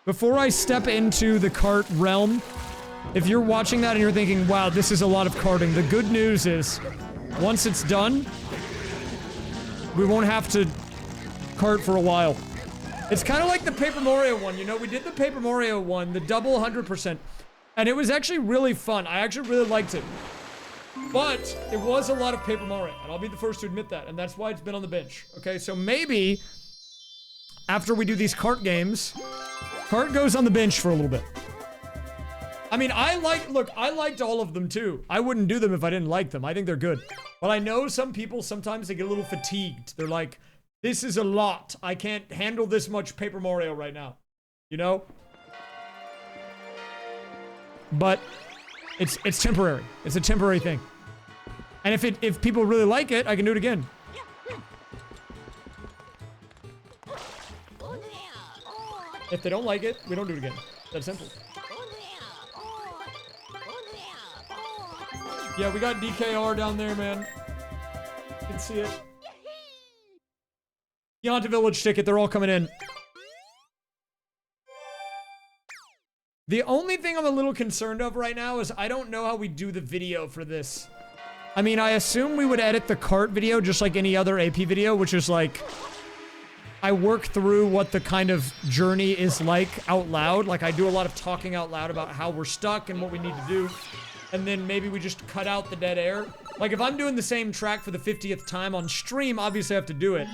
before I step into the cart realm, if you're watching that and you're thinking, wow, this is a lot of carting, the good news is, once it's done, we won't have to cart for a while. It's kind of like the Paper Mario one. You know, we did the Paper Mario one, the double 100%. And it was actually really fun. I actually really liked it. But it was a lot of Paper Mario. And I'll be the first to admit that. And that's why it's been on the bench. Okay, so maybe after we do these kart games, kart goes on the bench for a little bit. I mean, I liked all of them too. I wouldn't do them if I didn't like them. I think they're good. But I know some people, sometimes they get a little fatigued. They're like, this is a lot. I can't handle this much Paper Mario right now. You know? But it's temporary. It's a temporary thing. And if people really like it, I can do it again. If they don't like it, we don't do it again. That's simple. Yeah, we got DKR down there, man. You can see it. Yonta Village ticket, they're all coming in. The only thing I'm a little concerned of right now is I don't know how we do the video for this. I mean, I assume we would edit the kart video just like any other AP video, which is like, I work through what the kind of journey is like out loud. Like, I do a lot of talking out loud about how we're stuck and what we need to do. And then maybe we just cut out the dead air. Like, if I'm doing the same track for the 50th time on stream, obviously I have to do it.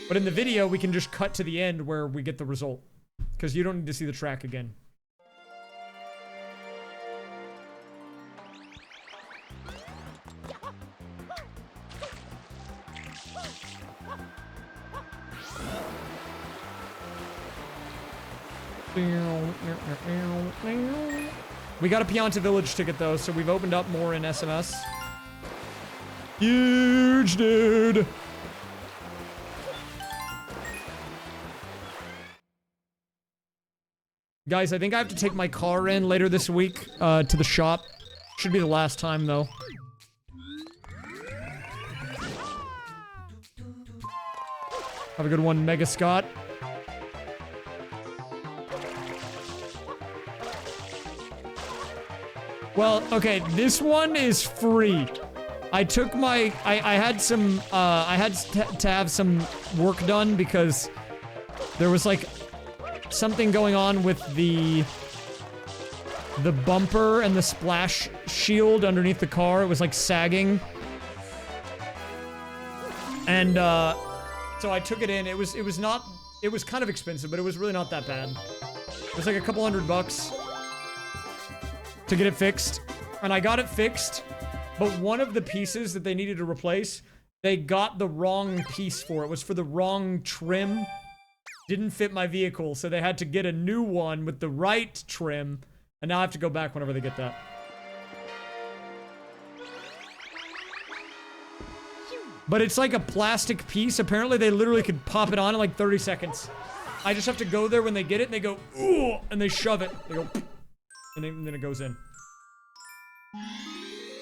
But in the video, we can just cut to the end where we get the result. Because you don't need to see the track again. We got a Pianta Village ticket though, so we've opened up more in SMS. Huge, dude. Guys, I think I have to take my car in later this week to the shop. Should be the last time though. Have a good one, Mega Scott. Well, okay, this one is free. I took my, I had some, I had to have some work done because there was like something going on with the bumper and the splash shield underneath the car. It was like sagging. And, so I took it in. It was kind of expensive, but it was really not that bad. It was like a couple $100 to get it fixed. And I got it fixed, but one of the pieces that they needed to replace, they got the wrong piece for. It was for the wrong trim. Didn't fit my vehicle, so they had to get a new one with the right trim. And now I have to go back whenever they get that. But it's like a plastic piece. Apparently they literally could pop it on in like 30 seconds. I just have to go there when they get it, and they go, ooh, and they shove it. They go, and then it goes in.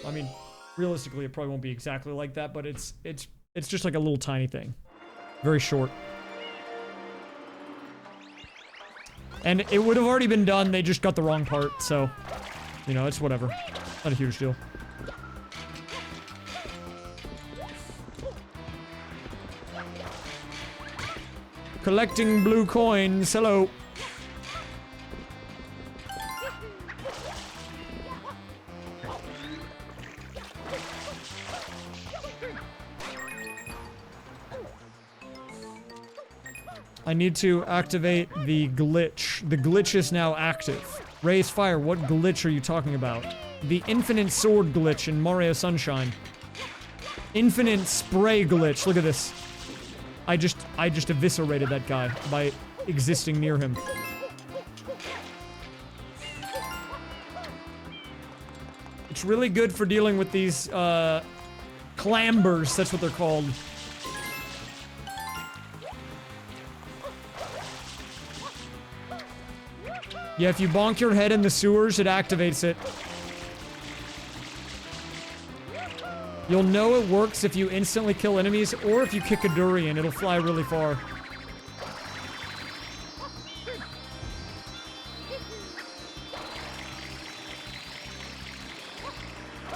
I mean, realistically, it probably won't be exactly like that, but it's just like a little tiny thing. Very short. And it would have already been done, they just got the wrong part, so, you know, it's whatever. Not a huge deal. Collecting blue coins, hello. I need to activate the glitch. The glitch is now active. Raysfire, what glitch are you talking about? The infinite sword glitch in Mario Sunshine. Infinite spray glitch. Look at this. I just eviscerated that guy by existing near him. It's really good for dealing with these, clambers. That's what they're called. Yeah, if you bonk your head in the sewers, it activates it. You'll know it works if you instantly kill enemies, or if you kick a durian, it'll fly really far.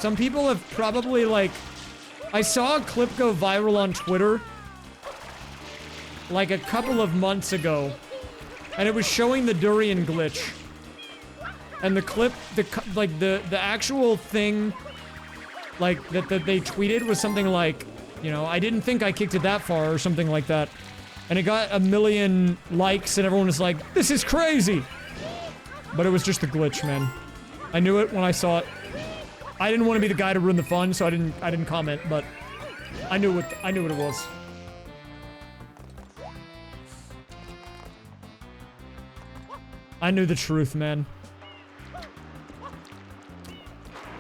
Some people have probably, like... I saw a clip go viral on Twitter, like a couple of months ago, and it was showing the durian glitch. And the clip, the actual thing, like, that they tweeted was something like, you know, I didn't think I kicked it that far or something like that. And it got 1 million likes and everyone was like, this is crazy! But it was just a glitch, man. I knew it when I saw it. I didn't want to be the guy to ruin the fun, so I didn't comment, but I knew what it was. I knew the truth, man.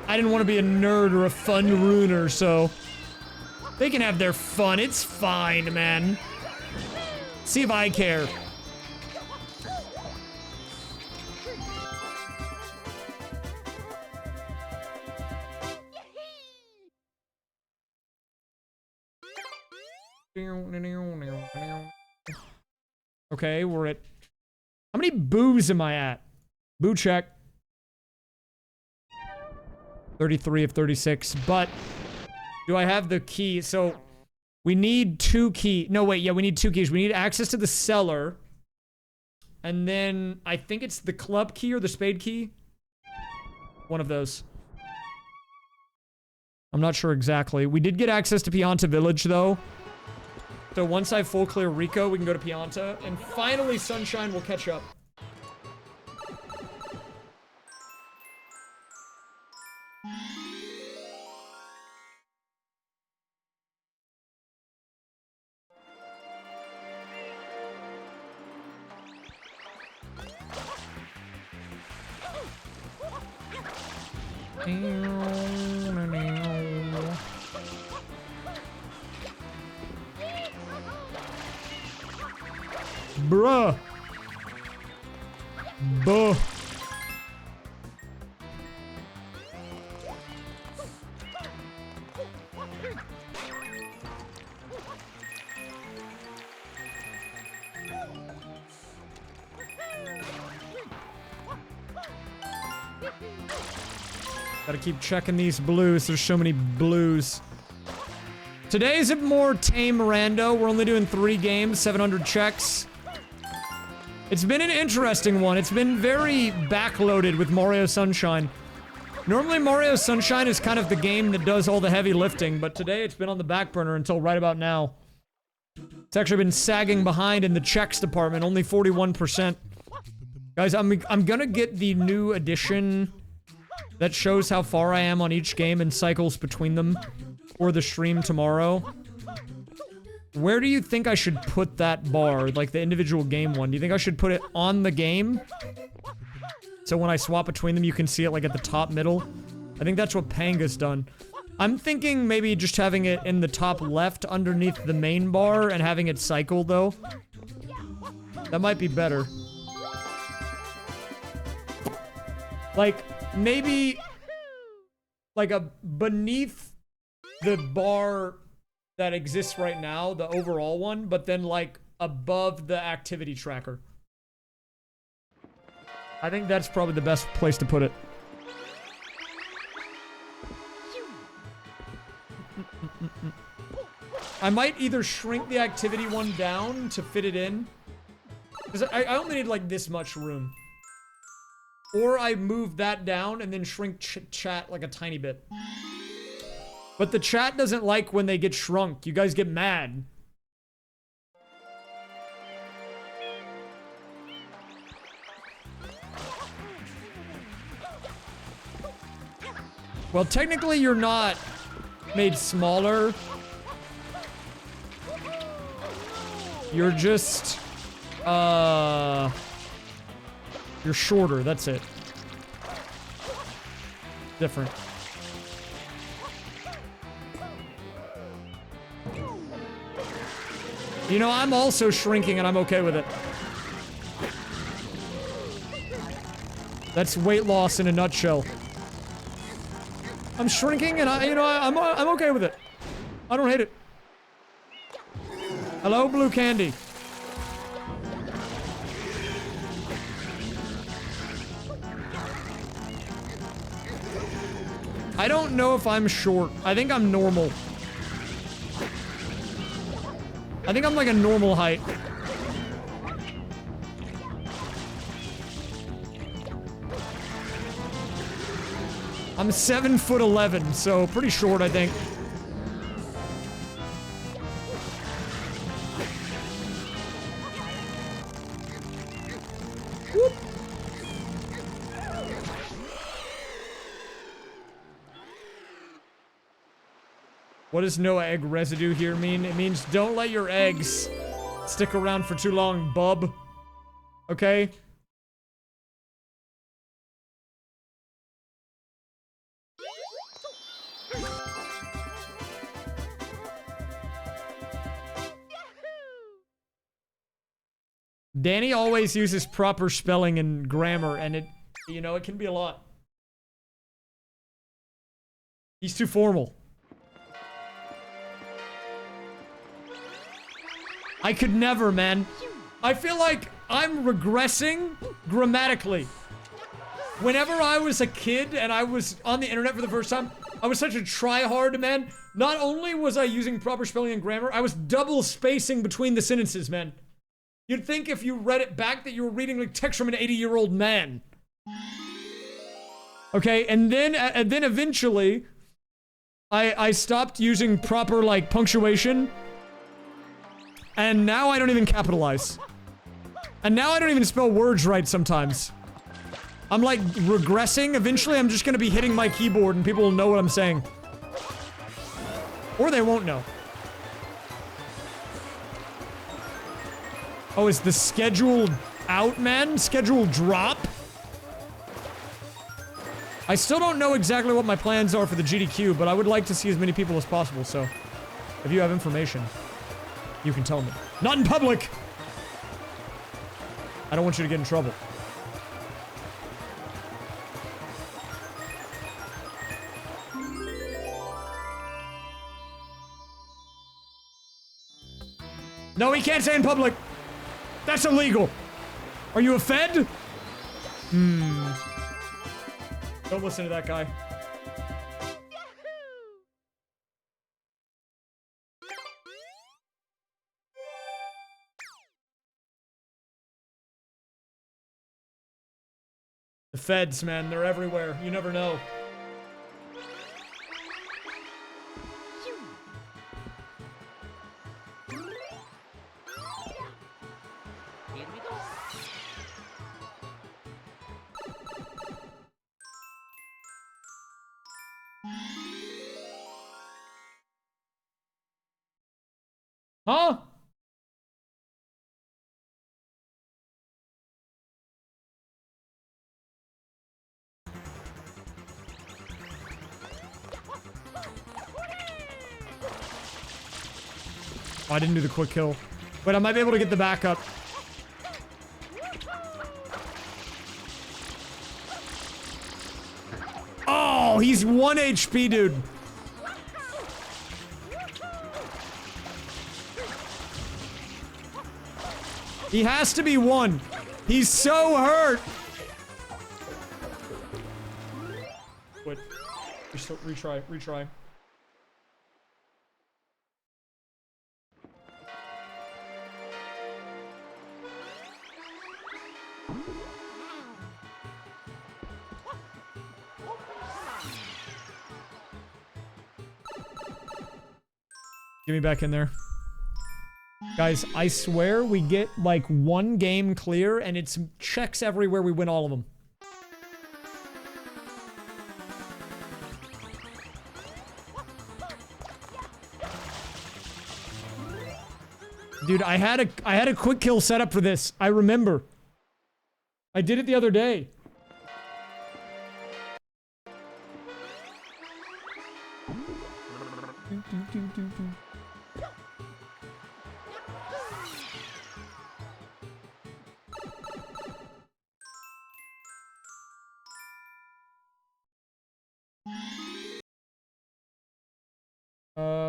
I didn't want to be a nerd or a fun ruiner, so they can have their fun. It's fine, man. See if I care. Okay, we're at... How many boos am I at? Boo check. 33 of 36, but... Do I have the key? So, we need 2 keys. No, wait, yeah, we need 2 keys. We need access to the cellar. And then, I think it's the club key or the spade key. One of those. I'm not sure exactly. We did get access to Pianta Village, though. So once I full clear Rico, we can go to Pianta. And finally, Sunshine will catch up. Bruh. Buh. Gotta keep checking these blues. There's so many blues. Today's a more tame rando. We're only doing 3 games, 700 checks. It's been an interesting one. It's been very backloaded with Mario Sunshine. Normally Mario Sunshine is kind of the game that does all the heavy lifting, but today it's been on the back burner until right about now. It's actually been sagging behind in the checks department, only 41%. Guys, I'm gonna get the new edition that shows how far I am on each game and cycles between them for the stream tomorrow. Where do you think I should put that bar? Like the individual game one. Do you think I should put it on the game? So when I swap between them, you can see it like at the top middle? I think that's what Panga's done. I'm thinking maybe just having it in the top left underneath the main bar and having it cycle though. That might be better. Like, maybe like a beneath the bar that exists right now, the overall one, but then like above the activity tracker. I think that's probably the best place to put it. I might either shrink the activity one down to fit it in, because I only need like this much room. Or I move that down and then shrink chat like a tiny bit. But the chat doesn't like when they get shrunk. You guys get mad. Well, technically you're not made smaller. You're just, you're shorter, that's it. Different. You know, I'm also shrinking and I'm okay with it. That's weight loss in a nutshell. I'm shrinking and I'm okay with it. I don't hate it. Hello, Blue Candy. I don't know if I'm short. I think I'm normal. I think I'm like a normal height. I'm 7'11", so pretty short, I think. Whoop. What does no egg residue here mean? It means don't let your eggs stick around for too long, bub. Okay? Danny always uses proper spelling and grammar, and it, you know, it can be a lot. He's too formal. I could never, man. I feel like I'm regressing grammatically. Whenever I was a kid and I was on the internet for the first time, I was such a try-hard, man. Not only was I using proper spelling and grammar, I was double spacing between the sentences, man. You'd think if you read it back that you were reading like text from an 80-year-old man. Okay, and then eventually, I stopped using proper, like, punctuation. And now I don't even capitalize. And now I don't even spell words right sometimes. I'm like regressing. Eventually I'm just gonna be hitting my keyboard and people will know what I'm saying. Or they won't know. Oh, is the schedule out, man? Schedule drop? I still don't know exactly what my plans are for the GDQ, but I would like to see as many people as possible, so if you have information, you can tell me. Not in public! I don't want you to get in trouble. No, he can't say in public! That's illegal! Are you a Fed? Don't listen to that guy. The feds, man, they're everywhere. You never know. Huh? Oh, I didn't do the quick kill. But I might be able to get the backup. Oh, he's 1 HP, dude. He has to be 1. He's so hurt. Wait. Retry. Get me back in there. Guys, I swear we get like 1 game clear and it's checks everywhere we win all of them. Dude, I had a quick kill set up for this. I remember. I did it the other day.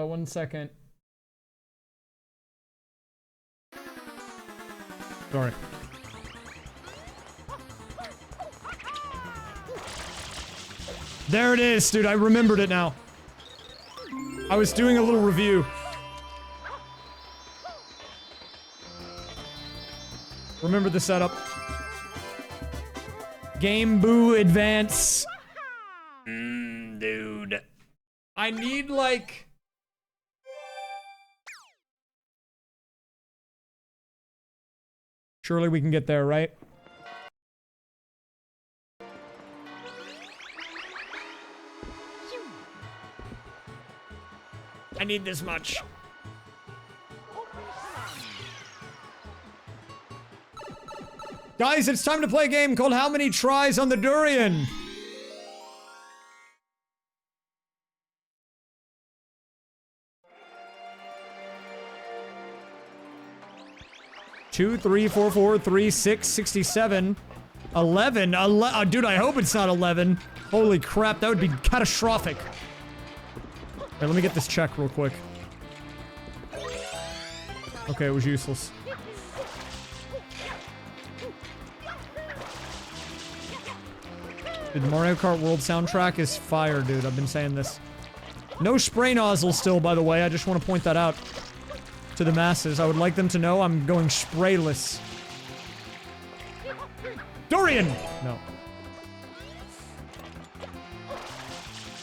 One second. Sorry. There it is, dude. I remembered it now. I was doing a little review. Remember the setup. Game Boo Advance. I need, like... Surely we can get there, right? I need this much. Guys, it's time to play a game called How Many Tries on the Durian? Two, 3, 4, 4, 3, 6, 67, 11. Dude, I hope it's not 11. Holy crap, that would be catastrophic. Hey, let me get this check real quick. Okay, it was useless. Dude, the Mario Kart World soundtrack is fire, dude. I've been saying this. No spray nozzle still, by the way. I just want to point that out to the masses. I would like them to know I'm going sprayless. Durian! No.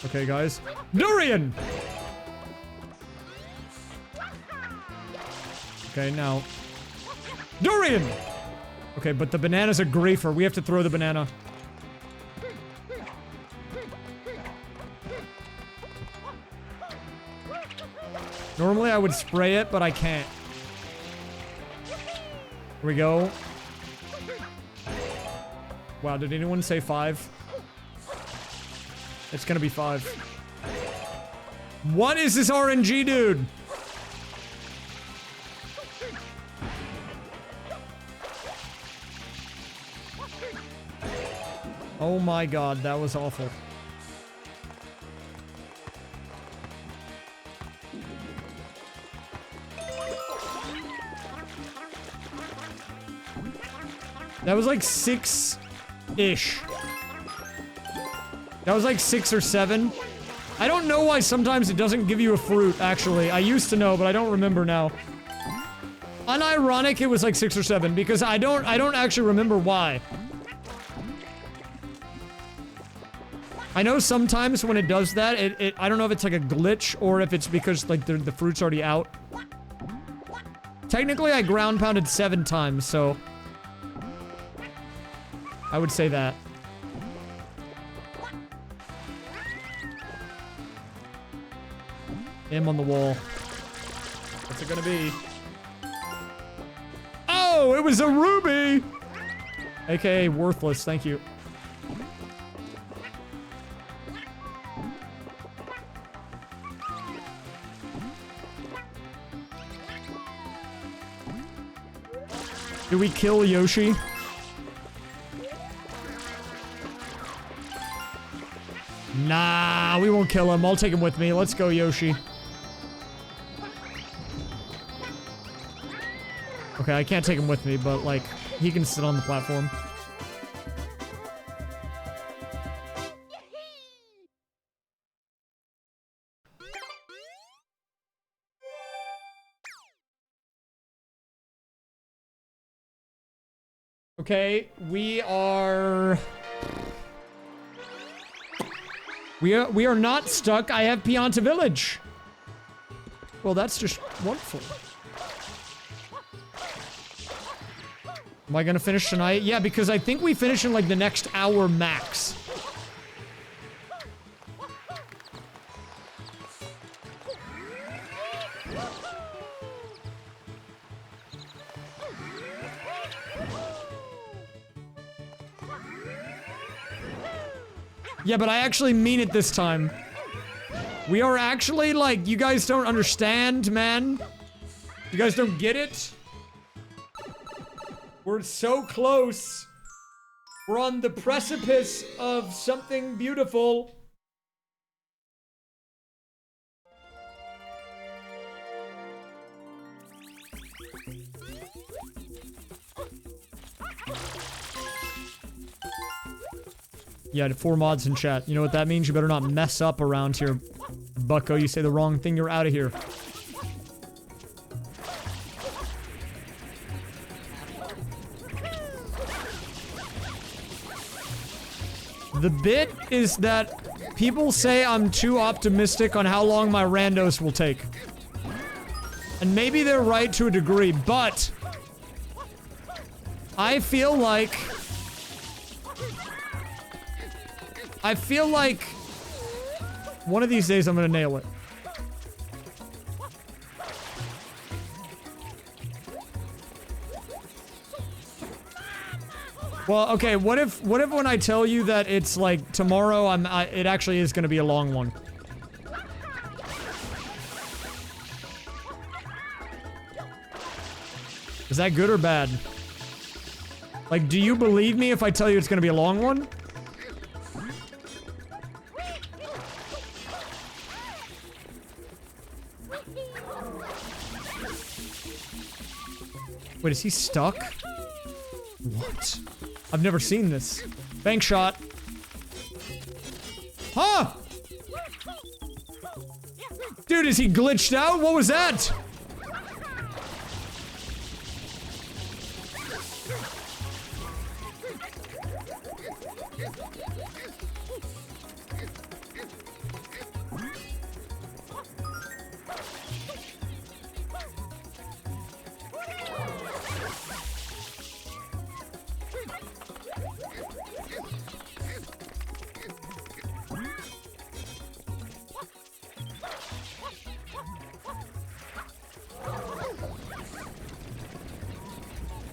Okay, guys. Durian! Okay, now. Durian! Okay, but the banana's a griefer. We have to throw the banana. Normally I would spray it, but I can't. Here we go. Wow, did anyone say 5? It's gonna be 5. What is this RNG, dude? Oh my god, that was awful. That was like 6-ish. That was like 6 or 7. I don't know why sometimes it doesn't give you a fruit, actually. I used to know, but I don't remember now. Unironic, it was like 6 or 7, because I don't actually remember why. I know sometimes when it does that, I don't know if it's like a glitch or if it's because like the fruit's already out. Technically, I ground pounded 7 times, so I would say that. M on the wall. What's it gonna be? Oh, it was a ruby! AKA worthless, thank you. Do we kill Yoshi? Nah, we won't kill him. I'll take him with me. Let's go, Yoshi. Okay, I can't take him with me, but, like, he can sit on the platform. Okay, we are not stuck. I have Pianta Village. Well, that's just wonderful. Am I gonna finish tonight? Yeah, because I think we finish in like the next hour max. Yeah, but I actually mean it this time. We are actually, like, you guys don't understand, man. You guys don't get it. We're so close. We're on the precipice of something beautiful. Yeah, 4 mods in chat. You know what that means? You better not mess up around here, bucko. You say the wrong thing, you're out of here. The bit is that People say I'm too optimistic on how long my randos will take. And maybe they're right to a degree, but I feel like one of these days I'm gonna nail it. Well, okay, what if when I tell you that it's like tomorrow it actually is gonna be a long one? Is that good or bad? Like, do you believe me if I tell you it's gonna be a long one? Wait, is he stuck? What? I've never seen this. Bank shot. Huh? Dude, is he glitched out? What was that?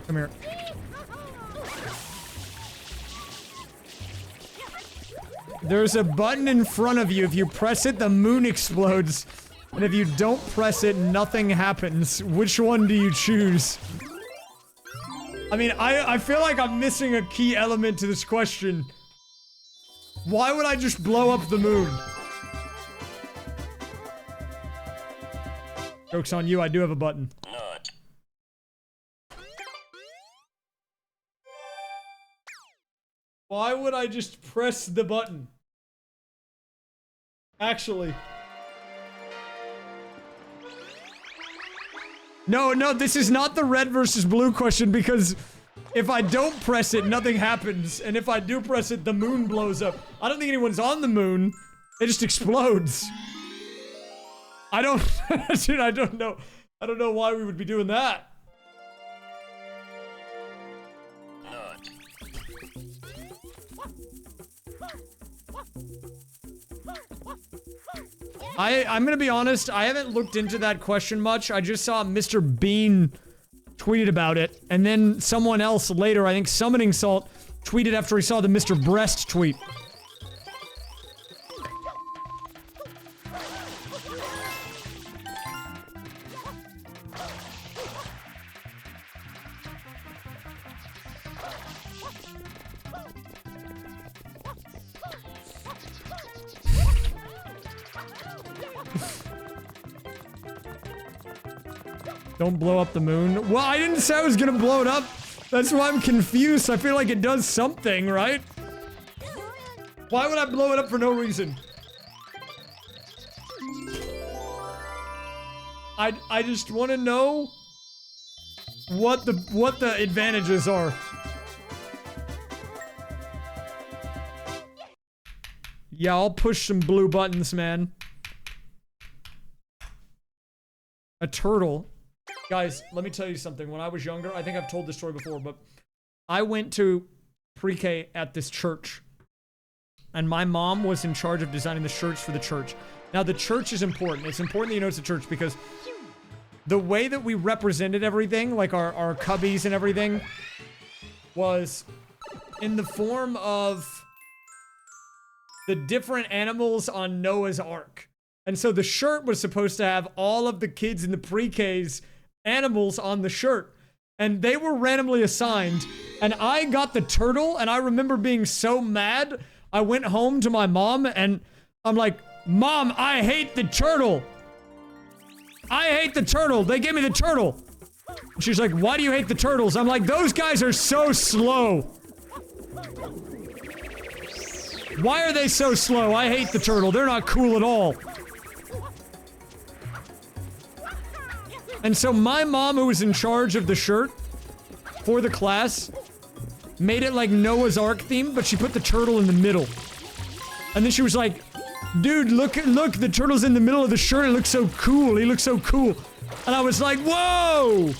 Come here. There's a button in front of you. If you press it, the moon explodes. And if you don't press it, nothing happens. Which one do you choose? I mean, I feel like I'm missing a key element to this question. Why would I just blow up the moon? Joke's on you, I do have a button. Why would I just press the button? Actually. No, this is not the red versus blue question because if I don't press it, nothing happens. And if I do press it, the moon blows up. I don't think anyone's on the moon. It just explodes. I don't... Dude, I don't know. I don't know why we would be doing that. I'm gonna be honest, I haven't looked into that question much. I just saw Mr. Bean tweeted about it, and then someone else later, I think Summoning Salt, tweeted after he saw the Mr. Breast tweet. Don't blow up the moon. Well, I didn't say I was gonna blow it up. That's why I'm confused. I feel like it does something, right? Why would I blow it up for no reason? I just want to know what the advantages are. Yeah, I'll push some blue buttons, man. A turtle. Guys, let me tell you something. When I was younger, I think I've told this story before, but I went to pre-K at this church. And my mom was in charge of designing the shirts for the church. Now, the church is important. It's important that you know it's a church because the way that we represented everything, like our cubbies and everything, was in the form of the different animals on Noah's Ark. And so the shirt was supposed to have all of the kids in the pre-K's animals on the shirt. And they were randomly assigned. And I got the turtle, and I remember being so mad. I went home to my mom, and I'm like, Mom, I hate the turtle. I hate the turtle. They gave me the turtle. And she's like, why do you hate the turtles? I'm like, those guys are so slow. Why are they so slow? I hate the turtle. They're not cool at all. And so my mom, who was in charge of the shirt for the class, made it like Noah's Ark themed, but she put the turtle in the middle. And then she was like, Dude, look, the turtle's in the middle of the shirt. It looks so cool. He looks so cool. And I was like, whoa!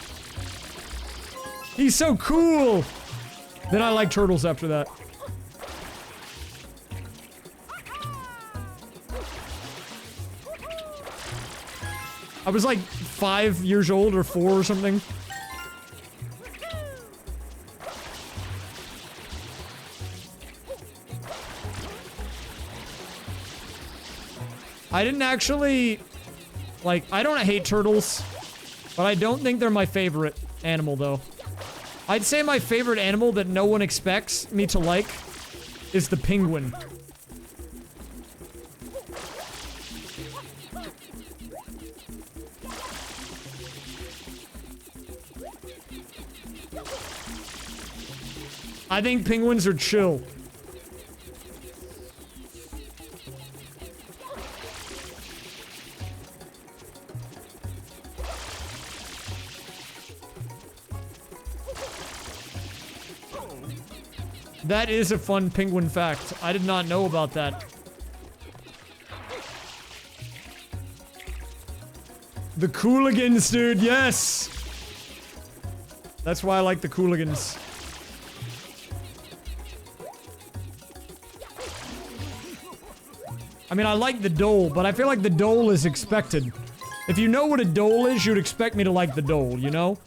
He's so cool. Then I like turtles after that. I was like 5 years old or 4 or something. I didn't actually, like, I don't hate turtles, but I don't think they're my favorite animal, though. I'd say my favorite animal that no one expects me to like is the penguin. I think penguins are chill. That is a fun penguin fact. I did not know about that. The Cooligans, dude, yes! That's why I like the Cooligans. I mean, I like the dole, but I feel like the dole is expected. If you know what a dole is, you'd expect me to like the dole, you know?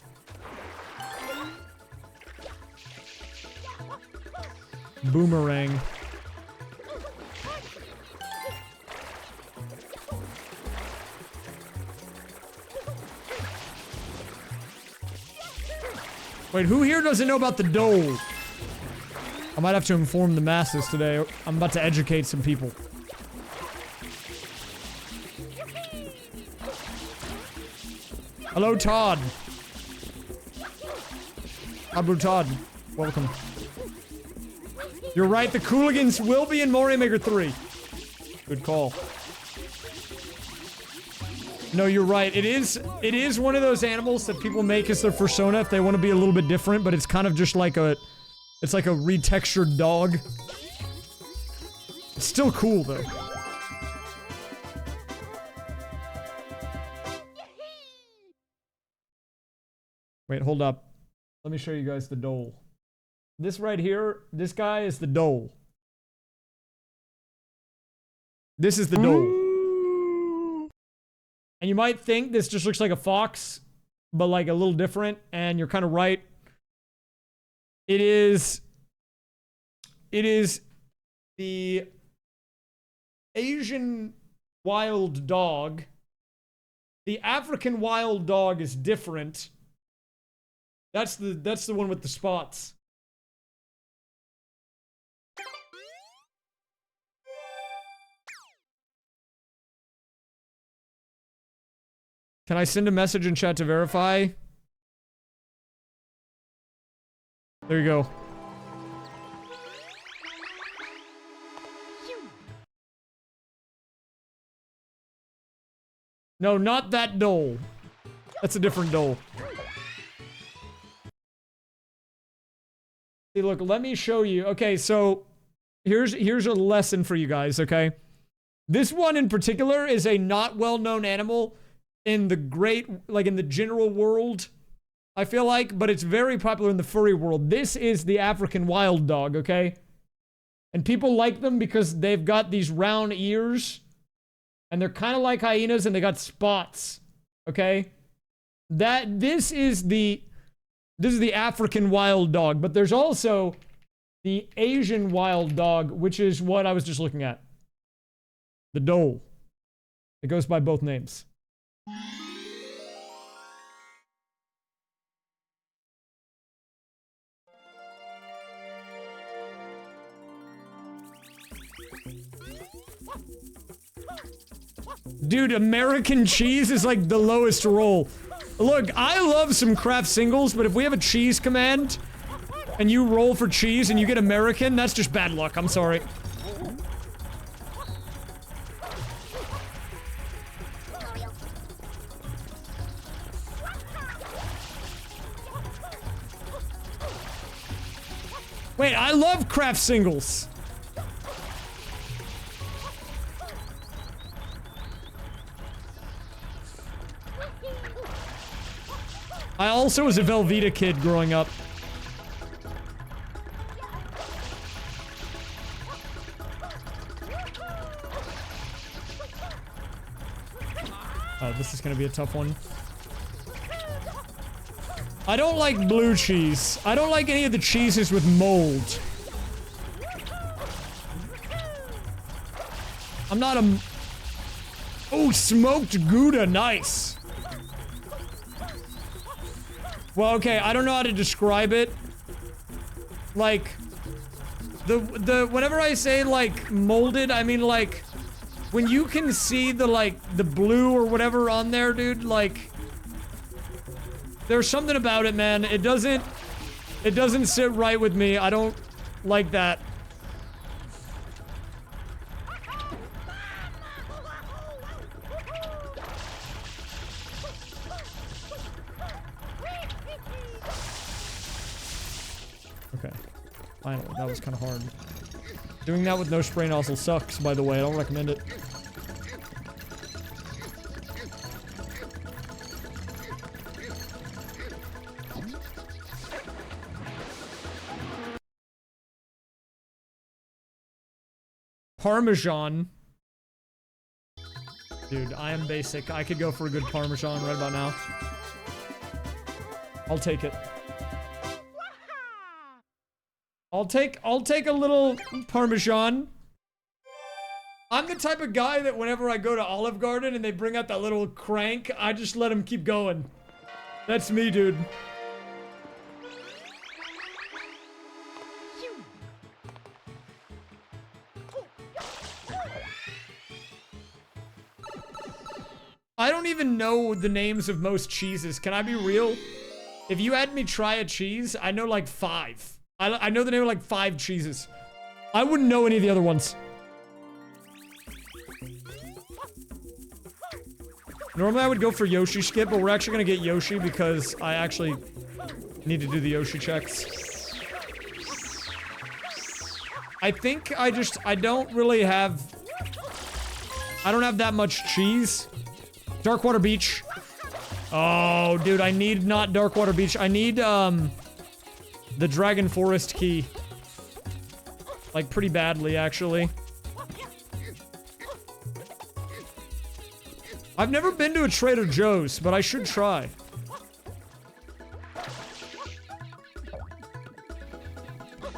Boomerang. Wait, who here doesn't know about the dole? I might have to inform the masses today. I'm about to educate some people. Hello, Todd. Abu Todd. Welcome. You're right, the Cooligans will be in Mario Maker 3. Good call. No, you're right. It is one of those animals that people make as their persona if they want to be a little bit different, but it's kind of just like a... It's like a retextured dog. It's still cool, though. Wait, hold up. Let me show you guys the dole. This right here, this guy is the dole. This is the dole. And you might think this just looks like a fox, but like a little different, and you're kind of right. It is the Asian wild dog. The African wild dog is different. That's the one with the spots. Can I send a message in chat to verify? There you go. No, not that dole. That's a different dole. See, look, let me show you. Okay, so here's a lesson for you guys, okay? This one in particular is a not well-known animal in the in the general world, I feel like, but it's very popular in the furry world. This is the African wild dog, okay? And people like them because they've got these round ears, and they're kind of like hyenas, and they got spots, okay? This is the African wild dog, but there's also the Asian wild dog, which is what I was just looking at. The dole. It goes by both names. Dude, American cheese is like the lowest roll. Look, I love some craft singles, but if we have a cheese command and you roll for cheese and you get American, that's just bad luck. I'm sorry. Wait, I love craft singles. I also was a Velveeta kid growing up. Oh, this is gonna be a tough one. I don't like blue cheese. I don't like any of the cheeses with mold. I'm not a... Oh, smoked Gouda, nice. Well, okay, I don't know how to describe it. Like, whenever I say, like, molded, I mean, like, when you can see the, like, the blue or whatever on there, dude, like, there's something about it, man. It doesn't sit right with me. I don't like that. Okay. Finally, that was kind of hard. Doing that with no spray nozzle sucks, by the way. I don't recommend it. Parmesan. Dude, I am basic. I could go for a good Parmesan right about now. I'll take it. I'll take a little Parmesan. I'm the type of guy that whenever I go to Olive Garden and they bring out that little crank, I just let them keep going. That's me, dude. I don't even know the names of most cheeses. Can I be real? If you had me try a cheese, I know like 5. I know the name of like 5 cheeses. I wouldn't know any of the other ones. Normally I would go for Yoshi skip, but we're actually gonna get Yoshi because I actually need to do the Yoshi checks. I think I don't really have... I don't have that much cheese. Darkwater Beach. Oh, dude, I need not Darkwater Beach. I need, the Dragon Forest key. Like, pretty badly, actually. I've never been to a Trader Joe's, but I should try.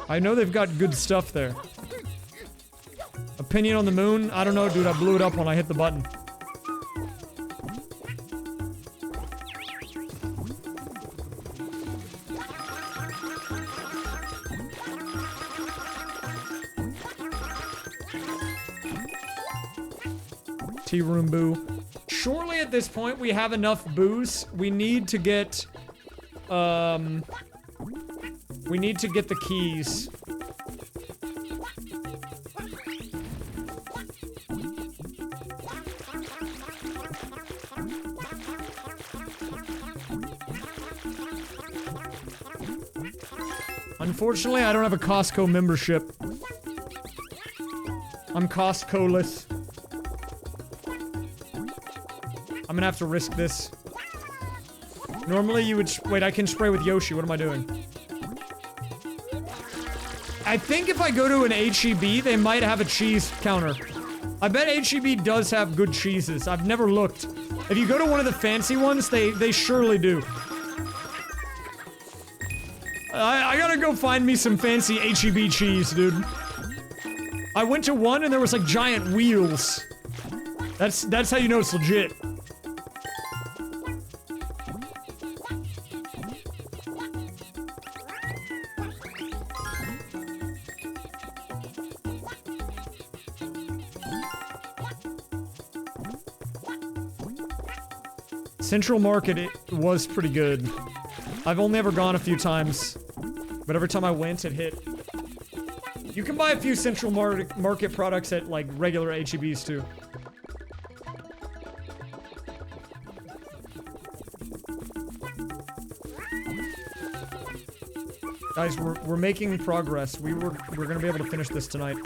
I know they've got good stuff there. Opinion on the moon? I don't know, dude. I blew it up when I hit the button. Tea room boo. Surely at this point we have enough booze. We need to get the keys. Unfortunately, I don't have a Costco membership. I'm Costco-less. I'm gonna have to risk this. Normally you would wait, I can spray with Yoshi. What am I doing? I think if I go to an H-E-B, they might have a cheese counter. I bet H-E-B does have good cheeses. I've never looked. If you go to one of the fancy ones, they surely do. I gotta go find me some fancy H-E-B cheese, dude. I went to one and there was like giant wheels. That's how you know it's legit. Central Market, it was pretty good. I've only ever gone a few times, but every time I went, it hit. You can buy a few Central Market products at, like, regular H-E-Bs, too. Guys, we're making progress. We're gonna be able to finish this tonight.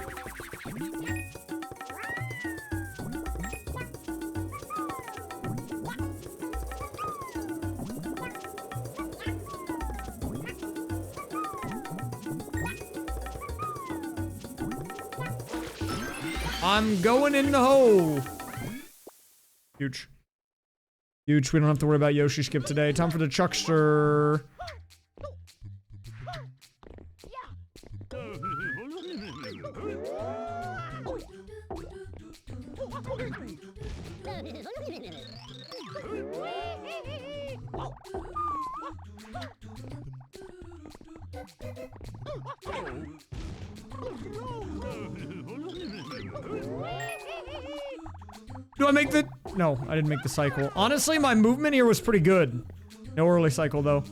I'm going in the hole. Huge. Huge. We don't have to worry about Yoshi skip today. Time for the Chuckster. Do I make the... No, I didn't make the cycle. Honestly, my movement here was pretty good. No early cycle, though.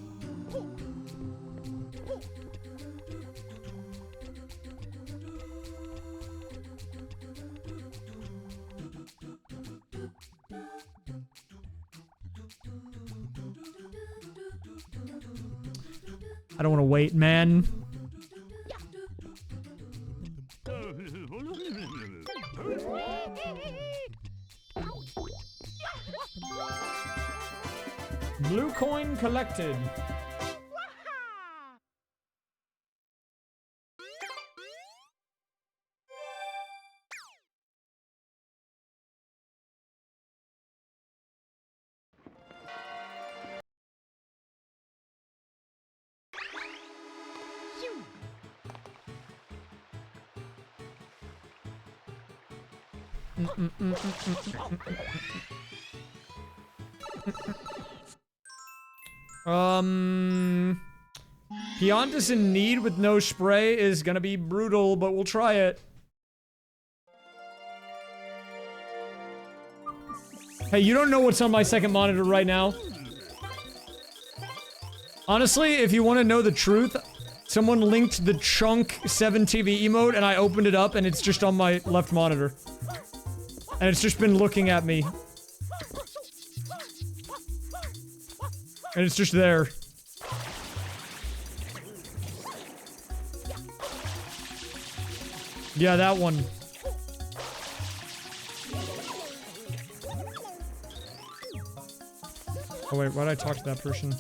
I don't want to wait, man. Blue coin collected. Piantas in need with no spray is gonna be brutal, but we'll try it. Hey, you don't know what's on my second monitor right now. Honestly, if you want to know the truth, someone linked the Chunk 7 TV emote and I opened it up and it's just on my left monitor. And it's just been looking at me. And it's just there. Yeah, that one. Oh wait, why did I talk to that person?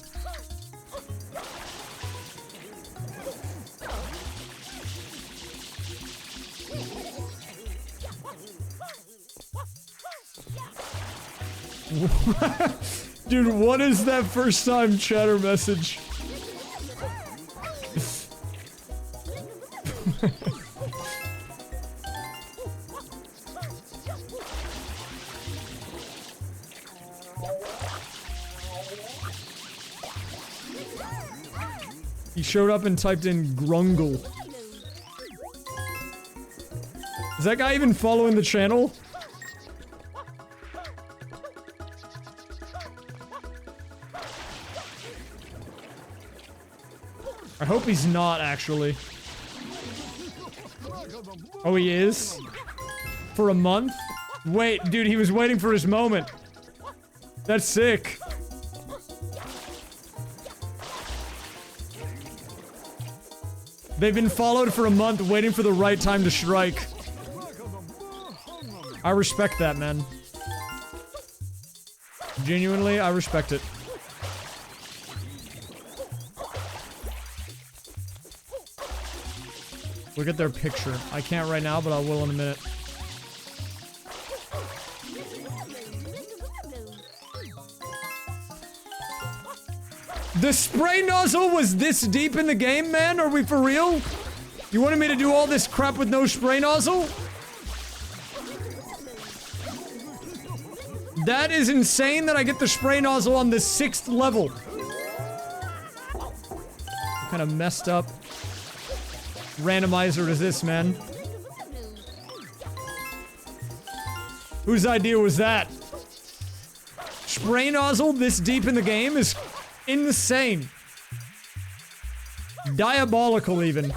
Dude, what is that first time chatter message? He showed up and typed in Grungle. Is that guy even following the channel? I hope he's not, actually. Oh, he is? For a month? Wait, dude, he was waiting for his moment. That's sick. They've been followed for a month, waiting for the right time to strike. I respect that, man. Genuinely, I respect it. Look at their picture. I can't right now, but I will in a minute. The spray nozzle was this deep in the game, man? Are we for real? You wanted me to do all this crap with no spray nozzle? That is insane that I get the spray nozzle on the 6th level. What kind of messed up randomizer is this, man? Whose idea was that? Spray nozzle this deep in the game is insane. Diabolical, even.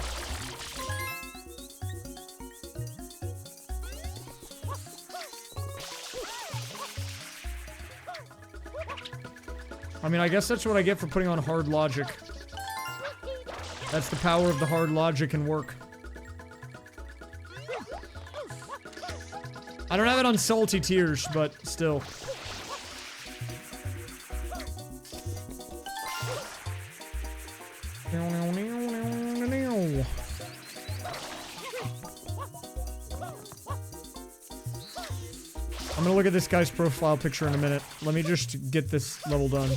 I mean, I guess that's what I get for putting on hard logic. That's the power of the hard logic and work. I don't have it on Salty Tears, but still. gonna look at this guy's profile picture in a minute. Let me just get this level done.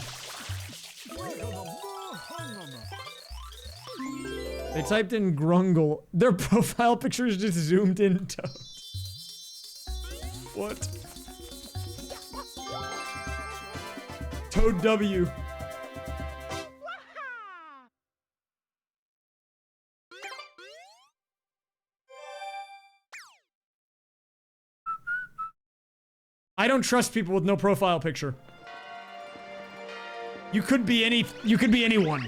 They typed in Grungle. Their profile picture is just zoomed in Toad. What? Toad W. I don't trust people with no profile picture. You could be anyone.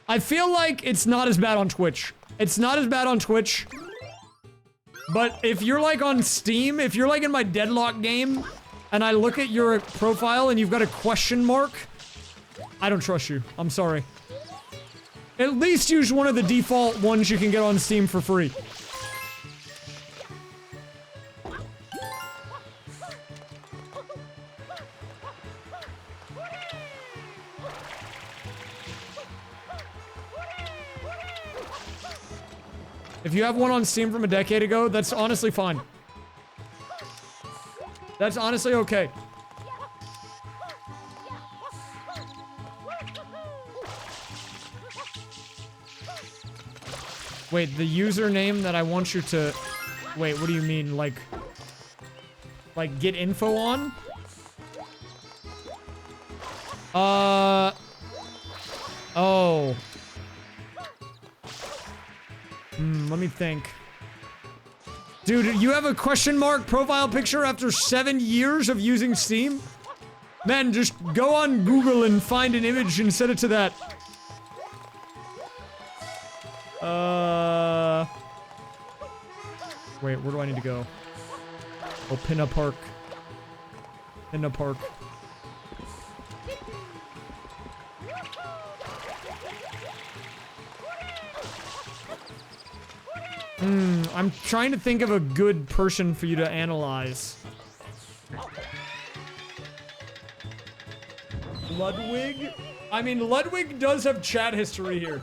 I feel like it's not as bad on Twitch. It's not as bad on Twitch. But if you're like on Steam, if you're like in my Deadlock game, and I look at your profile and you've got a question mark, I don't trust you. I'm sorry. At least use one of the default ones you can get on Steam for free. If you have one on Steam from a decade ago, that's honestly fine. That's honestly okay. Wait, the username that I want you to... Wait, what do you mean? Like get info on? Oh. Let me think. Dude, you have a question mark profile picture after 7 years of using Steam? Man, just go on Google and find an image and set it to that. Wait, where do I need to go? Oh, Pinna Park. Pinna Park. I'm trying to think of a good person for you to analyze. Ludwig? I mean, Ludwig does have chat history here.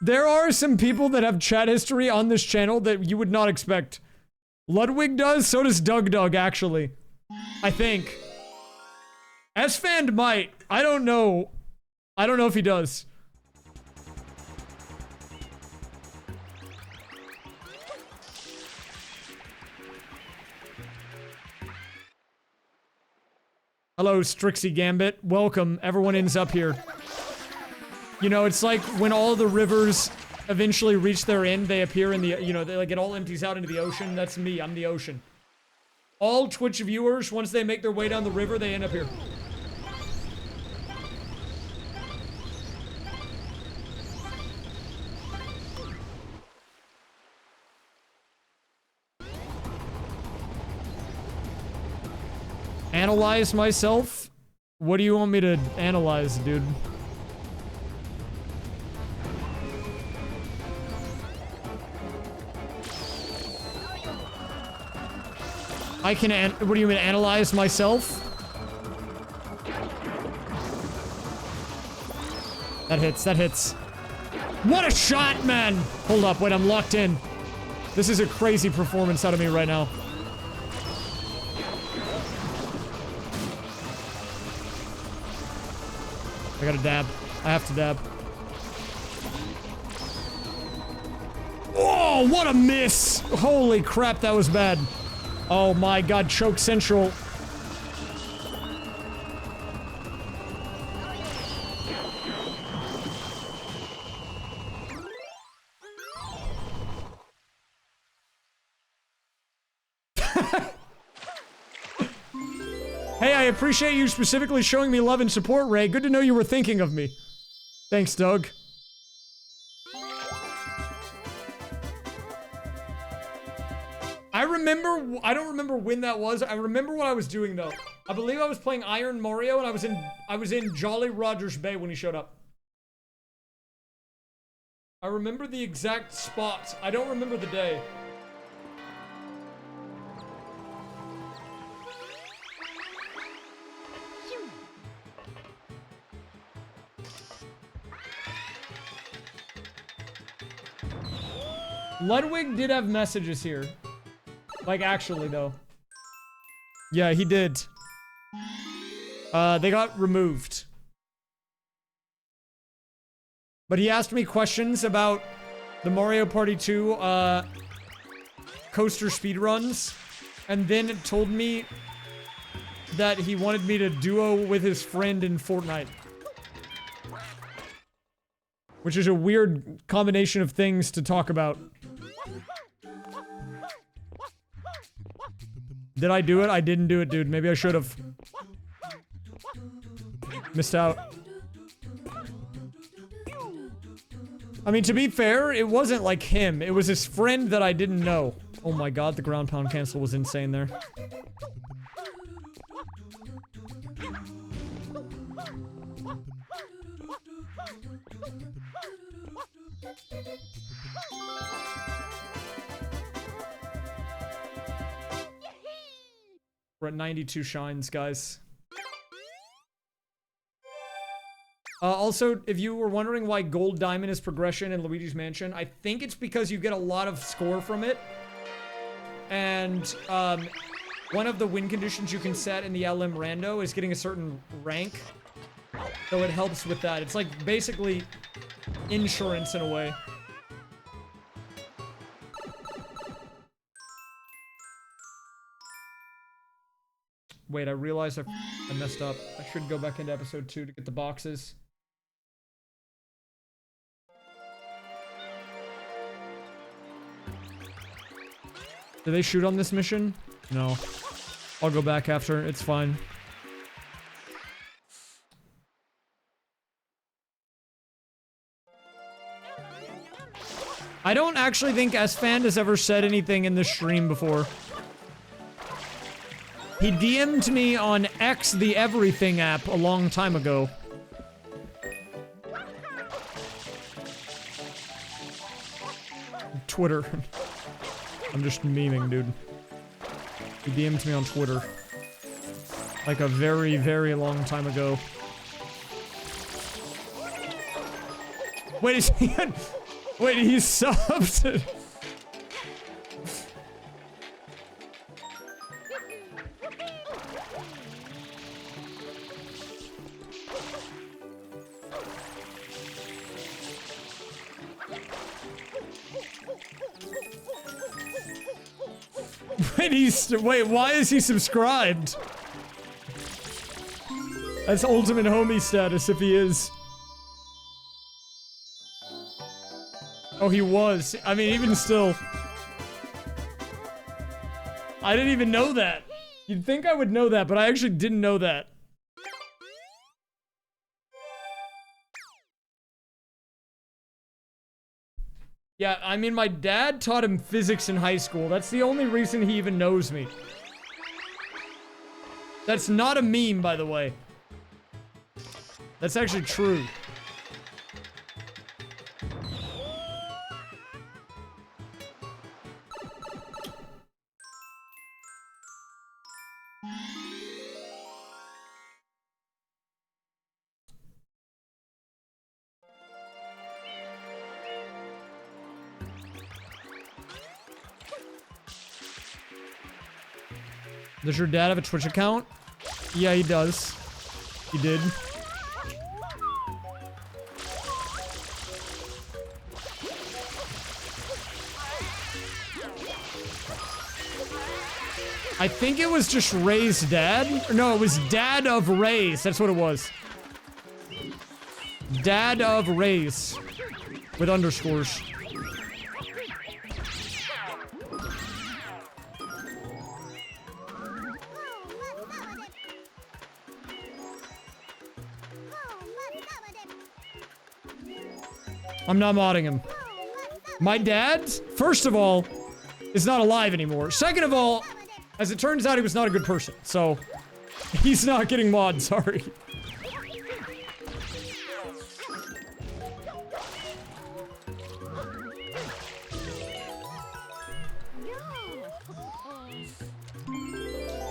There are some people that have chat history on this channel that you would not expect. Ludwig does, so does Doug, actually. I think. S-Fand might. I don't know. I don't know if he does. Hello, Strixie Gambit. Welcome. Everyone ends up here. You know, it's like when all the rivers eventually reach their end, they appear in the, you know, they, like, it all empties out into the ocean. That's me. I'm the ocean. All Twitch viewers, once they make their way down the river, they end up here. Analyze myself? What do you want me to analyze, dude? I can what do you mean, analyze myself? That hits, that hits. What a shot, man! Hold up, wait, I'm locked in. This is a crazy performance out of me right now. I gotta dab. I have to dab. Oh, what a miss! Holy crap, that was bad. Oh my god, choke central. Hey, I appreciate you specifically showing me love and support, Ray. Good to know you were thinking of me. Thanks, Doug. I don't remember when that was. I remember what I was doing though. I believe I was playing Iron Mario and I was in Jolly Rogers Bay when he showed up. I remember the exact spot. I don't remember the day. Ludwig did have messages here. Like, actually, though. Yeah, he did. They got removed. But he asked me questions about the Mario Party 2, coaster speedruns. And then it told me that he wanted me to duo with his friend in Fortnite. Which is a weird combination of things to talk about. Did I do it? I didn't do it, dude. Maybe I should have. Missed out. I mean, to be fair, it wasn't like him. It was his friend that I didn't know. Oh my god, the ground pound cancel was insane there. We're at 92 shines, guys. Also, if you were wondering why Gold Diamond is progression in Luigi's Mansion, I think it's because you get a lot of score from it. And, one of the win conditions you can set in the LM Rando is getting a certain rank. So it helps with that. It's like, basically, insurance in a way. Wait, I realized I messed up. I should go back into episode 2 to get the boxes. Did they shoot on this mission? No. I'll go back after. It's fine. I don't actually think S-Fan has ever said anything in this stream before. He DM'd me on X the Everything app a long time ago. Twitter. I'm just memeing, dude. He DM'd me on Twitter. Like a very, very long time ago. Wait, is he... Wait, he subbed? Wait, why is he subscribed? That's ultimate homie status if he is. Oh, he was. I mean, even still. I didn't even know that. You'd think I would know that, but I actually didn't know that. Yeah, I mean, my dad taught him physics in high school. That's the only reason he even knows me. That's not a meme, by the way. That's actually true. Does your dad have a Twitch account? Yeah, he does. He did. I think it was just Ray's dad. No, it was Dad of Ray's. That's what it was. Dad of Ray's. With underscores. I'm not modding him. My dad, first of all, is not alive anymore. Second of all, as it turns out, he was not a good person. So, he's not getting mod, sorry.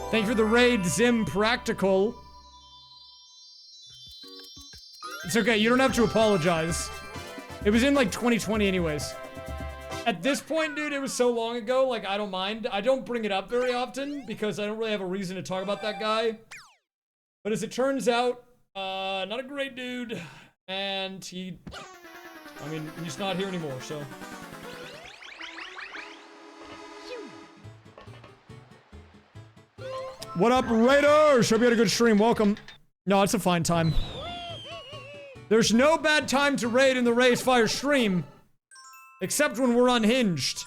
Thank you for the raid, Zim Practical. It's okay, you don't have to apologize. It was in like 2020 anyways. At this point, dude, it was so long ago, like, I don't mind. I don't bring it up very often because I don't really have a reason to talk about that guy. But as it turns out, not a great dude. And he's not here anymore, so. What up, Raiders? Hope you had a good stream. Welcome. No, it's a fine time. There's no bad time to raid in the raysfire stream. Except when we're unhinged.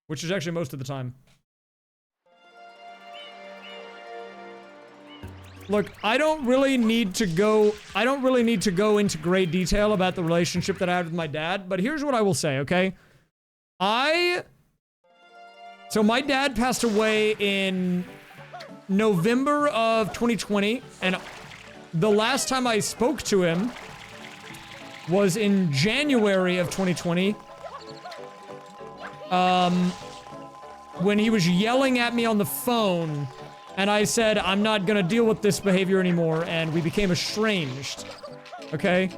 Which is actually most of the time. Look, I don't really need to go into great detail about the relationship that I had with my dad, but here's what I will say, okay? So my dad passed away in November of 2020, and the last time I spoke to him was in January of 2020. When he was yelling at me on the phone, and I said, I'm not gonna deal with this behavior anymore, and we became estranged. Okay?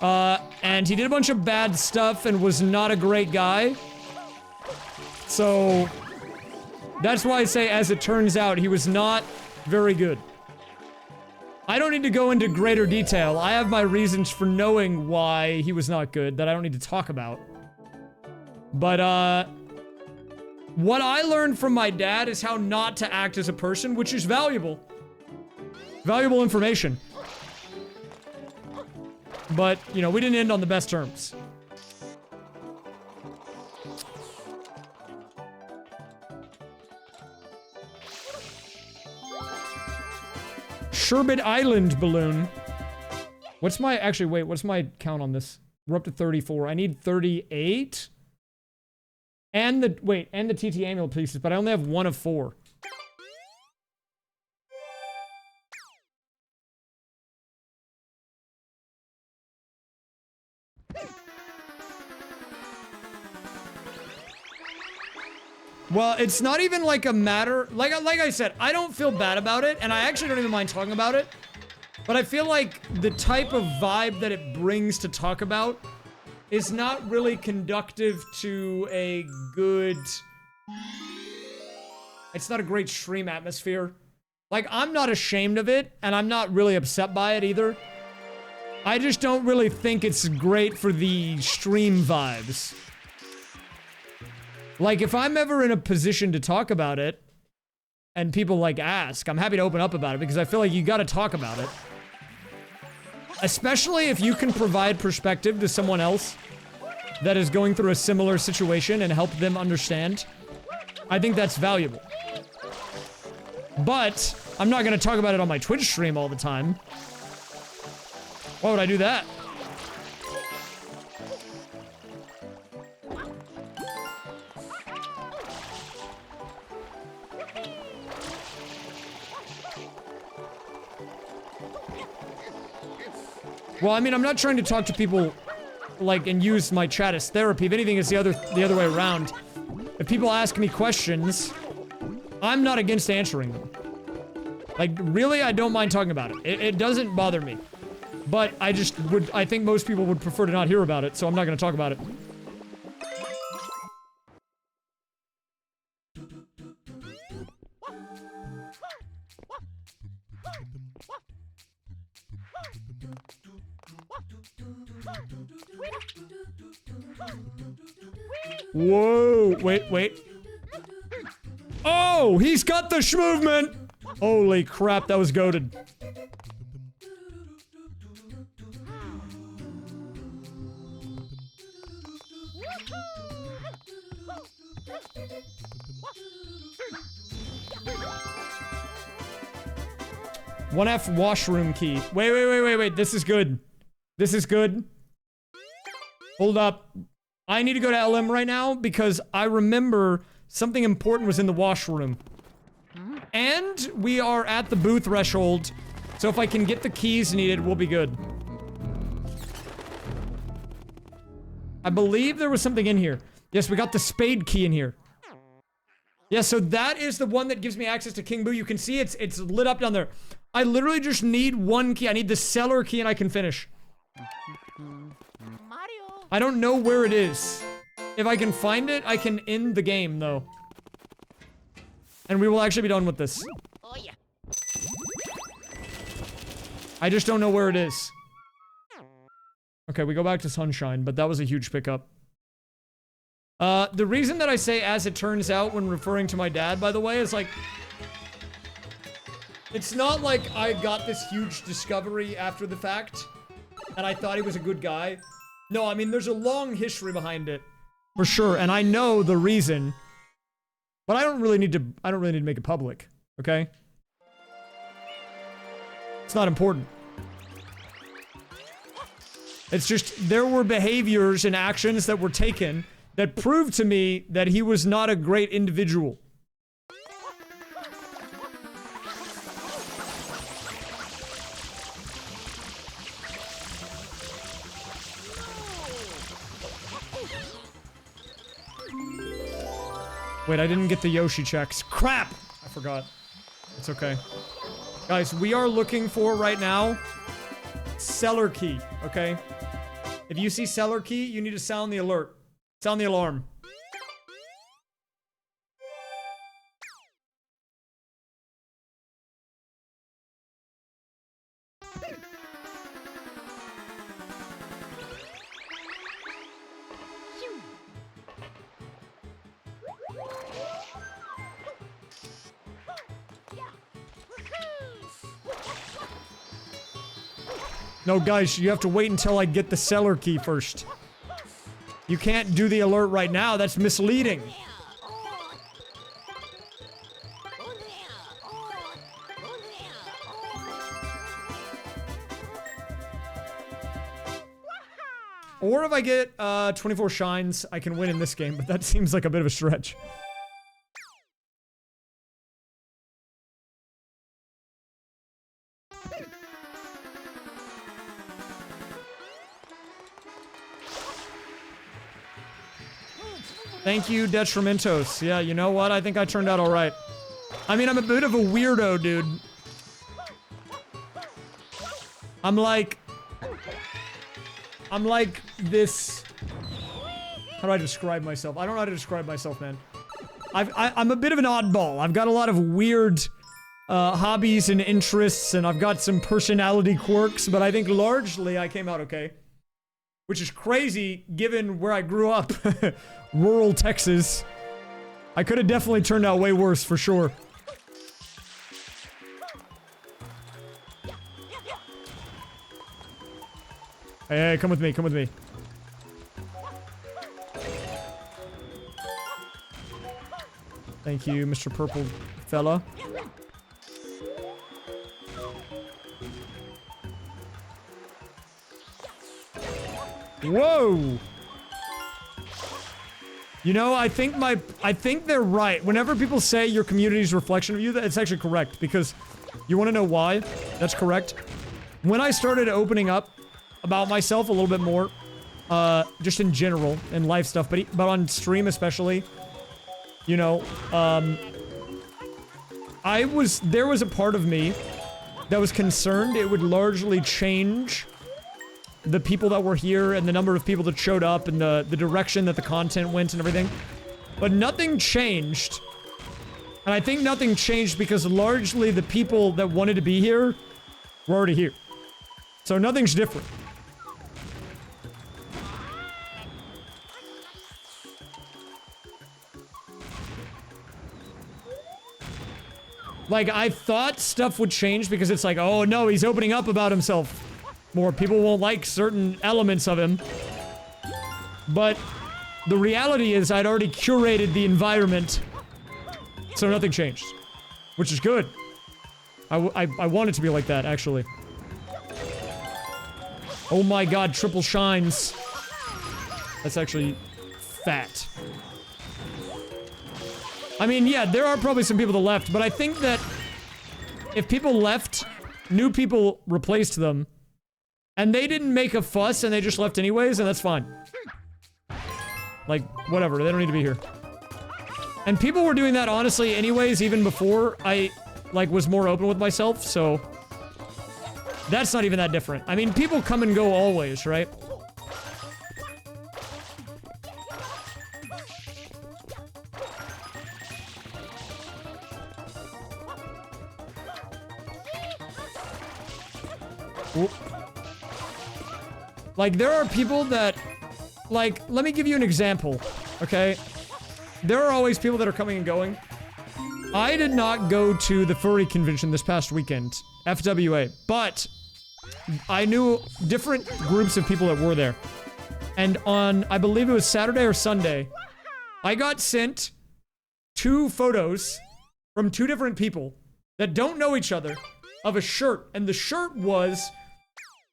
And he did a bunch of bad stuff and was not a great guy. So, that's why I say, as it turns out, he was not very good. I don't need to go into greater detail. I have my reasons for knowing why he was not good that I don't need to talk about. But, what I learned from my dad is how not to act as a person, which is valuable. Valuable information. But, you know, we didn't end on the best terms. Sherbet Island balloon. What's my, actually, wait, what's my count on this? We're up to 34. I need 38. And the, wait, and the TT annual pieces, but I only have 1 of 4. Well, it's not even like a matter, like I said, I don't feel bad about it, and I actually don't even mind talking about it. But I feel like the type of vibe that it brings to talk about is not really conductive to a good... It's not a great stream atmosphere. Like, I'm not ashamed of it, and I'm not really upset by it either. I just don't really think it's great for the stream vibes. Like, if I'm ever in a position to talk about it, and people, like, ask, I'm happy to open up about it, because I feel like you gotta talk about it. Especially if you can provide perspective to someone else that is going through a similar situation and help them understand. I think that's valuable. But, I'm not gonna talk about it on my Twitch stream all the time. Why would I do that? Well, I mean, I'm not trying to talk to people, like, and use my chat as therapy. If anything, it's the other way around. If people ask me questions, I'm not against answering them. Like, really, I don't mind talking about it. It doesn't bother me. But I think most people would prefer to not hear about it, so I'm not gonna talk about it. Whoa, wait. Oh, he's got the movement. Holy crap, that was goated. One F washroom key. Wait. This is good. This is good. Hold up. I need to go to LM right now because I remember something important was in the washroom. And we are at the booth threshold. So if I can get the keys needed, we'll be good. I believe there was something in here. Yes, we got the spade key in here. Yeah, so that is the one that gives me access to King Boo. You can see it's lit up down there. I literally just need one key. I need the cellar key and I can finish. Mario. I don't know where it is. If I can find it, I can end the game, though. And we will actually be done with this. Oh yeah. I just don't know where it is. Okay, we go back to Sunshine, but that was a huge pickup. The reason that I say as it turns out when referring to my dad, by the way, is like... It's not like I got this huge discovery after the fact, and I thought he was a good guy. No, I mean, there's a long history behind it, for sure, and I know the reason. But I don't really need to make it public, okay? It's not important. It's just, there were behaviors and actions that were taken that proved to me that he was not a great individual. Wait, I didn't get the Yoshi checks. Crap! I forgot. It's okay. Guys, we are looking for, right now, cellar key, okay? If you see cellar key, you need to sound the alert. Sound the alarm. No, guys, you have to wait until I get the cellar key first. You can't do the alert right now. That's misleading. Or if I get 24 shines, I can win in this game, but that seems like a bit of a stretch. Thank you, Detrimentos. Yeah, you know what? I think I turned out alright. I mean, I'm a bit of a weirdo, dude. I'm like this... How do I describe myself? I don't know how to describe myself, man. I'm a bit of an oddball. I've got a lot of weird hobbies and interests, and I've got some personality quirks, but I think largely I came out okay. Which is crazy, given where I grew up. Rural Texas. I could have definitely turned out way worse, for sure. Hey, come with me, come with me. Thank you, Mr. Purple Fella. Whoa! You know, I think they're right. Whenever people say your community's a reflection of you, that's actually correct, because you want to know why? That's correct. When I started opening up about myself a little bit more, just in general, in life stuff, but on stream especially, you know, there was a part of me that was concerned it would largely change the people that were here and the number of people that showed up and the direction that the content went and everything. But nothing changed. And I think nothing changed because largely the people that wanted to be here were already here. So nothing's different. Like, I thought stuff would change because it's like, oh no, he's opening up about himself. More people won't like certain elements of him. But the reality is I'd already curated the environment, so nothing changed. Which is good. I want it to be like that, actually. Oh my god, triple shines. That's actually fat. I mean, yeah, there are probably some people that left, but I think that if people left, new people replaced them, and they didn't make a fuss and they just left anyways, and that's fine. Like, whatever, they don't need to be here. And people were doing that honestly anyways, even before I, like, was more open with myself, so... That's not even that different. I mean, people come and go always, right? Ooh. Like, there are people that, like, let me give you an example, okay? There are always people that are coming and going. I did not go to the furry convention this past weekend, FWA, but I knew different groups of people that were there. And on, I believe it was Saturday or Sunday, I got sent 2 photos from 2 different people that don't know each other of a shirt. And the shirt was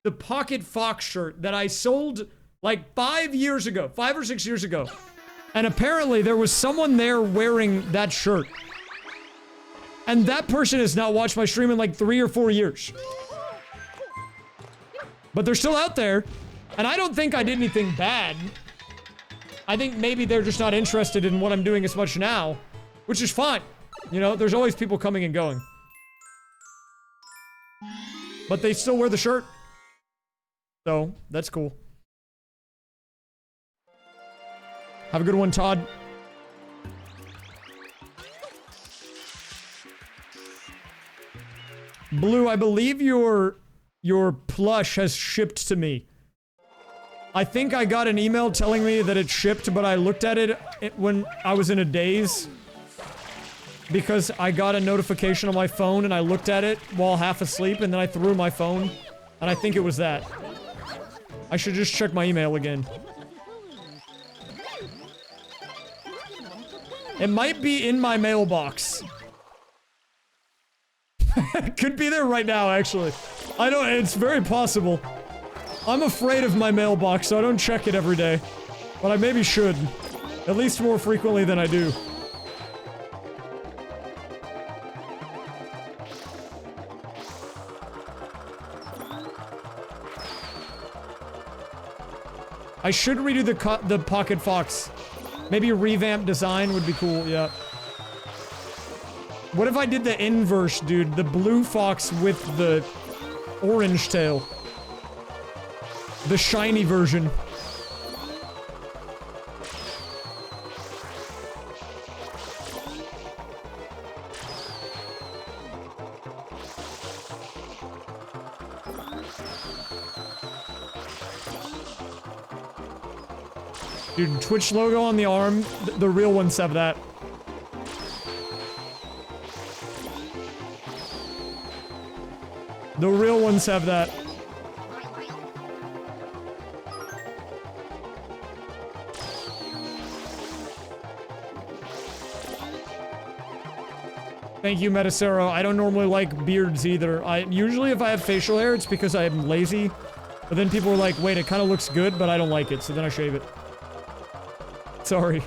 the Pocket Fox shirt that I sold like 5 years ago, 5 or 6 years ago. And apparently there was someone there wearing that shirt. And that person has not watched my stream in like 3 or 4 years. But they're still out there. And I don't think I did anything bad. I think maybe they're just not interested in what I'm doing as much now. Which is fine. You know, there's always people coming and going. But they still wear the shirt. So, that's cool. Have a good one, Todd. Blue, I believe your plush has shipped to me. I think I got an email telling me that it shipped, but I looked at it when I was in a daze. Because I got a notification on my phone and I looked at it while half asleep and then I threw my phone. And I think it was that. I should just check my email again. It might be in my mailbox. It could be there right now, actually. I don't, it's very possible. I'm afraid of my mailbox, so I don't check it every day. But I maybe should. At least more frequently than I do. I should redo the Pocket Fox. Maybe a revamped design would be cool, yeah. What if I did the inverse, dude? The blue fox with the orange tail. The shiny version. Dude, Twitch logo on the arm, the real ones have that. The real ones have that. Thank you, Metacero. I don't normally like beards either. Usually if I have facial hair, it's because I'm lazy. But then people are like, wait, it kind of looks good, but I don't like it, so then I shave it. Sorry.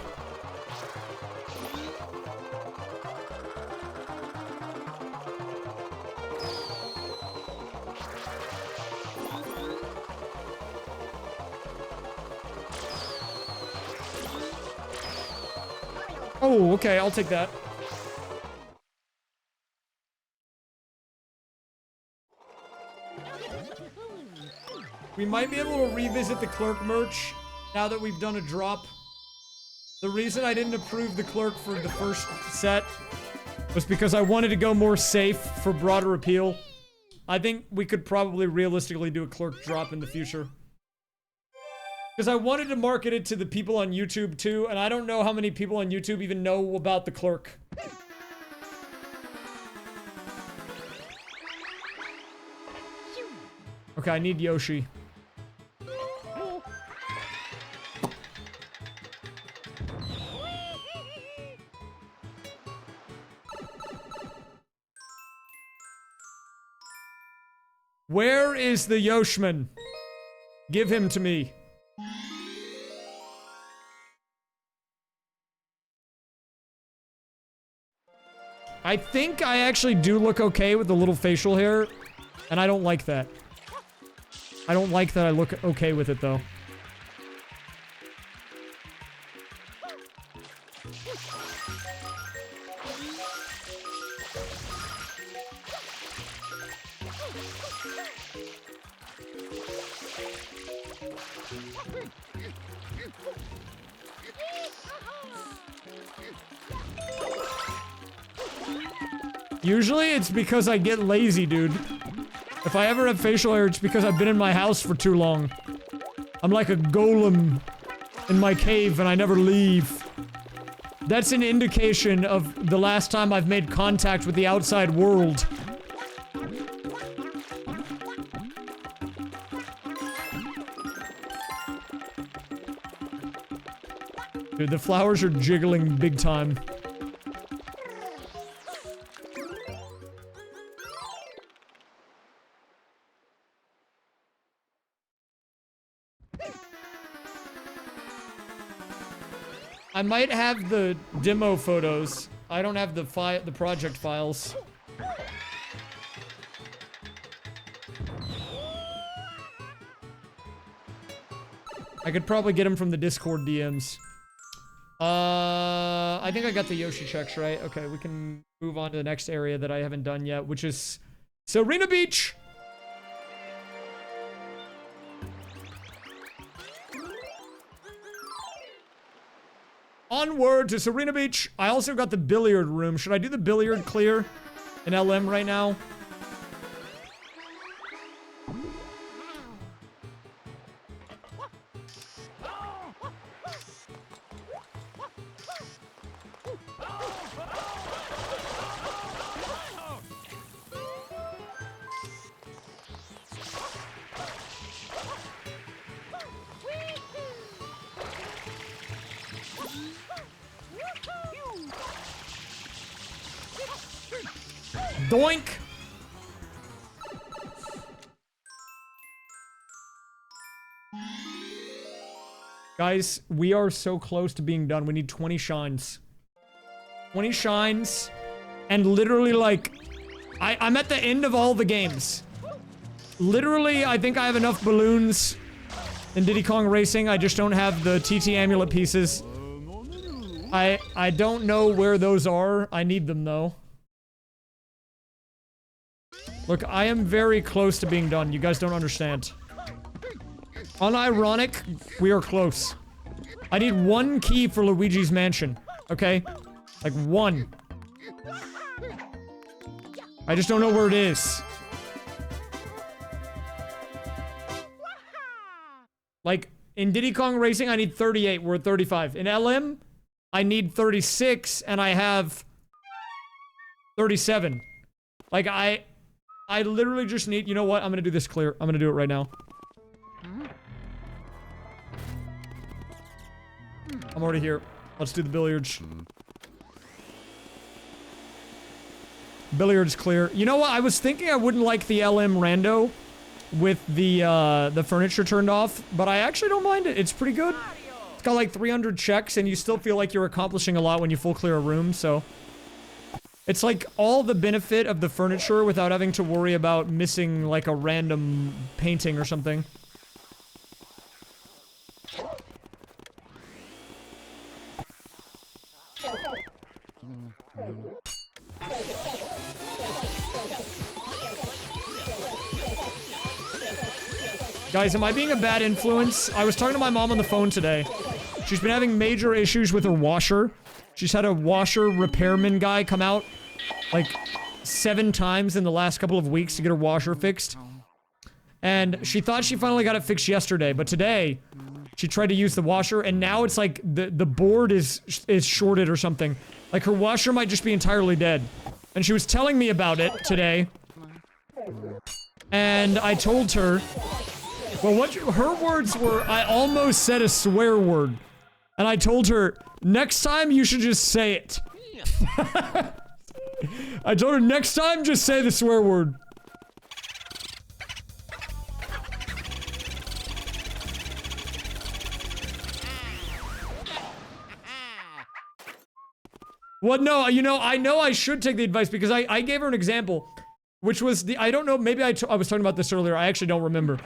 Oh, okay, I'll take that. We might be able to revisit the Clerk merch now that we've done a drop. The reason I didn't approve the Clerk for the first set was because I wanted to go more safe for broader appeal. I think we could probably realistically do a Clerk drop in the future. Because I wanted to market it to the people on YouTube too, and I don't know how many people on YouTube even know about the Clerk. Okay, I need Yoshi. Where is the Yoshman? Give him to me. I think I actually do look okay with the little facial hair, and I don't like that. I don't like that I look okay with it, though. Usually it's because I get lazy, dude. If I ever have facial hair, it's because I've been in my house for too long. I'm like a golem in my cave and I never leave. That's an indication of the last time I've made contact with the outside world. Dude, the flowers are jiggling big time. I might have the demo photos. I don't have the project files. I could probably get them from the Discord DMs. I think I got the Yoshi checks, right? Okay, we can move on to the next area that I haven't done yet, which is Serena Beach! Onward to Serena Beach. I also got the billiard room. Should I do the billiard clear in LM right now? Doink! Guys, we are so close to being done. We need 20 shines. 20 shines. And literally, like, I'm at the end of all the games. Literally, I think I have enough balloons in Diddy Kong Racing. I just don't have the TT amulet pieces. I don't know where those are. I need them, though. Look, I am very close to being done. You guys don't understand. Unironic, we are close. I need one key for Luigi's mansion, okay? Like, one. I just don't know where it is. Like, in Diddy Kong Racing, I need 38. We're at 35. In LM, I need 36, and I have 37. Like, I literally just need... You know what? I'm gonna do this clear. I'm gonna do it right now. I'm already here. Let's do the billiards. Billiards clear. You know what? I was thinking I wouldn't like the LM rando with the furniture turned off, but I actually don't mind it. It's pretty good. It's got like 300 checks, and you still feel like you're accomplishing a lot when you full clear a room, so... It's like all the benefit of the furniture without having to worry about missing like a random painting or something. Guys, am I being a bad influence? I was talking to my mom on the phone today. She's been having major issues with her washer. She's had a washer repairman guy come out like 7 times in the last couple of weeks to get her washer fixed. And she thought she finally got it fixed yesterday, but today she tried to use the washer and now it's like the board is shorted or something. Like her washer might just be entirely dead. And she was telling me about it today. And I told her, well, what her words were, I almost said a swear word. And I told her, next time you should just say it. I told her, next time just say the swear word. What? No, you know, I know I should take the advice because I gave her an example. Which was the, I don't know, maybe I was talking about this earlier, I actually don't remember.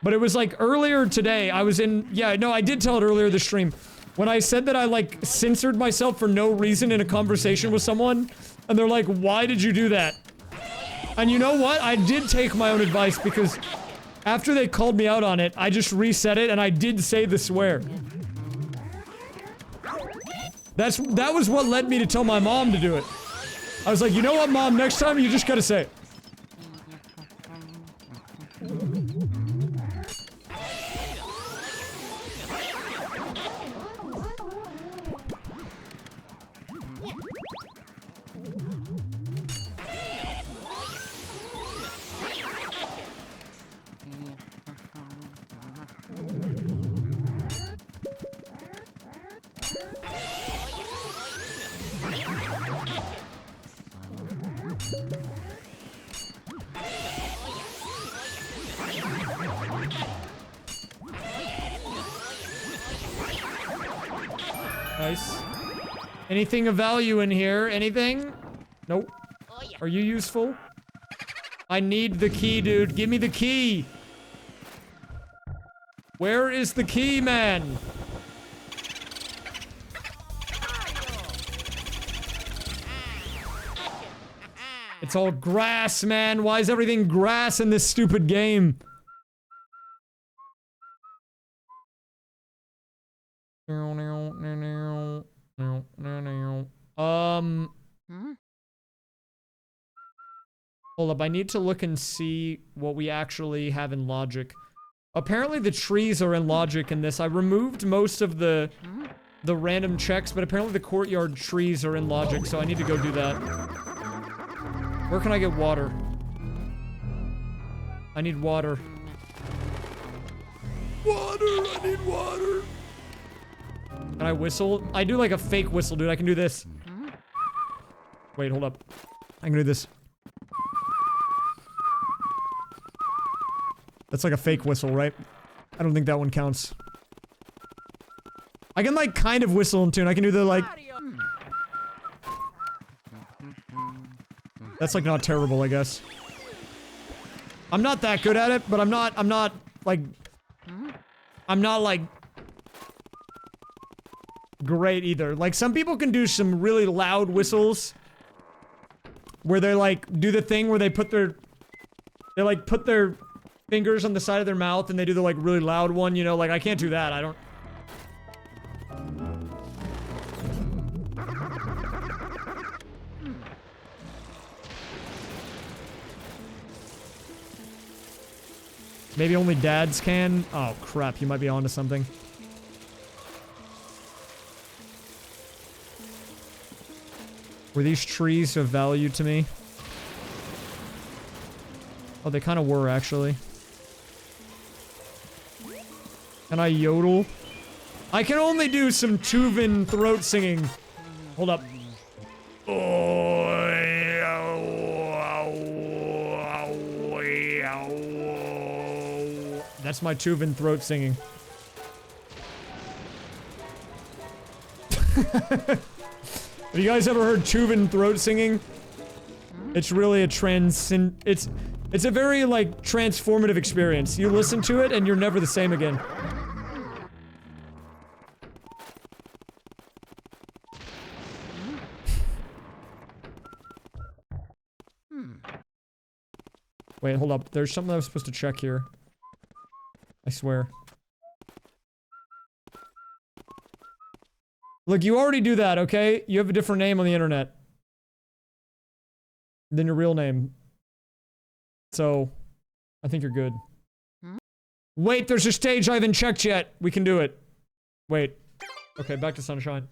But it was like earlier today, I was in, yeah, no, I did tell it earlier this stream. When I said that I like censored myself for no reason in a conversation with someone, and they're like, why did you do that? And you know what? I did take my own advice because after they called me out on it, I just reset it and I did say the swear. That was what led me to tell my mom to do it. I was like, you know what, Mom? Next time you just gotta say it. Nice. Anything of value in here? Anything? Nope. Are you useful? I need the key, dude. Give me the key. Where is the key, man? It's all grass, man. Why is everything grass in this stupid game? Hold up, I need to look and see what we actually have in logic. Apparently the trees are in logic in this. I removed most of the random checks, but apparently the courtyard trees are in logic, so I need to go do that. Where can I get water? I need water. Water! I need water! Can I whistle? I do like a fake whistle, dude. I can do this. Wait, hold up. I can do this. That's like a fake whistle, right? I don't think that one counts. I can like kind of whistle in tune. I can do the like... That's like not terrible, I guess. I'm not that good at it, but I'm not like great either. Like some people can do some really loud whistles where they like do the thing where they put their fingers on the side of their mouth and they do the like really loud one, you know, like I can't do that. I don't. Maybe only dads can? Oh crap, you might be onto something. Were these trees of value to me? Oh, they kind of were, actually. Can I yodel? I can only do some Tuvan throat singing. Hold up. That's my Tuvan throat singing. Have you guys ever heard Tuvan throat singing? It's really a it's a very, like, transformative experience. You listen to it and you're never the same again. Wait, hold up. There's something I was supposed to check here. I swear. Look, you already do that, okay? You have a different name on the internet than your real name. So, I think you're good. Wait, there's a stage I haven't checked yet. We can do it. Wait. Okay, back to Sunshine.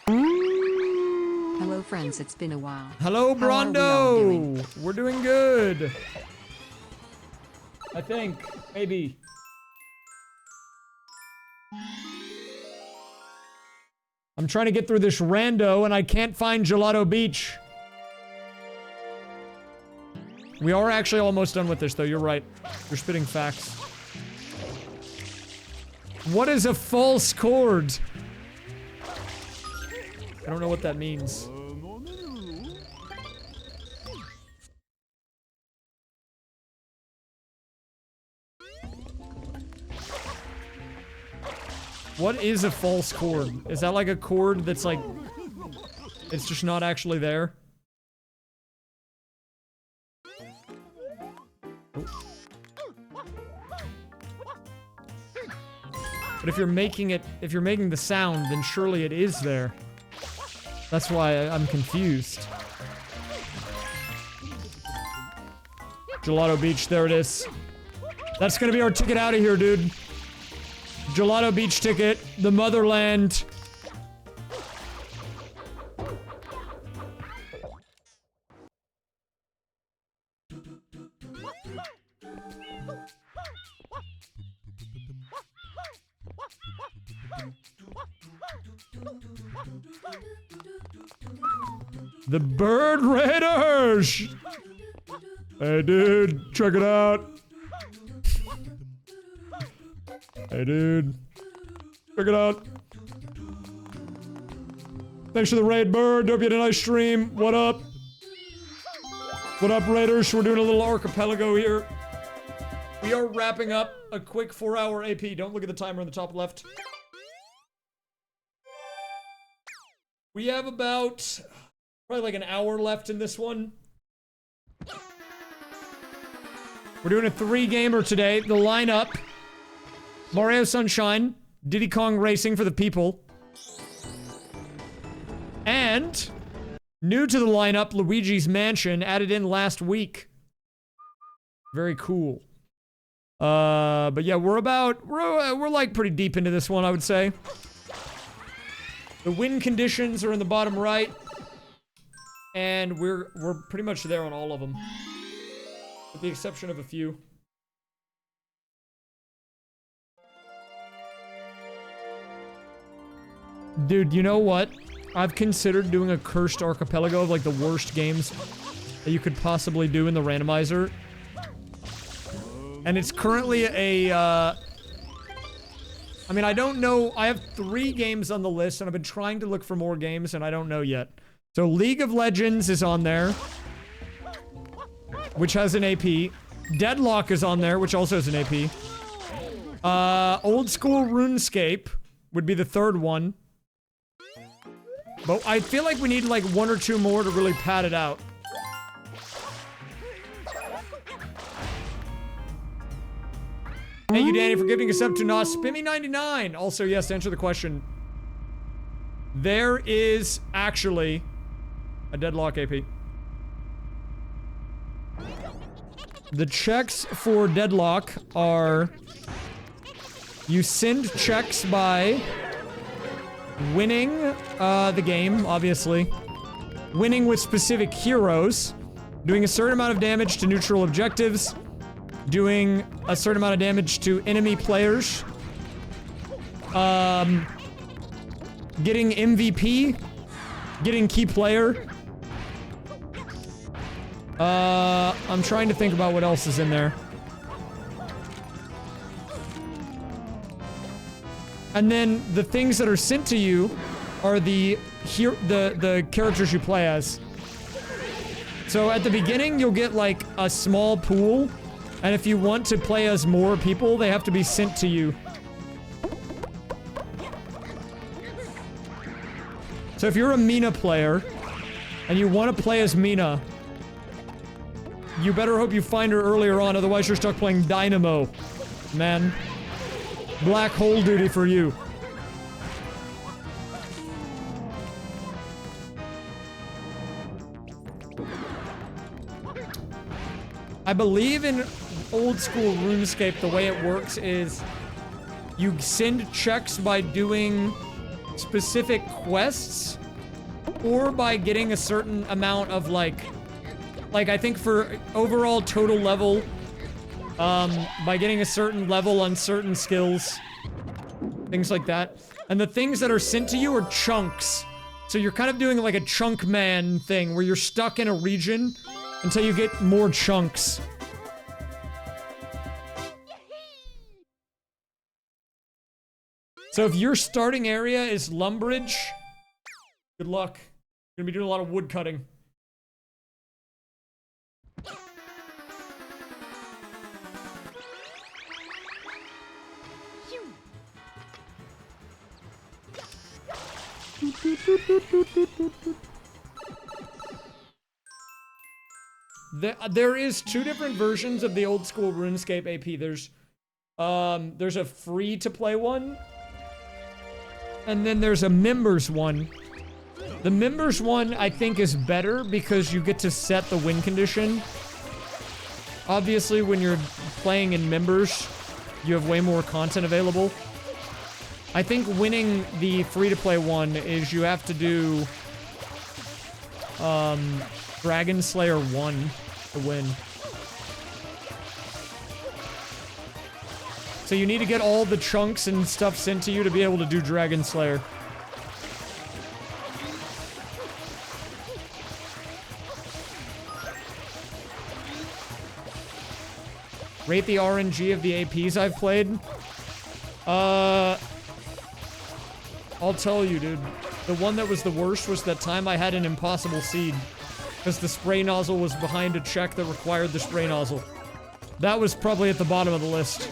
Hello friends, it's been a while. Hello, How are we all Brondo! doing? We're doing good. I think. Maybe. I'm trying to get through this rando and I can't find Gelato Beach. We are actually almost done with this though, you're right. You're spitting facts. What is a false chord? I don't know what that means. What is a false chord? Is that like a chord that's like... It's just not actually there? Oh. But if you're making the sound, then surely it is there. That's why I'm confused. Gelato Beach, there it is. That's gonna be our ticket out of here, dude. Gelato Beach ticket, the motherland. The Bird Raiders! Hey, dude, check it out. Hey, dude. Check it out. Thanks for the raid, Bird. Hope you had a nice stream. What up? What up, Raiders? We're doing a little archipelago here. We are wrapping up a quick 4-hour AP. Don't look at the timer on the top left. We have about probably like an hour left in this one. We're doing a 3-gamer today. The lineup: Mario Sunshine, Diddy Kong Racing for the people, and new to the lineup, Luigi's Mansion, added in last week. Very cool. But yeah, we're like pretty deep into this one, I would say. The win conditions are in the bottom right, and we're pretty much there on all of them, with the exception of a few. Dude, you know what? I've considered doing a cursed archipelago of like the worst games that you could possibly do in the randomizer. And it's currently a, I mean, I don't know. I have 3 games on the list, and I've been trying to look for more games, and I don't know yet. So League of Legends is on there, which has an AP. Deadlock is on there, which also has an AP. Old School RuneScape would be the 3rd one. But I feel like we need like 1 or 2 more to really pad it out. Thank you, Danny, for giving us up to Nos Spimmy99. Also, yes, to answer the question, there is actually a Deadlock AP. The checks for Deadlock are: you send checks by winning the game, obviously, winning with specific heroes, doing a certain amount of damage to neutral objectives, doing a certain amount of damage to enemy players, getting MVP, getting key player. I'm trying to think about what else is in there. And then the things that are sent to you are the characters you play as. So at the beginning, you'll get like a small pool, and if you want to play as more people, they have to be sent to you. So if you're a Mina player, and you want to play as Mina, you better hope you find her earlier on, otherwise you're stuck playing Dynamo. Man. Black hole duty for you. I believe in Old School RuneScape, the way it works is you send checks by doing specific quests, or by getting a certain amount of like I think for overall total level, by getting a certain level on certain skills, things like that. And the things that are sent to you are chunks. So you're kind of doing like a chunk man thing, where you're stuck in a region until you get more chunks. So if your starting area is Lumbridge, good luck. You're gonna be doing a lot of wood cutting. There is 2 different versions of the Old School RuneScape AP. There's a free to play one, and then there's a members one. The members one, I think, is better because you get to set the win condition. Obviously, when you're playing in members, you have way more content available. I think winning the free-to-play one is you have to do Dragon Slayer 1 to win. So you need to get all the chunks and stuff sent to you to be able to do Dragon Slayer. Rate the RNG of the APs I've played. I'll tell you, dude. The one that was the worst was that time I had an impossible seed. Because the spray nozzle was behind a check that required the spray nozzle. That was probably at the bottom of the list.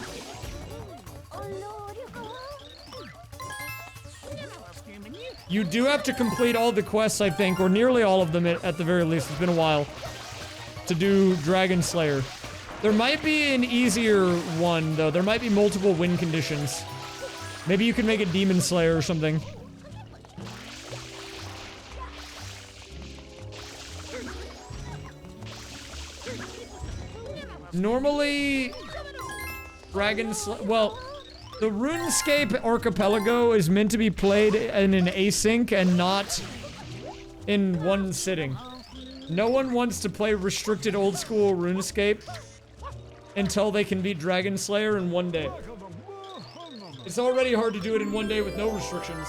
You do have to complete all the quests, I think, or nearly all of them at the very least. It's been a while. To do Dragon Slayer. There might be an easier one, though. There might be multiple win conditions. Maybe you can make it Demon Slayer or something. Normally, well, the RuneScape Archipelago is meant to be played in an async and not in one sitting. No one wants to play restricted old school RuneScape until they can beat Dragon Slayer in one day. It's already hard to do it in one day with no restrictions.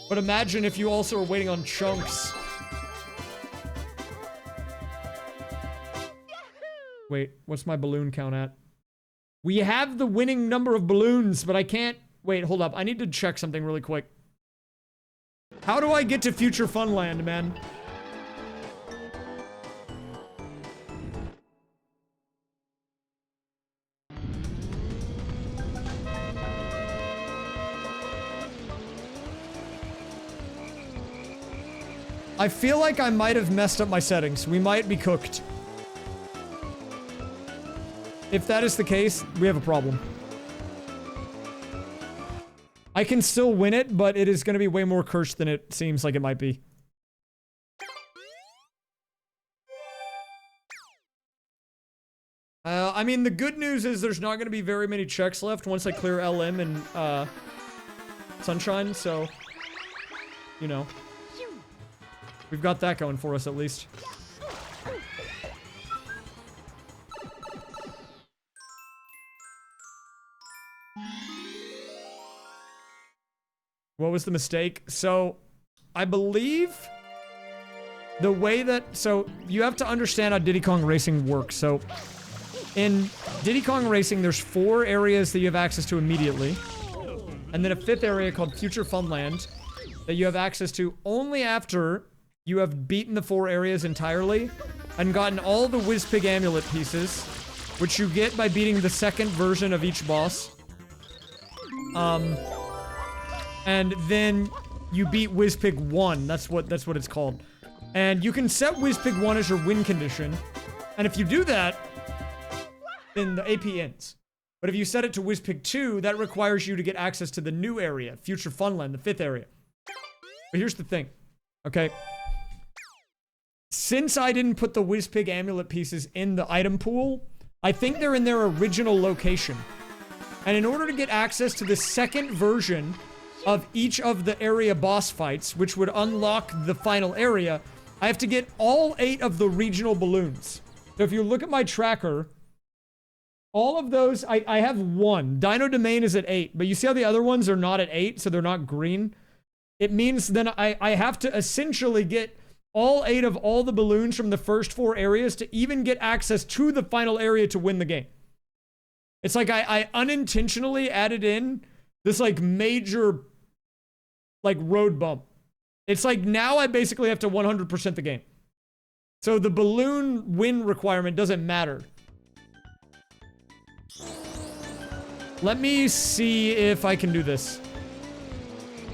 But imagine if you also are waiting on chunks. Wait, what's my balloon count at? We have the winning number of balloons, but I can't... Wait, hold up. I need to check something really quick. How do I get to Future Funland, man? I feel like I might have messed up my settings. We might be cooked. If that is the case, we have a problem. I can still win it, but it is going to be way more cursed than it seems like it might be. I mean, the good news is there's not going to be very many checks left once I clear LM and, Sunshine, so... You know. We've got that going for us, at least. What was the mistake? So, I believe the way that... So, you have to understand how Diddy Kong Racing works. So, in Diddy Kong Racing, there's 4 areas that you have access to immediately. And then a 5th area called Future Funland that you have access to only after you have beaten the 4 areas entirely and gotten all the Whizpig Amulet pieces, which you get by beating the 2nd version of each boss. And then you beat Whizpig 1. That's what it's called. And you can set Whizpig 1 as your win condition. And if you do that, then the AP ends. But if you set it to Whizpig 2, that requires you to get access to the new area, Future Funland, the 5th area. But here's the thing, okay? Since I didn't put the Whizpig Amulet pieces in the item pool, I think they're in their original location. And in order to get access to the 2nd version of each of the area boss fights, which would unlock the final area, I have to get all 8 of the regional balloons. So if you look at my tracker, all of those, I have 1. Dino Domain is at 8, but you see how the other ones are not at 8, so they're not green? It means then I have to essentially get all 8 of all the balloons from the first 4 areas to even get access to the final area to win the game. It's like I unintentionally added in this like major like road bump. It's like now I basically have to 100% the game. So the balloon win requirement doesn't matter. Let me see if I can do this.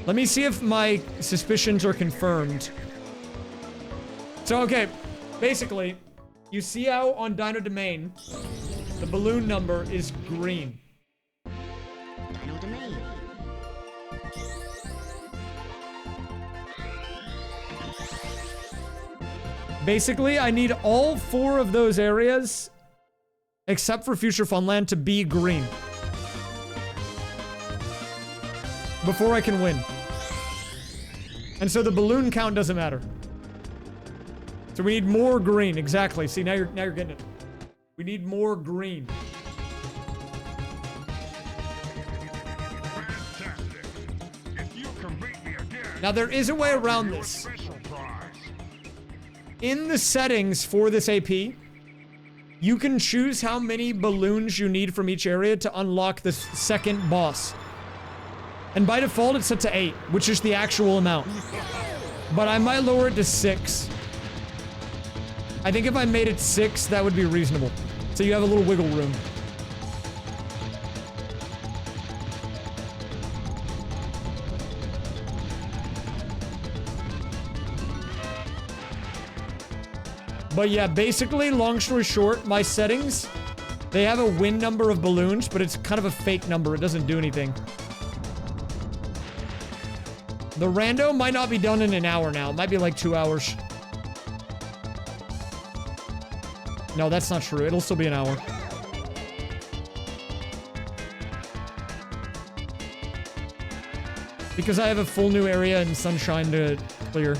Let me see if my suspicions are confirmed. So, okay. Basically, you see how on Dino Domain, the balloon number is green. Dino Domain. Basically, I need all 4 of those areas, except for Future Funland, to be green. Before I can win. And so the balloon count doesn't matter. So we need more green, exactly. See, now you're getting it. We need more green. Fantastic. If you can beat me again, Now, there is a way around you a this. special prize. In the settings for this AP, you can choose how many balloons you need from each area to unlock the second boss. And by default, it's set to 8, which is the actual amount. But I might lower it to 6. I think if I made it 6, that would be reasonable. So you have a little wiggle room. But yeah, basically, long story short, my settings, they have a win number of balloons, but it's kind of a fake number. It doesn't do anything. The rando might not be done in an hour now. It might be like 2 hours. No, that's not true. It'll still be an hour. Because I have a full new area in Sunshine to clear.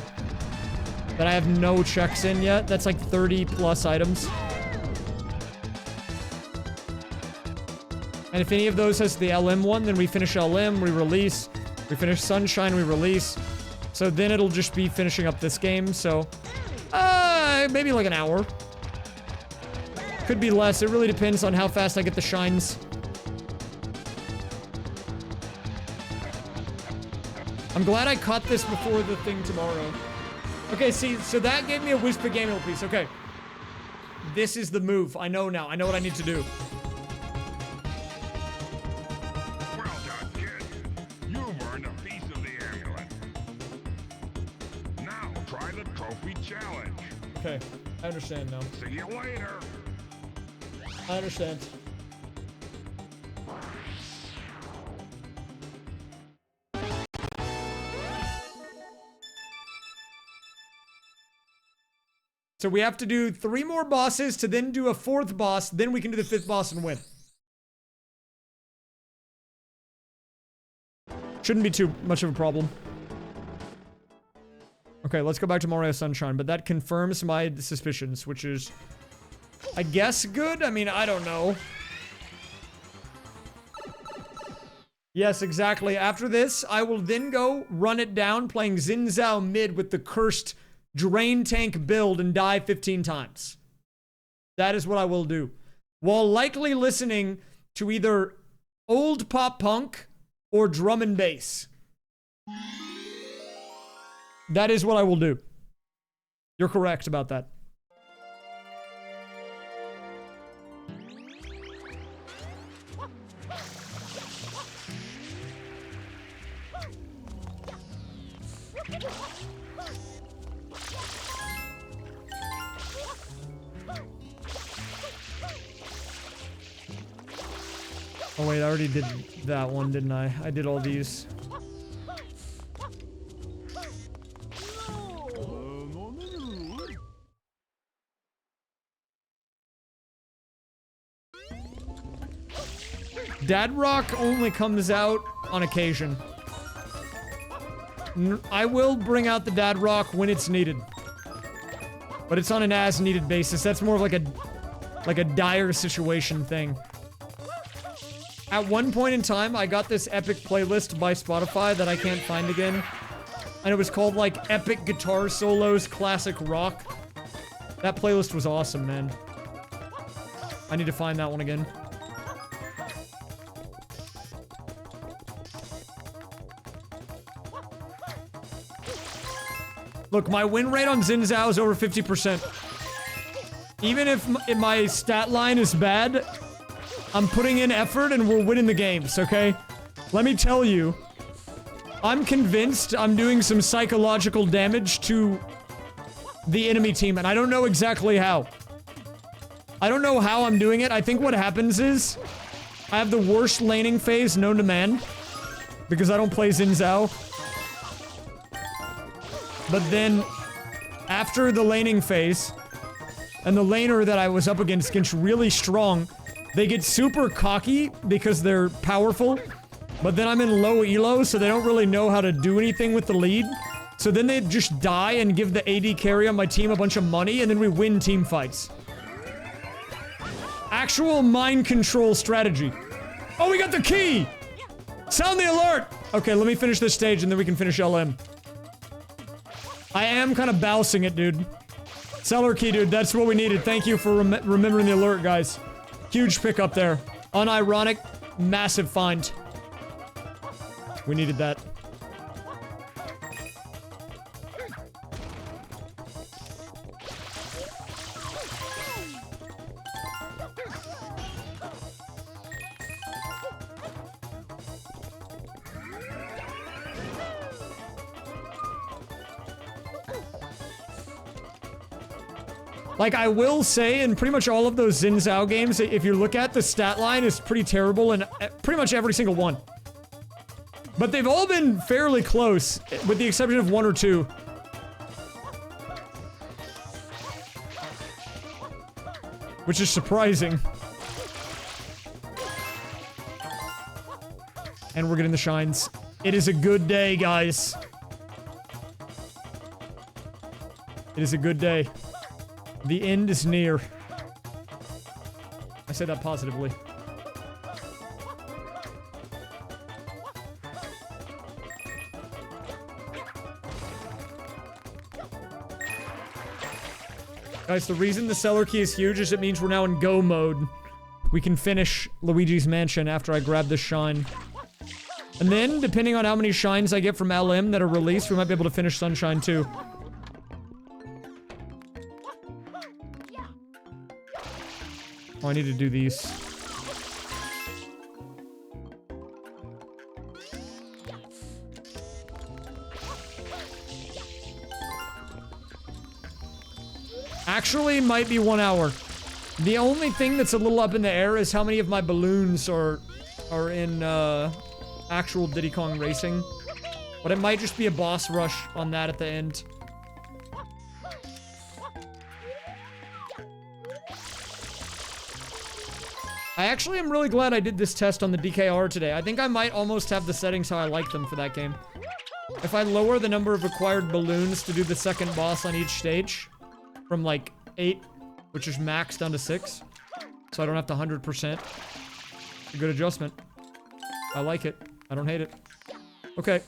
That I have no checks in yet. That's like 30 plus items. And if any of those has the LM one, then we finish LM, we release. We finish Sunshine, we release. So then it'll just be finishing up this game, so... maybe like an hour. Could be less, it really depends on how fast I get the shines. I'm glad I caught this before the thing tomorrow. Okay, see, so that gave me a Whisper Gaming piece, okay. This is the move, I know now, I know what I need to do. Well done, kid. You've earned a piece of the amulet. Now try the trophy challenge. Okay, I understand now. See you later. I understand. So we have to do 3 more bosses to then do a 4th boss, then we can do the 5th boss and win. Shouldn't be too much of a problem. Okay, let's go back to Mario Sunshine, but that confirms my suspicions, which is, I guess, good? I mean, I don't know. Yes, exactly. After this, I will then go run it down playing Xin Zhao mid with the cursed drain tank build and die 15 times. That is what I will do. While likely listening to either old pop punk or drum and bass. That is what I will do. You're correct about that. Oh wait, I already did that one, didn't I? I did all these. Dad Rock only comes out on occasion. I will bring out the Dad Rock when it's needed. But it's on an as-needed basis. That's more of like a dire situation thing. At one point in time, I got this epic playlist by Spotify that I can't find again. And it was called, like, Epic Guitar Solos Classic Rock. That playlist was awesome, man. I need to find that one again. Look, my win rate on Xin Zhao is over 50%. Even if my stat line is bad, I'm putting in effort and we're winning the games, okay? Let me tell you, I'm convinced I'm doing some psychological damage to the enemy team, and I don't know exactly how. I don't know how I'm doing it. I think what happens is I have the worst laning phase known to man because I don't play Xin Zhao. But then, after the laning phase, and the laner that I was up against gets really strong, they get super cocky because they're powerful, but then I'm in low elo, so they don't really know how to do anything with the lead. So then they just die and give the AD carry on my team a bunch of money, and then we win team fights. Actual mind control strategy. Oh, we got the key! Sound the alert! Okay, let me finish this stage and then we can finish LM. I am kind of bousing it, dude. Cellar key, dude. That's what we needed. Thank you for remembering the alert, guys. Huge pickup there. Unironic, massive find. We needed that. Like, I will say, in pretty much all of those Xin Zhao games, if you look at the stat line, it's pretty terrible in pretty much every single one. But they've all been fairly close, with the exception of 1 or 2. Which is surprising. And we're getting the shines. It is a good day, guys. It is a good day. The end is near. I say that positively. Guys, the reason the cellar key is huge is it means we're now in go mode. We can finish Luigi's Mansion after I grab this shine. And then, depending on how many shines I get from LM that are released, we might be able to finish Sunshine too. Oh, I need to do these. Actually, might be 1 hour. The only thing that's a little up in the air is how many of my balloons are in, actual Diddy Kong Racing. But it might just be a boss rush on that at the end. I actually am really glad I did this test on the DKR today. I think I might almost have the settings how I like them for that game. If I lower the number of required balloons to do the second boss on each stage from like 8, which is max, down to 6, so I don't have to 100%. A good adjustment. I like it. I don't hate it. Okay.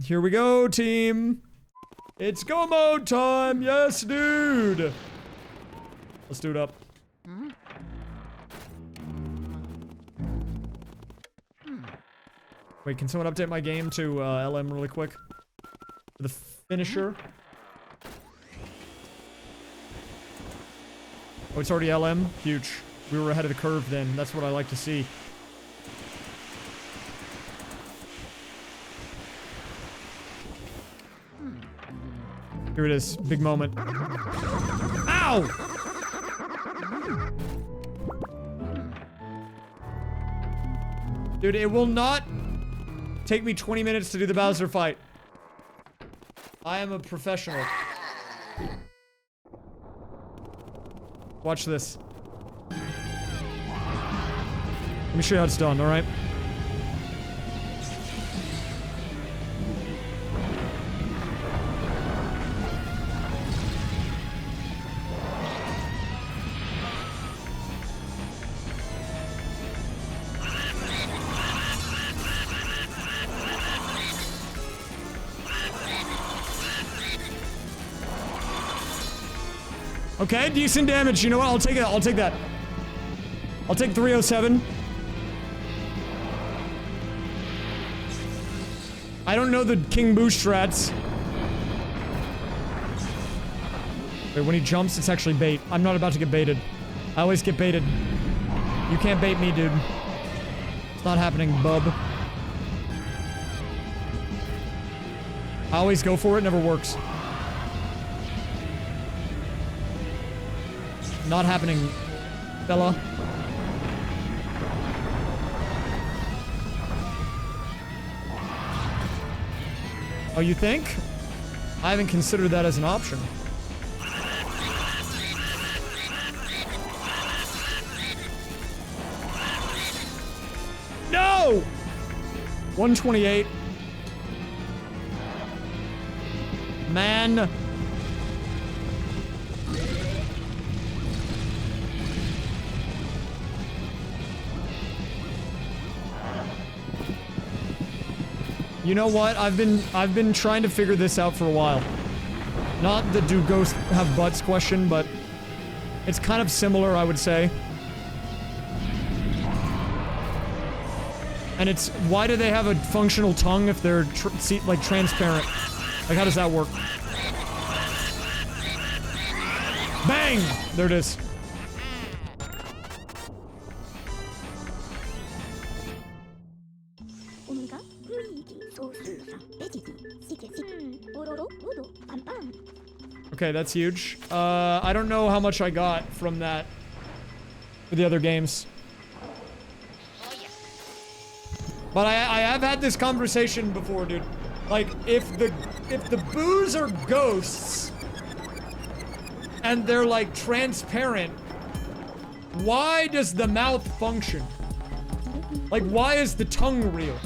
Here we go, team. It's go mode time! Yes, dude! Let's do it up. Wait, can someone update my game to LM really quick? For the finisher. Oh, it's already LM? Huge. We were ahead of the curve then. That's what I like to see. Here it is. Big moment. Ow! Dude, it will not take me 20 minutes to do the Bowser fight. I am a professional. Watch this. Let me show you how it's done, alright? Okay, decent damage. You know what? I'll take it. I'll take that. I'll take 307. I don't know the King Boo strats. Wait, when he jumps, it's actually bait. I'm not about to get baited. I always get baited. You can't bait me, dude. It's not happening, bub. I always go for it, never works. Not happening, fella. Oh, you think? I haven't considered that as an option. No! 128. man. You know what? I've been trying to figure this out for a while. Not the do ghosts have butts question, but it's kind of similar, I would say. And it's, why do they have a functional tongue if they're like transparent? Like, how does that work? Bang! There it is. Okay, that's huge. I don't know how much I got from that for the other games. But I have had this conversation before, dude. Like, if the boos are ghosts and they're like transparent, why does the mouth function? Like, why is the tongue real?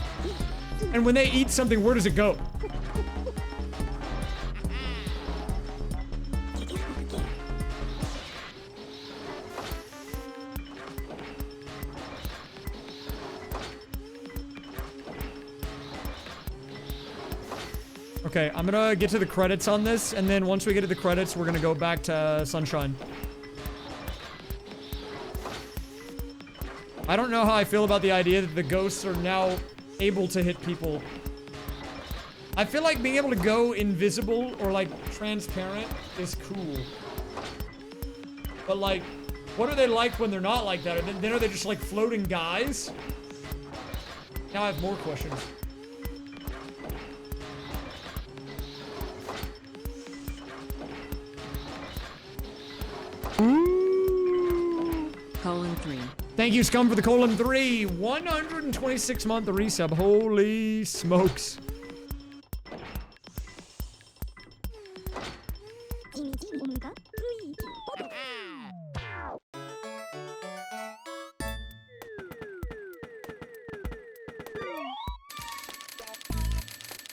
And when they eat something, where does it go? Okay, I'm gonna get to the credits on this, and then once we get to the credits, we're gonna go back to Sunshine. I don't know how I feel about the idea that the ghosts are now able to hit people. I feel like being able to go invisible or, like, transparent is cool. But, like, what are they like when they're not like that? Then are they just, like, floating guys? Now I have more questions. :3. Thank you, Scum, for the :3. 126-month resub. Holy smokes.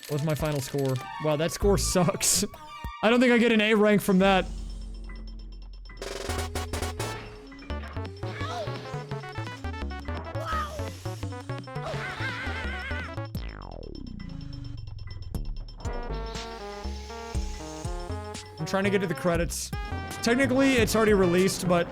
What's my final score? Wow, that score sucks. I don't think I get an A rank from that. I'm trying to get to the credits. Technically, it's already released, but...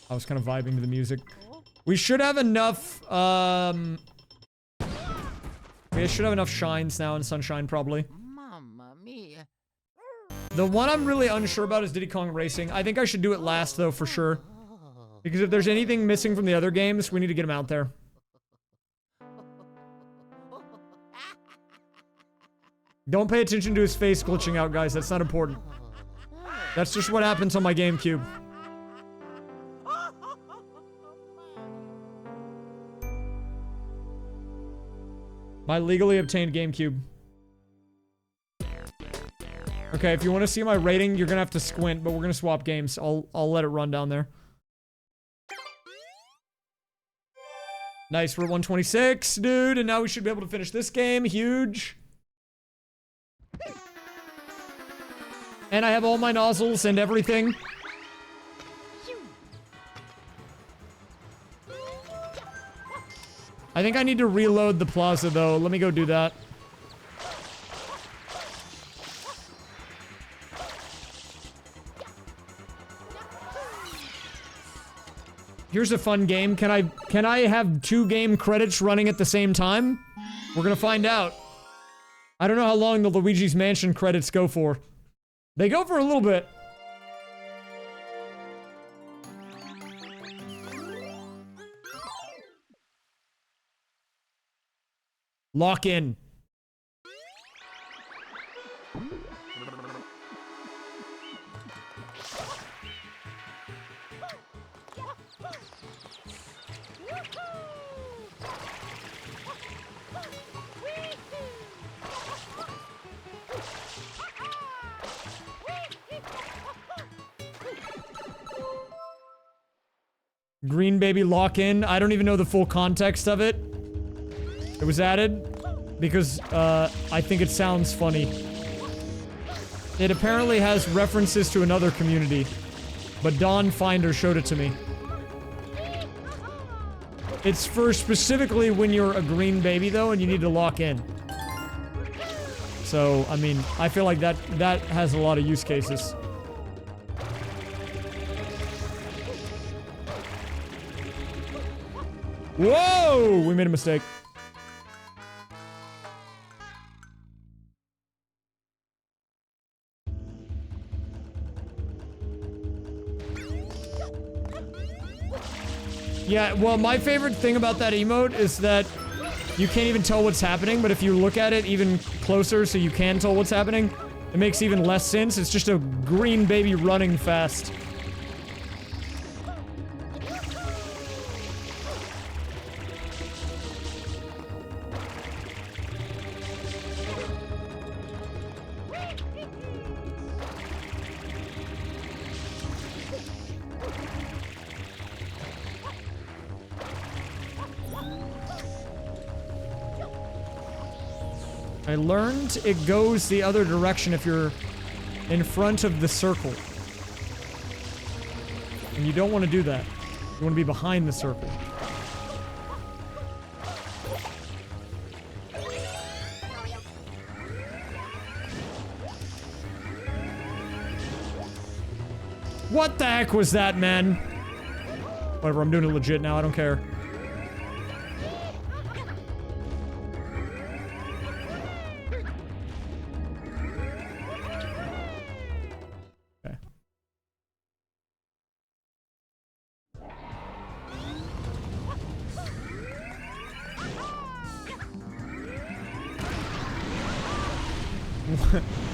I was kind of vibing to the music. We should have enough, we should have enough shines now in Sunshine, probably. Mamma mia. The one I'm really unsure about is Diddy Kong Racing. I think I should do it last, though, for sure. Because if there's anything missing from the other games, we need to get them out there. Don't pay attention to his face glitching out, guys. That's not important. That's just what happens on my GameCube. My legally obtained GameCube. Okay, if you want to see my rating, you're gonna have to squint, but we're gonna swap games. I'll let it run down there. Nice, we're at 126, dude, and now we should be able to finish this game. Huge. And I have all my nozzles and everything. I think I need to reload the plaza, though. Let me go do that. Here's a fun game. Can I have 2 game credits running at the same time? We're gonna find out. I don't know how long the Luigi's Mansion credits go for. They go for a little bit. Lock in. Green baby lock-in. I don't even know the full context of it. It was added because I think it sounds funny. It apparently has references to another community, but Dawn Finder showed it to me. It's for specifically when you're a green baby though and you need to lock in. So, I mean, I feel like that has a lot of use cases. Whoa! We made a mistake. Yeah, well, my favorite thing about that emote is that you can't even tell what's happening, but if you look at it even closer so you can tell what's happening, it makes even less sense. It's just a green baby running fast. I learned it goes the other direction if you're in front of the circle. And you don't want to do that. You want to be behind the circle. What the heck was that, man? Whatever, I'm doing it legit now, I don't care.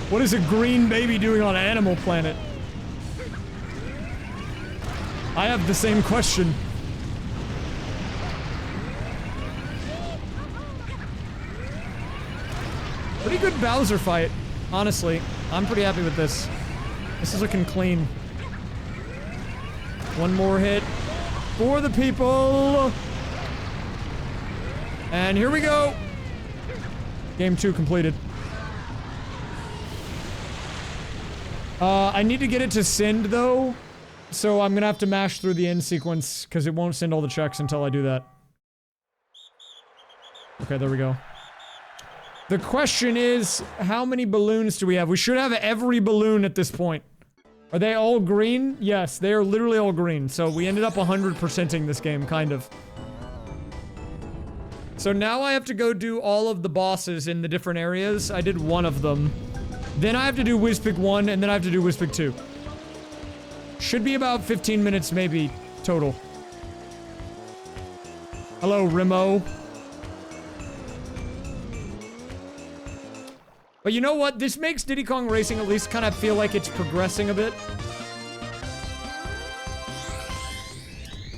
What is a green baby doing on Animal Planet? I have the same question. Pretty good Bowser fight, honestly. I'm pretty happy with this. This is looking clean. One more hit for the people. And here we go. Game 2 completed. I need to get it to send, though, so I'm gonna have to mash through the end sequence, because it won't send all the checks until I do that. Okay, there we go. The question is, how many balloons do we have? We should have every balloon at this point. Are they all green? Yes, they are literally all green, so we ended up 100%ing this game, kind of. So now I have to go do all of the bosses in the different areas. I did one of them. Then I have to do Wizpig 1, and then I have to do Wizpig 2. Should be about 15 minutes, maybe, total. Hello, Rimo. But you know what? This makes Diddy Kong Racing at least kind of feel like it's progressing a bit.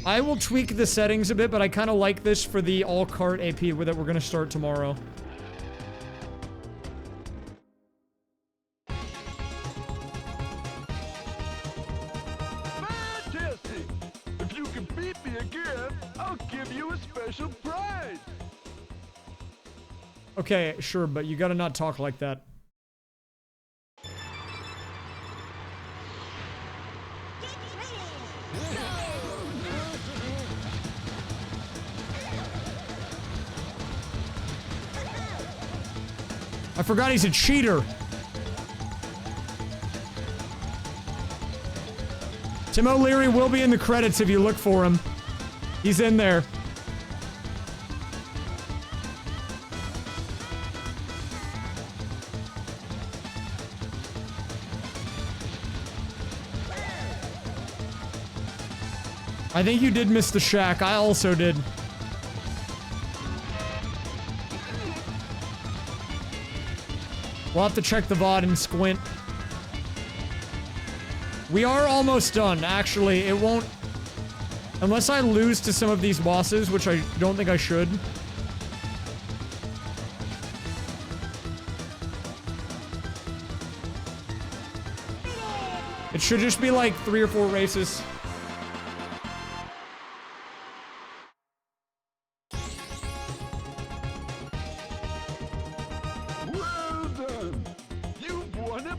I will tweak the settings a bit, but I kind of like this for the all-cart AP that we're going to start tomorrow. Okay, sure, but you gotta not talk like that. I forgot he's a cheater. Tim O'Leary will be in the credits if you look for him. He's in there. I think you did miss the shack. I also did. We'll have to check the VOD and squint. We are almost done. Actually, it won't... Unless I lose to some of these bosses, which I don't think I should. It should just be like 3 or 4 races.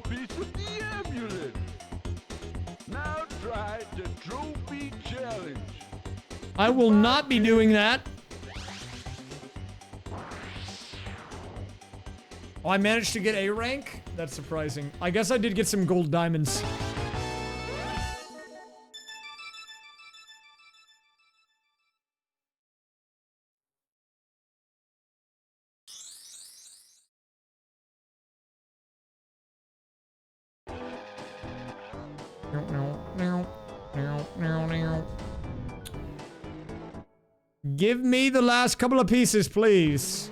piece of the amulet. Now try the trophy challenge. I will not be doing that. Oh, I managed to get A rank? That's surprising. I guess I did get some gold diamonds. Give me the last couple of pieces, please.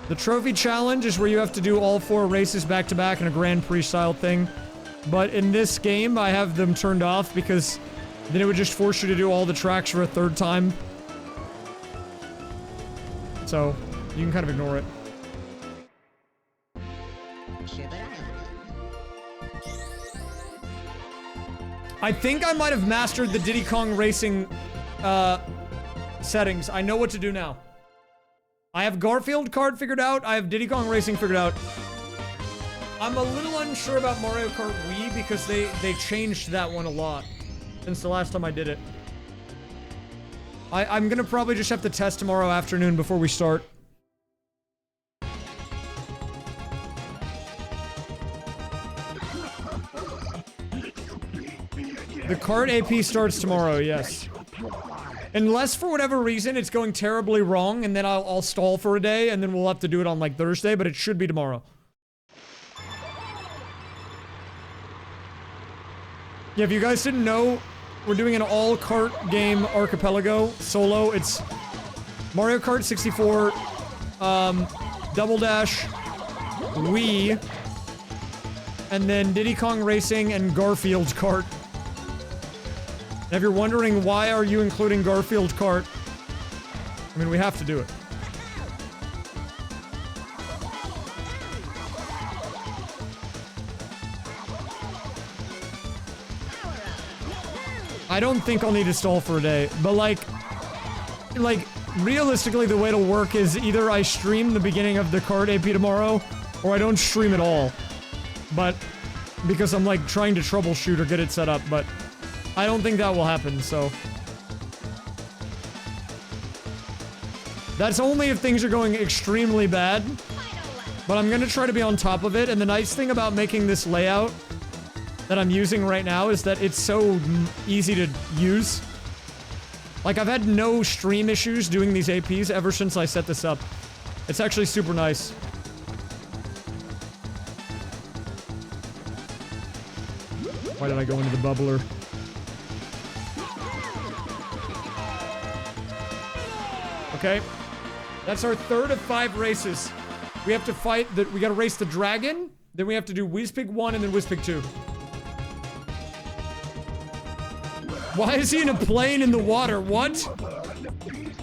The trophy challenge is where you have to do all 4 races back to back in a Grand Prix style thing. But in this game, I have them turned off because then it would just force you to do all the tracks for a 3rd time. So, you can kind of ignore it. I think I might have mastered the Diddy Kong Racing, settings. I know what to do now. I have Garfield Kart figured out. I have Diddy Kong Racing figured out. I'm a little unsure about Mario Kart Wii because they changed that one a lot since the last time I did it. I'm gonna probably just have to test tomorrow afternoon before we start. The kart AP starts tomorrow, yes. Unless for whatever reason it's going terribly wrong and then I'll stall for a day and then we'll have to do it on like Thursday, but it should be tomorrow. Yeah, if you guys didn't know, we're doing an all kart game archipelago solo. It's Mario Kart 64, Double Dash, Wii, and then Diddy Kong Racing and Garfield Kart. And if you're wondering why are you including Garfield Kart, I mean, we have to do it. I don't think I'll need to stall for a day, but like realistically the way it'll work is either I stream the beginning of the kart AP tomorrow, or I don't stream at all. But, because I'm like trying to troubleshoot or get it set up, but I don't think that will happen, so. That's only if things are going extremely bad. But I'm gonna try to be on top of it, and the nice thing about making this layout that I'm using right now is that it's so easy to use. Like, I've had no stream issues doing these APs ever since I set this up. It's actually super nice. Why did I go into the bubbler? Okay. That's our 3rd of 5 races. We have to fight the- we gotta race the dragon, then we have to do Whizpig 1 and then Whizpig 2. Why is he in a plane in the water? What?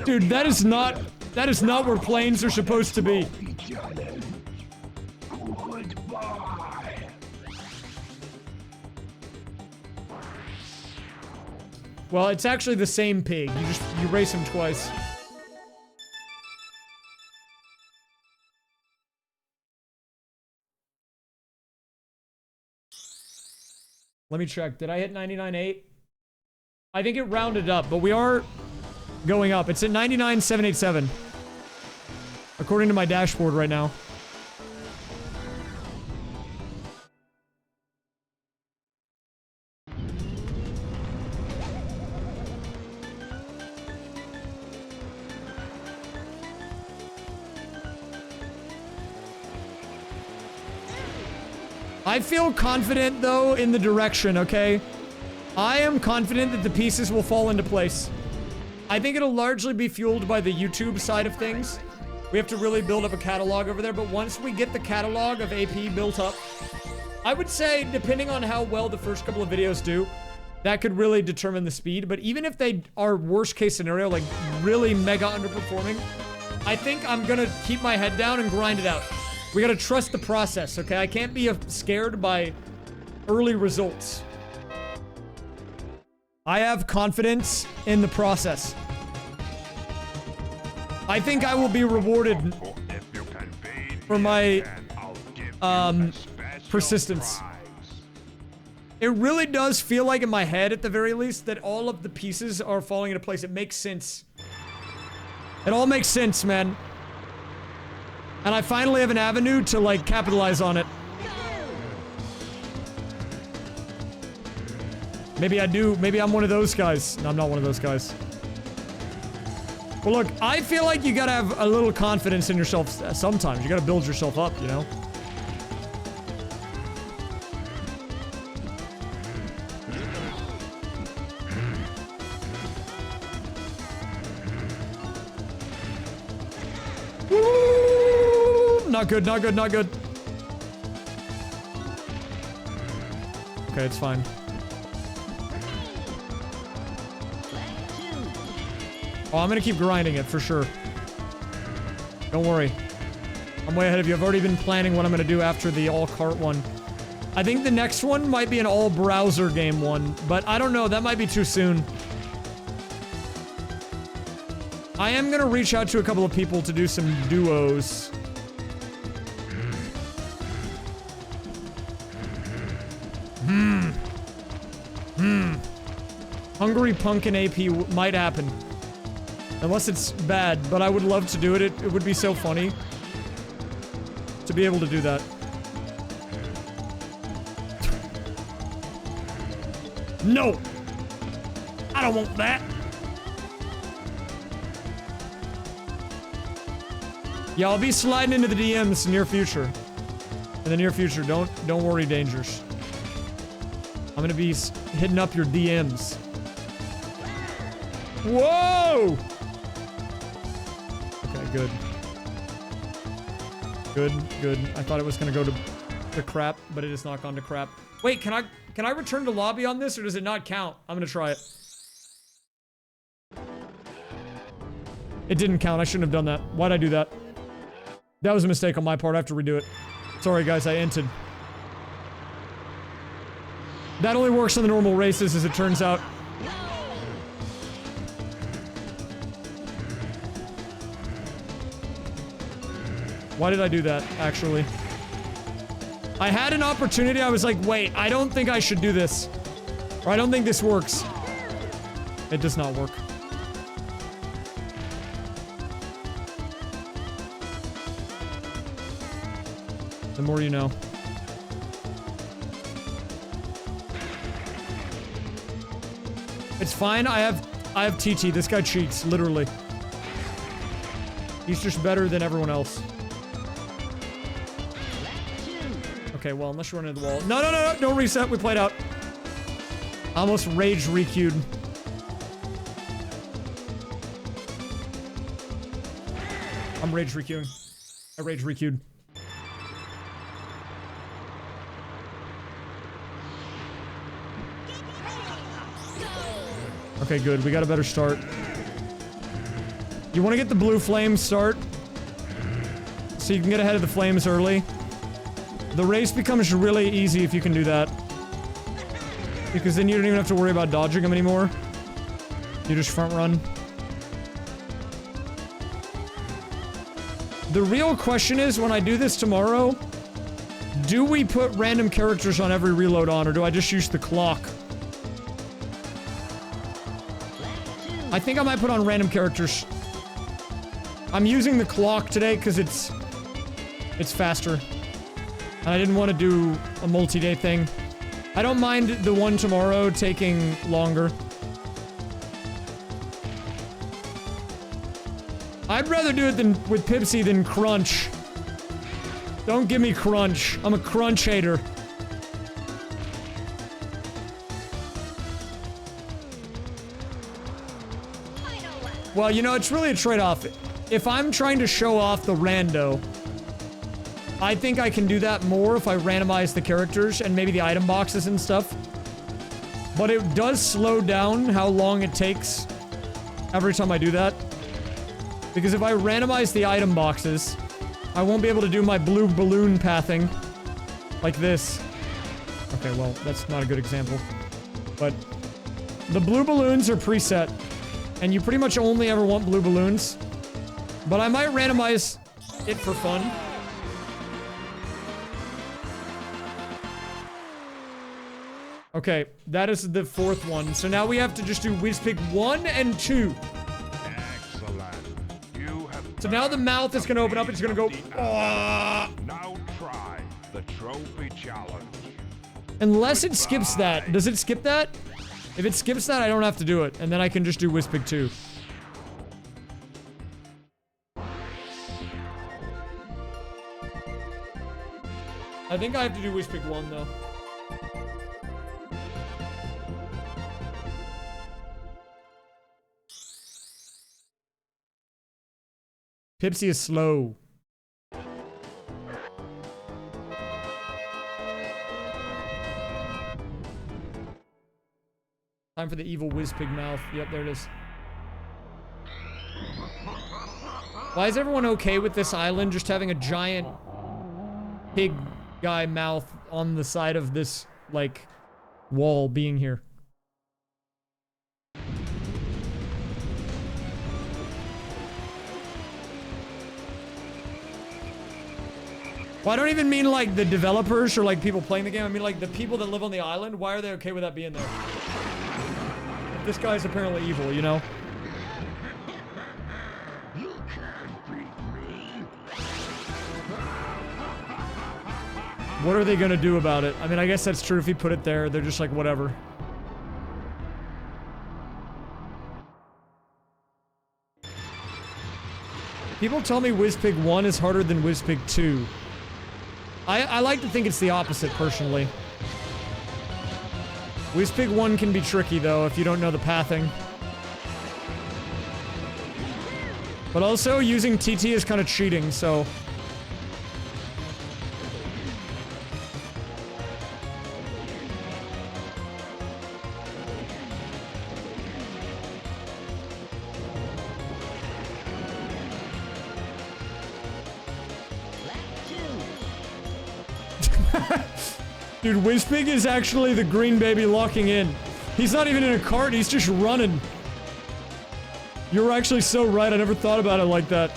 Dude, that is not where planes are supposed to be. Well, it's actually the same pig. You race him twice. Let me check. Did I hit 99.8? I think it rounded up, but we are going up. It's at 99.787. According to my dashboard right now. I feel confident, though, in the direction, okay? I am confident that the pieces will fall into place. I think it'll largely be fueled by the YouTube side of things. We have to really build up a catalog over there, but once we get the catalog of AP built up, I would say, depending on how well the first couple of videos do, that could really determine the speed. But even if they are worst case scenario, like really mega underperforming, I think I'm gonna keep my head down and grind it out. We gotta trust the process, okay? I can't be scared by early results. I have confidence in the process. I think I will be rewarded for my persistence. It really does feel like in my head, at the very least, that all of the pieces are falling into place. It makes sense. It all makes sense, man. And I finally have an avenue to, like, capitalize on it. Maybe I do. Maybe I'm one of those guys. No, I'm not one of those guys. Well, look, I feel like you gotta have a little confidence in yourself sometimes. You gotta build yourself up, you know? Woo! Not good, not good, not good. Okay, it's fine. Oh, I'm gonna keep grinding it for sure. Don't worry. I'm way ahead of you. I've already been planning what I'm gonna do after the all-cart one. I think the next one might be an all-browser game one, but I don't know. That might be too soon. I am gonna reach out to a couple of people to do some duos. Hungry Pumpkin AP might happen. Unless it's bad, but I would love to do it. It would be so funny to be able to do that. No! I don't want that. Yeah, I'll be sliding into the DMs in the near future. In the near future, don't worry, Dangers. I'm gonna be hitting up your DMs. Whoa! Okay, good. Good, good. I thought it was gonna go to crap, but it has not gone to crap. Wait, can I return to lobby on this, or does it not count? I'm gonna try it. It didn't count. I shouldn't have done that. Why'd I do that? That was a mistake on my part. I have to redo it. Sorry, guys. I entered. That only works on the normal races, as it turns out. Why did I do that, actually? I had an opportunity. I was like, wait, I don't think I should do this. Or I don't think this works. It does not work. The more you know. It's fine. I have TT. This guy cheats, literally. He's just better than everyone else. Okay, well, unless you run into the wall. No, no, no, no, don't reset. We played out. I almost rage requeued. I'm rage requeuing. I rage requeued. Okay, good. We got a better start. You want to get the blue flame start? So you can get ahead of the flames early. The race becomes really easy if you can do that. Because then you don't even have to worry about dodging them anymore. You just front run. The real question is, when I do this tomorrow, do we put random characters on every reload on, or do I just use the clock? I think I might put on random characters. I'm using the clock today because it's faster. And I didn't want to do a multi-day thing. I don't mind the one tomorrow taking longer. I'd rather do it with Pipsy than Crunch. Don't give me Crunch. I'm a Crunch hater. Well, you know, it's really a trade-off. If I'm trying to show off the rando, I think I can do that more if I randomize the characters and maybe the item boxes and stuff. But it does slow down how long it takes every time I do that. Because if I randomize the item boxes, I won't be able to do my blue balloon pathing like this. Okay, well, that's not a good example. But the blue balloons are preset, and you pretty much only ever want blue balloons. But I might randomize it for fun. Okay, that is the 4th one. So now we have to just do Whizpig 1 and 2. Excellent. You have So now the mouth is gonna open up. It's gonna go. now try the trophy challenge. Unless it skips that. Does it skip that? If it skips that, I don't have to do it. And then I can just do Whizpig 2. I think I have to do Whizpig 1 though. Pipsy is slow. Time for the evil Whizpig mouth. Yep, there it is. Why is everyone okay with this island just having a giant pig guy mouth on the side of this, like, wall being here? Well, I don't even mean, like, the developers or, like, people playing the game. I mean, like, the people that live on the island. Why are they okay with that being there? This guy's apparently evil, you know? You can't beat me. What are they gonna do about it? I mean, I guess that's true. If he put it there, they're just like, whatever. People tell me Whizpig 1 is harder than Whizpig 2. I like to think it's the opposite, personally. Whizpig 1 can be tricky, though, if you don't know the pathing. But also, using TT is kind of cheating, so... Dude, Whizpig is actually the green baby locking in. He's not even in a cart, he's just running. You're actually so right, I never thought about it like that.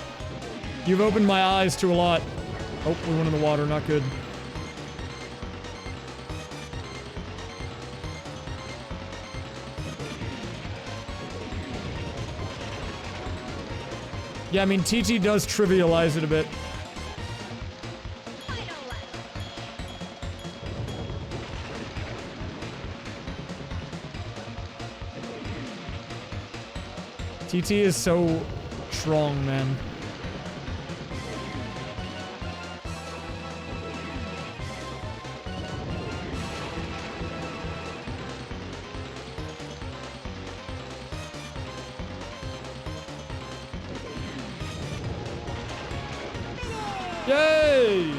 You've opened my eyes to a lot. Oh, we went in the water, not good. Yeah, I mean, TT does trivialize it a bit. TT is so strong, man. Yay!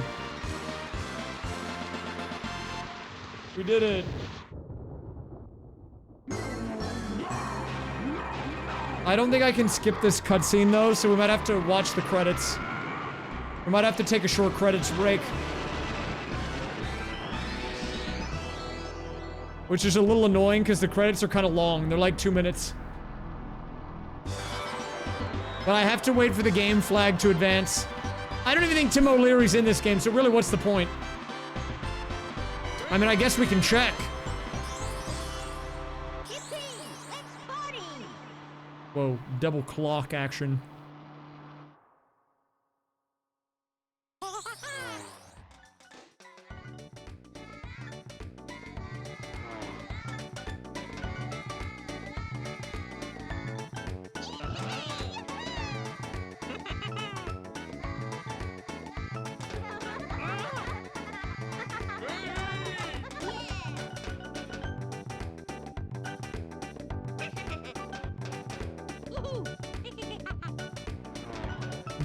We did it. I don't think I can skip this cutscene though, so we might have to watch the credits. We might have to take a short credits break. Which is a little annoying because the credits are kind of long. They're like 2 minutes. But I have to wait for the game flag to advance. I don't even think Tim O'Leary's in this game, so really what's the point? I mean, I guess we can check. Whoa, double clock action.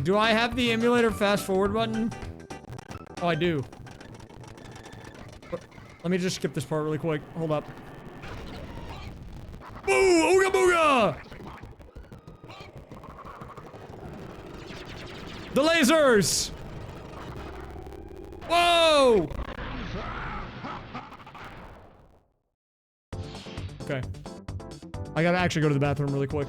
Do I have the emulator fast forward button? Oh, I do. Let me just skip this part really quick. Hold up. Boo! Ooga booga! The lasers! Whoa! Okay. I gotta actually go to the bathroom really quick.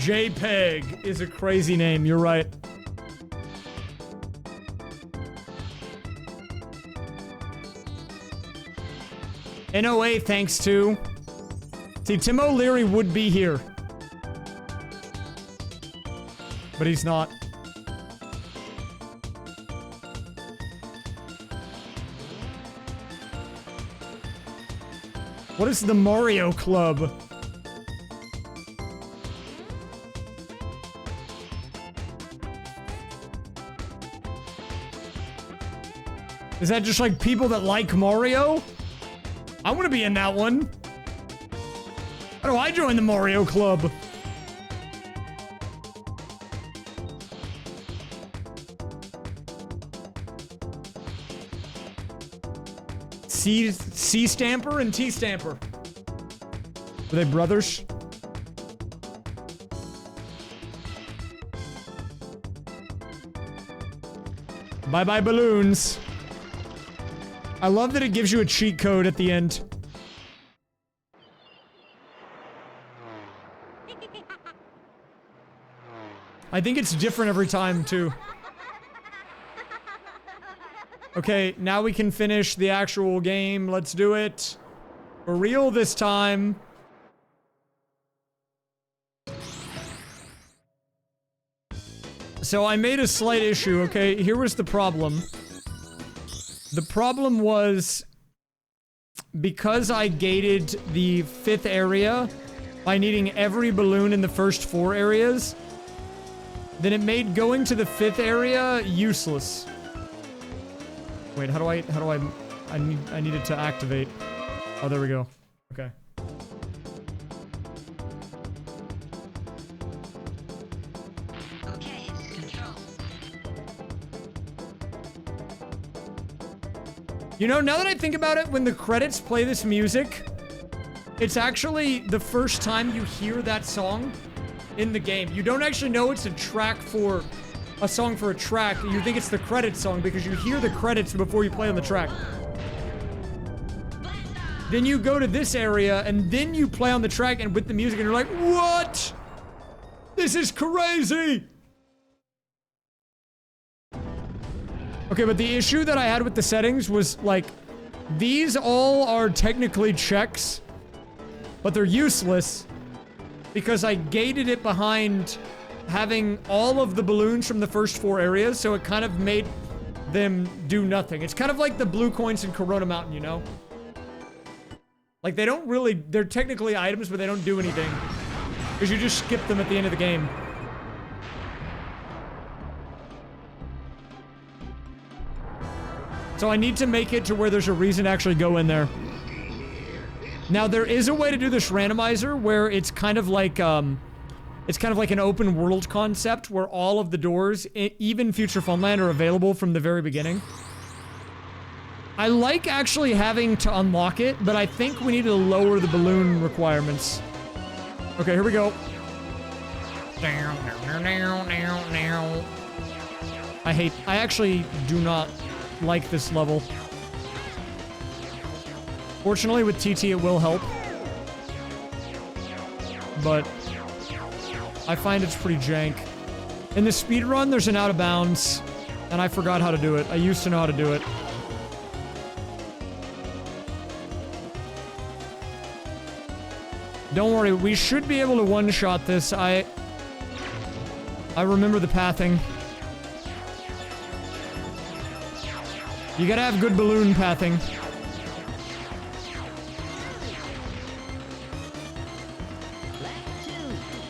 JPEG is a crazy name. You're right. NOA thanks to... See, Tim O'Leary would be here. But he's not. What is the Mario Club? Is that just like people that like Mario? I want to be in that one. How do I join the Mario Club? C Stamper and T Stamper. Are they brothers? Bye bye balloons. I love that it gives you a cheat code at the end. I think it's different every time, too. Okay, now we can finish the actual game. Let's do it. For real this time. So I made a slight issue, okay? Here was the problem. The problem was, because I gated the 5th area by needing every balloon in the first 4 areas, then it made going to the 5th area useless. Wait, how do I need it to activate. Oh, there we go. Okay. Okay, control. You know, now that I think about it, when the credits play this music, it's actually the first time you hear that song in the game. You don't actually know it's a track for a song for a track. You think it's the credits song because you hear the credits before you play on the track. Then you go to this area and then you play on the track and with the music and you're like, what? This is crazy. Okay, but the issue that I had with the settings was like, these all are technically checks, but they're useless because I gated it behind having all of the balloons from the first 4 areas, so it kind of made them do nothing. It's kind of like the blue coins in Corona Mountain, you know? Like, they don't really... They're technically items, but they don't do anything. Because you just skip them at the end of the game. So I need to make it to where there's a reason to actually go in there. Now, there is a way to do this randomizer where it's kind of like, it's kind of like an open world concept where all of the doors, even Future Funland, are available from the very beginning. I like actually having to unlock it, but I think we need to lower the balloon requirements. Okay, here we go. I actually do not like this level. Fortunately, with TT, it will help. But I find it's pretty jank. In the speedrun, there's an out of bounds, and I forgot how to do it. I used to know how to do it. Don't worry, we should be able to one-shot this. I remember the pathing. You gotta have good balloon pathing.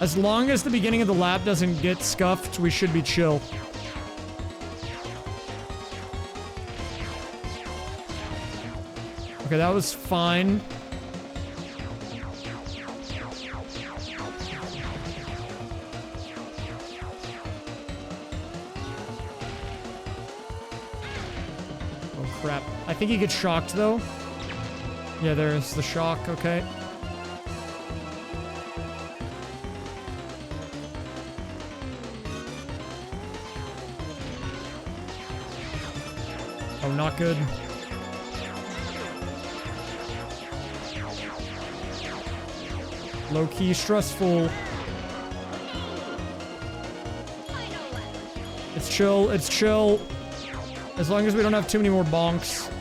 As long as the beginning of the lap doesn't get scuffed, we should be chill. Okay, that was fine. Oh, crap. I think he gets shocked, though. Yeah, there's the shock, okay. Oh, not good. Low-key stressful. It's chill. It's chill. As long as we don't have too many more bonks.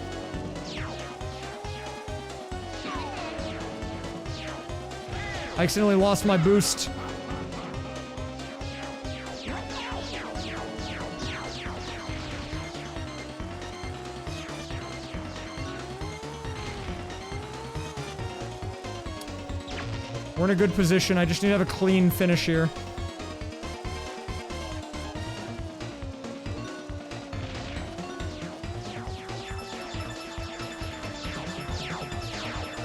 I accidentally lost my boost. We're in a good position. I just need to have a clean finish here.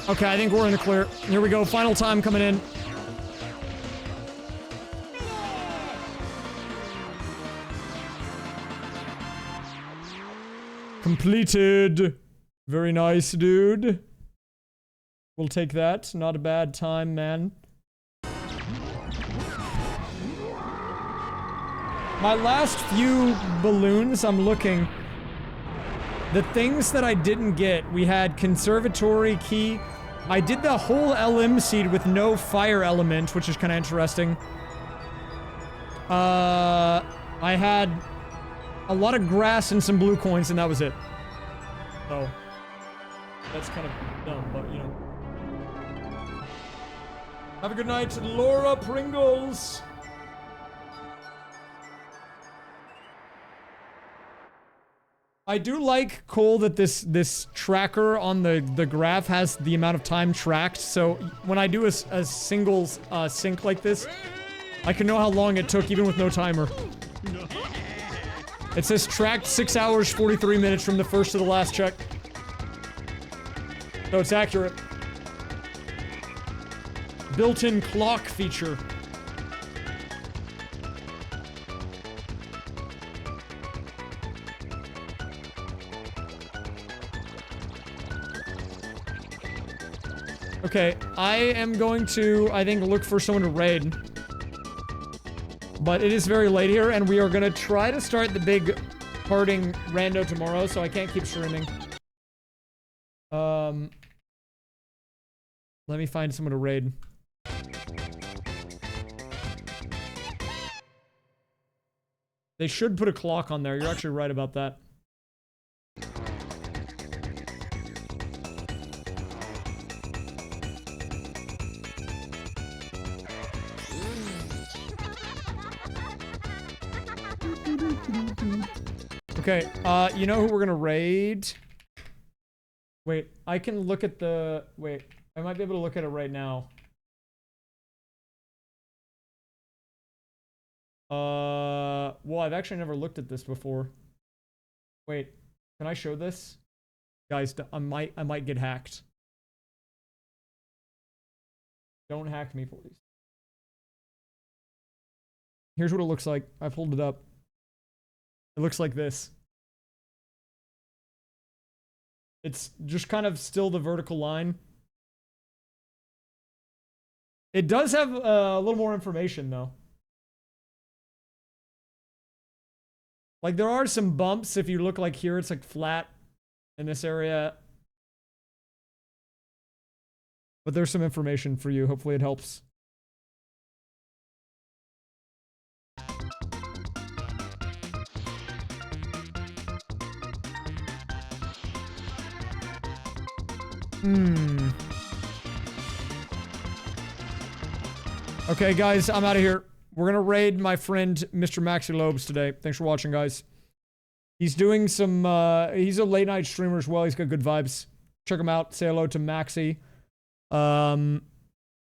Okay, I think we're in the clear. Here we go. Final time coming in. Completed. Very nice, dude. We'll take that. Not a bad time, man. My last few balloons, I'm looking. The things that I didn't get, we had Conservatory Key. I did the whole LM seed with no fire element, which is kind of interesting. I had a lot of grass and some blue coins, and that was it. So, that's kind of dumb, but you know. Have a good night, Laura Pringles. I do like, Cole, that this tracker on the graph has the amount of time tracked. So when I do a single sync like this, I can know how long it took even with no timer. It says tracked 6 hours, 43 minutes from the first to the last check. So it's accurate. Built-in clock feature. Okay, I am going to, I think, look for someone to raid. But it is very late here, and we are going to try to start the big parting rando tomorrow, so I can't keep streaming. Let me find someone to raid. They should put a clock on there. You're actually right about that. Okay, you know who we're gonna raid? Wait, I can look at the... Wait, I might be able to look at it right now. Well, I've actually never looked at this before. Wait, can I show this? Guys, I might get hacked. Don't hack me, please. Here's what it looks like. I pulled it up. It looks like this. It's just kind of still the vertical line. It does have a little more information, though. Like, there are some bumps. If you look like here, it's like flat in this area. But there's some information for you. Hopefully it helps. Okay, guys, I'm out of here. We're gonna raid my friend, Mr. Maxi Lobes, today. Thanks for watching, guys. He's doing some, he's a late night streamer as well. He's got good vibes. Check him out. Say hello to Maxi. I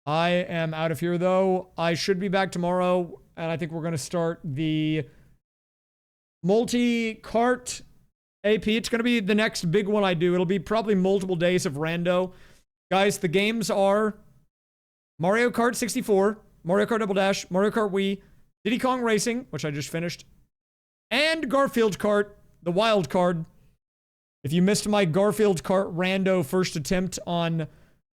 am out of here, though. I should be back tomorrow, and I think we're gonna start the multi-cart AP. It's gonna be the next big one I do. It'll be probably multiple days of rando. Guys, the games are Mario Kart 64, Mario Kart Double Dash, Mario Kart Wii, Diddy Kong Racing, which I just finished, and Garfield Kart, the wild card. If you missed my Garfield Kart rando first attempt on,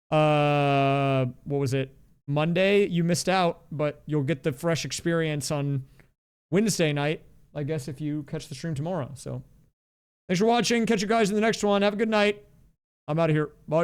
what was it, Monday, you missed out, but you'll get the fresh experience on Wednesday night, I guess, if you catch the stream tomorrow. So, thanks for watching. Catch you guys in the next one. Have a good night. I'm out of here. Bye.